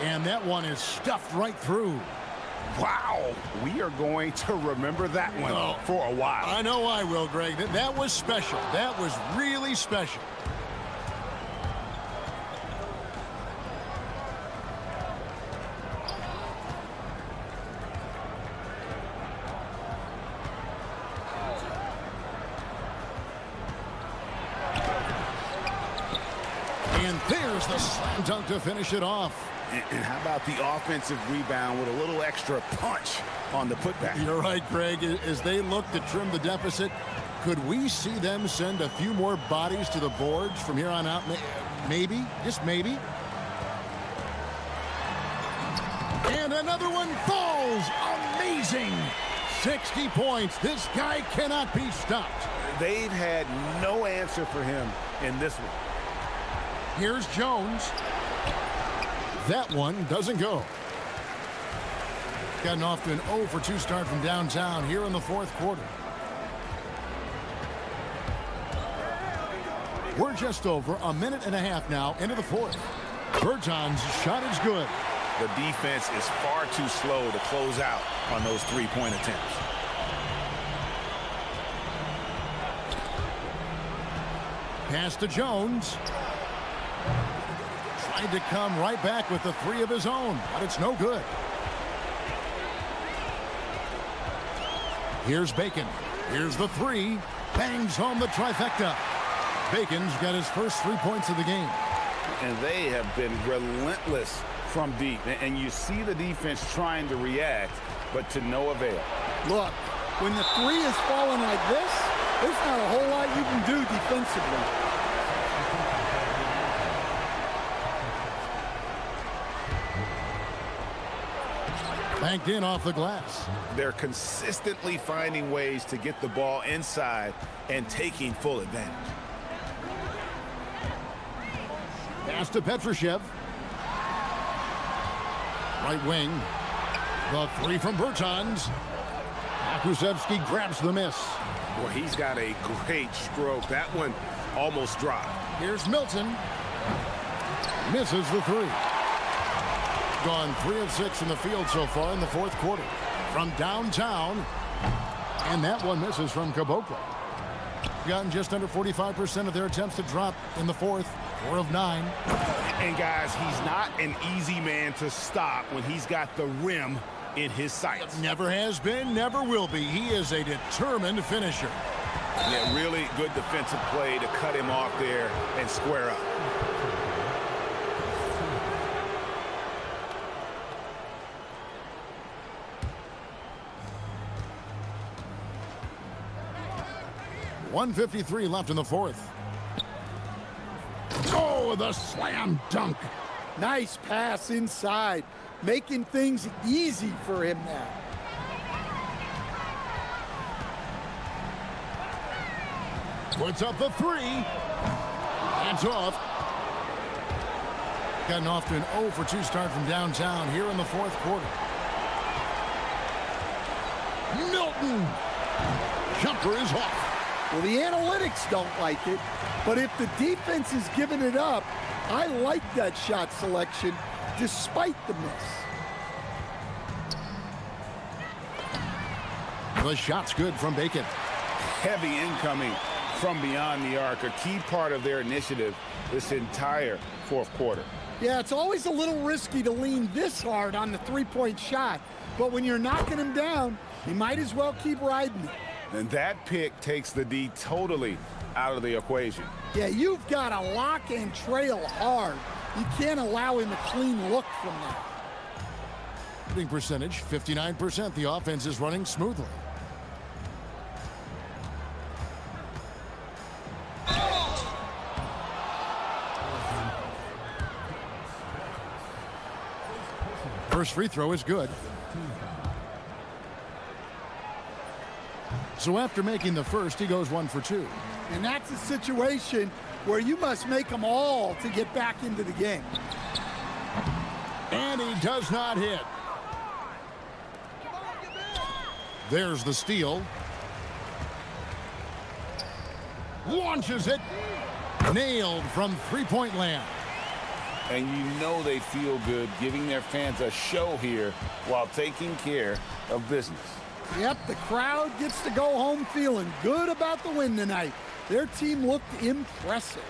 And that one is stuffed right through. Wow, we are going to remember that one for a while. I know I will, Greg. That was special. That was really special. And there's the slam dunk to finish it off. And how about the offensive rebound with a little extra punch on the putback? You're right, Greg. As they look to trim the deficit, could we see them send a few more bodies to the boards from here on out? Maybe, just maybe. And another one falls. Amazing. 60 points. This guy cannot be stopped. They've had no answer for him in this one. Here's Jones. That one doesn't go. Gotten off to an 0 for 2 start from downtown here in the fourth quarter. We're just over a minute and a half now into the fourth. Berton's shot is good. The defense is far too slow to close out on those three-point attempts. Pass to Jones. Tried to come right back with the 3 of his own, but it's no good. Here's Bacon. Here's the 3. Bangs home the trifecta. Bacon's got his first 3 points of the game. And they have been relentless from deep. And you see the defense trying to react, but to no avail. Look, when the 3 is falling like this, there's not a whole lot you can do defensively. Banked in off the glass. They're consistently finding ways to get the ball inside and taking full advantage. Pass to Petrushev. Right wing. The 3 from Bertans. Akusevsky grabs the miss. Well, he's got a great stroke. That one almost dropped. Here's Milton. Misses the 3. Gone 3 of 6 in the field so far in the fourth quarter. From downtown. And that one misses from Caboclo. Gotten just under 45% of their attempts to drop in the fourth. 4 of 9. And guys, he's not an easy man to stop when he's got the rim in his sights. Never has been, never will be. He is a determined finisher. Yeah, really good defensive play to cut him off there and square up. .153 left in the fourth. Oh, the slam dunk. Nice pass inside, making things easy for him now. Puts up the 3. Hands off. Gotten off to an 0 for 2 start from downtown here in the fourth quarter. Milton. Jumper is off. Well, the analytics don't like it, but if the defense is giving it up, I like that shot selection. despite the miss. The shot's good from Bacon. Heavy incoming from beyond the arc, a key part of their initiative this entire fourth quarter. Yeah, it's always a little risky to lean this hard on the three-point shot, but when you're knocking him down, you might as well keep riding it. And that pick takes the D totally out of the equation. Yeah, you've got to lock and trail hard. You can't allow him a clean look from that. Shooting percentage, 59%. The offense is running smoothly. First free throw is good. So after making the first, he goes 1 for 2. And that's a situation where you must make them all to get back into the game. And he does not hit. There's the steal. Launches it. Nailed from three-point land. And you know they feel good giving their fans a show here while taking care of business. Yep, the crowd gets to go home feeling good about the win tonight. Their team looked impressive.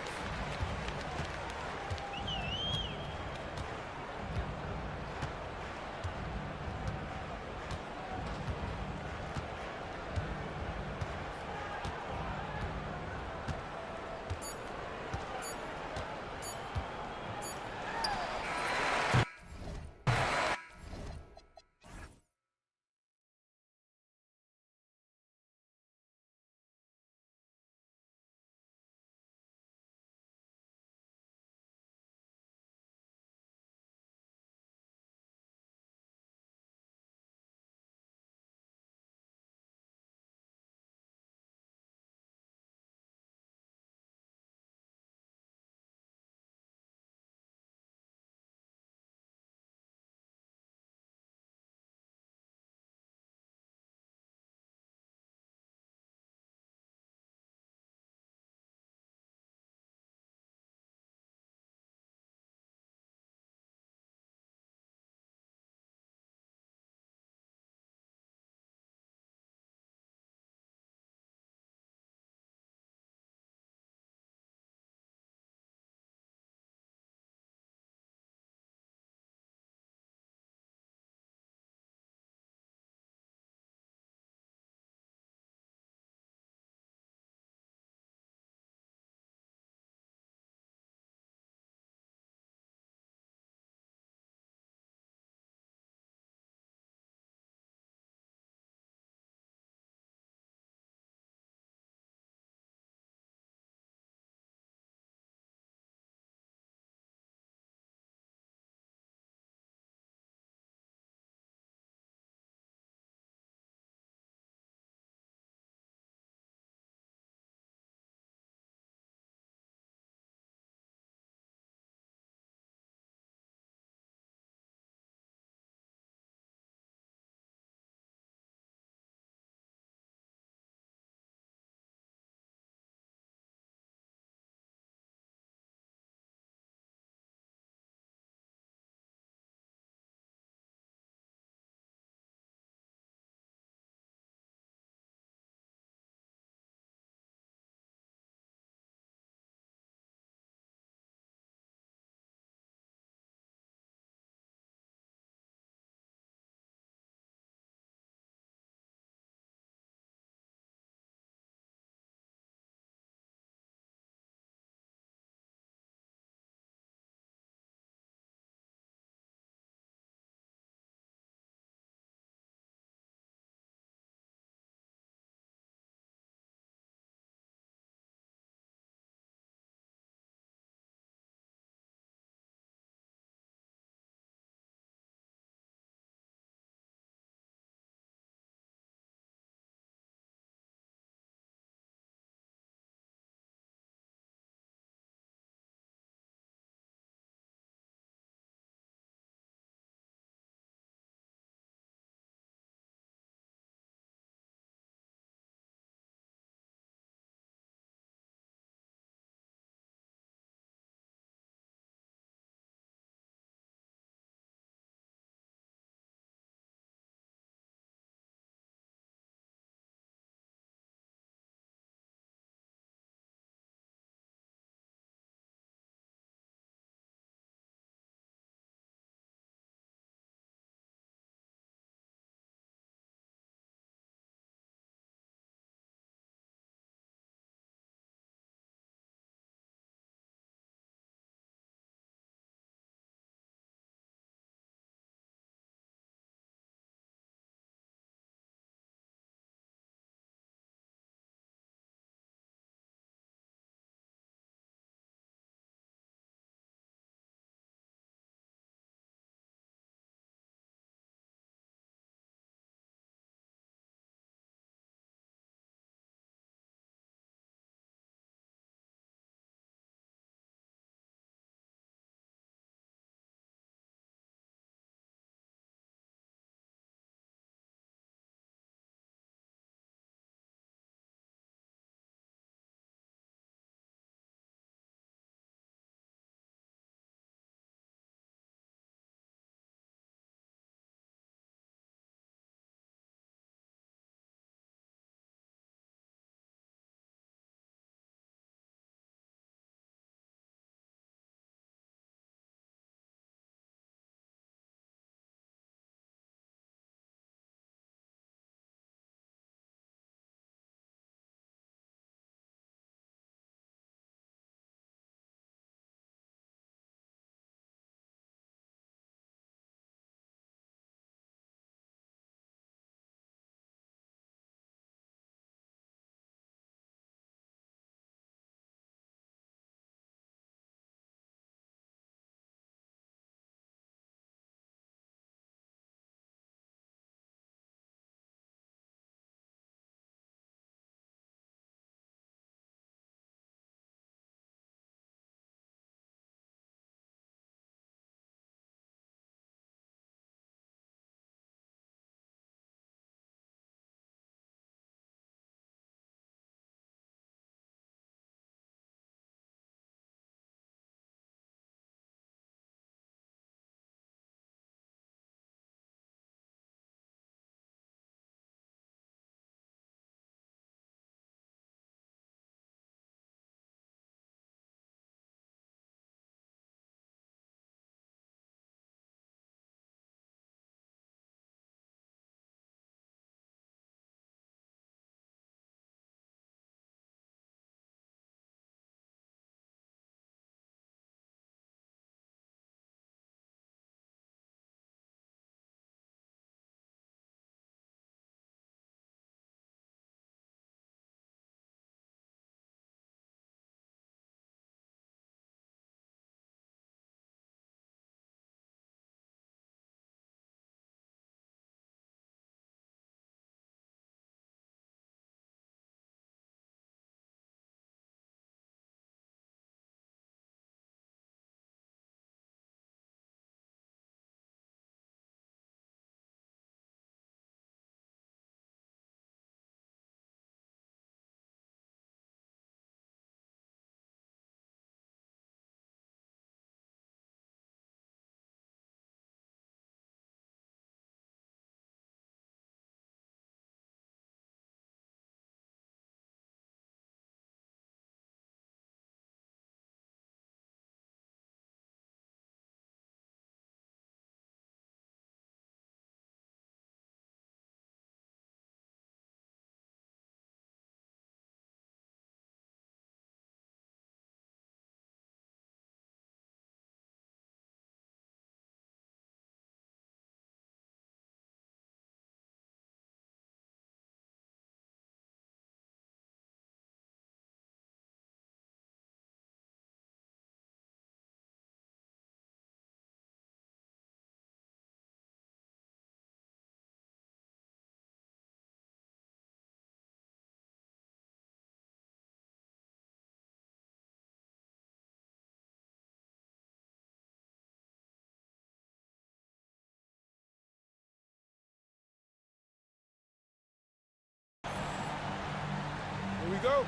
we go.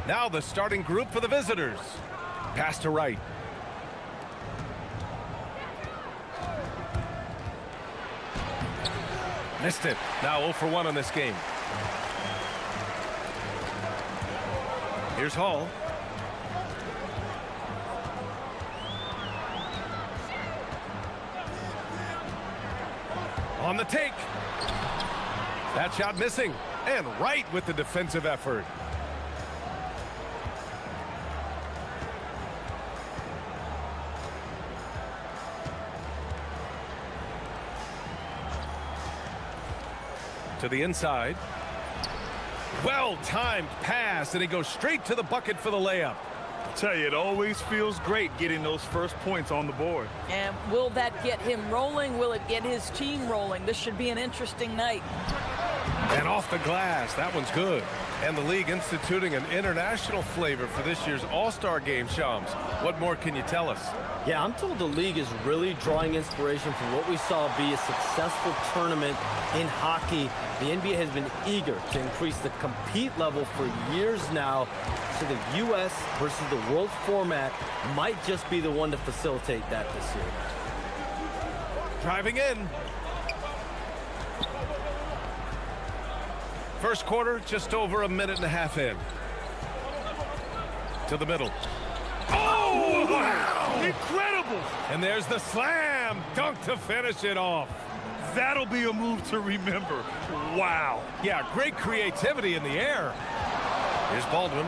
Now the starting group for the visitors. Pass to right. Missed it. Now 0 for 1 on this game. Here's Hall. On the take. That shot missing. And right with the defensive effort. To the inside. Well-timed pass, and he goes straight to the bucket for the layup. I tell you, it always feels great getting those first points on the board. And will that get him rolling? Will it get his team rolling? This should be an interesting night. And off the glass, that one's good. And the league instituting an international flavor for this year's All-Star game, Shams. What more can you tell us? Yeah, I'm told the league is really drawing inspiration from what we saw be a successful tournament in hockey. The NBA has been eager to increase the compete level for years now, so the U.S. versus the world format might just be the one to facilitate that this year. Driving in. First quarter, just over a minute and a half in. To the middle. Oh, wow! Incredible! And there's the slam dunk to finish it off. That'll be a move to remember. Wow. Yeah, great creativity in the air. Here's Baldwin,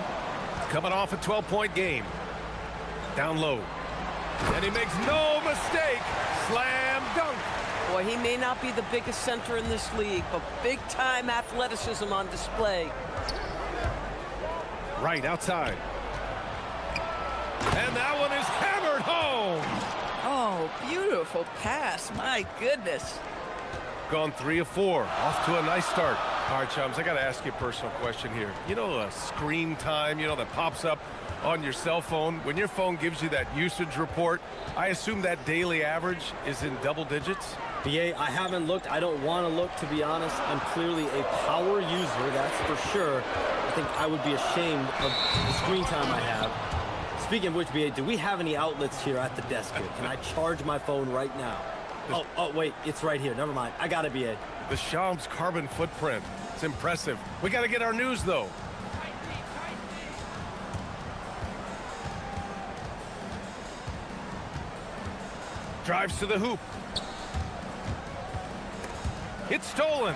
coming off a 12-point game. Down low. And he makes no mistake. Slam dunk. Boy, he may not be the biggest center in this league, but big-time athleticism on display. Right outside. And that one is hammered home. Oh, beautiful pass. My goodness. Gone 3 of 4. Off to a nice start. All right, chums, I got to ask you a personal question here. You know, screen time, that pops up on your cell phone. When your phone gives you that usage report, I assume that daily average is in double digits? BA, I haven't looked. I don't want to look, to be honest. I'm clearly a power user, that's for sure. I think I would be ashamed of the screen time I have. Speaking of which, BA, do we have any outlets here at the desk here? Can I charge my phone right now? Oh, wait, it's right here. Never mind. I got it, BA. The Shams carbon footprint. It's impressive. We got to get our news, though. Drives to the hoop. It's stolen.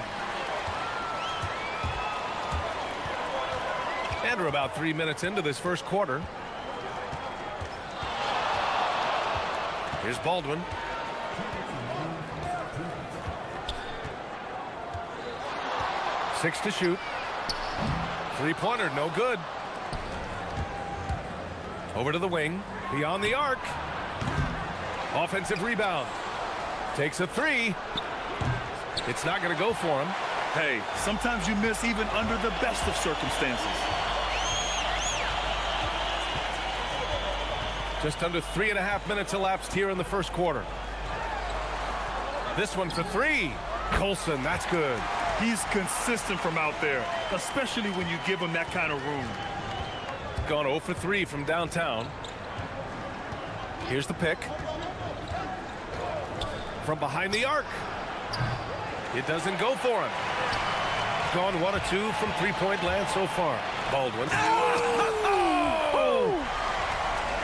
And we're about 3 minutes into this first quarter. Here's Baldwin. Six to shoot. Three-pointer, no good. Over to the wing. Beyond the arc. Offensive rebound. Takes a three. It's not going to go for him. Hey, sometimes you miss even under the best of circumstances. Just under 3.5 minutes elapsed here in the first quarter. This one for three. Colson, that's good. He's consistent from out there, especially when you give him that kind of room. Gone 0 for 3 from downtown. Here's the pick. From behind the arc. It doesn't go for him. Gone 1 of 2 from three-point land so far. Baldwin. Oh!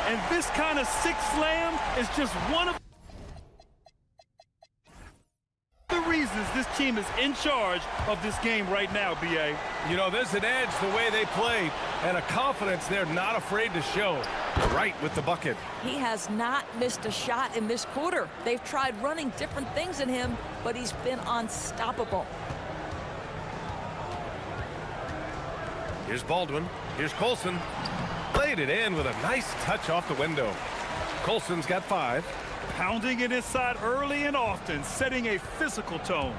And this kind of sick slam is just one of the reasons this team is in charge of this game right now, BA. You know, there's an edge the way they play and a confidence they're not afraid to show. Right with the bucket. He has not missed a shot in this quarter. They've tried running different things in him, but he's been unstoppable. Here's Baldwin. Here's Colson. Laid it in with a nice touch off the window. Colson's got 5. Pounding it inside early and often, setting a physical tone.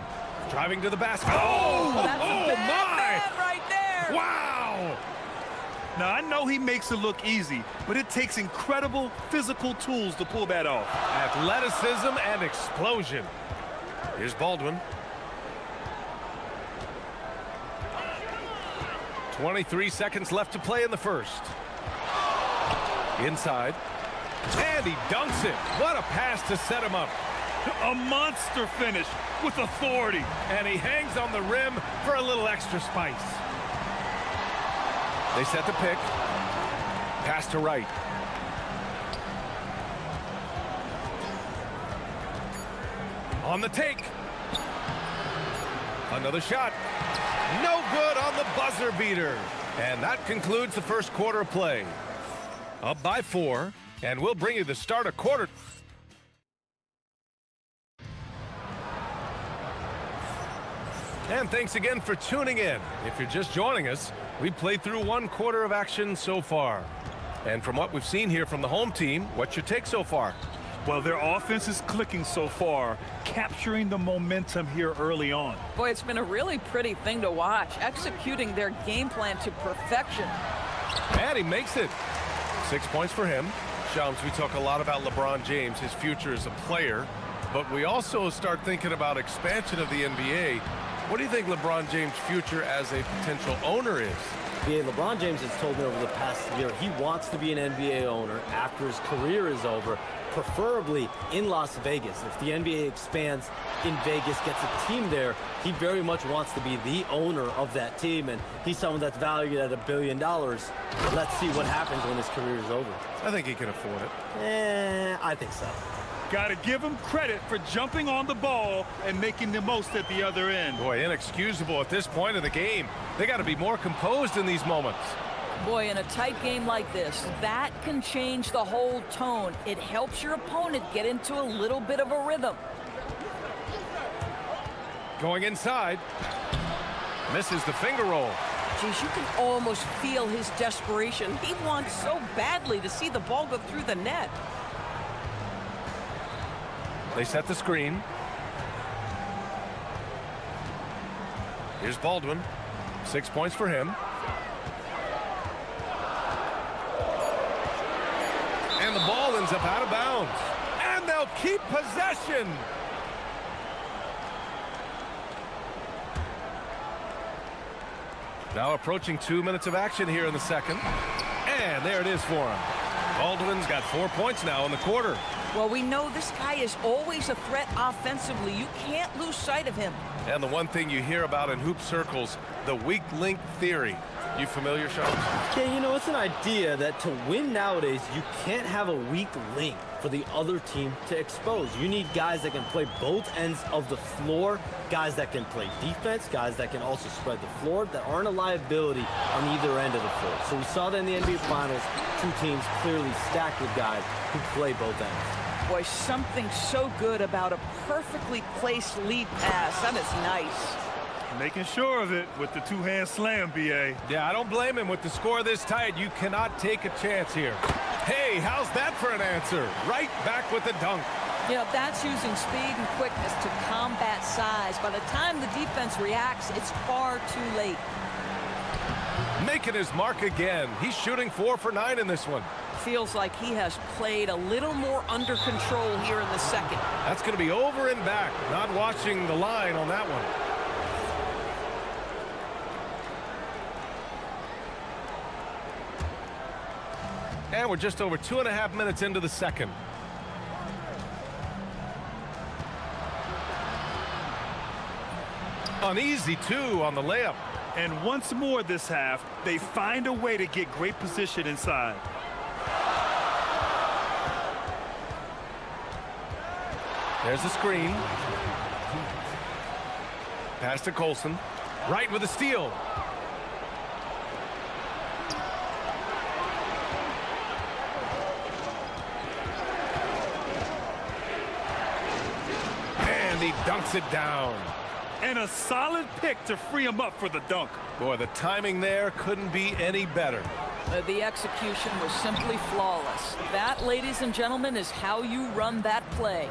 Driving to the basket. That's a bad right there. Wow! Now, I know he makes it look easy, but it takes incredible physical tools to pull that off. Athleticism and explosion. Here's Baldwin. 23 seconds left to play in the first. Inside. And he dunks it. What a pass to set him up. A monster finish with authority. And he hangs on the rim for a little extra spice. They set the pick. Pass to right. On the take. Another shot. No good on the buzzer beater. And that concludes the first quarter of play. Up by 4, and we'll bring you the start of quarter. And thanks again for tuning in. If you're just joining us, we've played through 1 quarter of action so far. And from what we've seen here from the home team, what's your take so far? Well, their offense is clicking so far, capturing the momentum here early on. Boy, it's been a really pretty thing to watch, executing their game plan to perfection. And he makes it. 6 points for him. Shams, we talk a lot about LeBron James, his future as a player, but we also start thinking about expansion of the NBA. What do you think LeBron James' future as a potential owner is? Yeah, LeBron James has told me over the past year he wants to be an NBA owner after his career is over, preferably in Las Vegas. If the NBA expands in Vegas, gets a team there, he very much wants to be the owner of that team, and he's someone that's valued at $1 billion. Let's see what happens when his career is over. I think he can afford it. I think so. Got to give him credit for jumping on the ball and making the most at the other end. Boy, inexcusable at this point of the game. They got to be more composed in these moments. Boy, in a tight game like this, that can change the whole tone. It helps your opponent get into a little bit of a rhythm. Going inside. Misses the finger roll. Geez, you can almost feel his desperation. He wants so badly to see the ball go through the net. They set the screen. Here's Baldwin. 6 points for him. And the ball ends up out of bounds. And they'll keep possession. Now approaching 2 minutes of action here in the second. And there it is for him. Baldwin's got 4 points now in the quarter. Well, we know this guy is always a threat offensively. You can't lose sight of him. And the one thing you hear about in hoop circles, the weak link theory. You familiar, Sean? Yeah, you know, it's an idea that to win nowadays, you can't have a weak link for the other team to expose. You need guys that can play both ends of the floor, guys that can play defense, guys that can also spread the floor, that aren't a liability on either end of the floor. So we saw that in the NBA Finals, 2 teams clearly stacked with guys who play both ends. Boy, something so good about a perfectly placed lead pass. That is nice. Making sure of it with the 2-hand slam, B.A. Yeah, I don't blame him. With the score this tight, you cannot take a chance here. Hey, how's that for an answer? Right back with the dunk. You know, that's using speed and quickness to combat size. By the time the defense reacts, it's far too late. Making his mark again. He's shooting 4 for 9 in this one. Feels like he has played a little more under control here in the second. That's going to be over and back. Not watching the line on that one. And we're just over 2.5 minutes into the second. An easy 2 on the layup. And once more this half, they find a way to get great position inside. There's the screen. Pass to Colson. Right with a steal. And he dunks it down. And a solid pick to free him up for the dunk. Boy, the timing there couldn't be any better. The execution was simply flawless. That, ladies and gentlemen, is how you run that play.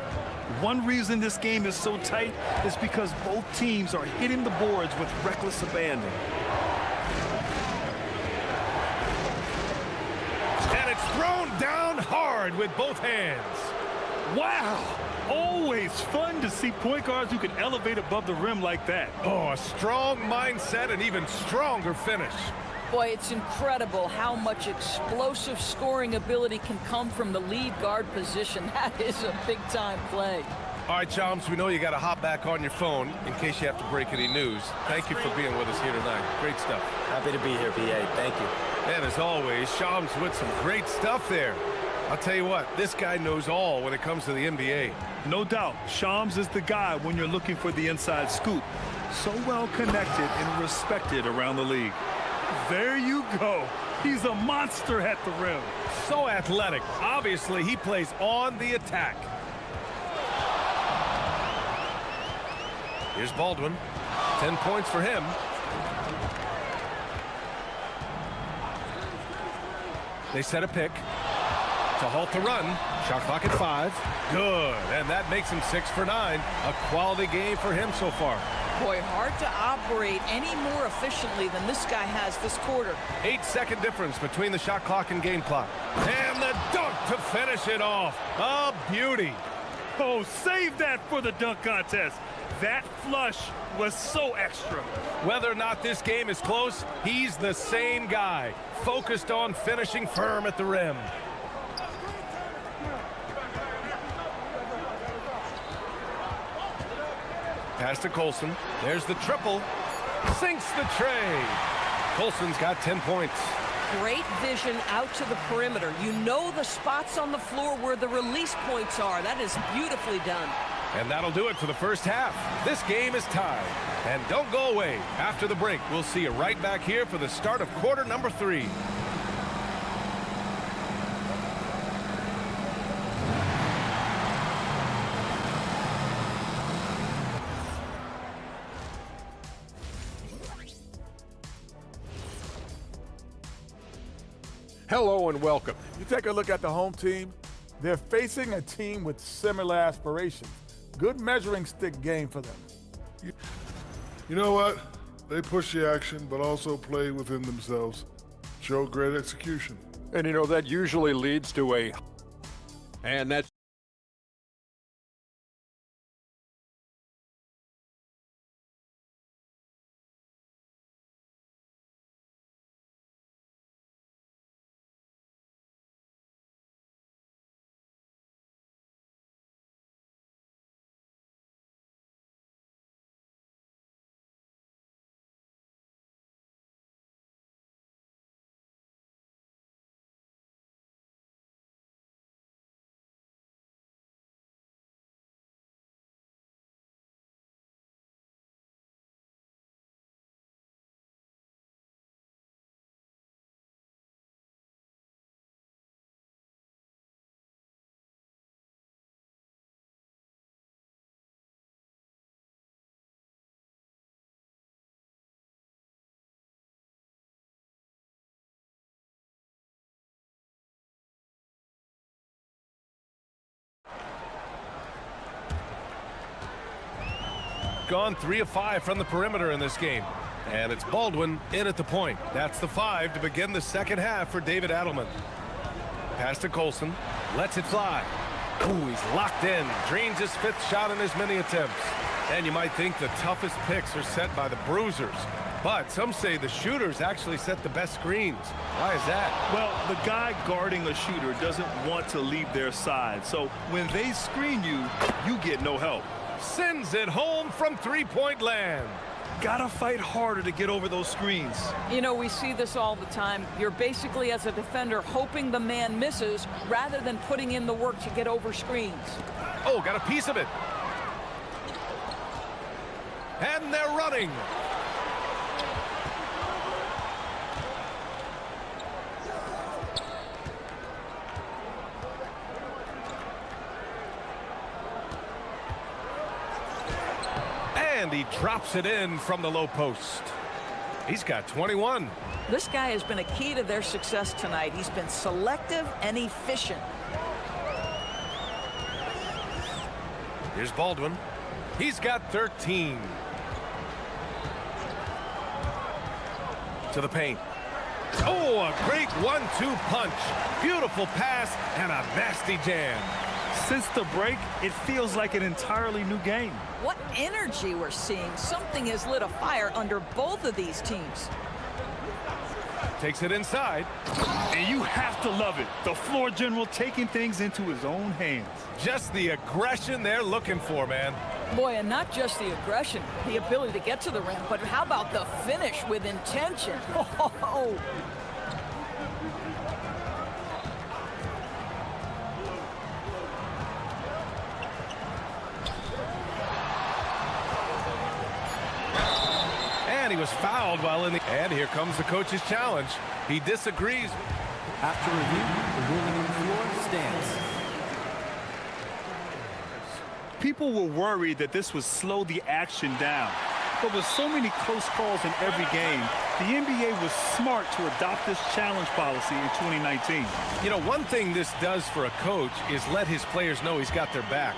One reason this game is so tight is because both teams are hitting the boards with reckless abandon. And it's thrown down hard with both hands. Wow! Always fun to see point guards who can elevate above the rim like that. Oh, a strong mindset and even stronger finish. Boy, it's incredible how much explosive scoring ability can come from the lead guard position. That is a big-time play. All right, Chums, we know you got to hop back on your phone in case you have to break any news. Thank you for being with us here tonight. Great stuff. Happy to be here, BA. Thank you. And as always, Shams with some great stuff there. I'll tell you what, this guy knows all when it comes to the NBA. No doubt, Shams is the guy when you're looking for the inside scoop. So well connected and respected around the league. There you go. He's a monster at the rim. So athletic. Obviously, he plays on the attack. Here's Baldwin. 10 points for him. They set a pick to halt the run. Shot clock at 5. Good. And that makes him 6 for 9. A quality game for him so far. Boy, hard to operate any more efficiently than this guy has this quarter. 8-second difference between the shot clock and game clock. And the dunk to finish it off. A beauty. Oh, save that for the dunk contest. That flush was so extra. Whether or not this game is close, he's the same guy, focused on finishing firm at the rim. Pass to Colson. There's the triple. Sinks the tray. Colson's got 10 points. Great vision out to the perimeter. You know the spots on the floor where the release points are. That is beautifully done. And that'll do it for the first half. This game is tied. And don't go away. After the break, we'll see you right back here for the start of quarter number 3. Hello and welcome. You take a look at the home team, they're facing a team with similar aspirations. Good measuring stick game for them. You know what? They push the action, but also play within themselves. Show great execution. And you know, that usually leads to a... And that's... Gone 3 of 5 from the perimeter in this game. And it's Baldwin in at the point. That's the 5 to begin the second half for David Adelman. Pass to Colson. Lets it fly. Ooh, he's locked in. Drains his 5th shot in as many attempts. And you might think the toughest picks are set by the bruisers. But some say the shooters actually set the best screens. Why is that? Well, the guy guarding a shooter doesn't want to leave their side. So when they screen you, you get no help. Sends it home from three-point land. Gotta fight harder to get over those screens. You know, we see this all the time. You're basically, as a defender, hoping the man misses rather than putting in the work to get over screens. Oh, got a piece of it. And they're running. And he drops it in from the low post. He's got 21. This guy has been a key to their success tonight. He's been selective and efficient. Here's Baldwin. He's got 13. To the paint. Oh, a great 1-2 punch. Beautiful pass and a nasty jam. Since the break, it feels like an entirely new game. What energy we're seeing. Something has lit a fire under both of these teams. Takes it inside. And you have to love it. The floor general taking things into his own hands. Just the aggression they're looking for, man. Boy, and not just the aggression, the ability to get to the rim, but how about the finish with intention? Oh. And he was fouled while in the... And here comes the coach's challenge. He disagrees. After review, the ruling on the floor stands. People were worried that this would slow the action down. But with so many close calls in every game, the NBA was smart to adopt this challenge policy in 2019. You know, one thing this does for a coach is let his players know he's got their back.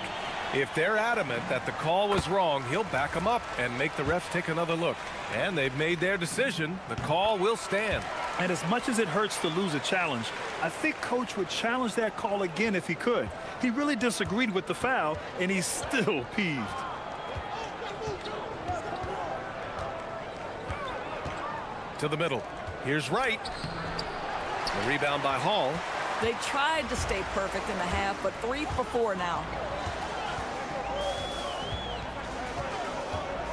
If they're adamant that the call was wrong, he'll back them up and make the refs take another look. And they've made their decision. The call will stand. And as much as it hurts to lose a challenge, I think Coach would challenge that call again if he could. He really disagreed with the foul, and he's still peeved. To the middle. Here's Wright. The rebound by Hall. They tried to stay perfect in the half, but 3 for 4 now.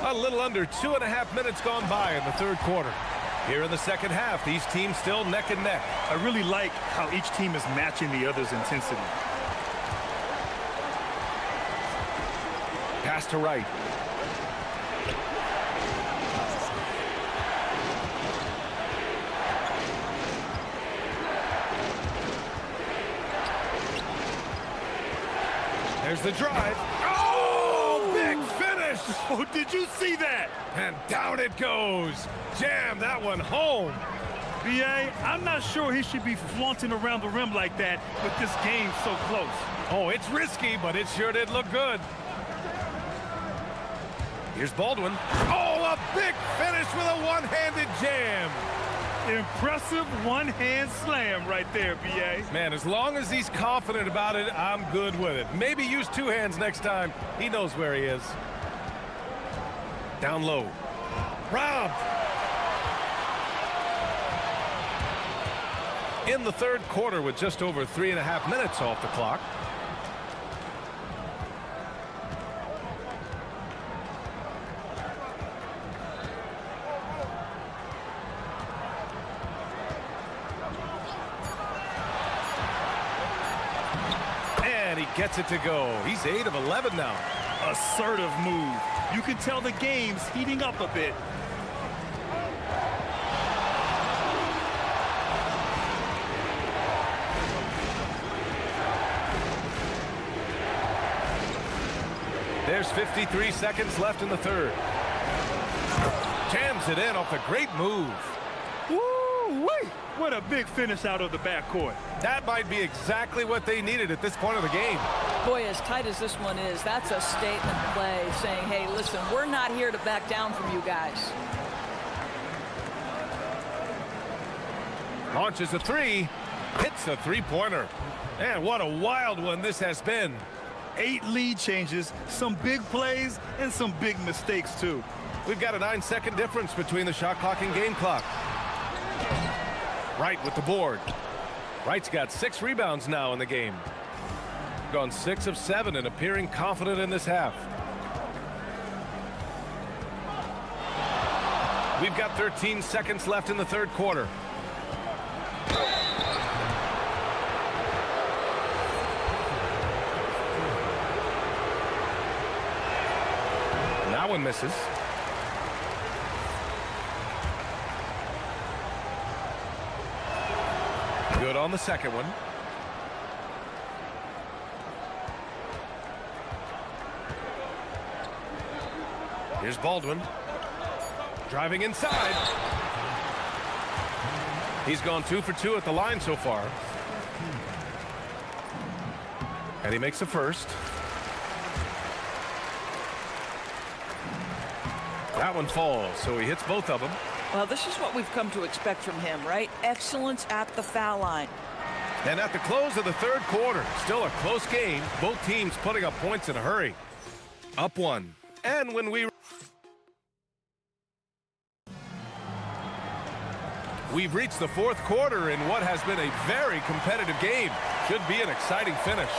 A little under 2.5 minutes gone by in the third quarter. Here in the second half, these teams still neck and neck. I really like how each team is matching the other's intensity. Pass to Wright. There's the drive. Oh, big finish! Oh, did you see that? And down it goes. Jam that one home. B.A., I'm not sure he should be flaunting around the rim like that with this game so close. Oh, it's risky, but it sure did look good. Here's Baldwin. Oh, a big finish with a one-handed jam. Impressive one-hand slam right there, B.A. Man, as long as he's confident about it, I'm good with it. Maybe use 2 hands next time. He knows where he is. Down low. Robbed. In the third quarter with just over 3.5 minutes off the clock. And he gets it to go. He's 8 of 11 now. Assertive move. You can tell the game's heating up a bit. There's 53 seconds left in the third. Jams it in off a great move. Woo-wee! What a big finish out of the backcourt. That might be exactly what they needed at this point of the game. Boy, as tight as this one is, that's a statement play saying, hey, listen, we're not here to back down from you guys. Launches a 3, hits a 3-pointer. And what a wild one this has been. 8 lead changes, some big plays, and some big mistakes, too. We've got a 9-second difference between the shot clock and game clock. Wright with the board. Wright's got 6 rebounds now in the game. Gone 6 of 7 and appearing confident in this half. We've got 13 seconds left in the third quarter. That one misses. Good on the second one. Here's Baldwin. Driving inside. He's gone 2 for 2 at the line so far. And he makes the first. That one falls, so he hits both of them. Well, this is what we've come to expect from him, right? Excellence at the foul line. And at the close of the third quarter, still a close game. Both teams putting up points in a hurry. Up one. And when we've reached the fourth quarter in what has been a very competitive game. Should be an exciting finish.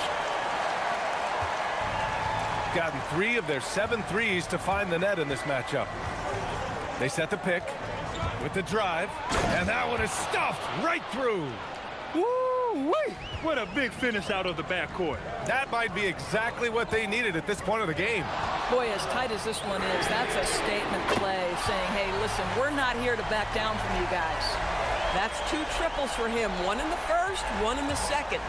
Gotten 3 of their 7 threes to find the net in this matchup. They set the pick with the drive, and that one is stuffed right through. Woo-wee! What a big finish out of the backcourt. That might be exactly what they needed at this point of the game. Boy, as tight as this one is, that's a statement play saying, hey, listen, we're not here to back down from you guys. That's 2 triples for him. 1 in the first, 1 in the second.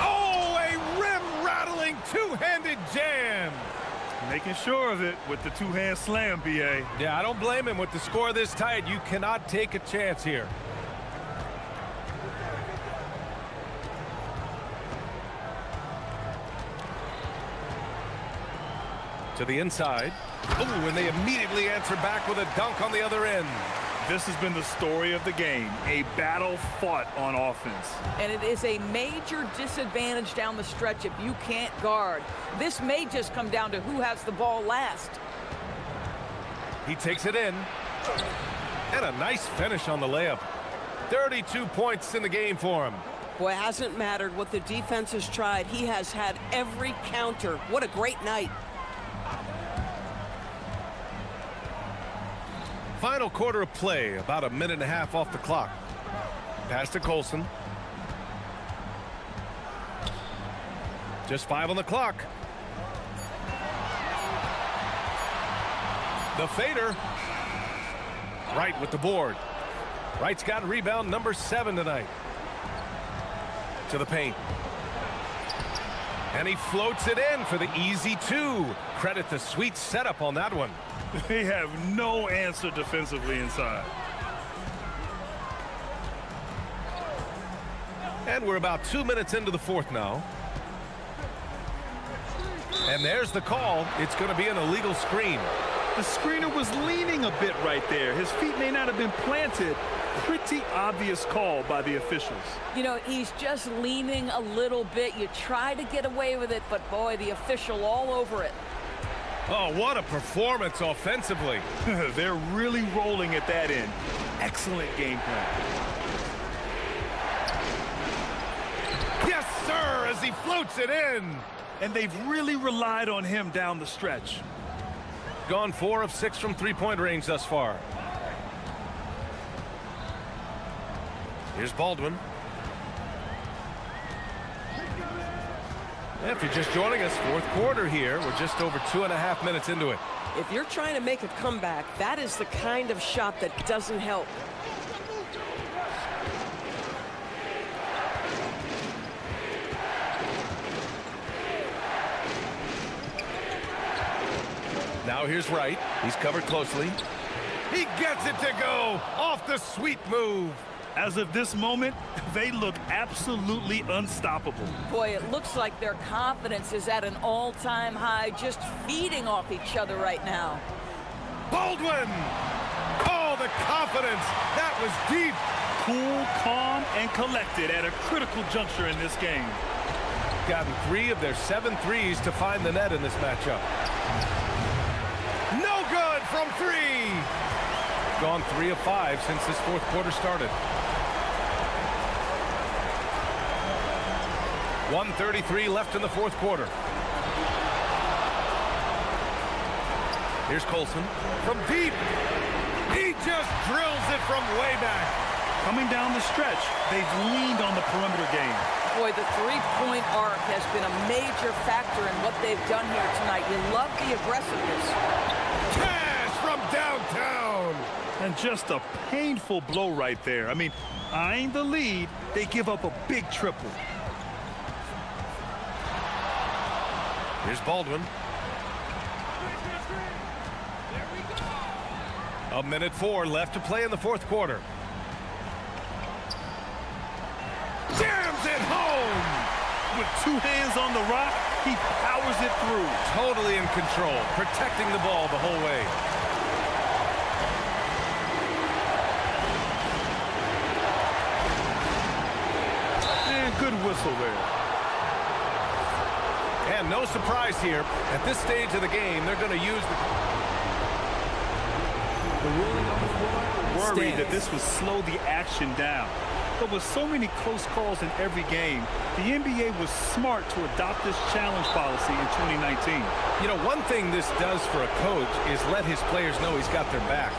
Oh, a rim-rattling two-handed jam. Making sure of it with the two-hand slam, B.A. Yeah, I don't blame him. With the score this tight, you cannot take a chance here. To the inside. Oh, and they immediately answer back with a dunk on the other end. This has been the story of the game, a battle fought on offense. And it is a major disadvantage down the stretch if you can't guard. This may just come down to who has the ball last. He takes it in. And a nice finish on the layup. 32 points in the game for him. Boy, it hasn't mattered what the defense has tried. He has had every counter. What a great night. Final quarter of play, about a minute and a half off the clock. Pass to Colson. Just 5 on the clock. The fader. Wright with the board. Wright's got rebound number 7 tonight. To the paint. And he floats it in for the easy 2. Credit the sweet setup on that one. They have no answer defensively inside. And we're about 2 minutes into the fourth now. And there's the call. It's going to be an illegal screen. The screener was leaning a bit right there. His feet may not have been planted. Pretty obvious call by the officials. You know, he's just leaning a little bit. You try to get away with it, but boy, the official all over it. Oh, what a performance offensively. They're really rolling at that end. Excellent game plan. Yes, sir, as he floats it in. And they've really relied on him down the stretch. Gone 4 of 6 from three-point range thus far. Here's Baldwin. If you're just joining us, fourth quarter here. We're just over 2.5 minutes into it. If you're trying to make a comeback, that is the kind of shot that doesn't help. Now here's Wright. He's covered closely. He gets it to go off the sweet move. As of this moment, they look absolutely unstoppable. Boy, it looks like their confidence is at an all-time high, just feeding off each other right now. Baldwin! Oh, the confidence. That was deep. Cool, calm, and collected at a critical juncture in this game. Gotten 3 of their 7 threes to find the net in this matchup. No good from 3. Gone 3 of 5 since this fourth quarter started. 1:33 left in the fourth quarter. Here's Colson from deep. He just drills it from way back. Coming down the stretch, they've leaned on the perimeter game. Boy, the three-point arc has been a major factor in what they've done here tonight. You love the aggressiveness. Cash from downtown. And just a painful blow right there. I mean, eyeing the lead, they give up a big triple. Here's Baldwin. A minute 4 left to play in the fourth quarter. Jams it home! With 2 hands on the rock, he powers it through. Totally in control, protecting the ball the whole way. whistle there. And no surprise here. At this stage of the game, they're going to use the ruling on the floor. Worried that this would slow the action down. But with so many close calls in every game, the NBA was smart to adopt this challenge policy in 2019. You know, one thing this does for a coach is let his players know he's got their back.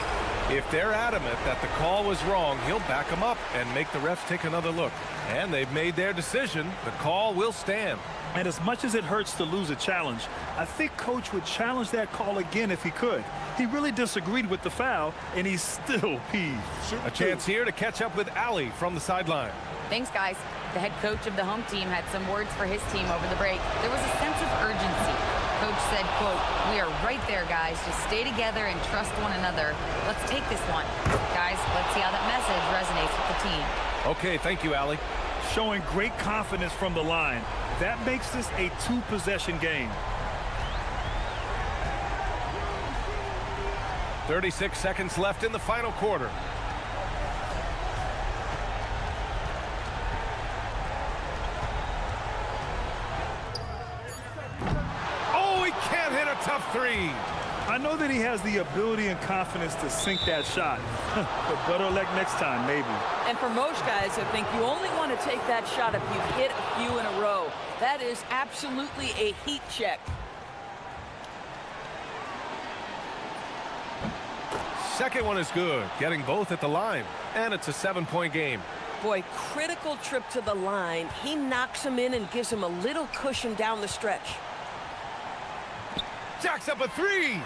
If they're adamant that the call was wrong, he'll back them up and make the refs take another look. And they've made their decision. The call will stand. And as much as it hurts to lose a challenge, I think Coach would challenge that call again if he could. He really disagreed with the foul, and he's still peeved. A chance here to catch up with Ali from the sideline. Thanks, guys. The head coach of the home team had some words for his team over the break. There was a sense of urgency. Coach said, quote, "We are right there, guys. Just stay together and trust one another. Let's take this one. Guys, let's see how that message resonates with the team." Okay, thank you, Ali. Showing great confidence from the line. That makes this a two-possession game. 36 seconds left in the final quarter. Oh, he can't hit a tough three. I know that he has the ability and confidence to sink that shot, but better luck next time, maybe. And for most guys, I think you only want to take that shot if you've hit a few in a row. That is absolutely a heat check. Second one is good, getting both at the line, and it's a 7-point game. Boy, critical trip to the line. He knocks him in and gives him a little cushion down the stretch. Jacks up a three.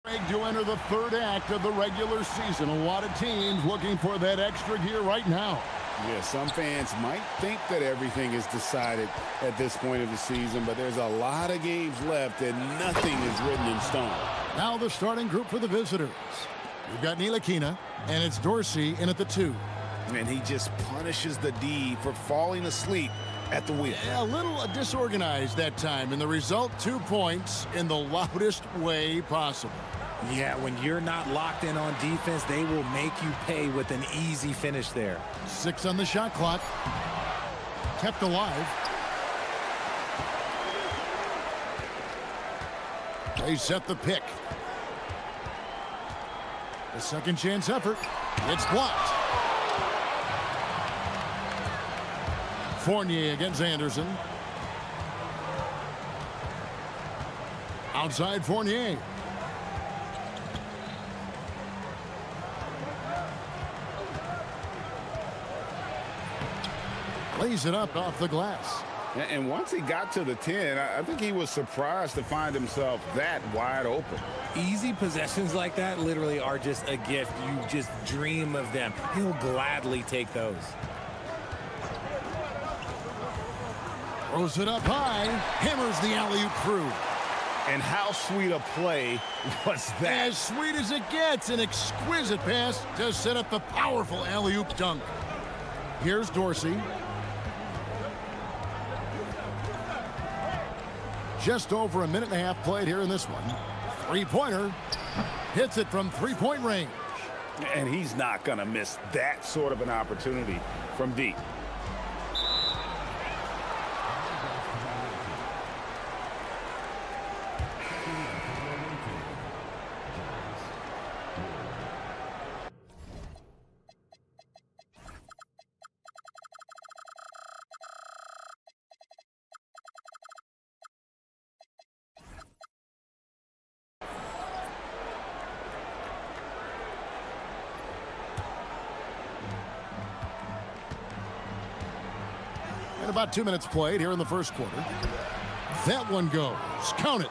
To enter the third act of the regular season. A lot of teams looking for that extra gear right now. Yeah, some fans might think that everything is decided at this point of the season, but there's a lot of games left and nothing is written in stone. Now the starting group for the visitors. We've got Ntilikina, and it's Dorsey in at the 2. And he just punishes the D for falling asleep at the wheel. Yeah, a little disorganized that time, and the result, 2 points in the loudest way possible. Yeah, when you're not locked in on defense, they will make you pay with an easy finish there. 6 on the shot clock. Kept alive. They set the pick. A second chance effort. It's blocked. Fournier against Anderson. Outside Fournier. Lays it up off the glass. And once he got to the 10, I think he was surprised to find himself that wide open. Easy possessions like that literally are just a gift. You just dream of them. He'll gladly take those. Throws it up high. Hammers the alley-oop through. And how sweet a play was that? As sweet as it gets. An exquisite pass to set up the powerful alley-oop dunk. Here's Dorsey. Just over a minute and a half played here in this one. Three-pointer. Hits it from three-point range. And he's not going to miss that sort of an opportunity from deep. About 2 minutes played here in the first quarter. That one goes. Count it.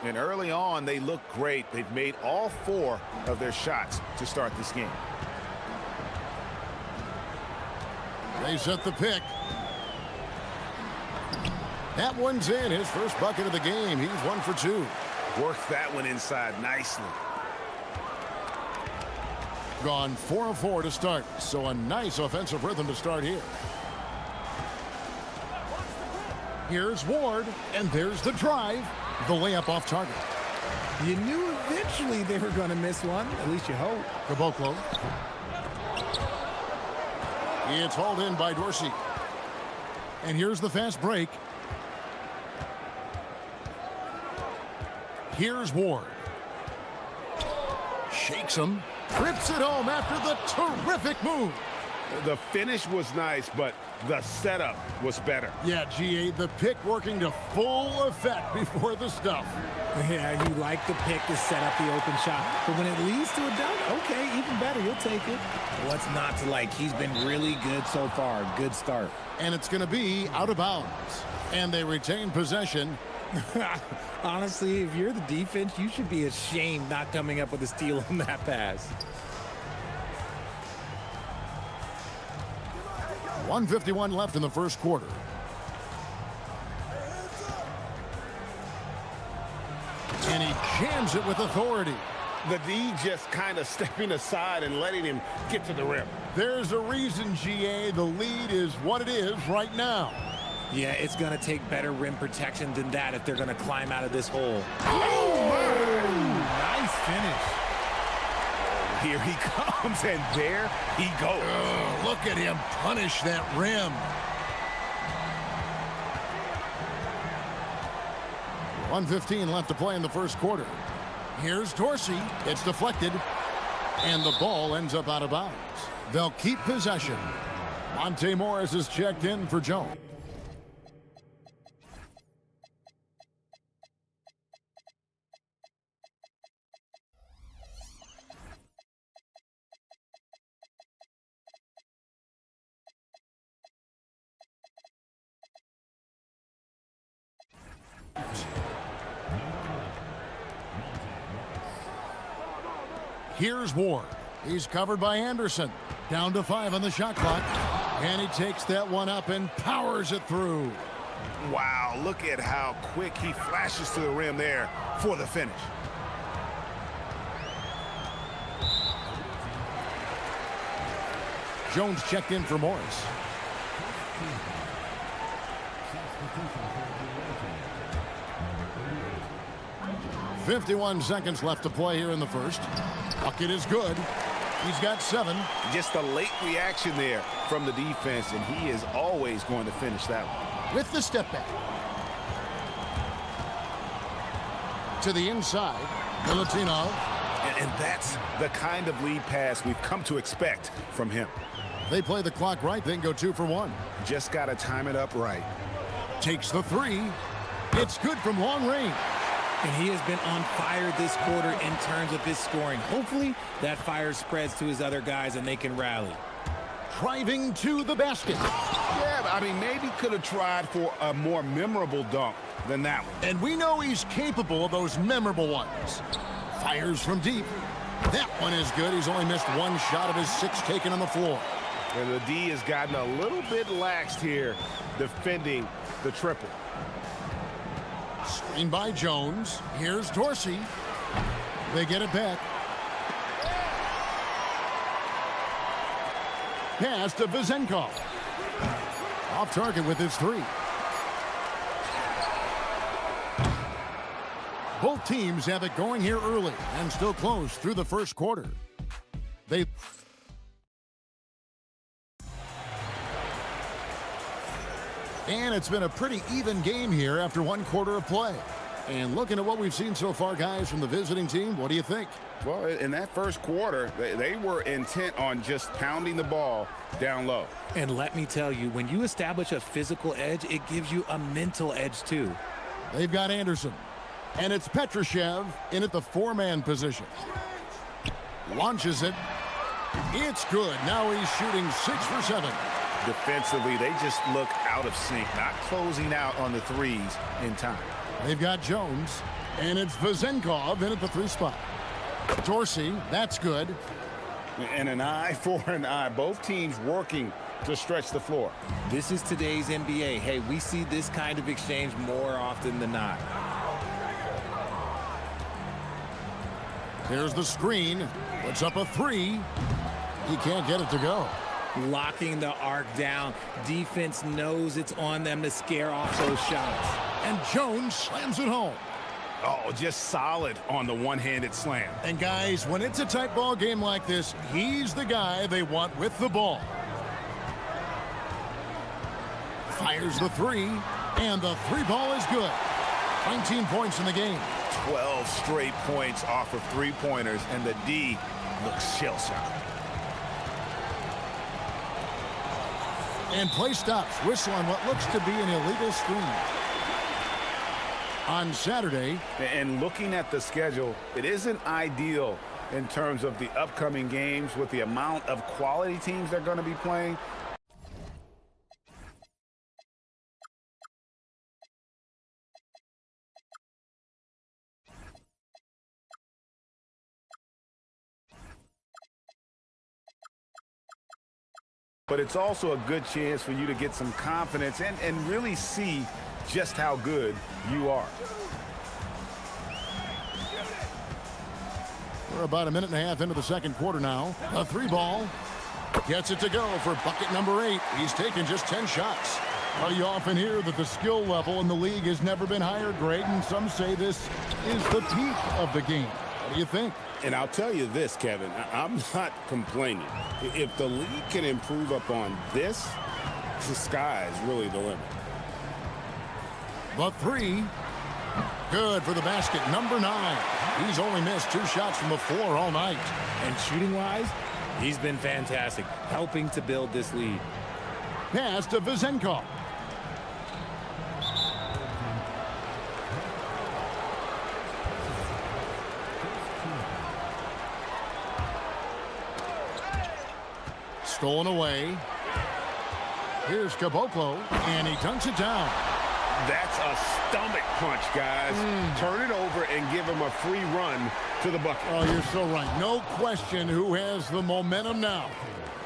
And early on, they look great. They've made all 4 of their shots to start this game. They set the pick. That one's in. His first bucket of the game. He's 1 for 2. Worked that one inside nicely. Gone 4 of 4 to start. So a nice offensive rhythm to start here. Here's Ward, and there's the drive. The layup off target. You knew eventually they were going to miss one. At least you hope. Caboclo. It's hauled in by Dorsey. And here's the fast break. Here's Ward. Shakes him. Rips it home after the terrific move. The finish was nice, but the setup was better. Yeah, GA, the pick working to full effect before the stuff. Yeah, you like the pick to set up the open shot. But when it leads to a dunk, okay, even better. You'll take it. What's not to like? He's been really good so far. Good start. And it's going to be out of bounds. And they retain possession. Honestly, if you're the defense, you should be ashamed not coming up with a steal on that pass. 1:51 left in the first quarter. And he jams it with authority. The D just kind of stepping aside and letting him get to the rim. There's a reason, GA. The lead is what it is right now. Yeah, it's going to take better rim protection than that if they're going to climb out of this hole. Oh, nice finish. Here he comes, and there he goes. Oh, look at him punish that rim. .115 left to play in the first quarter. Here's Dorsey. It's deflected, and the ball ends up out of bounds. They'll keep possession. Monte Morris is checked in for Jones. Here's Ward. He's covered by Anderson. Down to 5 on the shot clock. And he takes that one up and powers it through. Wow, look at how quick he flashes to the rim there for the finish. Jones checked in for Morris. .51 seconds left to play here in the first. Bucket is good. He's got 7. Just a late reaction there from the defense, and he is always going to finish that one. With the step back. To the inside. Milutinov. And that's the kind of lead pass we've come to expect from him. They play the clock right, then go 2 for 1. Just got to time it up right. Takes the 3. It's good from long range. And he has been on fire this quarter in terms of his scoring. Hopefully, that fire spreads to his other guys and they can rally. Driving to the basket. Yeah, I mean, maybe could have tried for a more memorable dunk than that one. And we know he's capable of those memorable ones. Fires from deep. That one is good. He's only missed 1 shot of his 6 taken on the floor. And the D has gotten a little bit laxed here defending the triple. Screen by Jones. Here's Dorsey. They get it back. Pass to Vezenkov. Off target with his 3. Both teams have it going here early and still close through the first quarter. And it's been a pretty even game here after 1 quarter of play. And looking at what we've seen so far, guys, from the visiting team, what do you think? Well, in that first quarter, they were intent on just pounding the ball down low. And let me tell you, when you establish a physical edge, it gives you a mental edge too. They've got Anderson. And it's Petrushev in at the 4-man position. Launches it. It's good. Now he's shooting 6 for 7. Defensively, they just look out of sync, not closing out on the threes in time. They've got Jones, and it's Vezenkov in at the 3 spot. Dorsey, that's good. And an eye for an eye. Both teams working to stretch the floor. This is today's NBA. Hey, we see this kind of exchange more often than not. Here's the screen. Puts up a 3. He can't get it to go. Locking the arc down. Defense knows it's on them to scare off those shots. And Jones slams it home. Oh, just solid on the one-handed slam. And guys, when it's a tight ball game like this, he's the guy they want with the ball. Fires the 3, and the 3 ball is good. 19 points in the game. 12 straight points off of 3-pointers, and the D looks shell-shocked. And play stops. Whistle on what looks to be an illegal screen. On Saturday. And looking at the schedule, it isn't ideal in terms of the upcoming games with the amount of quality teams they're going to be playing. But it's also a good chance for you to get some confidence and really see just how good you are. We're about a minute and a half into the second quarter now. A 3 ball. Gets it to go for bucket number 8. He's taken just 10 shots. Well, you often hear that the skill level in the league has never been higher, Greg, and some say this is the peak of the game. What do you think? And I'll tell you this, Kevin, I'm not complaining. If the league can improve upon this, the sky is really the limit. The 3. Good for the basket. Number 9. He's only missed 2 shots from the floor all night. And shooting-wise, he's been fantastic, helping to build this lead. Pass to Vezenkov. Stolen away. Here's Caboclo, and he dunks it down. That's a stomach punch, guys. Turn it over and give him a free run to the bucket. Oh, you're so right. No question who has the momentum now.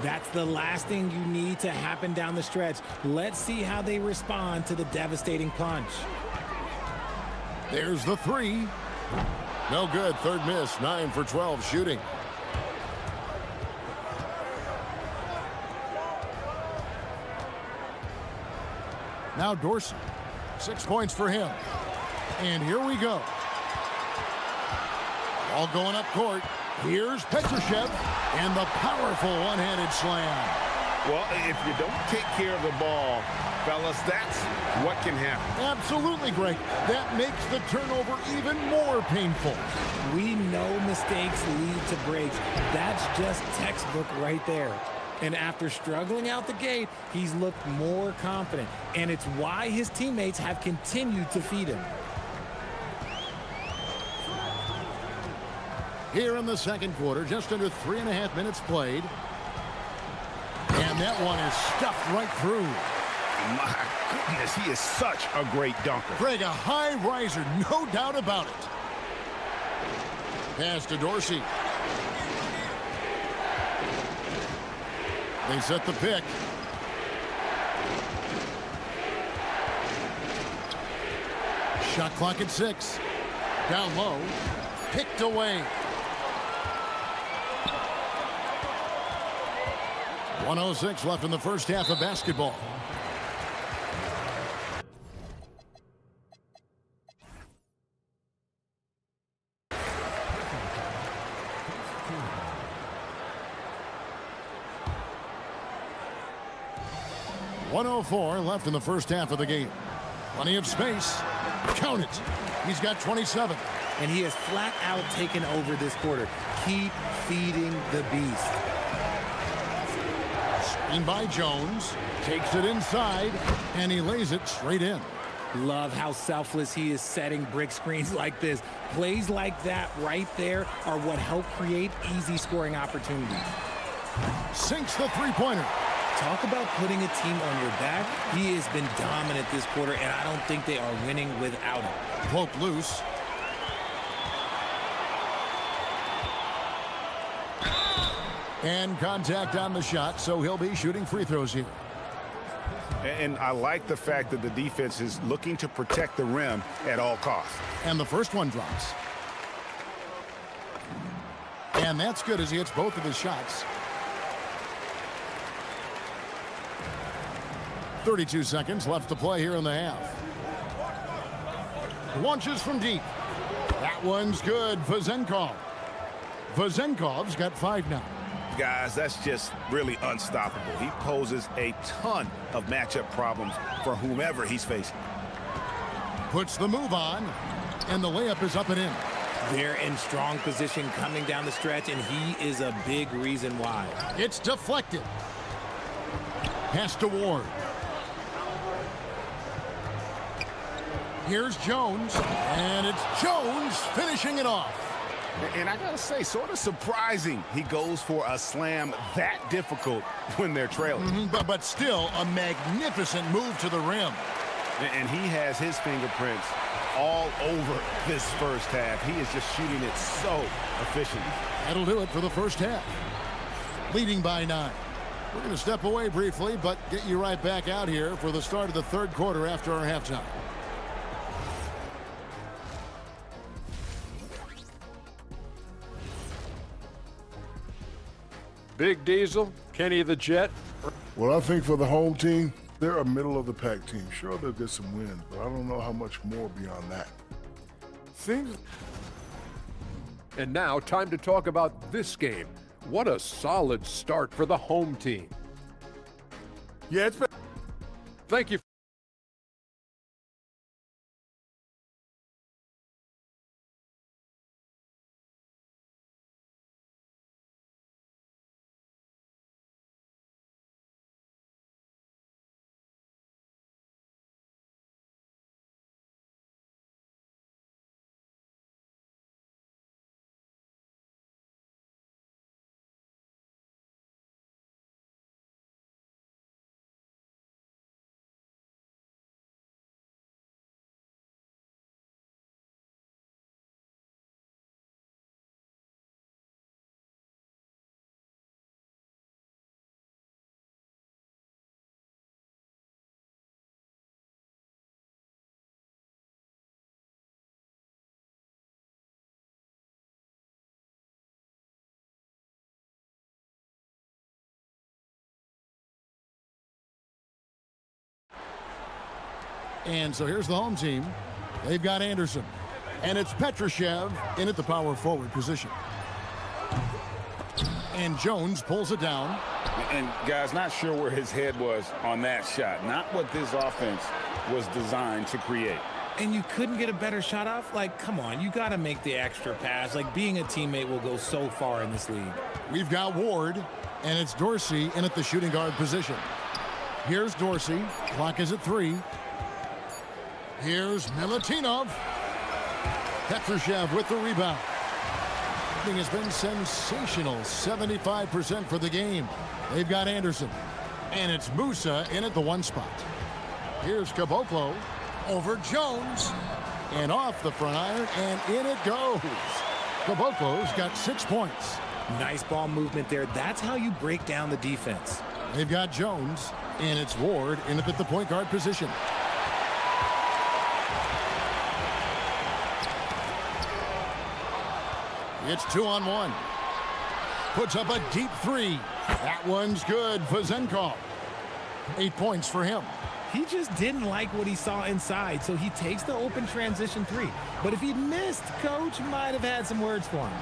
That's the last thing you need to happen down the stretch. Let's see how they respond to the devastating punch. There's the three. No good. Third miss. 9 for 12 shooting. Now Dorsey. 6 points for him. And here we go. All going up court. Here's Petrushev and the powerful one-handed slam. Well, if you don't take care of the ball, fellas, that's what can happen. Absolutely, Greg. That makes the turnover even more painful. We know mistakes lead to breaks. That's just textbook right there. And after struggling out the gate, he's looked more confident. And it's why his teammates have continued to feed him. Here in the second quarter, just under 3.5 minutes played. And that one is stuffed right through. My goodness, he is such a great dunker. Greg, a high riser, no doubt about it. Pass to Dorsey. They set the pick. Shot clock at 6. Down low. Picked away. 1:06 left in the first half of basketball. .104 left in the first half of the game. Plenty of space. Count it. He's got 27. And he has flat out taken over this quarter. Keep feeding the beast. Screen by Jones. Takes it inside, and he lays it straight in. Love how selfless he is setting brick screens like this. Plays like that right there are what help create easy scoring opportunities. Sinks the three-pointer. Talk about putting a team on your back. He has been dominant this quarter, and I don't think they are winning without him. Poke loose. And contact on the shot, so he'll be shooting free throws here. And I like the fact that the defense is looking to protect the rim at all costs. And the first one drops. And that's good as he hits both of his shots. 32 seconds left to play here in the half. Launches from deep. That one's good. Vazenkov. Vazenkov's got 5 now. Guys, that's just really unstoppable. He poses a ton of matchup problems for whomever he's facing. Puts the move on, and the layup is up and in. They're in strong position coming down the stretch, and he is a big reason why. It's deflected. Pass to Ward. Here's Jones, and it's Jones finishing it off. And I gotta say, sort of surprising he goes for a slam that difficult when they're trailing. But still a magnificent move to the rim. And he has his fingerprints all over this first half. He is just shooting it so efficiently. That'll do it for the first half. Leading by 9. We're going to step away briefly, but get you right back out here for the start of the third quarter after our halftime. Big Diesel, Kenny the Jet. Well, I think for the home team, they're a middle-of-the-pack team. Sure, they'll get some wins, but I don't know how much more beyond that. Seems. And now, time to talk about this game. What a solid start for the home team. Yeah, it's been. Thank you. And so here's the home team. They've got Anderson. And it's Petrushev in at the power forward position. And Jones pulls it down. And guys, not sure where his head was on that shot. Not what this offense was designed to create. And you couldn't get a better shot off? Like, come on, you got to make the extra pass. Like, being a teammate will go so far in this league. We've got Ward, and it's Dorsey in at the shooting guard position. Here's Dorsey. Clock is at 3. Here's Milutinov. Petrushev with the rebound. Shooting has been sensational. 75% for the game. They've got Anderson. And it's Musa in at the 1 spot. Here's Caboclo over Jones. And off the front iron, and in it goes. Caboclo's got 6 points. Nice ball movement there. That's how you break down the defense. They've got Jones, and it's Ward in at the point guard position. It's 2-on-1. Puts up a deep 3. That one's good. Vazenkov. 8 points for him. He just didn't like what he saw inside, so he takes the open transition 3. But if he'd missed, Coach might have had some words for him.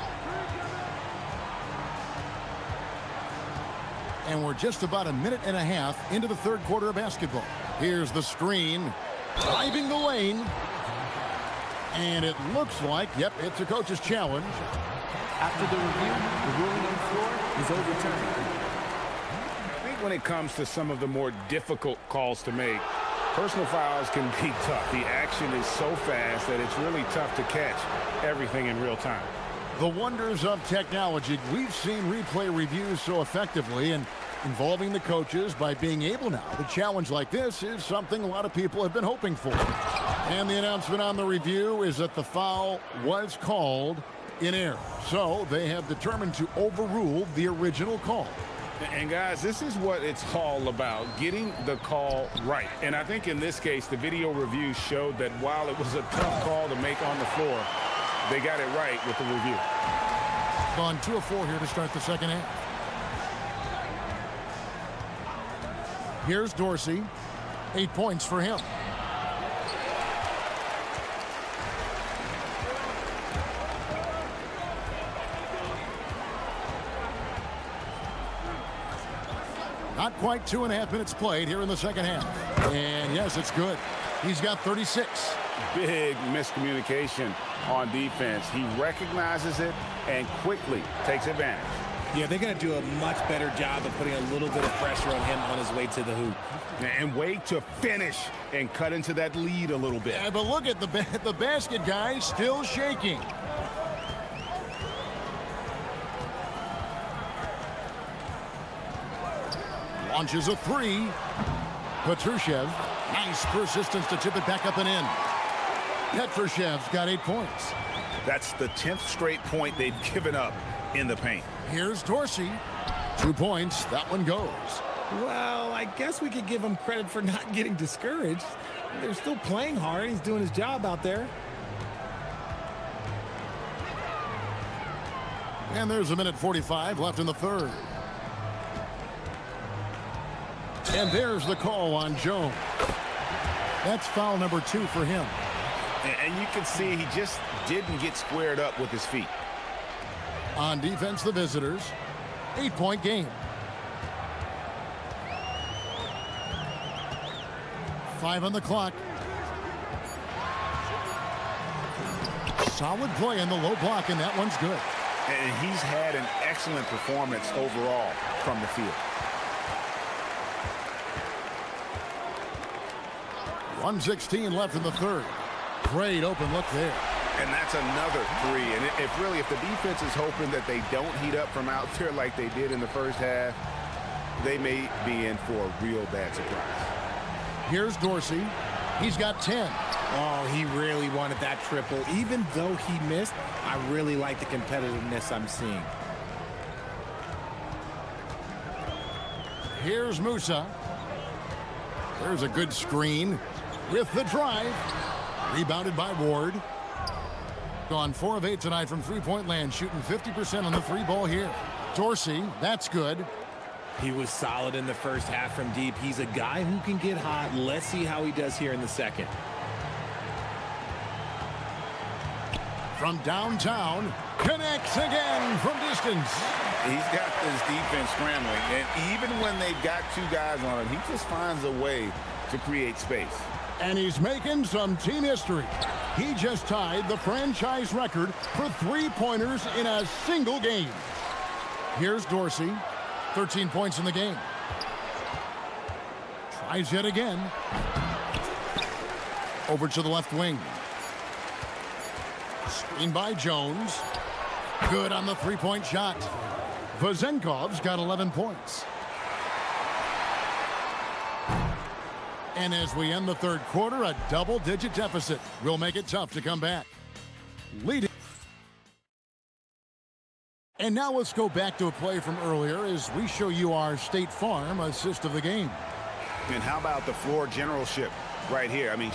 And we're just about a minute and a half into the third quarter of basketball. Here's the screen. Driving the lane. And it looks like, yep, it's a coach's challenge. After the review, the ruling on the floor is overturned. I think when it comes to some of the more difficult calls to make, personal fouls can be tough. The action is so fast that it's really tough to catch everything in real time. The wonders of technology. We've seen replay reviews so effectively, and involving the coaches by being able now to challenge like this is something a lot of people have been hoping for. And the announcement on the review is that the foul was called in error. So they have determined to overrule the original call. And guys, this is what it's all about, getting the call right. And I think in this case, the video review showed that while it was a tough call to make on the floor, they got it right with the review. Gone 2 of 4 here to start the second half. Here's Dorsey. 8 points for him. Not quite 2.5 minutes played here in the second half. And yes, it's good. He's got 36. Big miscommunication on defense. He recognizes it and quickly takes advantage. Yeah, they're going to do a much better job of putting a little bit of pressure on him on his way to the hoop. And wait to finish and cut into that lead a little bit. Yeah, but look at the basket guy still shaking. Launches a 3. Petrushev. Nice persistence to tip it back up and in. Petrushev's got 8 points. That's the 10th straight point they've given up in the paint. Here's Dorsey. 2 points. That one goes. Well, I guess we could give him credit for not getting discouraged. They're still playing hard. He's doing his job out there. And there's a minute 45 left in the third. And there's the call on Jones. That's foul number 2 for him. And you can see he just didn't get squared up with his feet. On defense, the visitors. 8-point game. 5 on the clock. Solid play in the low block, and that one's good. And he's had an excellent performance overall from the field. 1:16 left in the third. Great open look there. And that's another 3. And if the defense is hoping that they don't heat up from out there like they did in the first half, they may be in for a real bad surprise. Here's Dorsey. He's got 10. Oh, he really wanted that triple. Even though he missed, I really like the competitiveness I'm seeing. Here's Musa. There's a good screen with the drive. Rebounded by Ward. Gone 4 of 8 tonight from three-point land, shooting 50% on the 3 ball here. Dorsey, that's good. He was solid in the first half from deep. He's a guy who can get hot. Let's see how he does here in the second. From downtown, connects again from distance. He's got this defense scrambling, and even when they've got two guys on him, he just finds a way to create space. And he's making some team history. He just tied the franchise record for three-pointers in a single game. Here's Dorsey, 13 points in the game. Tries yet again. Over to the left wing. Screen by Jones. Good on the three-point shot. Vazenkov's got 11 points. And as we end the third quarter, a double-digit deficit will make it tough to come back. Leading. And now let's go back to a play from earlier as we show you our State Farm assist of the game. And how about the floor generalship right here? I mean,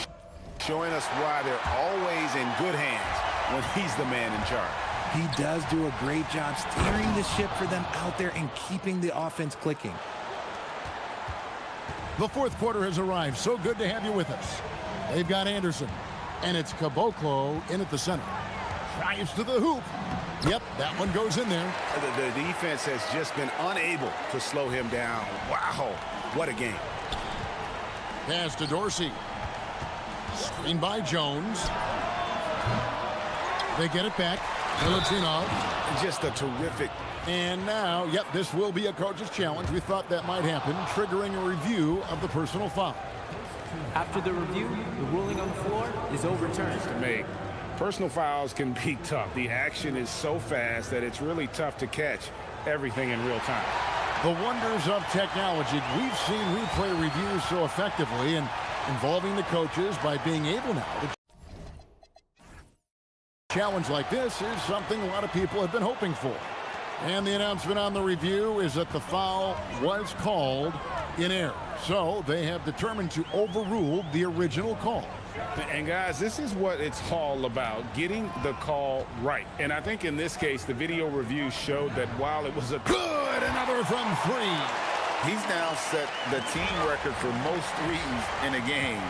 showing us why they're always in good hands when he's the man in charge. He does do a great job steering the ship for them out there and keeping the offense clicking. The fourth quarter has arrived. So good to have you with us. They've got Anderson, and it's Caboclo in at the center. Drives to the hoop. Yep, that one goes in there. The defense has just been unable to slow him down. Wow, what a game. Pass to Dorsey. Screen by Jones. They get it back. Milutinov. Just a terrific. And now, yep, this will be a coach's challenge. We thought that might happen, triggering a review of the personal foul. After the review, the ruling on the floor is overturned. To make personal fouls can be tough. The action is so fast that it's really tough to catch everything in real time. The wonders of technology. We've seen replay reviews so effectively and involving the coaches by being able now to challenge like this is something a lot of people have been hoping for. And the announcement on the review is that the foul was called in error. So they have determined to overrule the original call. And guys, this is what it's all about, getting the call right. And I think in this case, the video review showed that while it was a good, another from three. He's now set the team record for most threes in a game.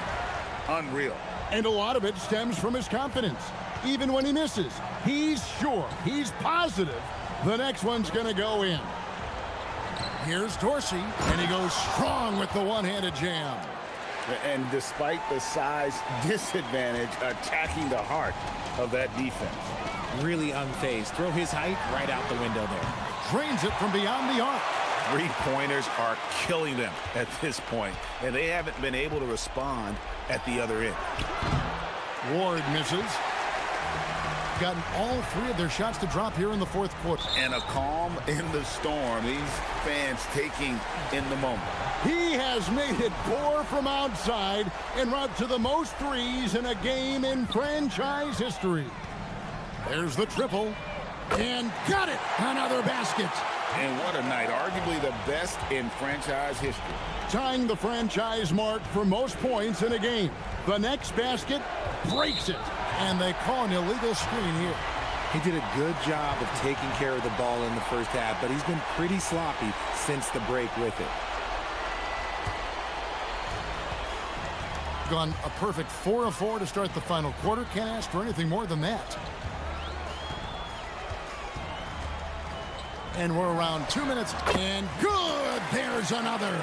Unreal. And a lot of it stems from his confidence. Even when he misses, he's sure, he's positive the next one's going to go in. Here's Dorsey, and he goes strong with the one-handed jam. And despite the size disadvantage, attacking the heart of that defense. Really unfazed. Throw his height right out the window there. Drains it from beyond the arc. Three-pointers are killing them at this point, and they haven't been able to respond at the other end. Ward misses. Gotten all three of their shots to drop here in the fourth quarter. And a calm in the storm. These fans taking in the moment. He has made it pour from outside and route to the most threes in a game in franchise history. There's the triple. And got it! Another basket. And what a night. Arguably the best in franchise history. Tying the franchise mark for most points in a game. The next basket breaks it. And they call an illegal screen here. He did a good job of taking care of the ball in the first half, but he's been pretty sloppy since the break with it. Gone a perfect 4 of 4 to start the final quarter. Can't ask for anything more than that. And we're around 2 minutes. And good! There's another.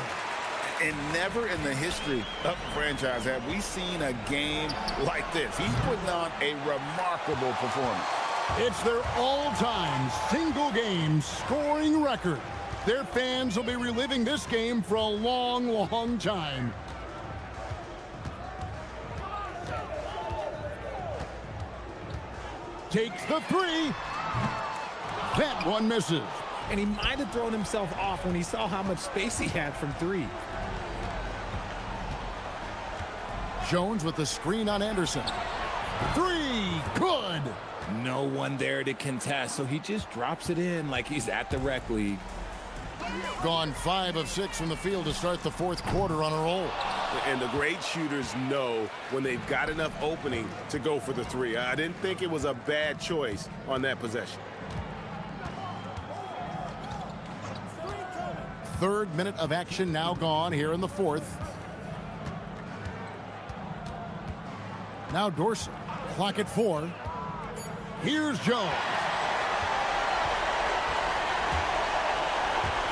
And never in the history of the franchise have we seen a game like this. He's putting on a remarkable performance. It's their all-time single-game scoring record. Their fans will be reliving this game for a long, long time. Takes the three. That one misses. And he might have thrown himself off when he saw how much space he had from three. Jones with the screen on Anderson. Three, good. No one there to contest, so he just drops it in like he's at the rec league. Gone 5 of 6 from the field to start the fourth quarter on a roll. And the great shooters know when they've got enough opening to go for the three. I didn't think it was a bad choice on that possession. Third minute of action now gone here in the fourth. Now Dorsey. Clock at 4. Here's Joe.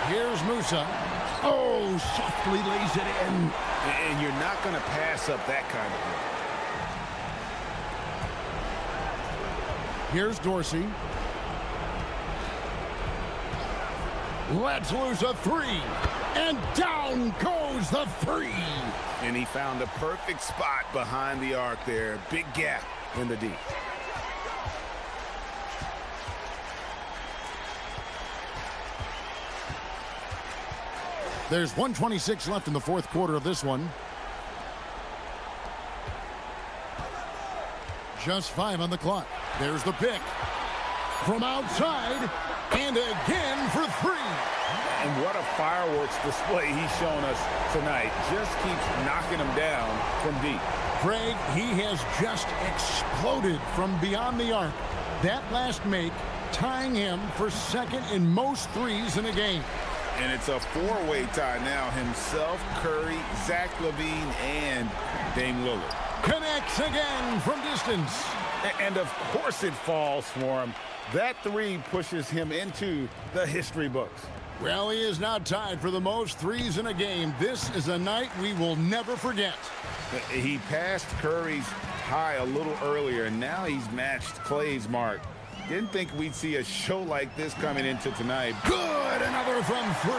Here's Musa. Oh, softly lays it in. And you're not going to pass up that kind of play. Here's Dorsey. Let's lose a 3. And down goes the 3. And he found the perfect spot behind the arc there. Big gap in the D. There's 1:26 left in the fourth quarter of this one. Just 5 on the clock. There's the pick. From outside, and again for 3. And what a fireworks display he's shown us tonight. Just keeps knocking them down from deep. Craig, he has just exploded from beyond the arc. That last make tying him for second in most threes in a game. And it's a 4-way tie now. Himself, Curry, Zach LaVine, and Dame Lillard. Connects again from distance. And of course it falls for him. That 3 pushes him into the history books. Well, he is now tied for the most threes in a game. This is a night we will never forget. He passed Curry's high a little earlier, and now he's matched Clay's mark. Didn't think we'd see a show like this coming into tonight. Good, another from 3.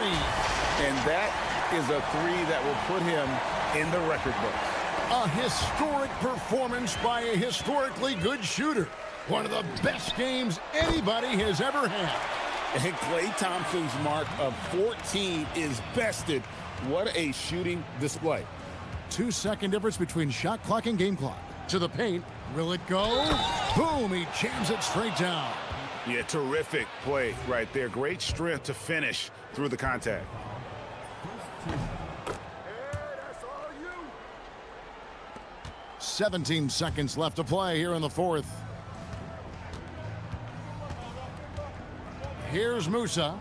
And that is a 3 that will put him in the record books. A historic performance by a historically good shooter. One of the best games anybody has ever had. And Klay Thompson's mark of 14 is bested. What a shooting display. 2-second difference between shot clock and game clock. To the paint. Will it go? Boom, he jams it straight down. Yeah, terrific play right there. Great strength to finish through the contact. – 17 seconds left to play here in the fourth. Here's Musa.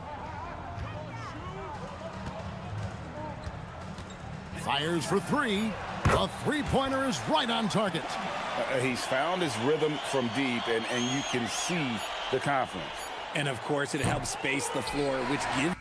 Fires for 3. A 3-pointer is right on target. He's found his rhythm from deep, and you can see the confidence. And, of course, it helps space the floor, which gives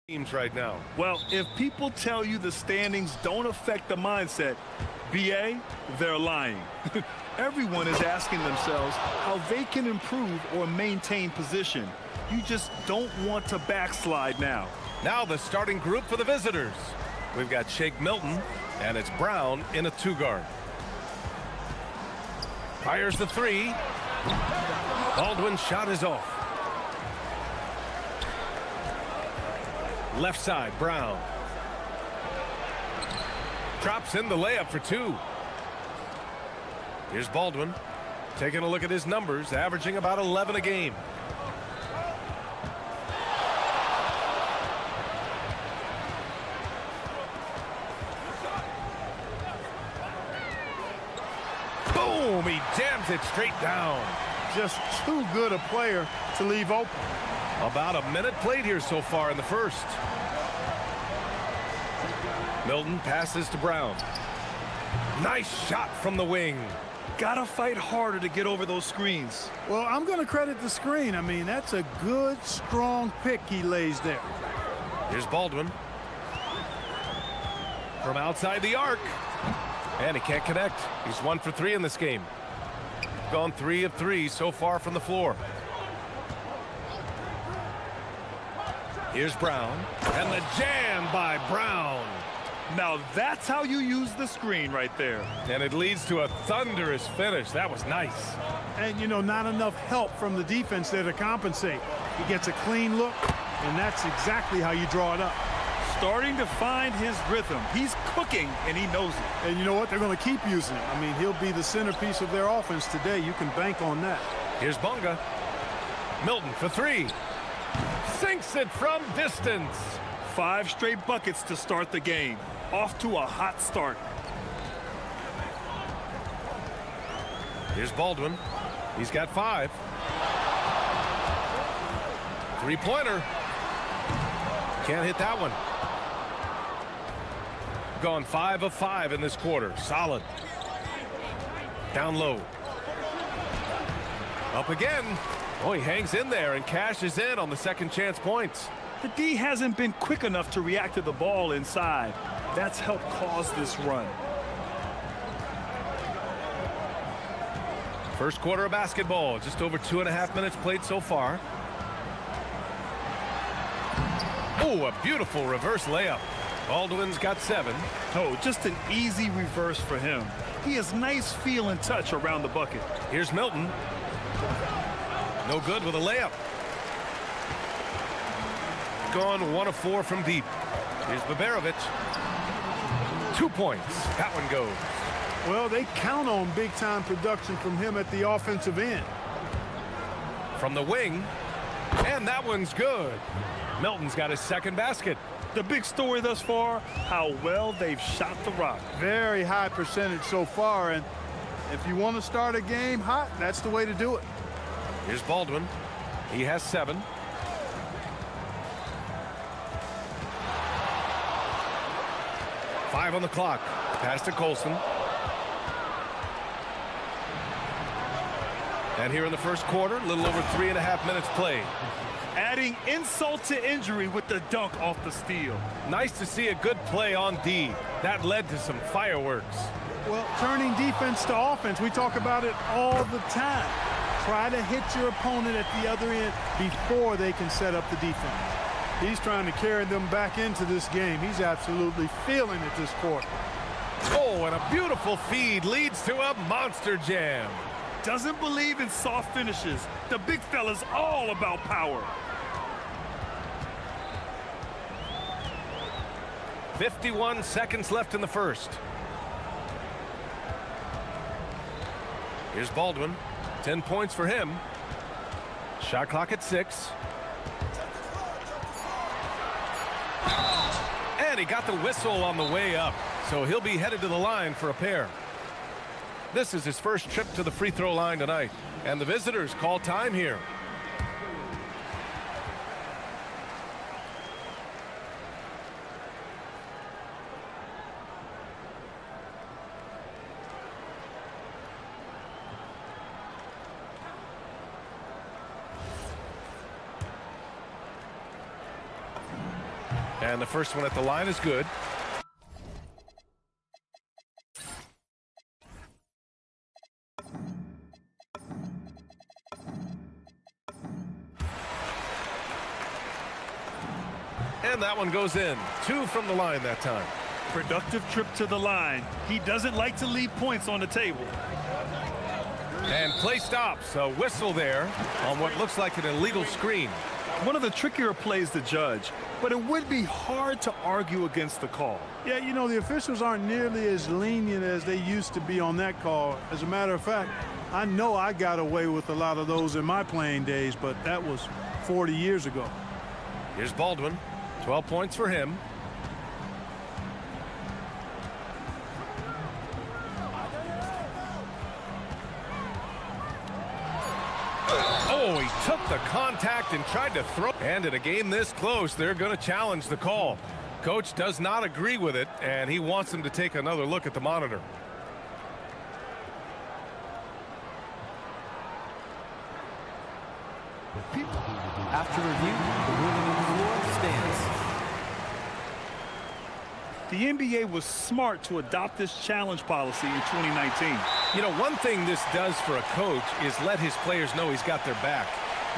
teams right now. Well, if people tell you the standings don't affect the mindset, BA, they're lying. Everyone is asking themselves how they can improve or maintain position. You just don't want to backslide now. Now the starting group for the visitors. We've got Shake Milton, and it's Brown in a 2-guard. Fires the 3. Baldwin's shot is off. Left side, Brown. Drops in the layup for 2. Here's Baldwin. Taking a look at his numbers, averaging about 11 a game. Boom! He jams it straight down. Just too good a player to leave open. About a minute played here so far in the first. Milton passes to Brown. Nice shot from the wing. Gotta fight harder to get over those screens. Well, I'm going to credit the screen. I mean, that's a good, strong pick he lays there. Here's Baldwin. From outside the arc. And he can't connect. He's 1 for 3 in this game. Gone 3 of 3 so far from the floor. Here's Brown. And the jam by Brown. Now that's how you use the screen right there. And it leads to a thunderous finish. That was nice. And, you know, not enough help from the defense there to compensate. He gets a clean look, and that's exactly how you draw it up. Starting to find his rhythm. He's cooking, and he knows it. And you know what? They're going to keep using him. I mean, he'll be the centerpiece of their offense today. You can bank on that. Here's Bunga. Milton for 3. Sinks it from distance. 5 straight buckets to start the game. Off to a hot start. Here's Baldwin. He's got 5. 3-pointer. Can't hit that one. Gone 5 of 5 in this quarter. Solid. Down low. Up again. Oh, he hangs in there and cashes in on the second chance points. The D hasn't been quick enough to react to the ball inside. That's helped cause this run. First quarter of basketball. Just over 2.5 minutes played so far. Oh, a beautiful reverse layup. Baldwin's got 7. Oh, just an easy reverse for him. He has nice feel and touch around the bucket. Here's Milton. No good with a layup. Gone 1 of 4 from deep. Here's Baberovic. 2 points. That one goes. Well, they count on big-time production from him at the offensive end. From the wing. And that one's good. Milton's got his second basket. The big story thus far, how well they've shot the rock. Very high percentage so far, and if you want to start a game hot, that's the way to do it. Here's Baldwin. He has 7. Five on the clock. Pass to Colson. And here in the first quarter, a little over 3.5 minutes played. Adding insult to injury with the dunk off the steal. Nice to see a good play on D. That led to some fireworks. Well, turning defense to offense, we talk about it all the time. Try to hit your opponent at the other end before they can set up the defense. He's trying to carry them back into this game. He's absolutely feeling it this quarter. Oh, and a beautiful feed leads to a monster jam. Doesn't believe in soft finishes. The big fella's all about power. 51 seconds left in the first. Here's Baldwin. 10 points for him. Shot clock at 6. And he got the whistle on the way up, so he'll be headed to the line for a pair. This is his first trip to the free throw line tonight, and the visitors call time here. And the first one at the line is good. And that one goes in. 2 from the line that time. Productive trip to the line. He doesn't like to leave points on the table. And play stops. A whistle there on what looks like an illegal screen. One of the trickier plays to judge, but it would be hard to argue against the call. Yeah, you know, the officials aren't nearly as lenient as they used to be on that call. As a matter of fact, I know I got away with a lot of those in my playing days, but that was 40 years ago. Here's Baldwin. 12 points for him. Oh, he took the contact and tried to throw. And in a game this close, they're going to challenge the call. Coach does not agree with it, and he wants him to take another look at the monitor. After review, the ruling on the floor stands. The NBA was smart to adopt this challenge policy in 2019. You know, one thing this does for a coach is let his players know he's got their back.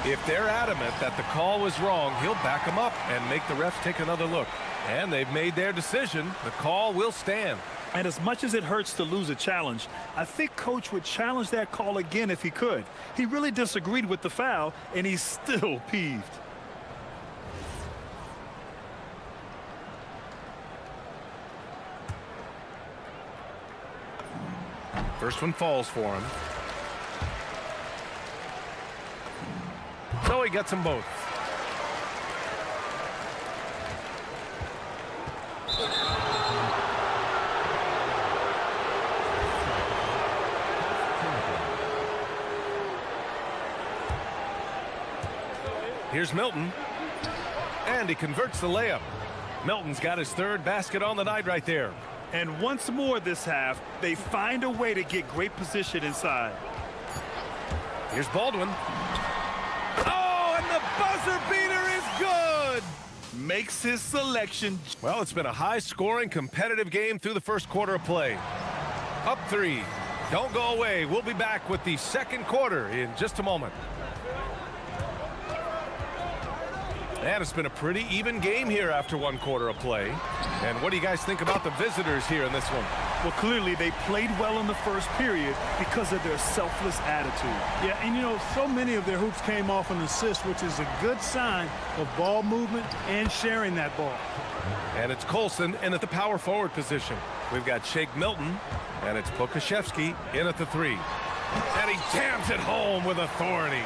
If they're adamant that the call was wrong, he'll back them up and make the refs take another look. And they've made their decision. The call will stand. And as much as it hurts to lose a challenge, I think Coach would challenge that call again if he could. He really disagreed with the foul, and he's still peeved. First one falls for him. So he gets them both. Here's Milton. And he converts the layup. Milton's got his third basket on the night right there. And once more this half, they find a way to get great position inside. Here's Baldwin. Oh, and the buzzer beater is good! Makes his selection. Well, it's been a high-scoring, competitive game through the first quarter of play. Up 3. Don't go away. We'll be back with the second quarter in just a moment. And it's been a pretty even game here after one quarter of play. And what do you guys think about the visitors here in this one? Well, clearly they played well in the first period because of their selfless attitude. Yeah, and you know, so many of their hoops came off an assist, which is a good sign of ball movement and sharing that ball. And it's Colson in at the power forward position. We've got Shake Milton, and it's Pokashevsky in at the 3. And he jams it home with authority.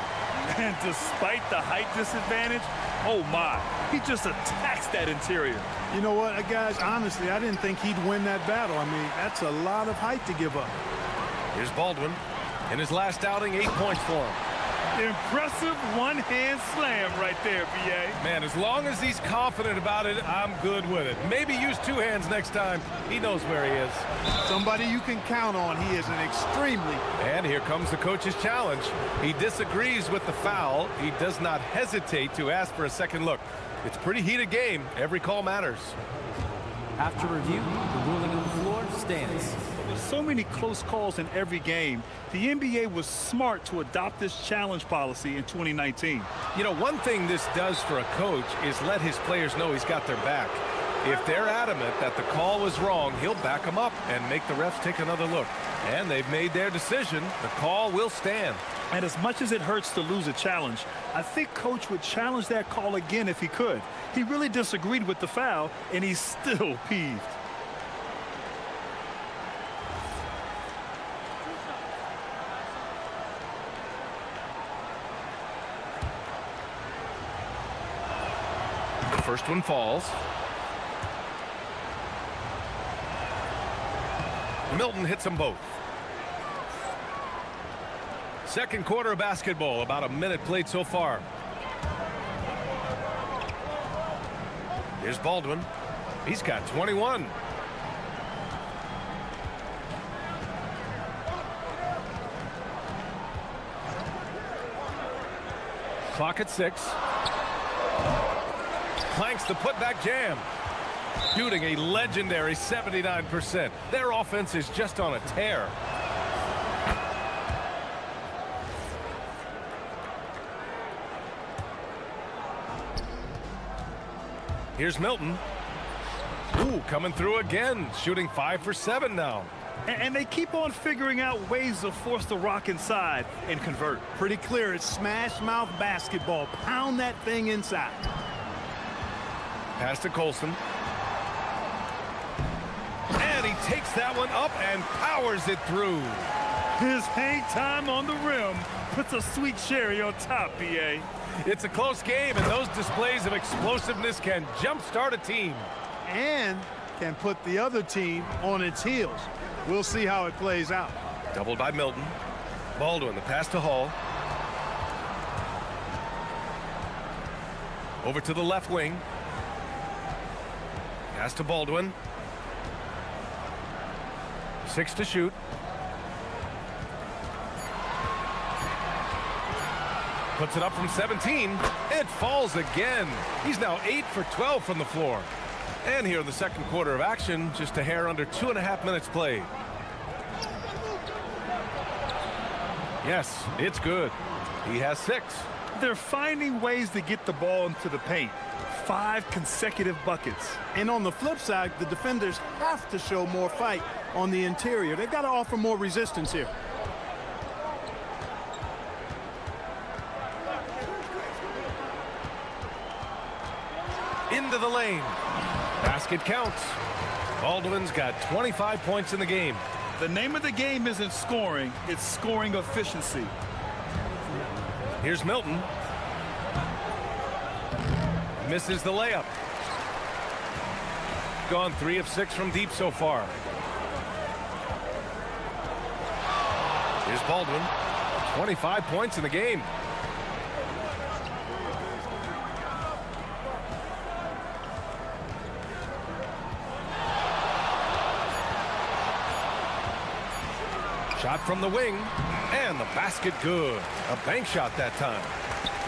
And despite the height disadvantage, oh my, he just attacks that interior. You know what, guys, honestly, I didn't think he'd win that battle. I mean, that's a lot of height to give up. Here's Baldwin. In his last outing, 8 points for him. Impressive one-hand slam right there, B.A. Man, as long as he's confident about it, I'm good with it. Maybe use 2 hands next time. He knows where he is. Somebody you can count on. He is an extremely... And here comes the coach's challenge. He disagrees with the foul. He does not hesitate to ask for a second look. It's a pretty heated game. Every call matters. After review, the ruling on the floor stands. There's so many close calls in every game. The NBA was smart to adopt this challenge policy in 2019. You know, one thing this does for a coach is let his players know he's got their back. If they're adamant that the call was wrong, he'll back them up and make the refs take another look. And they've made their decision. The call will stand. And as much as it hurts to lose a challenge, I think Coach would challenge that call again if he could. He really disagreed with the foul, and he's still peeved. The first one falls. Milton hits them both. Second quarter of basketball, about a minute played so far. Here's Baldwin. He's got 21. Clock at 6. clanks the putback jam. Shooting a legendary 79%. Their offense is just on a tear. Here's Milton. Ooh, coming through again, shooting 5 for 7 now. And they keep on figuring out ways to force the rock inside and convert. Pretty clear, it's smash mouth basketball. Pound that thing inside. Pass to Colson. And he takes that one up and powers it through. His hang time on the rim puts a sweet cherry on top, BA. It's a close game, and those displays of explosiveness can jumpstart a team. And can put the other team on its heels. We'll see how it plays out. Doubled by Milton. Baldwin, the pass to Hall. Over to the left wing. Pass to Baldwin. 6 to shoot. Puts it up from 17. It falls again. He's now 8 for 12 from the floor. And here in the second quarter of action, just a hair under 2.5 minutes played. Yes, it's good. He has 6. They're finding ways to get the ball into the paint. 5 consecutive buckets. And on the flip side, the defenders have to show more fight on the interior. They've got to offer more resistance here. Into the lane. Basket counts. Baldwin's got 25 points in the game. The name of the game isn't scoring, it's scoring efficiency. Here's Milton. Misses the layup. Gone 3 of 6 from deep so far. Here's Baldwin. 25 points in the game. Shot from the wing, and the basket good. A bank shot that time.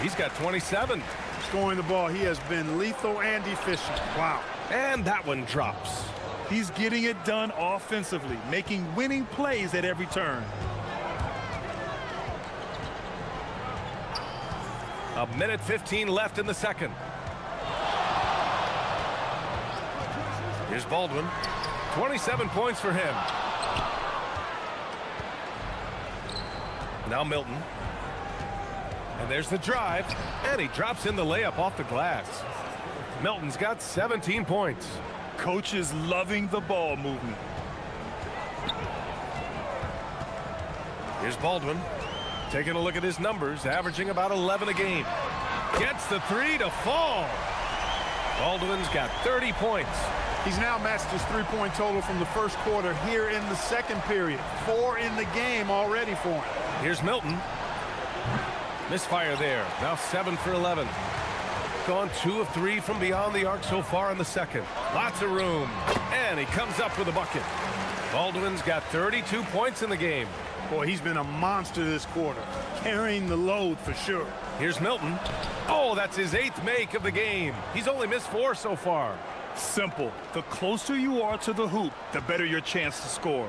He's got 27. Scoring the ball, he has been lethal and efficient. Wow. And that one drops. He's getting it done offensively, making winning plays at every turn. A minute 15 left in the second. Here's Baldwin. 27 points for him. Now Milton. And there's the drive. And he drops in the layup off the glass. Milton's got 17 points. Coach is loving the ball movement. Here's Baldwin. Taking a look at his numbers, averaging about 11 a game. Gets the 3 to fall. Baldwin's got 30 points. He's now matched his three-point total from the first quarter here in the second period. 4 in the game already for him. Here's Milton. Misfire there. Now 7 for 11. Gone 2 of 3 from beyond the arc so far in the second. Lots of room. And he comes up with a bucket. Baldwin's got 32 points in the game. Boy, he's been a monster this quarter. Carrying the load for sure. Here's Milton. Oh, that's his 8th make of the game. He's only missed 4 so far. Simple. The closer you are to the hoop, the better your chance to score.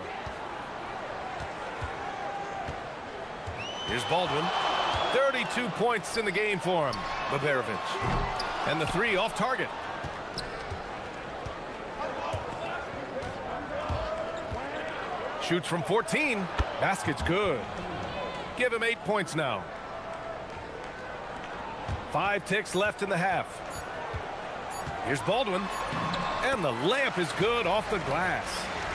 Here's Baldwin. 32 points in the game for him. Baberovich. And the 3 off target. Shoots from 14. Basket's good. Give him 8 points now. 5 ticks left in the half. Here's Baldwin. And the layup is good off the glass.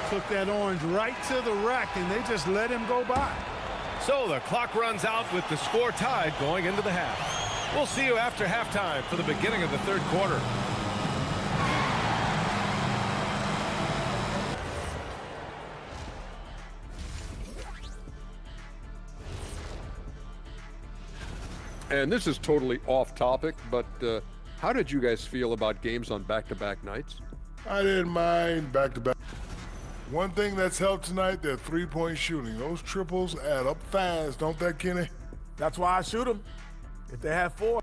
Took that orange right to the rack, and they just let him go by. So the clock runs out with the score tied going into the half. We'll see you after halftime for the beginning of the third quarter. And this is totally off topic, but how did you guys feel about games on back-to-back nights? I didn't mind back-to-back. One thing that's helped tonight, their three-point shooting. Those triples add up fast, don't they, Kenny? That's why I shoot them. If they have 4.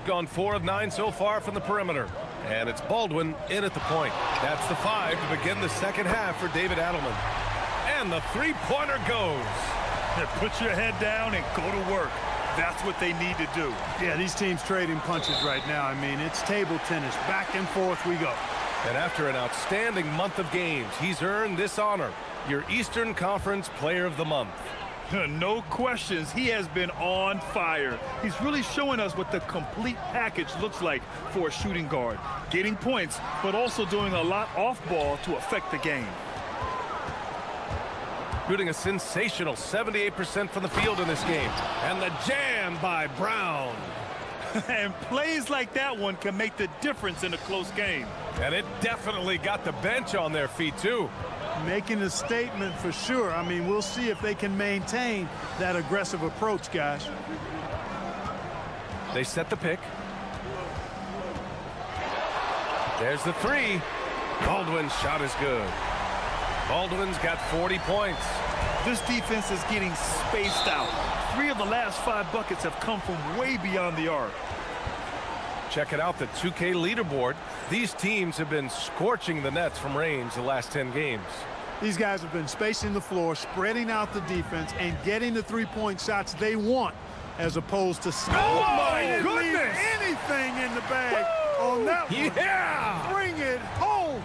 gone 4 of 9 so far from the perimeter. And it's Baldwin in at the point. That's the 5 to begin the second half for David Adelman. And the three-pointer goes. Put your head down and go to work. That's what they need to do. Yeah, these teams trading punches right now. I mean, it's table tennis. Back and forth we go. And after an outstanding month of games, he's earned this honor, your Eastern Conference Player of the Month. No questions, he has been on fire. He's really showing us what the complete package looks like for a shooting guard. Getting points, but also doing a lot off ball to affect the game. Shooting a sensational 78% from the field in this game. And the jam by Brown. And plays like that one can make the difference in a close game. And it definitely got the bench on their feet, too. Making a statement for sure. I mean, we'll see if they can maintain that aggressive approach, guys. They set the pick. There's the 3. Baldwin's shot is good. Baldwin's got 40 points. This defense is getting spaced out. 3 of the last 5 buckets have come from way beyond the arc. Check it out, the 2K leaderboard. These teams have been scorching the nets from range the last 10 games. These guys have been spacing the floor, spreading out the defense, and getting the three-point shots they want, as opposed to my goodness! leave anything in the bag on that one. Yeah! Bring it home,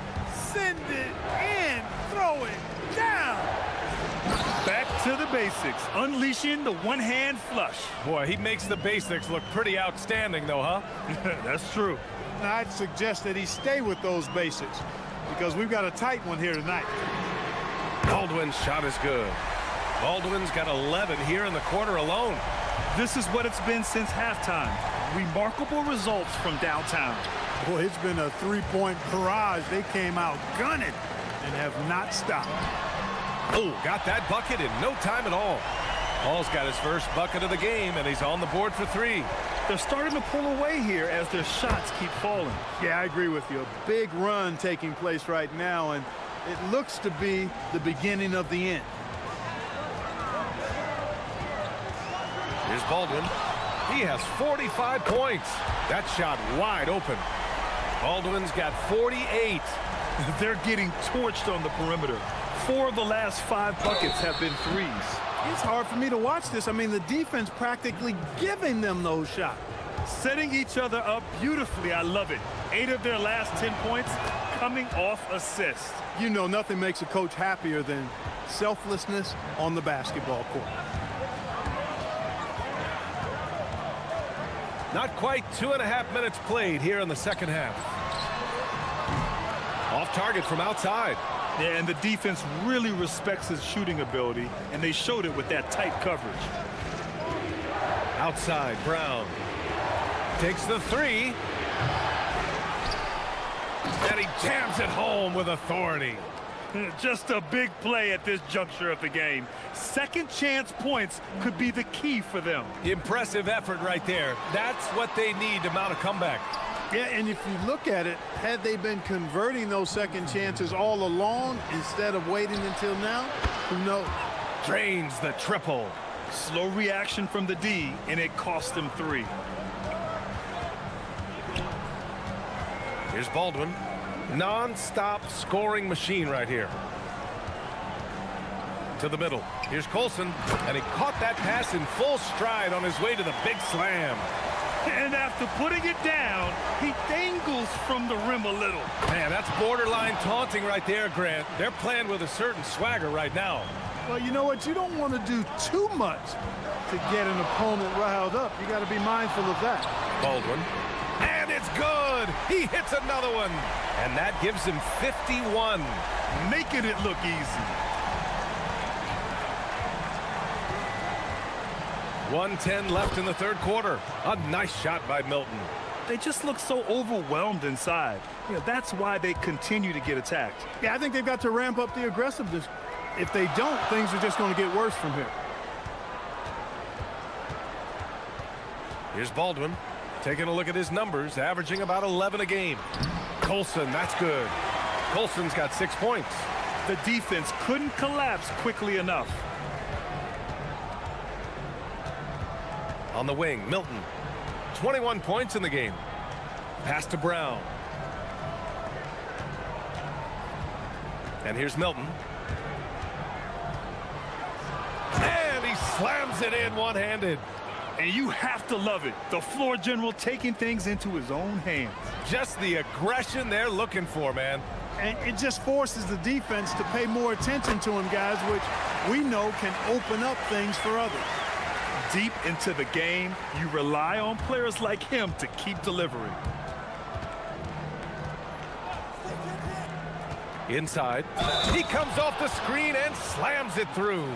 send it in, throw it down. Back to the basics, unleashing the one-hand flush. Boy, he makes the basics look pretty outstanding, though, huh? That's true. Now, I'd suggest that he stay with those basics, because we've got a tight one here tonight. Baldwin's shot is good. Baldwin's got 11 here in the quarter alone. This is what it's been since halftime. Remarkable results from downtown. Boy, it's been a three-point barrage. They came out gunning and have not stopped. Oh, got that bucket in no time at all. Paul's got his first bucket of the game, and he's on the board for 3. They're starting to pull away here as their shots keep falling. Yeah, I agree with you. A big run taking place right now, and it looks to be the beginning of the end. Here's Baldwin. He has 45 points. That shot wide open. Baldwin's got 48. They're getting torched on the perimeter. 4 of the last 5 buckets have been threes. It's hard for me to watch this. I mean, the defense practically giving them those shots. Setting each other up beautifully. I love it. 8 of their last 10 points coming off assists. You know, nothing makes a coach happier than selflessness on the basketball court. Not quite 2.5 minutes played here in the second half. Off target from outside. Yeah, and the defense really respects his shooting ability, and they showed it with that tight coverage. Outside, Brown takes the 3. And he jams it home with authority. Just a big play at this juncture of the game. Second chance points could be the key for them. Impressive effort right there. That's what they need to mount a comeback. Yeah, and if you look at it, had they been converting those second chances all along instead of waiting until now, who knows? Drains the triple. Slow reaction from the D, and it cost them 3. Here's Baldwin. Non-stop scoring machine right here. To the middle. Here's Colson, and he caught that pass in full stride on his way to the big slam. And after putting it down, he dangles from the rim a little. Man, that's borderline taunting right there, Grant. They're playing with a certain swagger right now. Well, you know what? You don't want to do too much to get an opponent riled up. You got to be mindful of that. Baldwin. And it's good. He hits another one. And that gives him 51. Making it look easy. 1:10 left in the third quarter. A nice shot by Milton. They just look so overwhelmed inside. You know, that's why they continue to get attacked. Yeah, I think they've got to ramp up the aggressiveness. If they don't, things are just going to get worse from here. Here's Baldwin. Taking a look at his numbers, averaging about 11 a game. Colson, that's good. Colson's got 6 points. The defense couldn't collapse quickly enough. On the wing, Milton. 21 points in the game. Pass to Brown. And here's Milton. And he slams it in one-handed. And you have to love it. The floor general taking things into his own hands. Just the aggression they're looking for, man. And it just forces the defense to pay more attention to him, guys, which we know can open up things for others. Deep into the game, you rely on players like him to keep delivering. Inside. He comes off the screen and slams it through.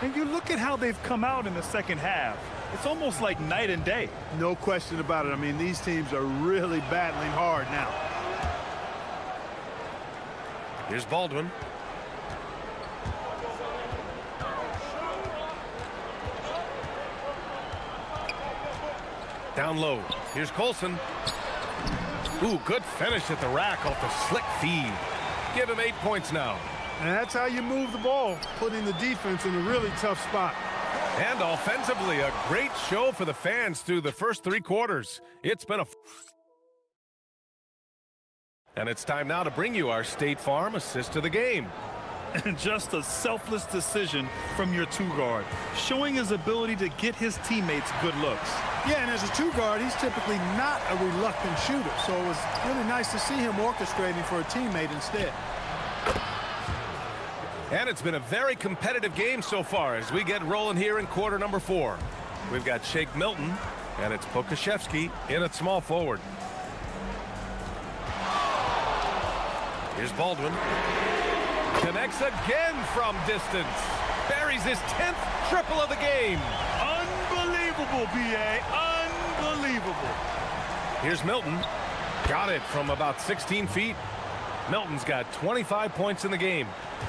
And you look at how they've come out in the second half. It's almost like night and day. No question about it. I mean, these teams are really battling hard now. Here's Baldwin. Down low. Here's Colson. Ooh, good finish at the rack off the slick feed. Give him 8 points now. And that's how you move the ball, putting the defense in a really tough spot. And offensively, a great show for the fans through the first 3 quarters. It's been a... And it's time now to bring you our State Farm assist of the game. And just a selfless decision from your two-guard, showing his ability to get his teammates good looks. Yeah, and as a two-guard, he's typically not a reluctant shooter, so it was really nice to see him orchestrating for a teammate instead. And it's been a very competitive game so far as we get rolling here in quarter number 4. We've got Shake Milton, and it's Pokashevsky in at small forward. Here's Baldwin. Connects again from distance. Buries his 10th triple of the game. Unbelievable, B.A. Unbelievable. Here's Milton. Got it from about 16 feet. Milton's got 25 points in the game.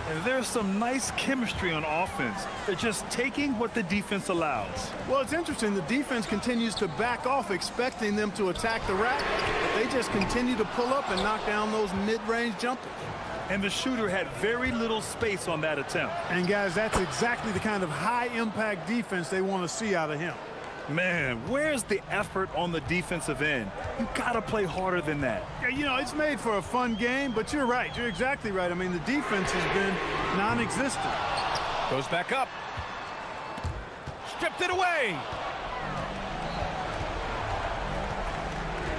And there's some nice chemistry on offense. They're just taking what the defense allows. Well, it's interesting. The defense continues to back off, expecting them to attack the rack. But they just continue to pull up and knock down those mid-range jumpers. And the shooter had very little space on that attempt. And, guys, that's exactly the kind of high-impact defense they want to see out of him. Man, where's the effort on the defensive end? You got to play harder than that. Yeah, you know, it's made for a fun game, but you're right. You're exactly right. I mean, the defense has been non-existent. Goes back up. Stripped it away.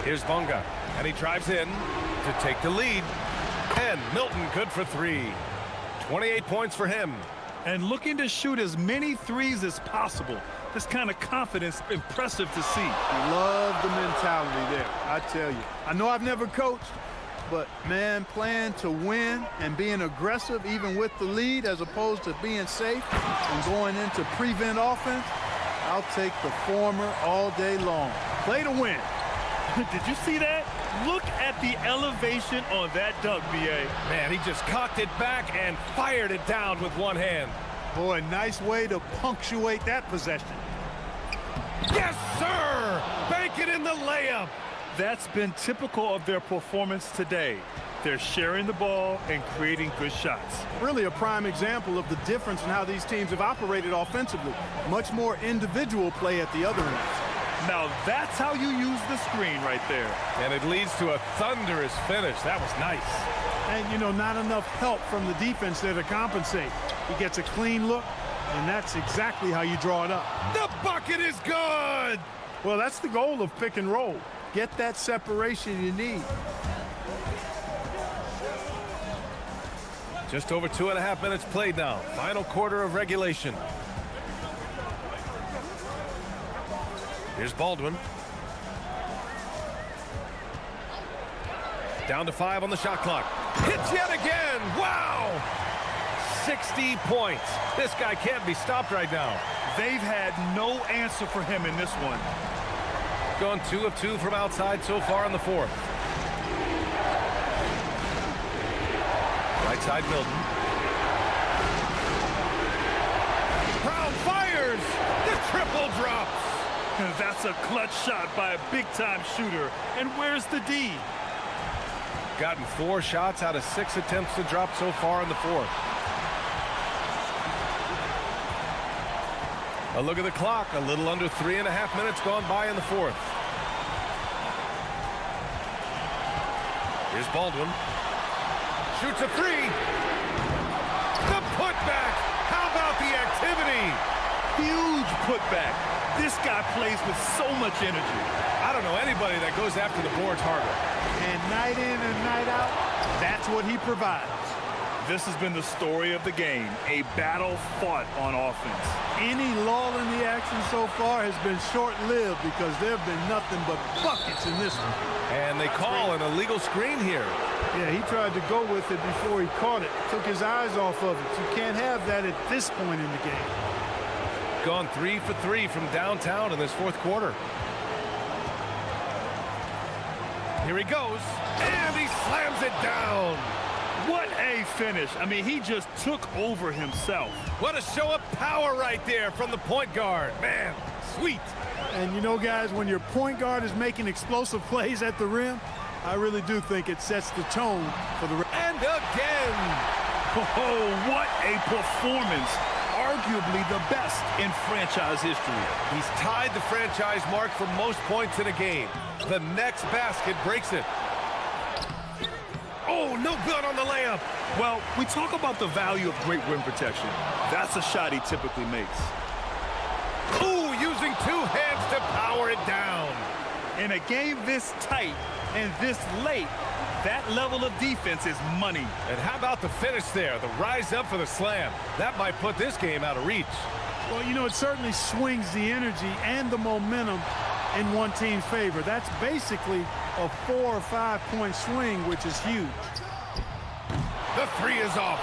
Here's Bonga, and he drives in to take the lead. And Milton good for 3. 28 points for him. And looking to shoot as many threes as possible. This kind of confidence, impressive to see. Love the mentality there, I tell you. I know I've never coached, but, man, playing to win and being aggressive even with the lead as opposed to being safe and going into prevent offense, I'll take the former all day long. Play to win. Did you see that? Look at the elevation on that dunk, B.A. Man, he just cocked it back and fired it down with one hand. Boy, nice way to punctuate that possession. Yes, sir! Bank it in the layup. That's been typical of their performance today. They're sharing the ball and creating good shots. Really a prime example of the difference in how these teams have operated offensively. Much more individual play at the other end. Now that's how you use the screen right there. And it leads to a thunderous finish. That was nice. And, you know, not enough help from the defense there to compensate. He gets a clean look, and that's exactly how you draw it up. The bucket is good! Well, that's the goal of pick and roll. Get that separation you need. Just over 2.5 minutes played now. Final quarter of regulation. Here's Baldwin. Down to 5 on the shot clock. Hits yet again. Wow! 60 points. This guy can't be stopped right now. They've had no answer for him in this one. Gone 2 of 2 from outside so far in the 4th. Right side Milton. Brown fires. The triple drops. That's a clutch shot by a big-time shooter. And where's the D? Gotten 4 shots out of 6 attempts to drop so far in the 4th. A look at the clock. A little under 3.5 minutes gone by in the 4th. Here's Baldwin. Shoots a three. The putback. How about the activity? Huge putback. This guy plays with so much energy. I don't know anybody that goes after the boards harder. And night in and night out, that's what he provides. This has been the story of the game, a battle fought on offense. Any lull in the action so far has been short-lived because there have been nothing but buckets in this one. And they call an illegal screen here. Yeah, he tried to go with it before he caught it. Took his eyes off of it. You can't have that at this point in the game. Gone 3 for 3 from downtown in this fourth quarter. Here he goes, and he slams it down. What a finish. I mean, he just took over himself. What a show of power right there from the point guard. Man, sweet. And you know, guys, when your point guard is making explosive plays at the rim, I really do think it sets the tone for the... And again. Oh, what a performance. Arguably the best in franchise history. He's tied the franchise mark for most points in a game. The next basket breaks it. Oh, no good on the layup. Well, we talk about the value of great rim protection. That's a shot he typically makes. Ooh, using two hands to power it down. In a game this tight and this late, that level of defense is money. And how about the finish there? The rise up for the slam. That might put this game out of reach. Well, you know, it certainly swings the energy and the momentum in one team's favor. That's basically a 4 or 5 point swing, which is huge. The three is off.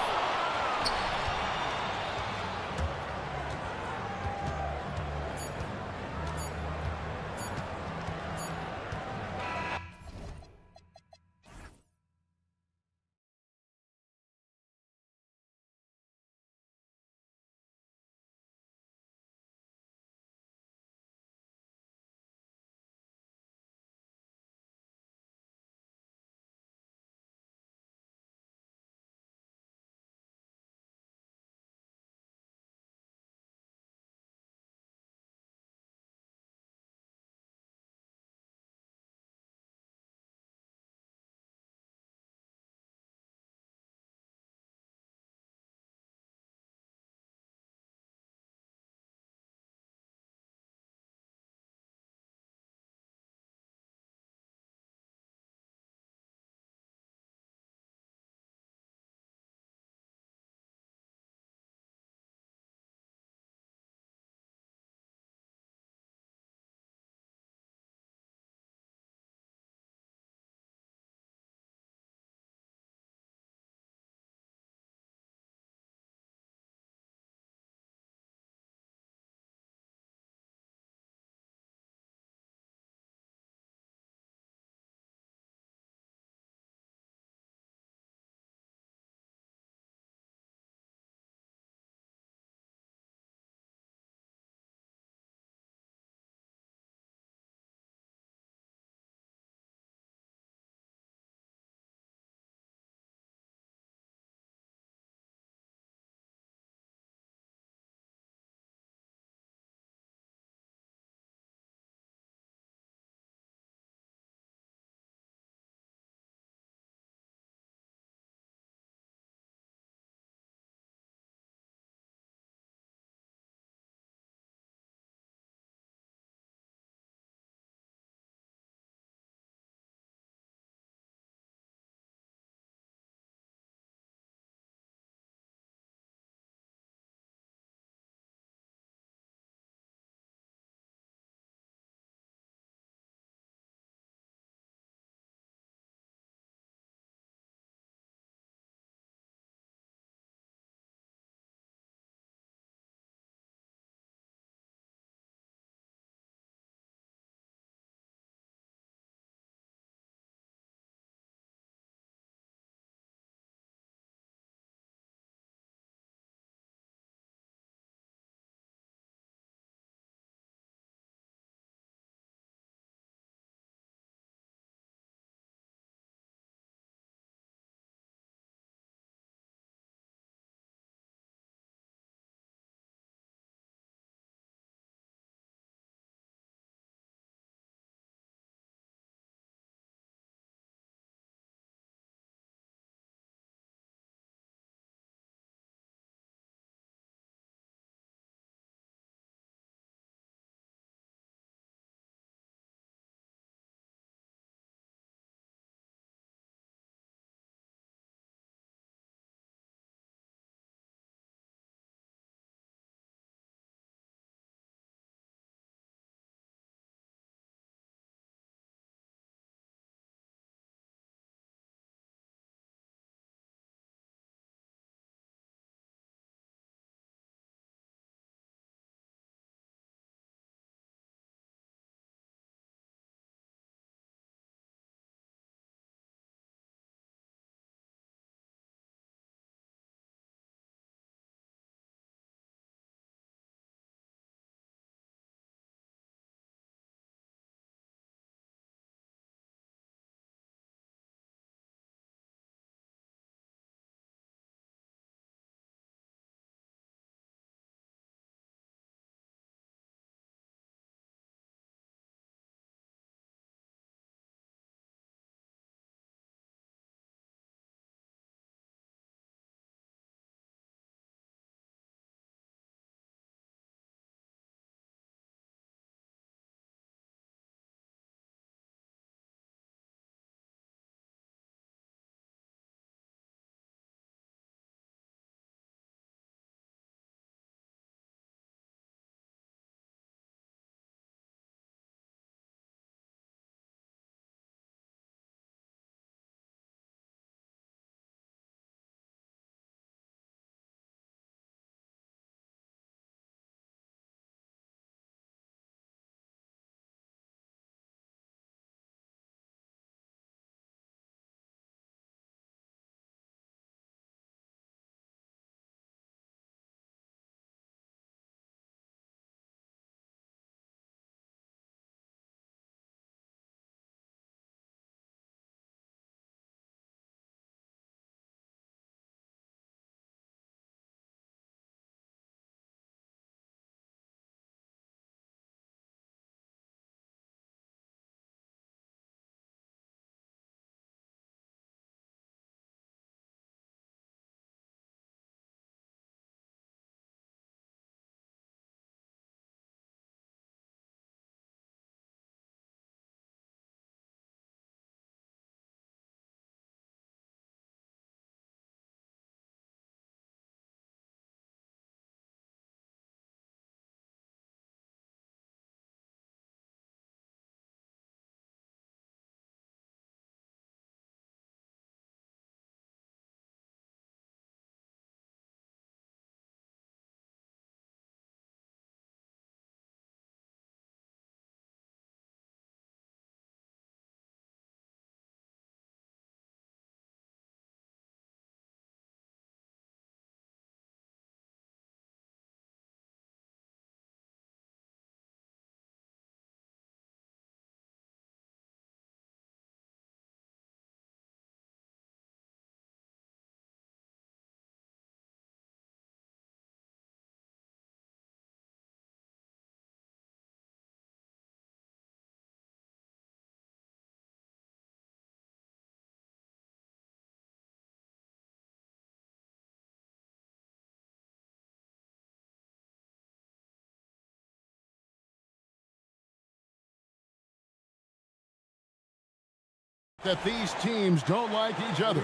that these teams don't like each other.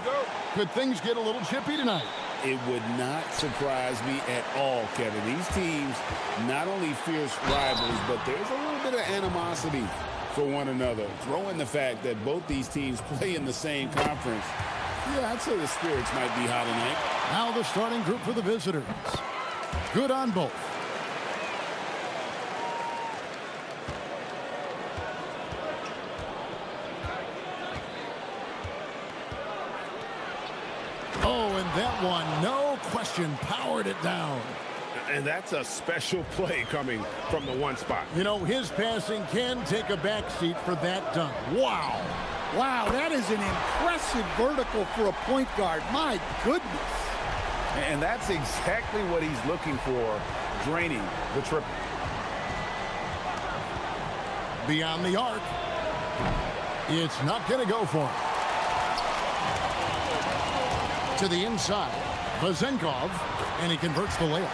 Could things get a little chippy tonight? It would not surprise me at all, Kevin. These teams, not only fierce rivals, but there's a little bit of animosity for one another. Throw in the fact that both these teams play in the same conference. Yeah, I'd say the spirits might be high tonight. Now the starting group for the visitors. Good on both. Oh, and that one, no question, powered it down. And that's a special play coming from the one spot. You know, his passing can take a backseat for that dunk. Wow. Wow, that is an impressive vertical for a point guard. My goodness. And that's exactly what he's looking for, draining the triple. Beyond the arc. It's not going to go for him. To the inside. Vazenkov, and he converts the layup.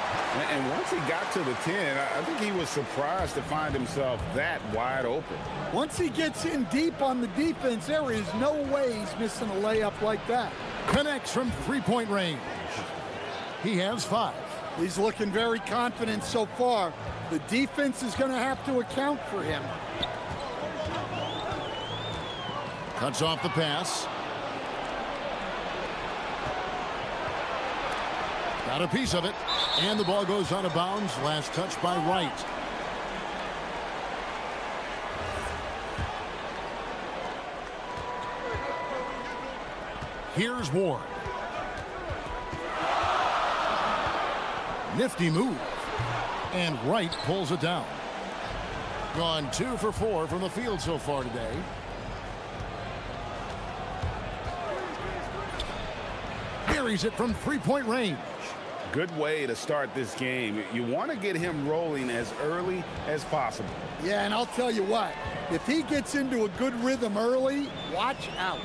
And once he got to the 10, I think he was surprised to find himself that wide open. Once he gets in deep on the defense, there is no way he's missing a layup like that. Connects from three-point range. He has 5. He's looking very confident so far. The defense is going to have to account for him. Cuts off the pass. Got a piece of it. And the ball goes out of bounds. Last touch by Wright. Here's Ward. Nifty move. And Wright pulls it down. Gone 2 for 4 from the field so far today. Buries it from three-point range. Good way to start this game. You want to get him rolling as early as possible. Yeah, and I'll tell you what, if he gets into a good rhythm early, watch out.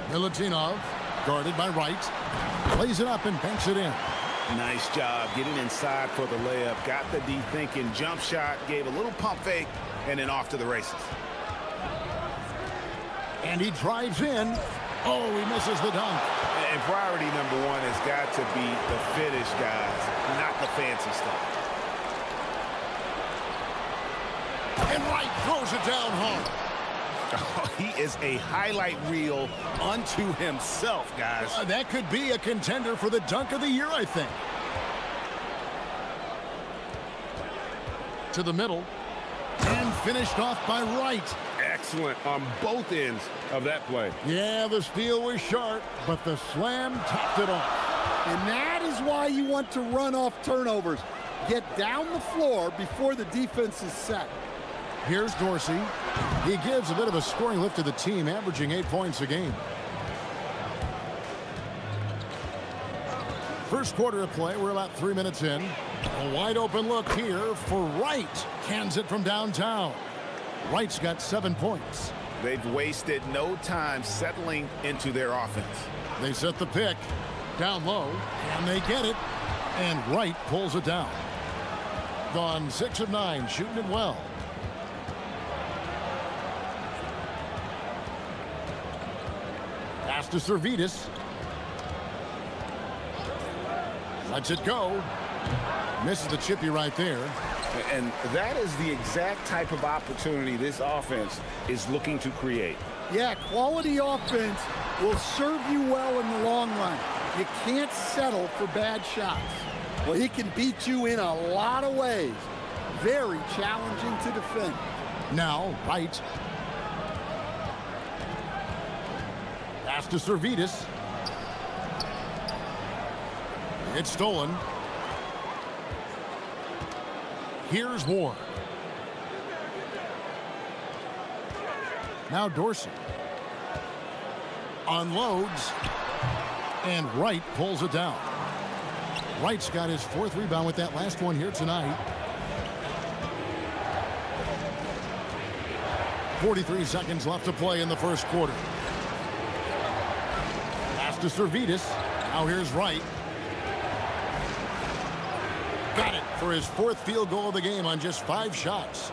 Milutinov, guarded by Wright, plays it up and banks it in. Nice job getting inside for the layup. Got the D thinking, jump shot, gave a little pump fake, and then off to the races. And he drives in. Oh, he misses the dunk. And priority number 1 has got to be the finish, guys, not the fancy stuff. And Wright throws it down hard. Oh, he is a highlight reel unto himself, guys. That could be a contender for the dunk of the year, I think. To the middle. And finished off by Wright. Excellent on both ends of that play. Yeah, the steal was sharp, but the slam topped it off. And that is why you want to run off turnovers. Get down the floor before the defense is set. Here's Dorsey. He gives a bit of a scoring lift to the team, averaging 8 points a game. First quarter of play, we're about 3 minutes in. A wide open look here for Wright. Cans it from downtown. Wright's got 7 points. They've wasted no time settling into their offense. They set the pick. Down low. And they get it. And Wright pulls it down. Gone 6 of 9, shooting it well. Pass to Servetus. Lets it go. Misses the chippy right there. And that is the exact type of opportunity this offense is looking to create. Yeah, quality offense will serve you well in the long run. You can't settle for bad shots. Well, he can beat you in a lot of ways. Very challenging to defend. Now, Wright. Pass to Servetus. It's stolen. Here's Ward. Now Dorsey. Unloads. And Wright pulls it down. Wright's got his 4th rebound with that last one here tonight. 43 seconds left to play in the first quarter. Pass to Servetus. Now here's Wright. Got it for his 4th field goal of the game on just 5 shots.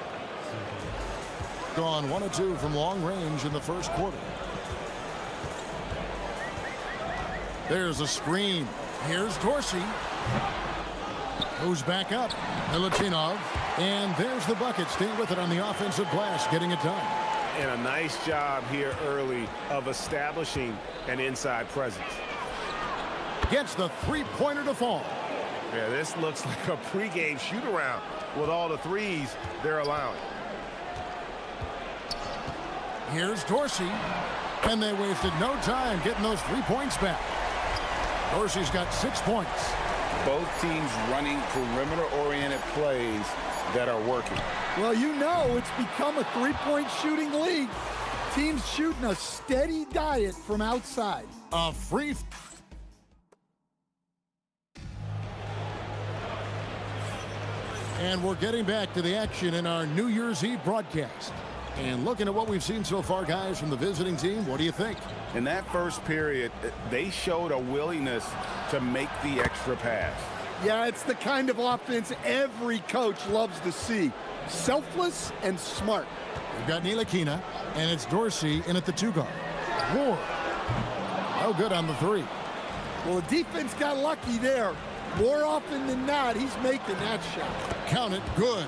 Gone 1 of 2 from long range in the first quarter. There's a screen. Here's Dorsey. Goes back up. Milutinov. And there's the bucket. Staying with it on the offensive glass, getting it done. And a nice job here early of establishing an inside presence. Gets the three-pointer to fall. Yeah, this looks like a pregame shoot-around with all the threes they're allowing. Here's Dorsey. And they wasted no time getting those 3 points back. Dorsey's got 6 points. Both teams running perimeter-oriented plays that are working. Well, you know it's become a three-point shooting league. Teams shooting a steady diet from outside. A free... And we're getting back to the action in our New Year's Eve broadcast. And looking at what we've seen so far, guys, from the visiting team, what do you think? In that first period, they showed a willingness to make the extra pass. Yeah, it's the kind of offense every coach loves to see. Selfless and smart. We've got Ntilikina, and it's Dorsey in at the 2 guard. Ward. No good on the 3. Well, the defense got lucky there. More often than not, he's making that shot. Count it, good.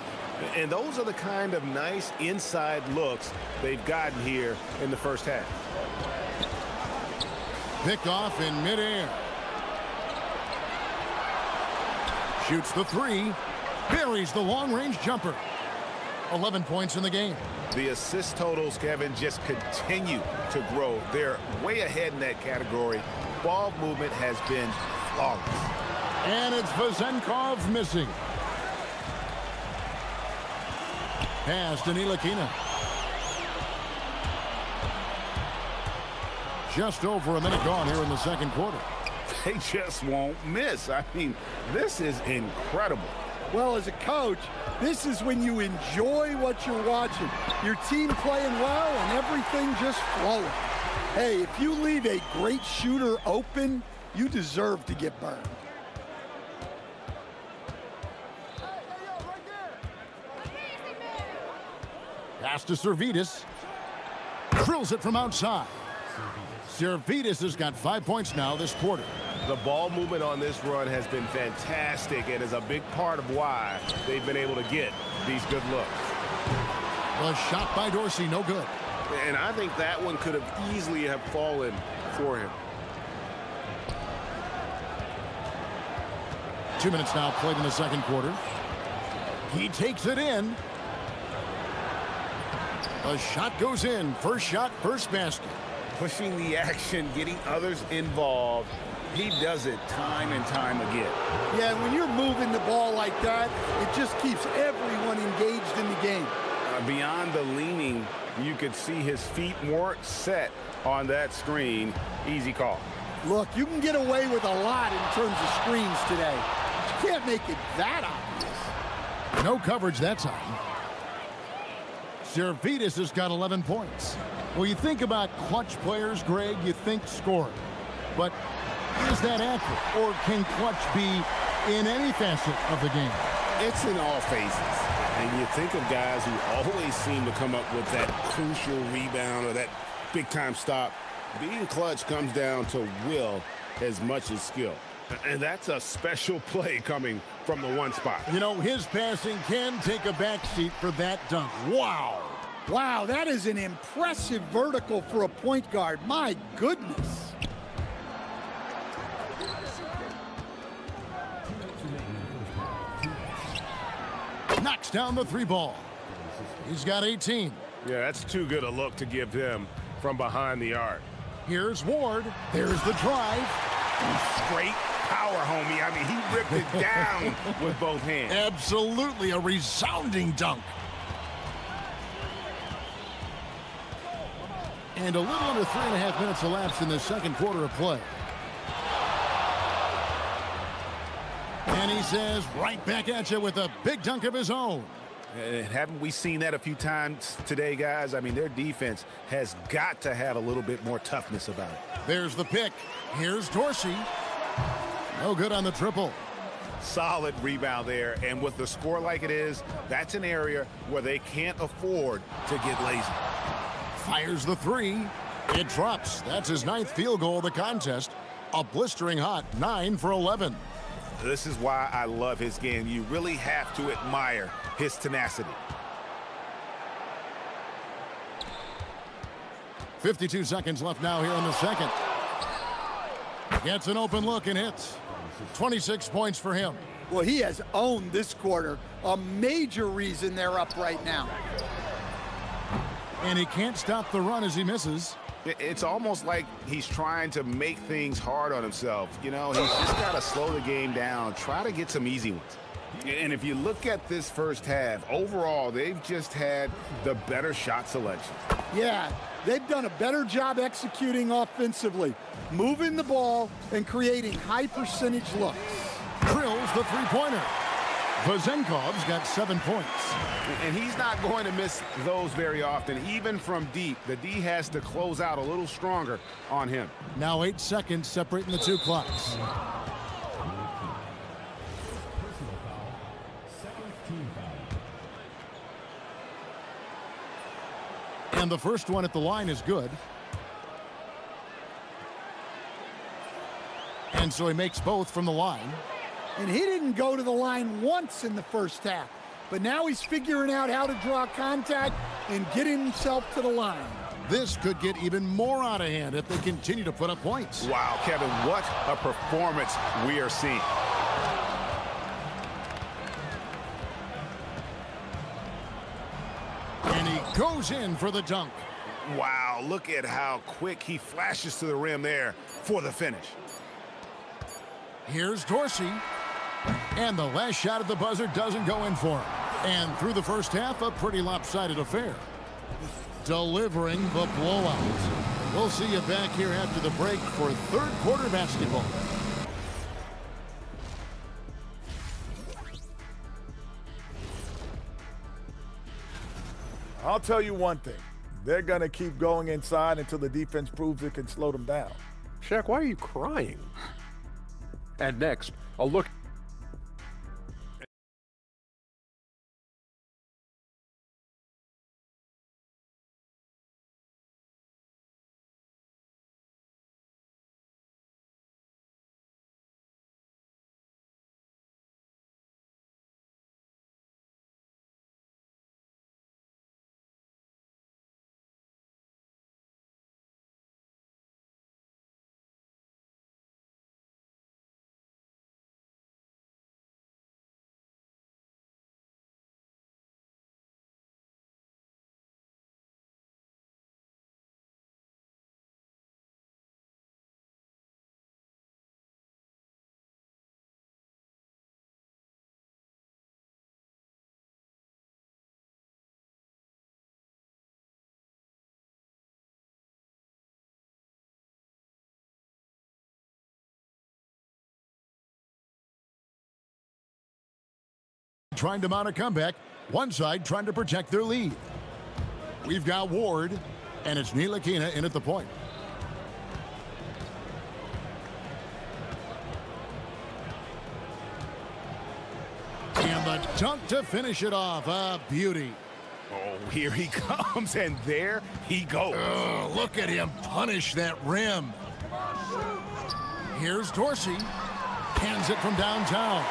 And those are the kind of nice inside looks they've gotten here in the first half. Picked off in midair. Shoots the 3. Buries the long-range jumper. 11 points in the game. The assist totals, Kevin, just continue to grow. They're way ahead in that category. Ball movement has been flawless. And it's Vezenkov missing. Pass to Ntilikina. Just over a minute gone here in the second quarter. They just won't miss. I mean, this is incredible. Well, as a coach, this is when you enjoy what you're watching. Your team playing well and everything just flowing. Hey, if you leave a great shooter open, you deserve to get burned. Pass to Servidis. Drills it from outside. Servidis has got 5 points now this quarter. The ball movement on this run has been fantastic and is a big part of why they've been able to get these good looks. A shot by Dorsey, no good. And I think that one could have easily have fallen for him. 2 minutes now played in the second quarter. He takes it in. A shot goes in. First shot, first basket. Pushing the action, getting others involved. He does it time and time again. Yeah, when you're moving the ball like that, it just keeps everyone engaged in the game. Beyond the leaning, you could see his feet weren't set on that screen. Easy call. Look, you can get away with a lot in terms of screens today. You can't make it that obvious. No coverage that time. Servidis has got 11 points. Well, you think about clutch players, Greg, you think scoring. But is that accurate? Or can clutch be in any facet of the game? It's in all phases. And you think of guys who always seem to come up with that crucial rebound or that big-time stop. Being clutch comes down to will as much as skill. And that's a special play coming from the one spot. You know, his passing can take a backseat for that dunk. Wow. Wow, that is an impressive vertical for a point guard. My goodness. Knocks down the 3 ball. He's got 18. Yeah, that's too good a look to give him from behind the arc. Here's Ward. There's the drive. Straight power, homie. I mean, he ripped it down with both hands. Absolutely a resounding dunk. And a little under 3.5 minutes elapsed in the second quarter of play. And he says, right back at you with a big dunk of his own. Haven't we seen that a few times today, guys? I mean, their defense has got to have a little bit more toughness about it. There's the pick. Here's Dorsey. No good on the triple. Solid rebound there. And with the score like it is, that's an area where they can't afford to get lazy. Fires the three. It drops. That's his 9th field goal of the contest. A blistering hot 9 for 11. This is why I love his game. You really have to admire his tenacity. 52 seconds left now here in the second. Gets an open look and hits. 26 points for him. Well, he has owned this quarter. A major reason they're up right now. And he can't stop the run as he misses. It's almost like he's trying to make things hard on himself. You know, he's just got to slow the game down, try to get some easy ones. And if you look at this first half, overall, they've just had the better shot selection. Yeah, they've done a better job executing offensively, moving the ball and creating high percentage looks. Drills the three-pointer. Vazenkov's got 7 points. And he's not going to miss those very often. Even from deep, the D has to close out a little stronger on him. Now 8 seconds separating the two clocks. And the first one at the line is good. And so he makes both from the line. And he didn't go to the line once in the first half. But now he's figuring out how to draw contact and get himself to the line. This could get even more out of hand if they continue to put up points. Wow, Kevin, what a performance we are seeing. And he goes in for the dunk. Wow, look at how quick he flashes to the rim there for the finish. Here's Dorsey. And the last shot at the buzzer doesn't go in for him. And through the first half, a pretty lopsided affair. Delivering the blowout. We'll see you back here after the break for third quarter basketball. I'll tell you one thing. They're going to keep going inside until the defense proves it can slow them down. Shaq, why are you crying? And next, a look. Trying to mount a comeback. One side trying to protect their lead. We've got Ward, and it's Ntilikina in at the point. And the dunk to finish it off. A beauty. Oh, here he comes, and there he goes. Oh, look at him punish that rim. Here's Dorsey. Hands it from downtown.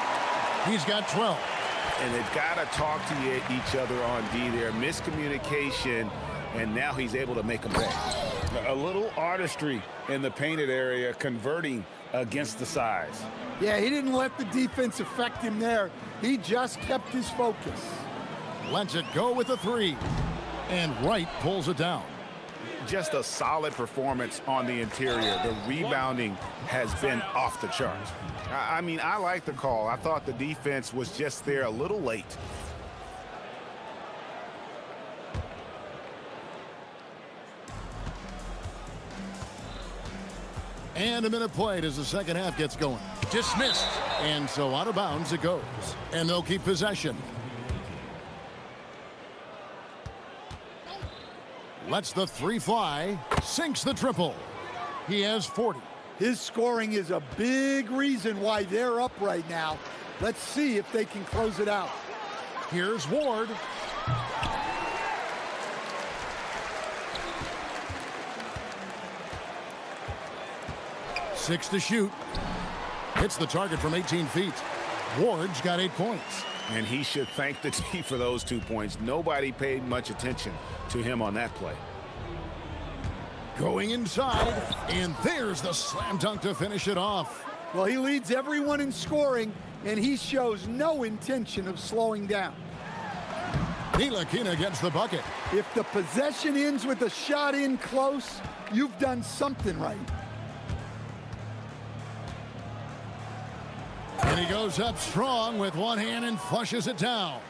He's got 12. And they've got to talk to each other on D there. Miscommunication, and now he's able to make a play. A little artistry in the painted area, converting against the size. Yeah, he didn't let the defense affect him there. He just kept his focus. Lets it go with a three. And Wright pulls it down. Just a solid performance on the interior. The rebounding has been off the charts. I mean, I like the call. I thought the defense was just there a little late. And a minute played as the second half gets going. Dismissed. And so out of bounds it goes. And they'll keep possession. Lets the three fly. Sinks the triple. He has 40. His scoring is a big reason why they're up right now. Let's see if they can close it out. Here's Ward. Six to shoot. Hits the target from 18 feet. Ward's got 8 points. And he should thank the team for those 2 points. Nobody paid much attention to him on that play. Going inside, and there's the slam dunk to finish it off. Well, he leads everyone in scoring, and he shows no intention of slowing down. Ntilikina gets the bucket. If the possession ends with a shot in close, you've done something right. And he goes up strong with one hand and flushes it down.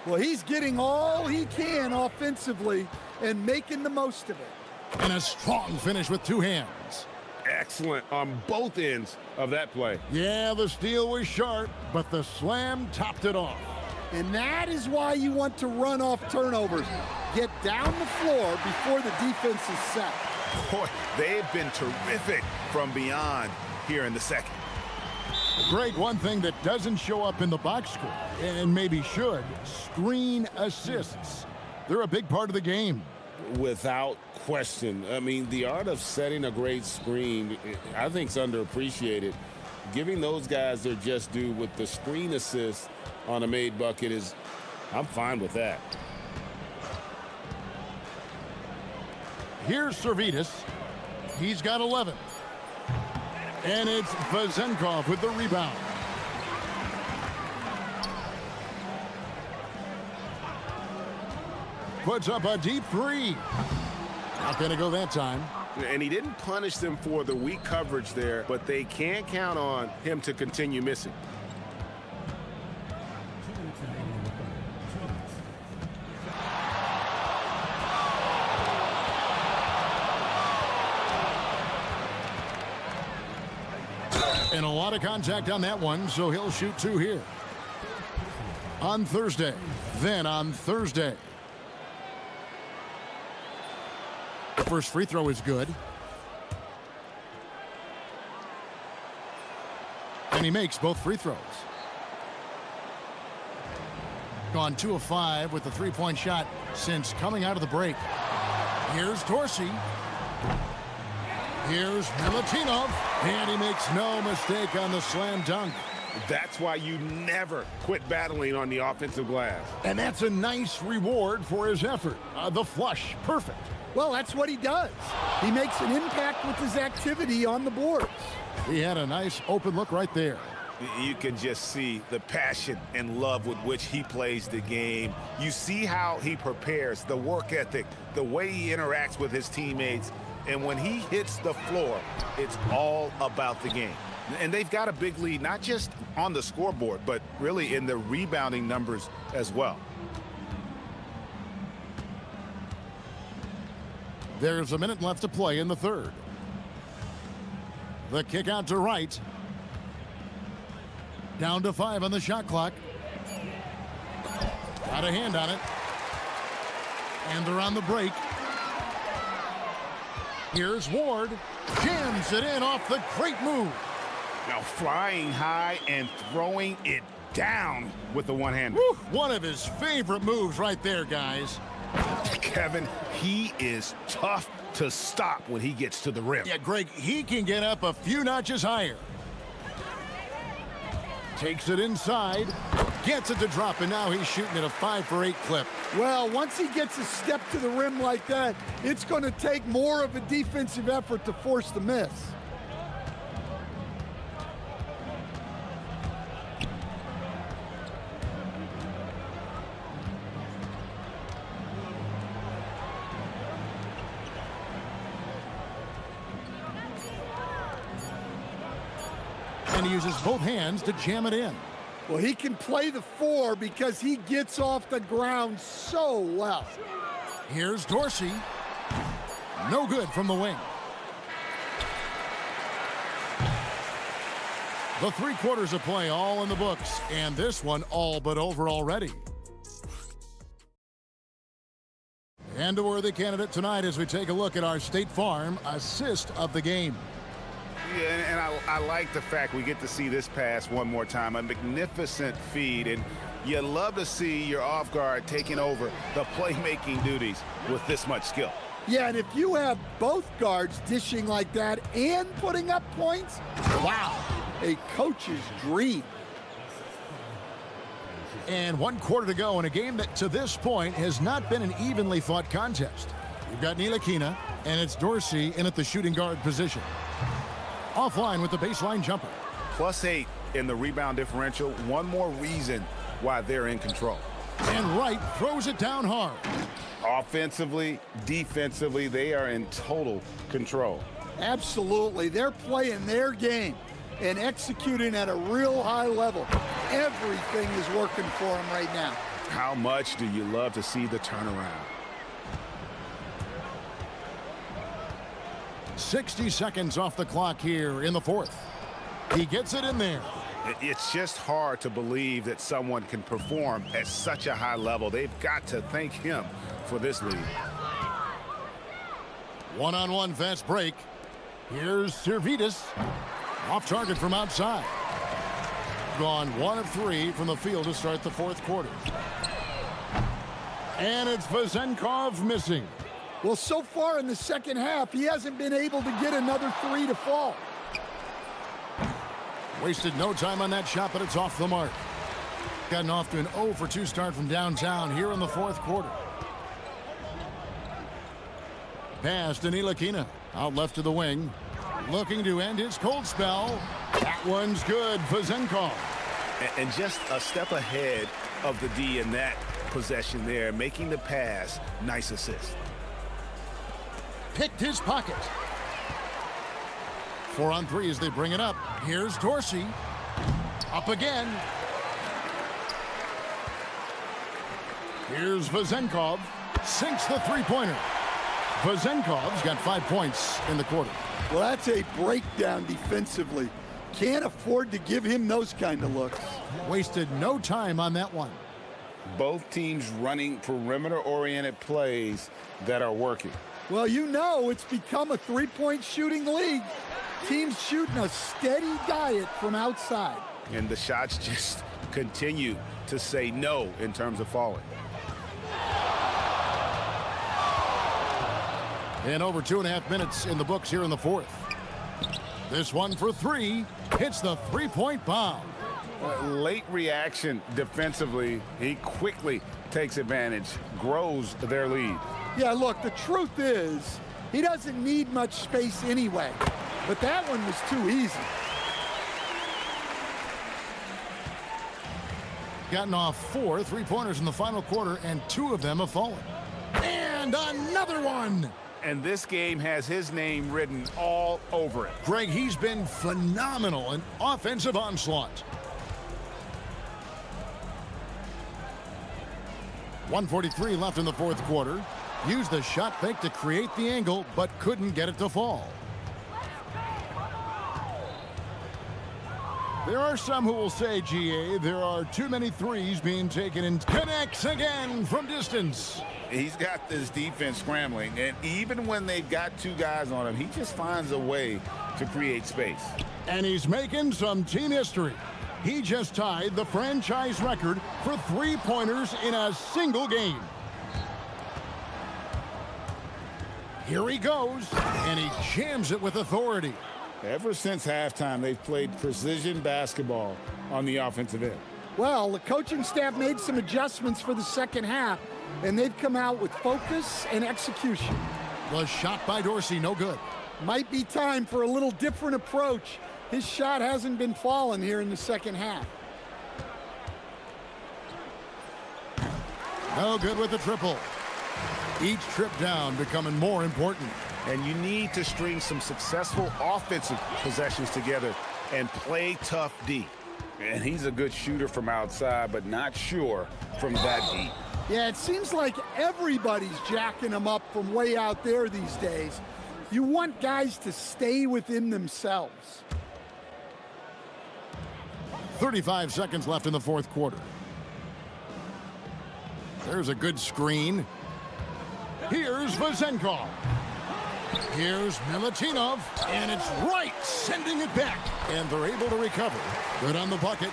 Well, he's getting all he can offensively and making the most of it. And a strong finish with 2 hands. Excellent on both ends of that play. Yeah, the steal was sharp, but the slam topped it off. And that is why you want to run off turnovers. Get down the floor before the defense is set. Boy, they've been terrific from beyond here in the second. Greg, one thing that doesn't show up in the box score, and maybe should, screen assists. They're a big part of the game. Without question. I mean, the art of setting a great screen, I think, is underappreciated. Giving those guys their just due with the screen assist on a made bucket is, I'm fine with that. Here's Servetus. He's got 11. And it's Vezenkov with the rebound. Puts up a deep 3. Not going to go that time. And he didn't punish them for the weak coverage there, but they can't count on him to continue missing. And a lot of contact on that one, so he'll shoot 2 here. On Thursday. Then on Thursday. The first free throw is good. And he makes both free throws. Gone 2 of 5 with the 3-point shot since coming out of the break. Here's Dorsey. Here's Milutinov, and he makes no mistake on the slam dunk. That's why you never quit battling on the offensive glass. And that's a nice reward for his effort. The flush, perfect. Well, that's what he does. He makes an impact with his activity on the boards. He had a nice open look right there. You can just see the passion and love with which he plays the game. You see how he prepares, the work ethic, the way he interacts with his teammates. And when he hits the floor, it's all about the game. And they've got a big lead, not just on the scoreboard, but really in the rebounding numbers as well. There's a minute left to play in the third. The kick out to right. Down to 5 on the shot clock. Got a hand on it. And they're on the break. Here's Ward. Jams it in off the great move. Now flying high and throwing it down with the one-hander. One of his favorite moves right there, guys. Kevin, he is tough to stop when he gets to the rim. Yeah, Greg, he can get up a few notches higher. Takes it inside, gets it to drop, and now he's shooting at a 5 for 8 clip. Well, once he gets a step to the rim like that, it's going to take more of a defensive effort to force the miss. And he uses both hands to jam it in. Well, he can play the 4 because he gets off the ground so well. Here's Dorsey. No good from the wing. The 3 quarters of play all in the books, and this one all but over already. And a worthy candidate tonight as we take a look at our State Farm assist of the game. Yeah, and I like the fact we get to see this pass one more time. A magnificent feed, and you love to see your off guard taking over the playmaking duties with this much skill. Yeah, and if you have both guards dishing like that and putting up points, wow, a coach's dream. And 1 quarter to go in a game that to this point has not been an evenly fought contest. You've got Ntilikina, and it's Dorsey in at the shooting guard position. Offline with the baseline jumper. +8 in the rebound differential. One more reason why they're in control. And Wright throws it down hard. Offensively, defensively, they are in total control. Absolutely. They're playing their game and executing at a real high level. Everything is working for them right now. How much do you love to see the turnaround? 60 seconds off the clock here in the fourth. He gets it in there. It's just hard to believe that someone can perform at such a high level. They've got to thank him for this lead. One-on-one fast break. Here's Servidis. Off target from outside. Gone 1 of 3 from the field to start the fourth quarter. And it's Vezenkov missing. Well, so far in the second half, he hasn't been able to get another 3 to fall. Wasted no time on that shot, but it's off the mark. Gotten off to an 0 for 2 start from downtown here in the fourth quarter. Pass to Ntilikina. Out left to the wing. Looking to end his cold spell. That one's good for Vezenkov. And just a step ahead of the D in that possession there, making the pass. Nice assist. Picked his pocket. 4 on 3 as they bring it up. Here's Dorsey. Up again. Here's Vezenkov. Sinks the three-pointer. Vezenkov's got 5 points in the quarter. Well, that's a breakdown defensively. Can't afford to give him those kind of looks. Wasted no time on that one. Both teams running perimeter-oriented plays that are working. Well, you know it's become a three-point shooting league. Teams shooting a steady diet from outside. And the shots just continue to say no in terms of falling. And over 2.5 minutes in the books here in the fourth. This one for 3 hits the three-point bomb. Late reaction defensively. He quickly takes advantage, grows their lead. Yeah, look, the truth is he doesn't need much space anyway. But that one was too easy. Gotten off 4 three-pointers in the final quarter, and 2 of them have fallen. And another one! And this game has his name written all over it. Greg, he's been phenomenal in offensive onslaught. 1:43 left in the fourth quarter. Used the shot fake to create the angle, but couldn't get it to fall. There are some who will say, GA, there are too many threes being taken and connects again from distance. He's got this defense scrambling, and even when they've got 2 guys on him, he just finds a way to create space. And he's making some team history. He just tied the franchise record for three-pointers in a single game. Here he goes, and he jams it with authority. Ever since halftime, they've played precision basketball on the offensive end. Well, the coaching staff made some adjustments for the second half, and they've come out with focus and execution. The shot by Dorsey, no good. Might be time for a little different approach. His shot hasn't been falling here in the second half. No good with the triple. Each trip down becoming more important. And you need to string some successful offensive possessions together and play tough D. And he's a good shooter from outside, but not sure from that deep. Yeah, it seems like everybody's jacking him up from way out there these days. You want guys to stay within themselves. 35 seconds left in the fourth quarter. There's a good screen. Here's Vezenkov. Here's Milutinov, and it's right, sending it back. And they're able to recover. Good on the bucket.